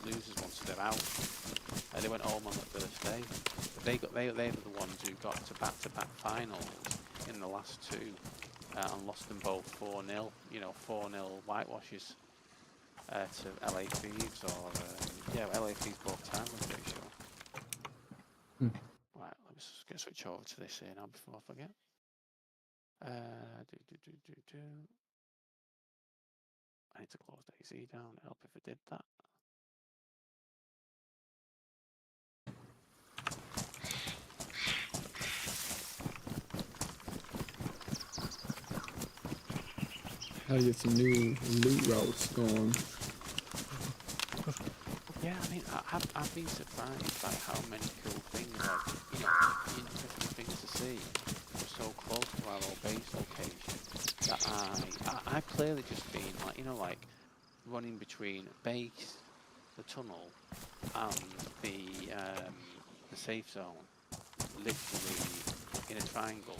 losers one, so they're out. They went home on the first day. But they were the ones who got to back-to-back finals in the last 2 and lost them both 4-0. You know, 4-0 whitewashes to LA Thieves or LA Thieves both times. I'm pretty sure. Right, let me just get switch over to this here now before I forget. I need to close Dayz down. Help if I did that. Gotta get some new loot routes going. Yeah, I mean, I've been surprised by how many cool things, like, interesting things to see. We're so close to our old base location that I've clearly just been, like, like running between base, the tunnel, and the safe zone, literally in a triangle,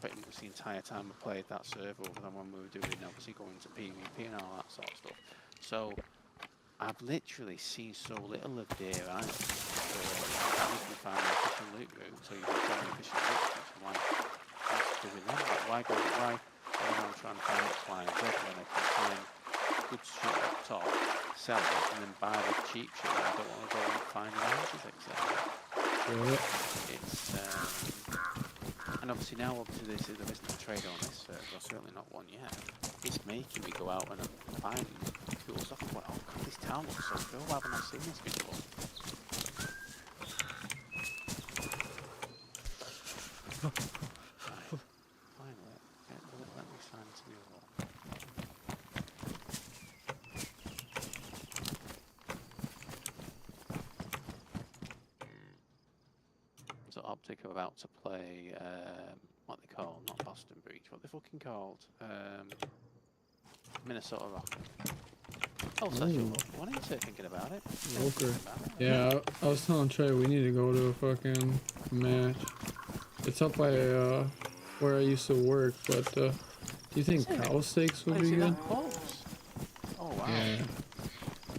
pretty much the entire time I played that server, other than when we were doing, obviously, going to PvP and all that sort of stuff. So I've literally seen so little of Deer Isle. You can find an efficient loot route, so you can find an efficient loot route. So what's doing that? Like, why go around trying to find X, Y, and Z when I can find good shit up top, sell it, and then buy the cheap shit that I don't want to go and find in houses, etc. It's and obviously now, there isn't a trade on this server, or certainly not one yet. It's making me go out and find cool stuff. I'm going, oh god, this town looks so cool. Why have I not seen this before? Right. Finally, let me find some new one. So Optic are about to play, what they call, not Boston Breach, what they fucking called, Minnesota Rocket. Oh, such a local one, ain't it? Thinking about it. Okay. Yeah, I was telling Trey we need to go to a fucking match. It's up by where I used to work, but do you think cow steaks would be good? Close? Oh wow.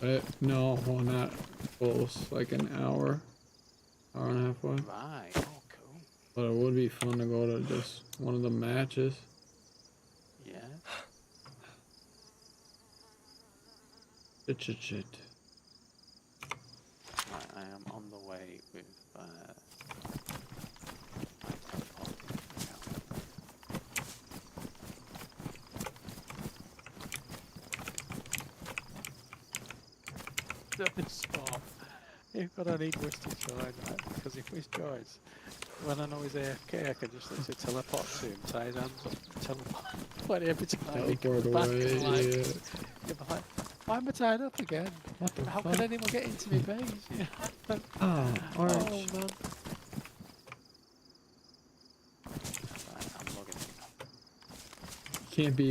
Yeah. No, well, not close. Like an hour and a half away. Right. Oh, cool. But it would be fun to go to just one of the matches. Yeah. Shit. Right, I am on the way with this spot. You've got to need Wish to join, right? Because if Wish joins, when I know he's AFK, I can just literally teleport to him, tie his hands up, teleport. But every time he comes back, I'm like, like, why am I tied up again? What the How fuck? can anyone get into my base? Oh, orange. Oh man. Right, I'm logging in. Can't be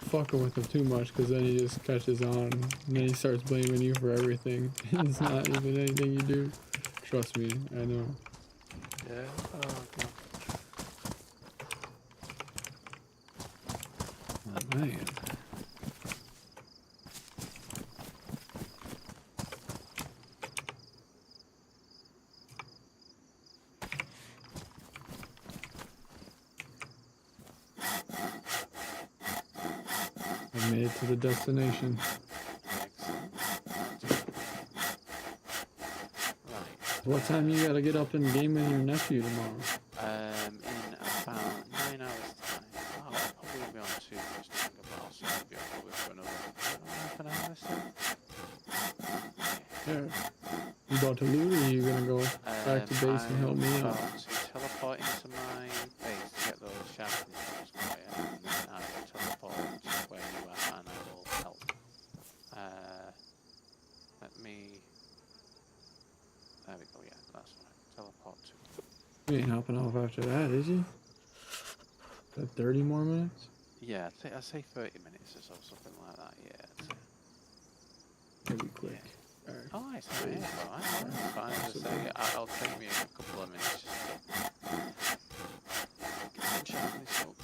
fucking with him too much, because then he just catches on and then he starts blaming you for everything. It's not even anything you do. Trust me, I know. Yeah. Oh god. Oh man. I made it to the destination. Excellent. Right. What time you gotta get up and game with your nephew tomorrow? In about 9 hours time. Oh, I'll probably be on 2 first thing, but I'll also be on probably for another half an hour or so. Yeah. You about to loot, or are you gonna go back to base and help me I'm out? about to teleport into my base to get those shafts and things quiet, and then I will teleport to where you are and I will help. Let me... There we go, yeah, that's right. Teleport to... You ain't hopping off after that, is you? That 30 more minutes? Yeah, I'd say 30 minutes or so, something like that, yeah. Pretty quick. Yeah. Alright. Oh, nice. Yeah, well, that's fine. As I say, I'll take me a couple of minutes just to check this up.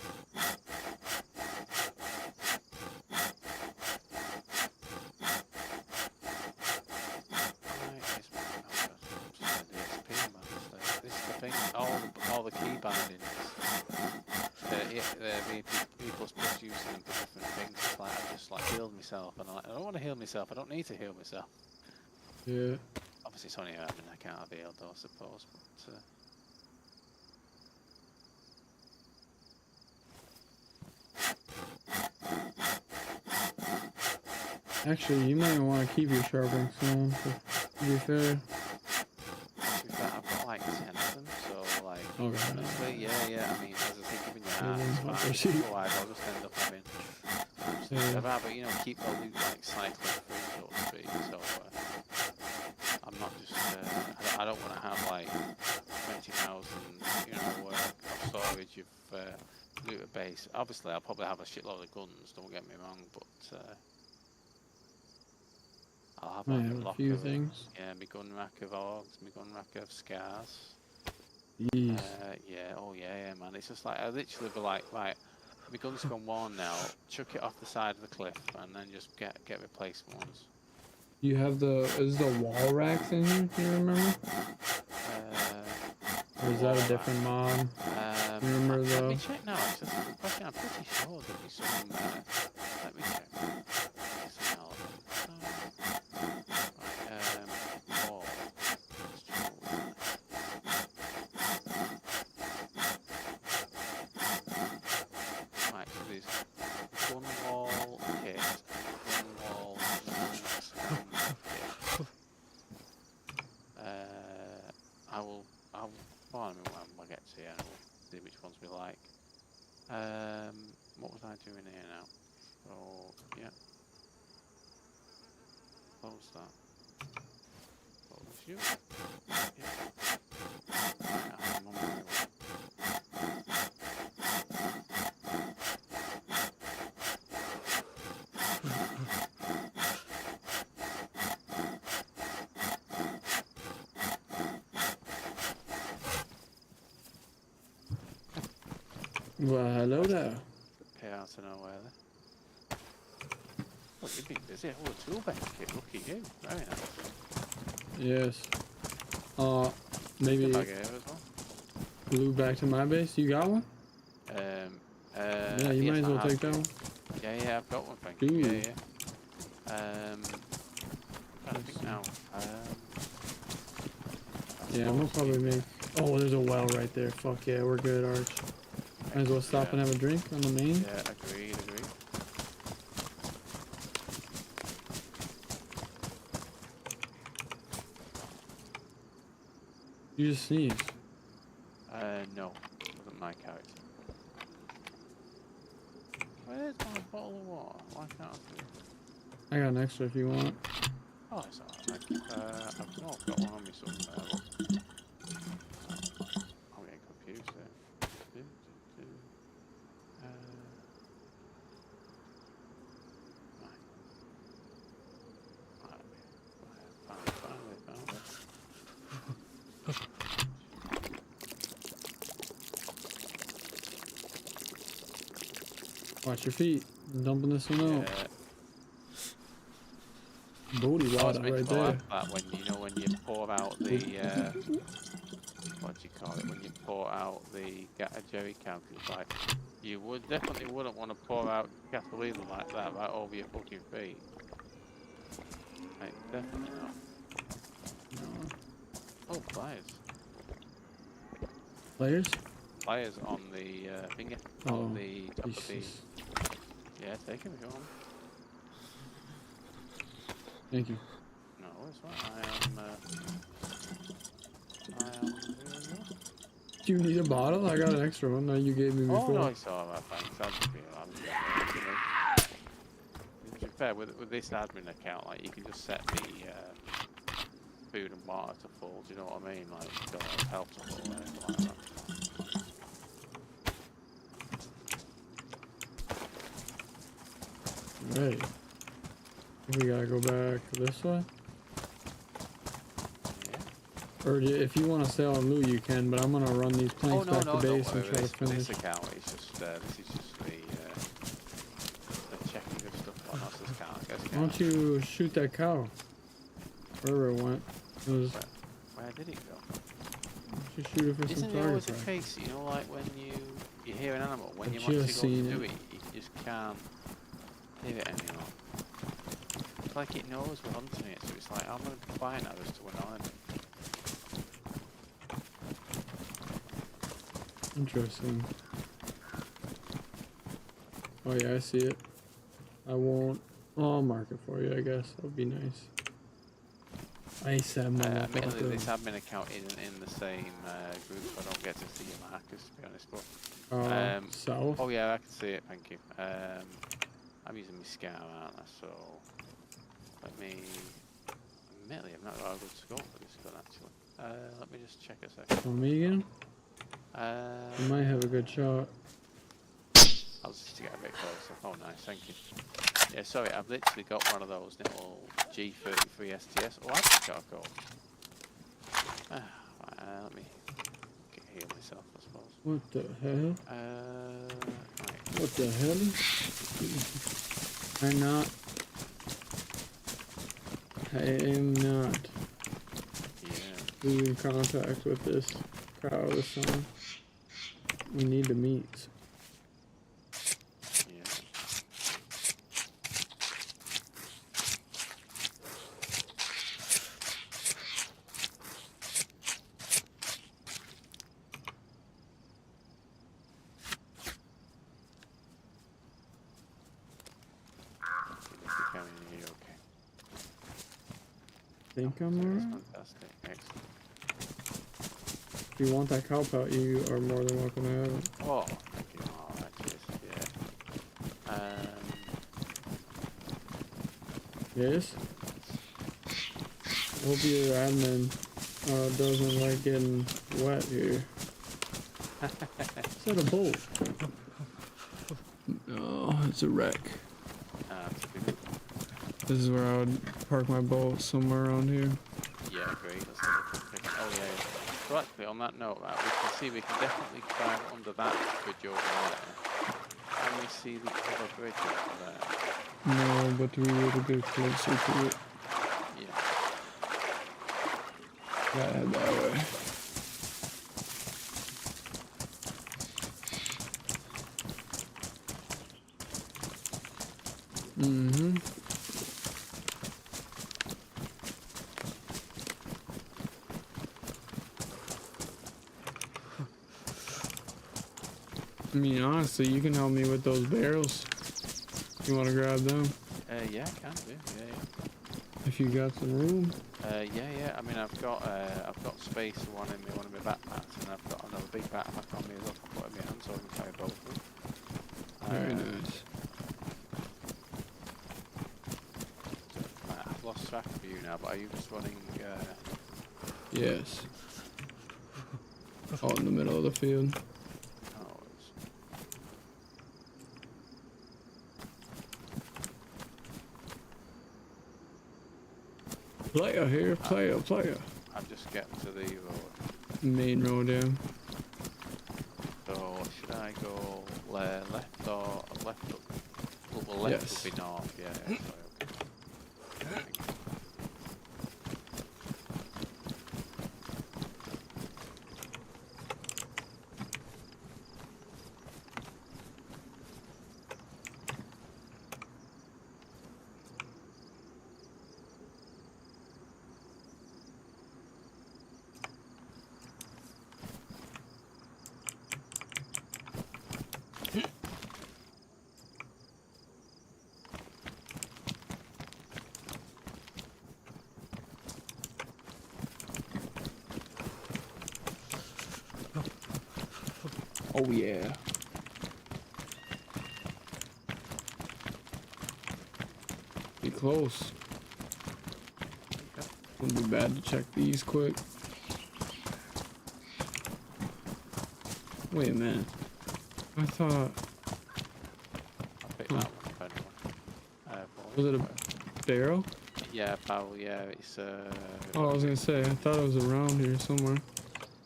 Right, this one. The XP, man. This is the thing. All the key bindings. B++ using them for different things. It's like I've just like healed myself, and I'm like, I don't want to heal myself. I don't need to heal myself. Yeah. Obviously, it's only I can't have healed though, I suppose. But Actually, you might want to keep your sharpening stone, to be fair. to be fair, I've got like 10 of them, so like, honestly, yeah. I mean, as I think, giving your hands, fine. Otherwise, I'll just end up having I'd rather, you know, keep the loot like cycling through, so to speak. So I'm not just, I don't want to have like 20,000, you know, of storage of loot at base. Obviously, I'll probably have a shitload of guns. Don't get me wrong, but I'll have I like have a a locker few of, things. yeah, my gun rack of orgs, my gun rack of scars. Jeez. Yeah, oh yeah, man. It's just like I literally be like, right, my gun's gone worn now. Chuck it off the side of the cliff, and then just get replacement ones. You have is the wall racks in here? Do you remember? Or is that a different mod? You remember Let me though? check now. It's just a good question. I'm pretty sure there'll be some. Let me check. Some element. Right, wall. Right, so there's gun wall kit, gun wall mounts and kit. I'll, well, I mean, when I get to here, we'll see which ones we like. What was I doing here now? So, yeah. Close that. Close you. Yeah. Right, I'm on my way. Well, hello there. Pay out of nowhere there. Oh, you've been busy. Oh, a tool bench kit. Look at you. Very nice. Yes. Maybe Bag here as well. glue back to my base. You got one? Yeah, you might as well take that one. Yeah, I've got one, thank you. Ooh. Yeah. I'm trying to think now. Yeah, I'm gonna probably make. Oh, there's a well right there. Fuck yeah, we're good, Arch. Might as well stop and have a drink on the main. Yeah, agreed. You just sneezed. No, wasn't my character. Where's my bottle of water? Why can't I see it? I got an extra if you want. Oh, it's alright. I've not got one on me somewhere. But I'm getting confused there. Right. Found it. Watch your feet. I'm dumping this one out. Yeah. Booty water right there. That when you pour out the what do you call it? When you pour out the jerry can, it's like you definitely wouldn't want to pour out gasoline like that right over your fucking feet. Like, definitely not. No. Oh, pliers. Players? Pliers on the finger. Oh, on the top of the. Jesus. Yeah, take them if you want. Thank you. No, it's fine. I am. Do you need a bottle? I got an extra one that you gave me before. Oh no, it's alright, thanks. I'm just being to be fair, with this admin account, like you can just set the food and water to full. Do you know what I mean? Like, you don't have help to full or anything like that. Right. We gotta go back this way. Yeah. Or if you want to sell and loot, you can. But I'm gonna run these planks back to base and try to finish. This account is just this is just the checking of stuff on us. This account. Why don't you shoot that cow? Wherever it went. It was. Where did it go? Why don't you shoot it for some Isn't it target always the practice? case, you know, like when you hear an animal, when I've you want to just go to seen do it. it, you just can't hear it anymore. It's like it knows we're hunting it, so it's like, I'm going to be flying at us to annoy me. Interesting. Oh yeah, I see it. I won't. Oh, I'll mark it for you, I guess. That would be nice. I said, Admittedly, this admin account isn't in the same group, so I don't get to see your markers, to be honest. But south. oh yeah, I can see it. Thank you. I'm using my scout, aren't I? So let me. Admittedly, I've not got a good scope for this gun actually. Let me just check a second. For me again? You might have a good shot. I'll just get a bit closer. Oh, nice, thank you. Yeah, sorry, I've literally got one of those little G33 STS. Oh, I've just got a code. Let me heal myself, I suppose. What the hell? Right. What the hell? I'm not. I am not. Yeah. Losing contact with this crowd or something. We need to meet. Yeah. If you're coming in here, okay. Think I'm That's alright? fantastic. Excellent. If you want that cow pelt, you are more than welcome to have it. Oh, thank you. Oh, that is, yeah. Yes? Hope your admin doesn't like getting wet here. Is that a boat? No, it's a wreck. Typical. This is where I would park my boat, somewhere around here. Yeah, great. Let's have a quick pick. Oh, yeah. So actually, on that note, we can see we can definitely climb under that bridge over there. Can we see the other bridge over there? No, but we would get closer to it. Yeah. Gotta head that way. Mm-hmm. I mean, honestly, you can help me with those barrels. You want to grab them? Yeah, I can do. Yeah. If you got some room. Yeah. I mean, I've got space for one in my backpacks, and I've got another big backpack on me as well to put in my hand, so I can carry both of them. Very nice. I've lost track of you now, but are you just running? Yes. Out in the middle of the field. Oh, Player here, player. I'm just getting to the road. Main road, yeah. So should I go left or left? Well, left Yes. would be north. Yeah. Sorry, okay. Oh yeah. Be close. Wouldn't be bad to check these quick. Wait a minute. I thought. I'll pick that one up anyway. Was it a barrel? Yeah, barrel. Yeah, it's Oh, I was gonna say. I thought it was around here somewhere.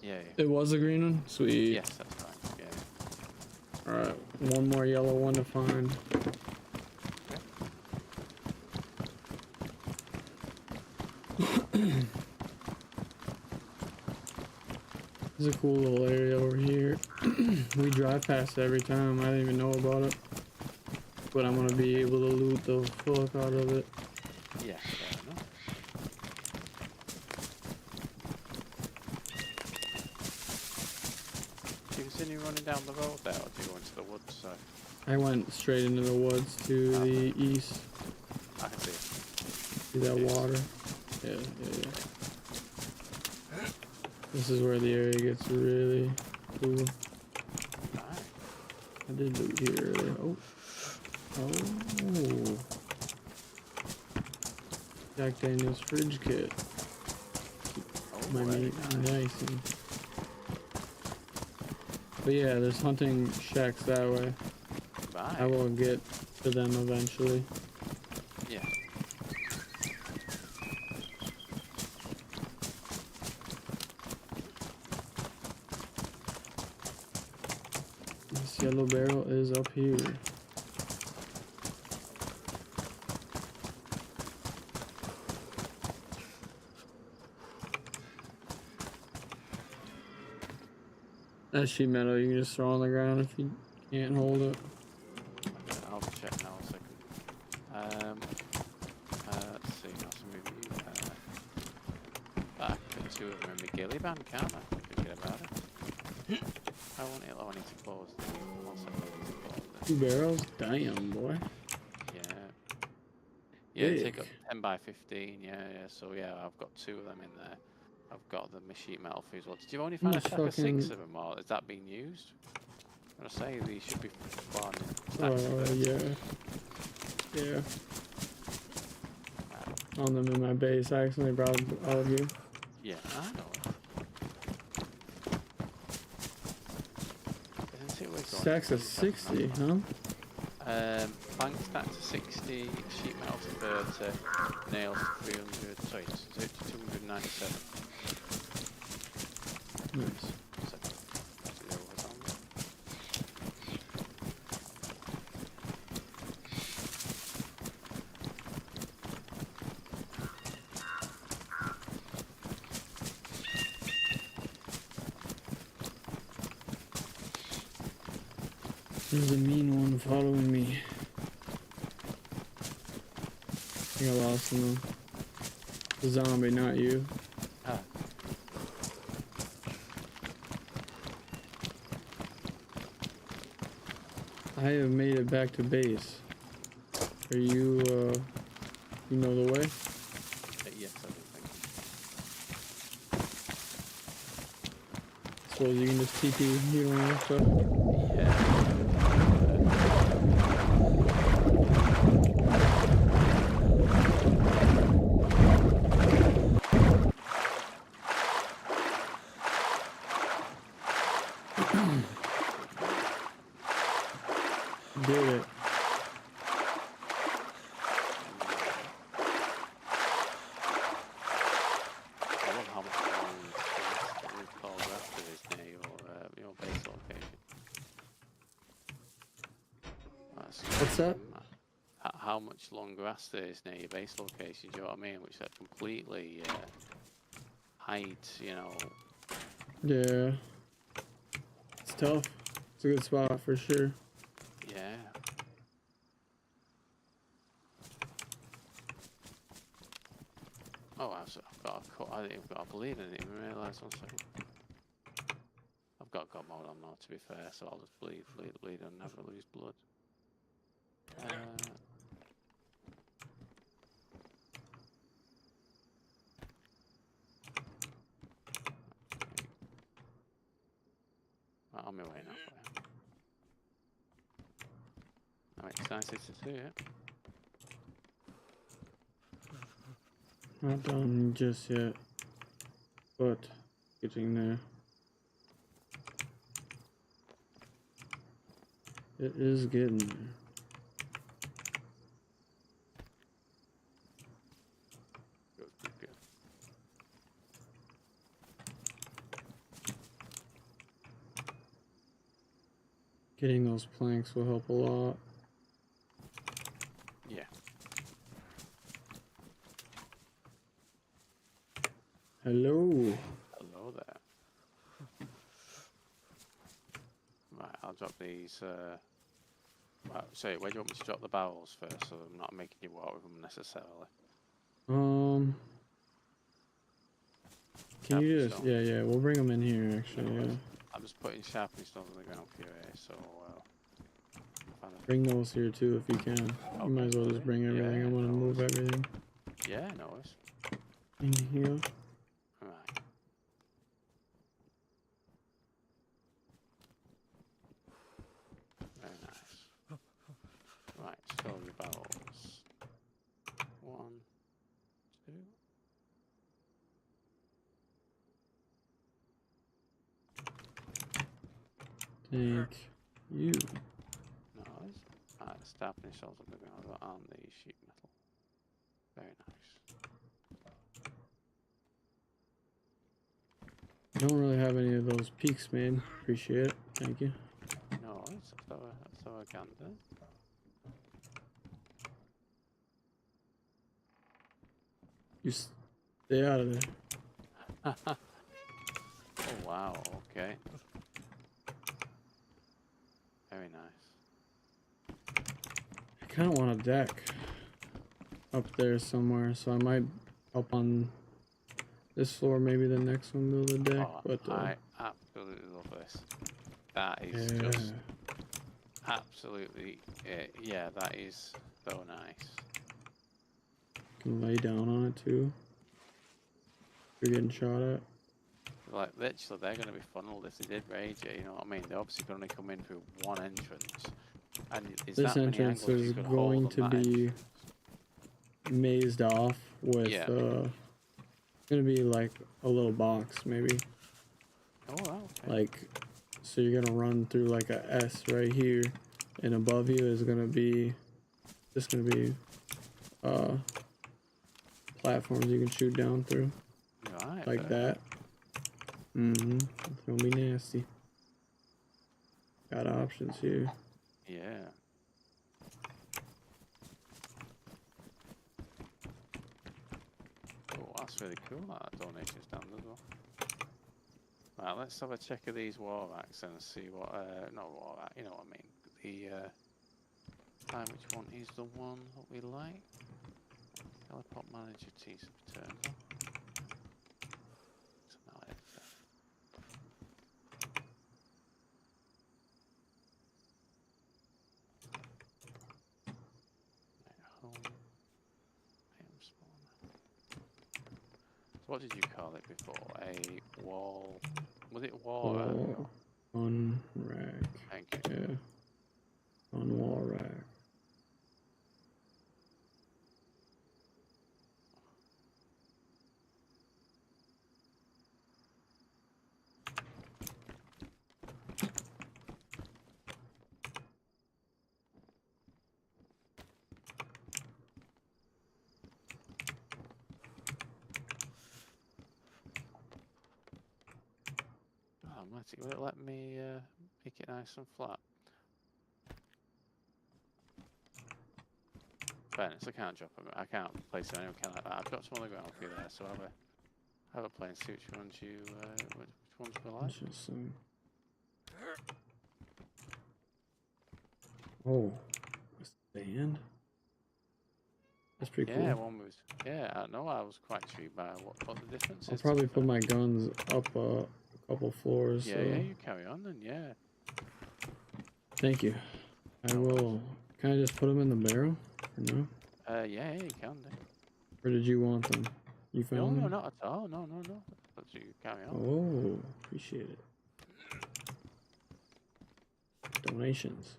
Yeah. It was a green one? Sweet. Yes, that's fine. Yeah. Alright, one more yellow one to find. There's a cool little area over here. We drive past it every time. I didn't even know about it. But I'm gonna be able to loot the fuck out of it. Yeah, fair enough. Do you continue running down the road there, or do you go into the woods side? I went straight into the woods to the east. I can see it. See that water? Yeah. This is where the area gets really cool. Alright. I did loot here earlier. Oh. Oh. Jack Daniels fridge kit. Oh, My meat nice. But yeah, there's hunting shacks that way. Right. I will get to them eventually. Yeah. This yellow barrel is up here. That sheet metal you can just throw on the ground if you can't hold it. Okay, I'll check now a second. Let's see, now some review. I can put 2 of them in my ghillie band, can't I? Forget about it. I want it, I need to close the 1 second, I need to close this. 2 barrels? Damn, boy. Yeah. Yeah, they Big. take up 10 by 15, yeah, so yeah, I've got 2 of them in there. I've got the sheet metal for you as well. Did you only find a stack of 6 of them, or is that being used? I'm gonna say these should be spawning stacks of Yeah. Yeah. Found them in my base. I accidentally brought all of you. Yeah, I know. Stacks of 60, huh? Plank stack to 60, sheet metal to 30, nails to 300, sorry, to 297. Nice. There's a mean one following me. I think I lost him. The zombie, not you. Ah. I have made it back to base. Are you, you know the way? Yes, I do think. Suppose you can just TP, you don't have to. Yeah. Did it. I love how much we've called after this near your base location. What's that? How much long grass there is near your base location, do you know what I mean? Which that completely hides, you know. Yeah. It's tough. It's a good spot for sure. Yeah. Oh, I've got a cut. I didn't even got a bleed. I didn't even realise. 1 second. I've got God mode on now, to be fair, so I'll just bleed and never lose blood. Right, on my way now for you. I'm excited to see it. Not done just yet, but getting there. It is getting there. Good. Getting those planks will help a lot. Yeah. Hello. Hello there. Right, I'll drop these. Right, sorry, where do you want me to drop the barrels first, so I'm not making you walk with them necessarily? Can you just? Yeah. We'll bring them in here. Actually, yeah. I'm just putting sharpening stones on the ground for you here, so. Bring those here too if you can. Okay. You might as well just bring everything. I'm gonna move everything. Yeah, no worries. In here. Right. Very nice. Right, Thank you. Nice. Alright, start finish those on the ground on the sheet metal. Very nice. Don't really have any of those peaks, man. Appreciate it. Thank you. No, that's our gander. You stay out of there. Oh wow, okay. Very nice. I kind of want a deck up there somewhere, so I might up on this floor, maybe the next one build a deck. Oh, but I absolutely love this. That is just absolutely, yeah, that is so nice. Can lay down on it too. You're getting shot at. Like literally, they're going to be funneled if they did rage it. You know what I mean? They're obviously going to come in through one entrance, and This entrance is going to be mazed off with gonna be like a little box maybe. Oh wow. Okay. Like, so you're gonna run through like a S right here, and above you is gonna be just gonna be platforms you can shoot down through. Right, like that. It's gonna be nasty. Got options here. Yeah. Oh, that's really cool, that donation stand as well. Right, let's have a check of these war racks and see what, not war rack, you know what I mean. The, which one is the one that we like? Teleport manager T's return. What did you call it before? A wall? Was it wall rack? On rack. Thank you. Yeah. On wall rack. Will it let me make it nice and flat? Fairness, I can't drop them. I can't place them anywhere like that. I've got some on the ground for you there, so have a play and see which ones you which ones you like. Interesting. Oh, a stand. That's pretty cool. Yeah, one was. Yeah, I know. I was quite intrigued by what the difference is. I'll probably put my guns up a couple floors. Yeah, so. yeah, you carry on then. Yeah. Thank you. I will. Can I just put them in the barrel? Or no? Yeah, you can do. Or did you want them? You found them? No, not at all. No. But you carry on. Oh, appreciate it. Donations.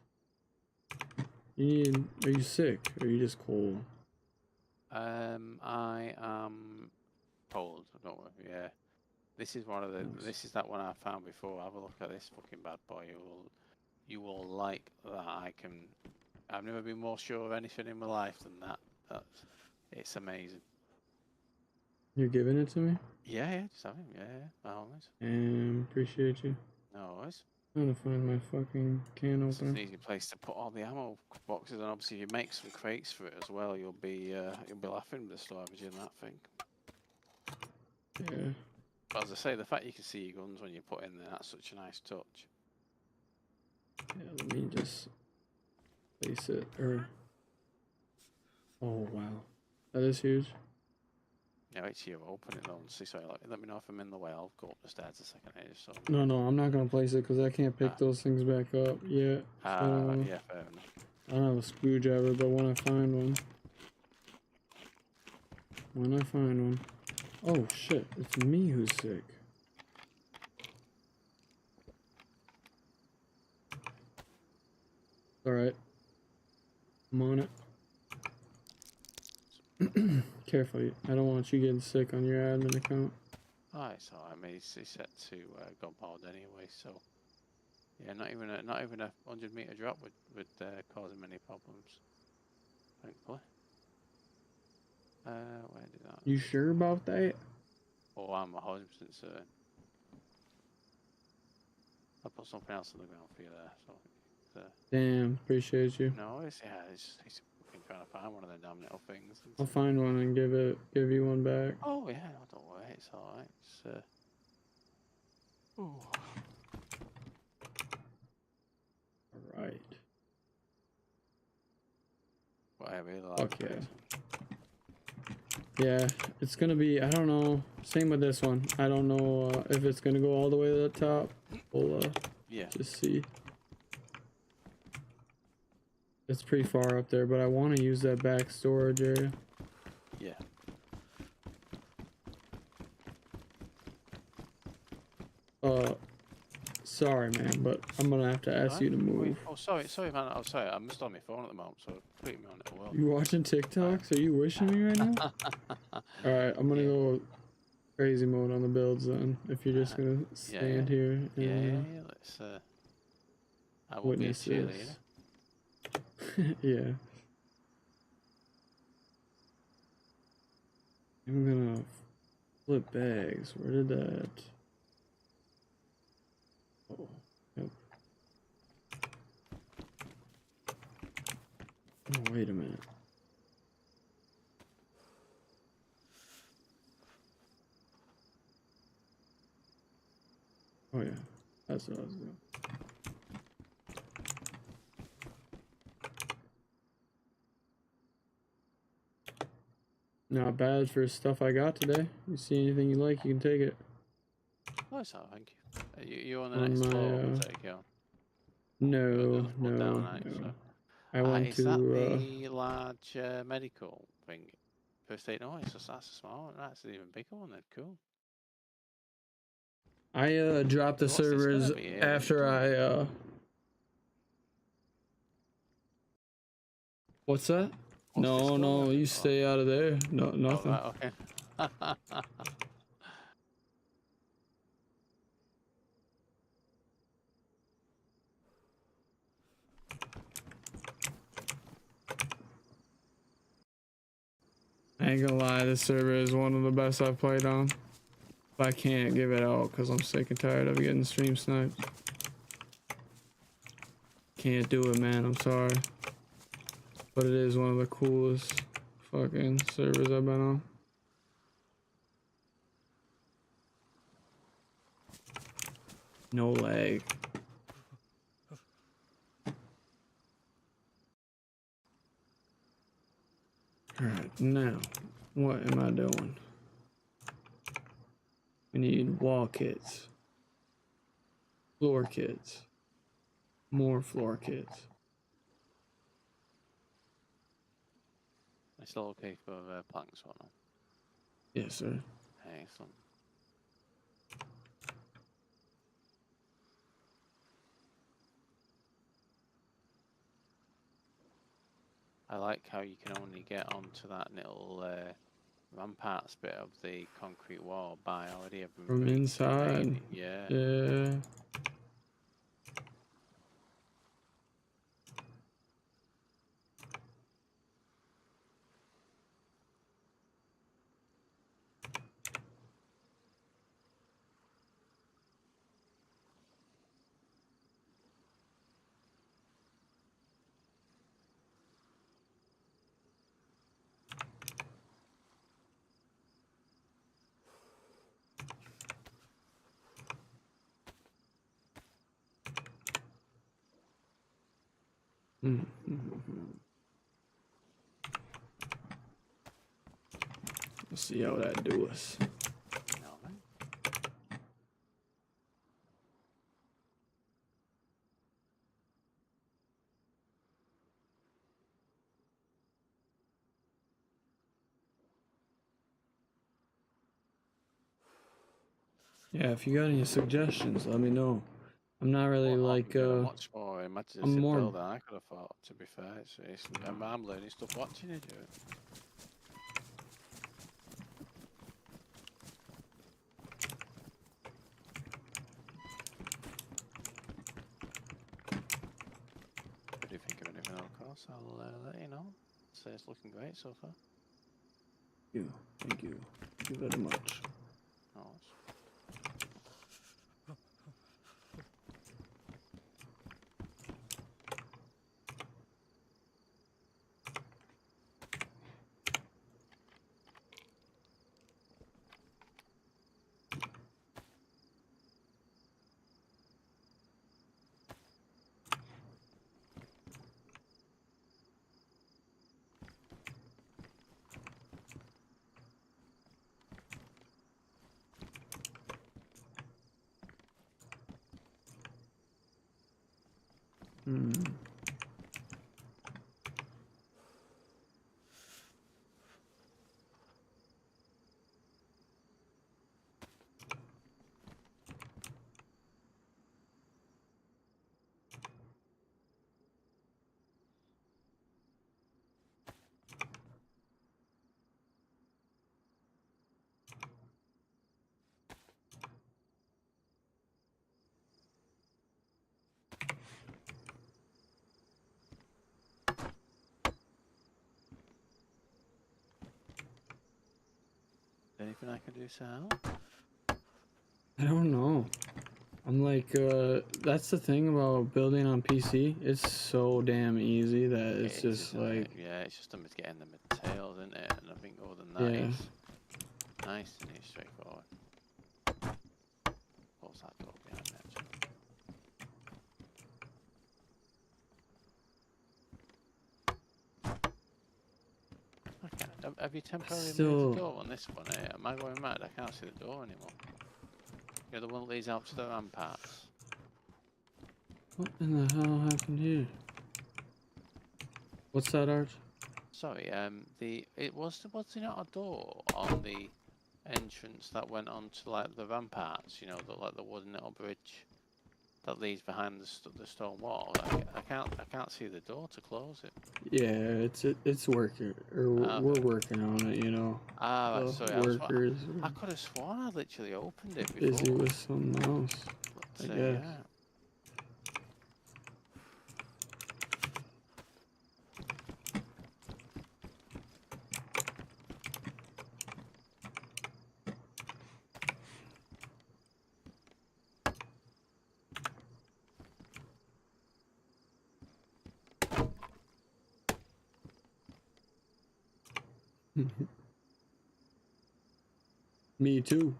Are you sick? Or are you just cold? I am cold. Don't worry. Yeah. This is one of the. Nice. This is that one I found before. Have a look at this fucking bad boy. You will like that. I've never been more sure of anything in my life than that. It's amazing. You're giving it to me? Yeah, just have him. Yeah, by all means. Appreciate you. No worries. I'm trying to find my fucking can It's opener. an easy place to put all the ammo boxes, and obviously if you make some crates for it as well, you'll be laughing with the storage in that thing. Yeah. But as I say, the fact you can see your guns when you put in there, that's such a nice touch. Yeah, let me just place it. Oh wow, that is huge. Yeah, wait till you open it though and see. Sorry, let me know if I'm in the way. I'll go up the stairs a second here. So. No, I'm not gonna place it because I can't pick those things back up yet. Yeah, fair enough. I don't have a screwdriver, but when I find one. Oh shit, it's me who's sick. Alright. I'm on it. Careful, I don't want you getting sick on your admin account. Oh, it's alright. I mean, it's set to go bald anyway, so yeah, not even a 100-meter drop would cause him any problems. Thankfully. Where did that? You sure about that? Oh, I'm 100% certain. I'll put something else on the ground for you there. So, damn, appreciate you. no, he's fucking trying to find one of them damn little things. I'll find one and give you one back. Oh yeah, no, don't worry, it's alright. It's Alright. What I really like. Fuck yeah. Yeah, it's gonna be, I don't know, same with this one. I don't know if it's gonna go all the way to the top. We'll yeah. just see. It's pretty far up there, but I want to use that back storage area. Yeah. Sorry man, but I'm gonna have to ask you to move. Wait, oh, sorry man, I'm sorry, I'm just on my phone at the moment, so put me on it well. You watching TikToks? Are you wishing me right now? Alright, I'm gonna go crazy mode on the builds then, if you're just gonna stand here and yeah, let's I will be a cheerleader. Yeah. I'm gonna flip bags. Where did that? Oh, yep. Oh, wait a minute. Oh yeah, that's what I was doing. Not bad for stuff I got today. You see anything you like, you can take it. Oh, so thank you. You on the next floor? We'll take you on. No. I went is to. That the large medical thing? First aid. No, that's a small one. That's an even bigger one. Then cool. I dropped the servers after I. What's that? No, you stay out of there. No, nothing. Oh, right, okay. I ain't gonna lie, this server is one of the best I've played on. But I can't give it out because I'm sick and tired of getting stream sniped. Can't do it, man. I'm sorry. But it is one of the coolest fucking servers I've been on. No lag. Alright, now, what am I doing? We need wall kits. Floor kits. More floor kits. It's all okay for planks, or not? Yes, sir. Excellent. I like how you can only get onto that little ramparts bit of the concrete wall by already having from inside. Yeah. Yeah. Let's see how that do us. Yeah, if you got any suggestions, let me know. I'm not really like much more imaginative I'm more build than I could have thought. To be fair, I'm learning stuff watching you do it. say it's looking great so far. Thank you. Thank you. Thank you very much. Oh, Hmm. anything I can do to help? I don't know. I'm like, that's the thing about building on PC. It's so damn easy that it's just like, yeah, it's just getting the materials, isn't it? And I think other than that, yeah. it's nice and it's straightforward. Close that door behind me, actually. Okay, have you temporarily moved the door on this one here? Am I going mad? I can't see the door anymore. You're the one that leads out to the ramparts. What in the hell happened here? What's that, Arch? Sorry, was there not a door on the entrance that went onto like the ramparts? You know, like the wooden little bridge that leads behind the stone wall. I can't see the door to close it. Yeah, it's working, or we're working on it. You know. Ah, right, sorry. Workers. I could have sworn I literally opened it before. Busy with something else. But, I guess. yeah. Me too.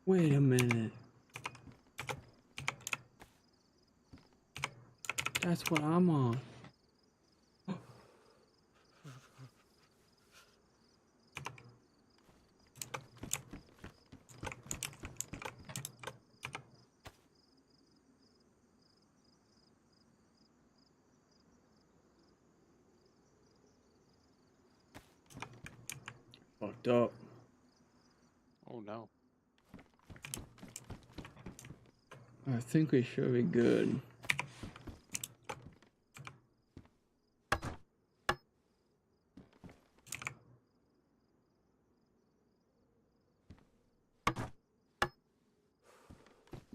Wait a minute. That's what I'm on. Fucked up. Oh no. I think we should be good.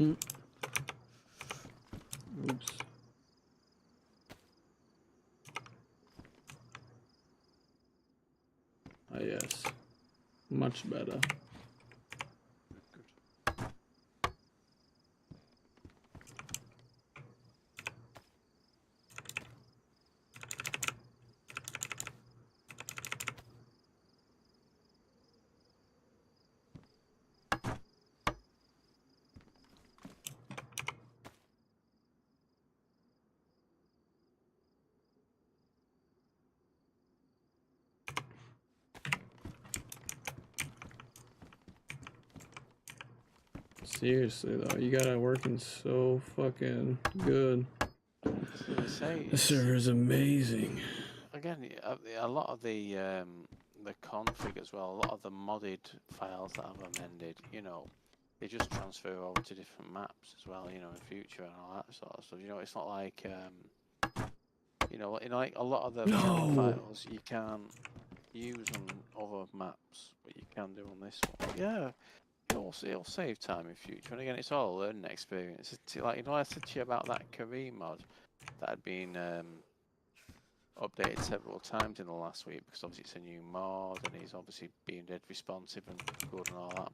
Oops. Ah, yes. Much better. Seriously though, you got it working so fucking good. This server is amazing. Again, a lot of the config as well, a lot of the modded files that I've amended, you know, they just transfer over to different maps as well, you know, in future and all that sort of stuff. You know, it's not like, you know, in like a lot of the files you can't use on other maps, but you can do on this one. Yeah, it'll save time in future. And again, it's all a learning experience. It's like, you know, I said to you about that Kareem mod that had been updated several times in the last week because obviously it's a new mod and he's obviously being dead responsive and good and all that.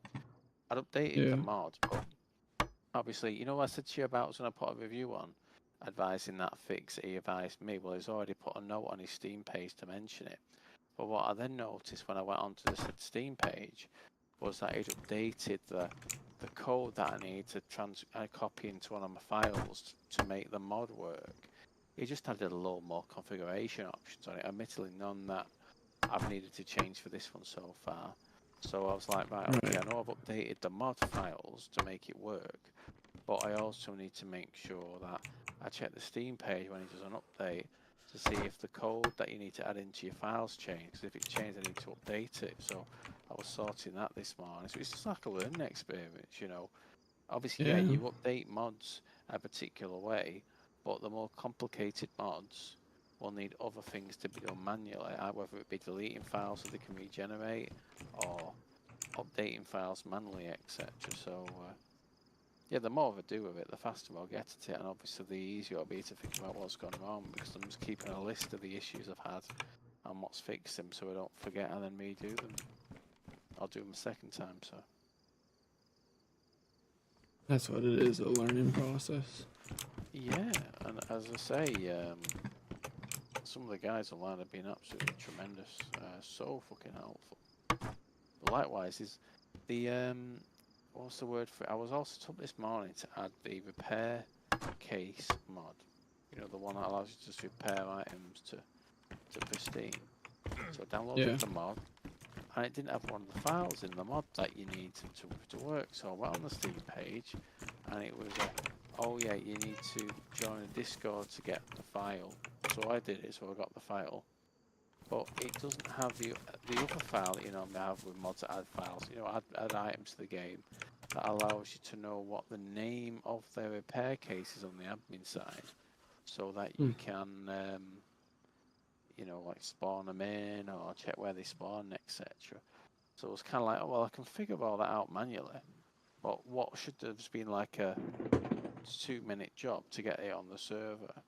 I'd updated the mod, but obviously, you know what I said to you about when I put a review on, advising that fix, he advised me. Well, he's already put a note on his Steam page to mention it. But what I then noticed when I went onto the said Steam page was that he'd updated the code that I need to copy into one of my files to make the mod work. He just added a little more configuration options on it, admittedly none that I've needed to change for this one so far. So I was like, right, okay, I know I've updated the mod files to make it work, but I also need to make sure that I check the Steam page when he does an update to see if the code that you need to add into your files changed. Because if it's changed, I need to update it. So I was sorting that this morning. So it's just like a learning experience, you know. Obviously, yeah, you update mods a particular way, but the more complicated mods will need other things to be done manually, whether it be deleting files so they can regenerate or updating files manually, etc. So, yeah, the more I do with it, the faster I'll get at it, and obviously the easier it'll be to think about what's gone wrong because I'm just keeping a list of the issues I've had and what's fixed them so I don't forget and then redo them. I'll do them a second time, so. That's what it is, a learning process. Yeah, and as I say, some of the guys online have been absolutely tremendous, so fucking helpful. But likewise, is the what's the word for it? I was also told this morning to add the repair case mod. You know, the one that allows you to just repair items to pristine. So I downloaded the mod, and it didn't have one of the files in the mod that you need to work. So I went on the Steam page, and it was oh yeah, you need to join a Discord to get the file. So I did it, so I got the file. But it doesn't have the other file that you normally have with mods that add files. You know, add items to the game that allows you to know what the name of the repair case is on the admin side, so that you can, you know, like spawn them in or check where they spawn, etc. So it was kind of like, oh, well, I can figure all that out manually, but what should have been like a 2-minute job to get it on the server,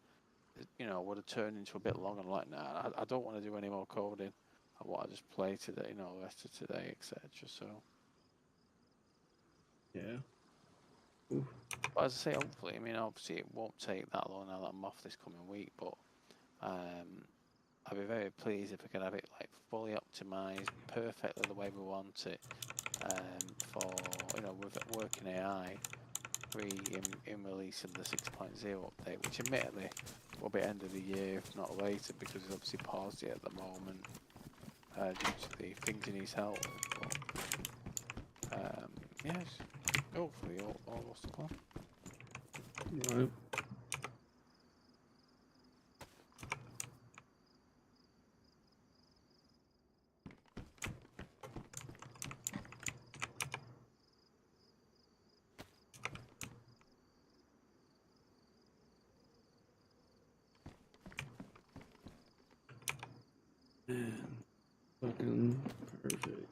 you know, would have turned into a bit long. And like, nah, I don't want to do any more coding. I want to just play today, you know, the rest of today, etc. So, yeah. but as I say, hopefully, I mean, obviously, it won't take that long now that I'm off this coming week, but I'd be very pleased if I could have it like fully optimized, perfectly the way we want it, for, you know, with working AI. In releasing the 6.0 update, which admittedly will be end of the year, if not later, because he's obviously paused it at the moment due to the things he needs help with. But yes, hopefully all was the plan. Right. Man, fucking perfect.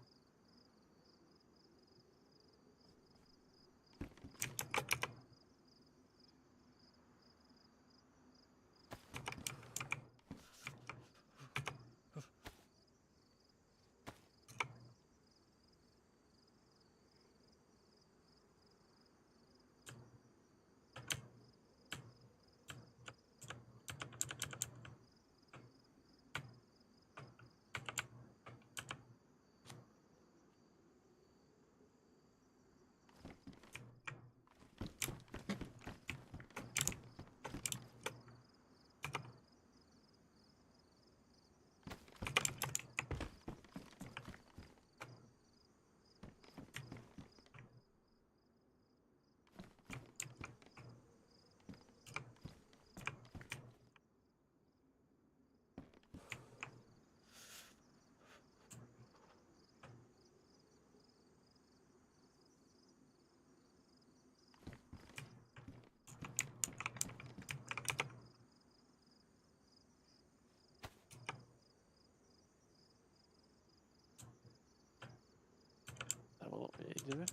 Have a look what you're doing.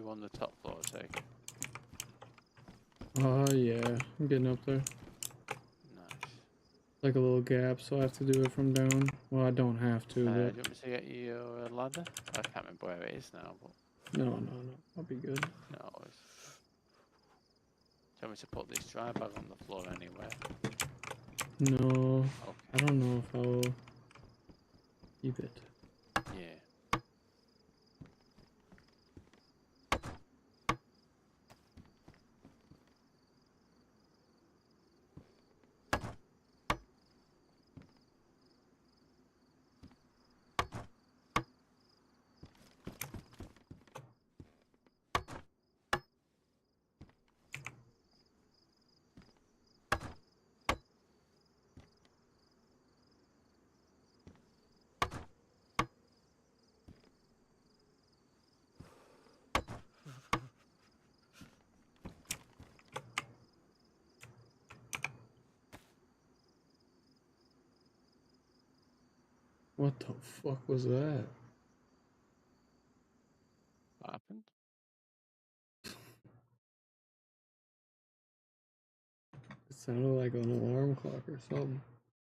You on the top floor, take it. Oh yeah, I'm getting up there. Nice. Like a little gap, so I have to do it from down. Well, I don't have to, Do you but want me to get you your ladder? I can't remember where it is now, but no, I'll be good. no, it's... Do you want me to put this dry bag on the floor anywhere? No, Okay. I don't know if I'll keep it. Yeah. What the fuck was that? What happened? It sounded like an alarm clock or something.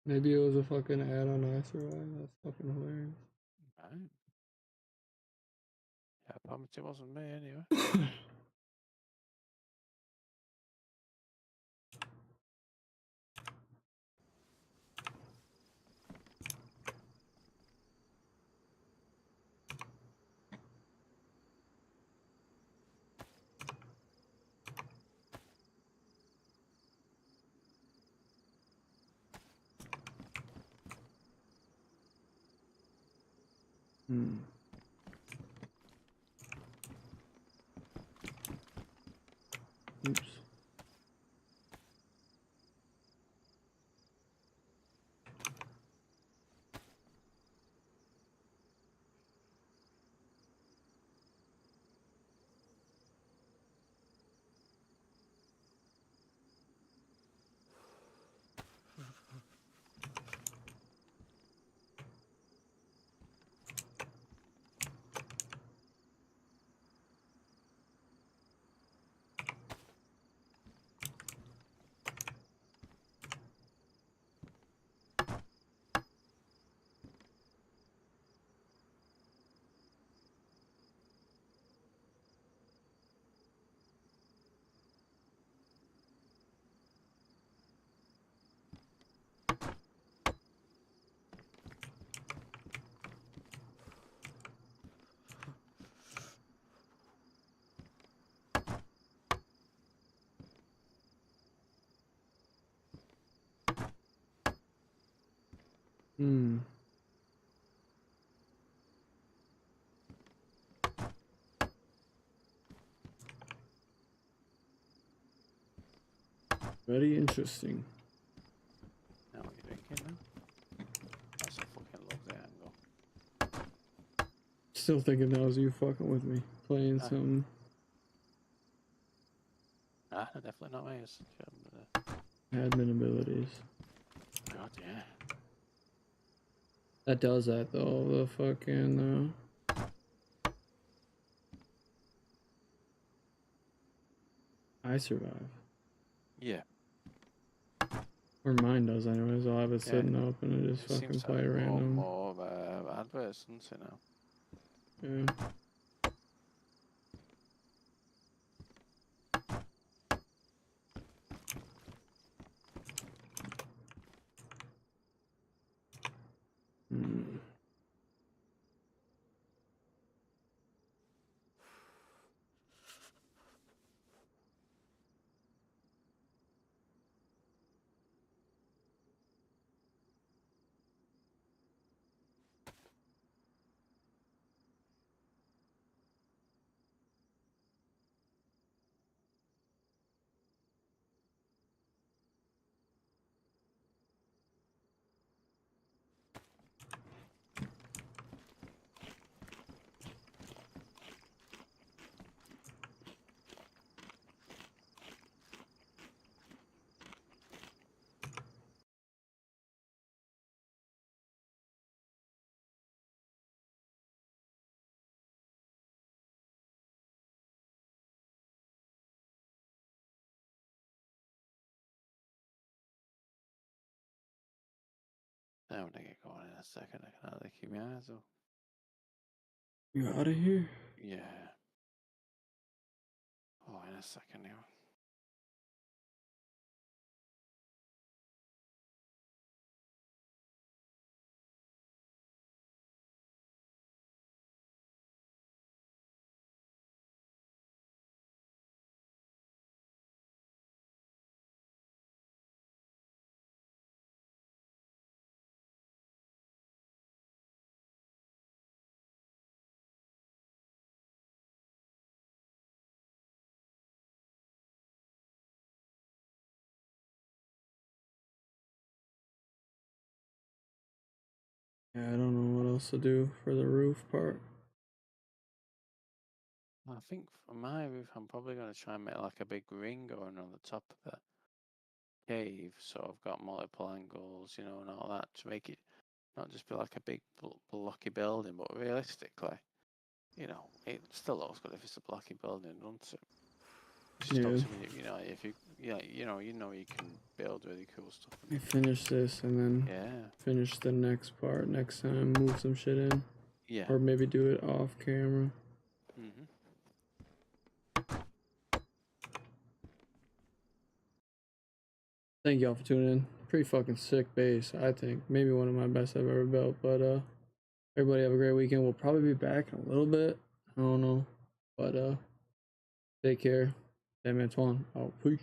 Maybe it was a fucking ad on I Survive. That's fucking hilarious. Right. Yeah, I promise it wasn't me anyway. Hmm. Oops. Hmm. Very interesting. Now what you're drinking now? That's a fucking lovely angle. Still thinking that was you fucking with me. Playing some Ah, definitely not me. It's, admin abilities. God, yeah. That does that though, the fucking I Survive. Yeah. Or mine does anyways, I'll have it Yeah. sitting up and I just It seems fucking to have play random. more adverts, doesn't it now? Yeah. Hmm. I'm gonna get going in a second. I can hardly keep my eyes up. You out of here? Yeah. Oh, in a second now. Yeah, I don't know what else to do for the roof part. I think for my roof, I'm probably going to try and make like a big ring going on the top of the cave, so I've got multiple angles, you know, and all that to make it not just be like a big blocky building, but realistically, you know, it still looks good if it's a blocky building, doesn't it? It's just ultimately, you know, if you, yeah, you know, you can build really cool stuff. I finish this and then finish the next part next time. Move some shit in. Yeah. Or maybe do it off camera. Thank y'all for tuning in. Pretty fucking sick base, I think. Maybe one of my best I've ever built. But everybody have a great weekend. We'll probably be back in a little bit. I don't know. But take care. Damn Antoine. Oh, peace.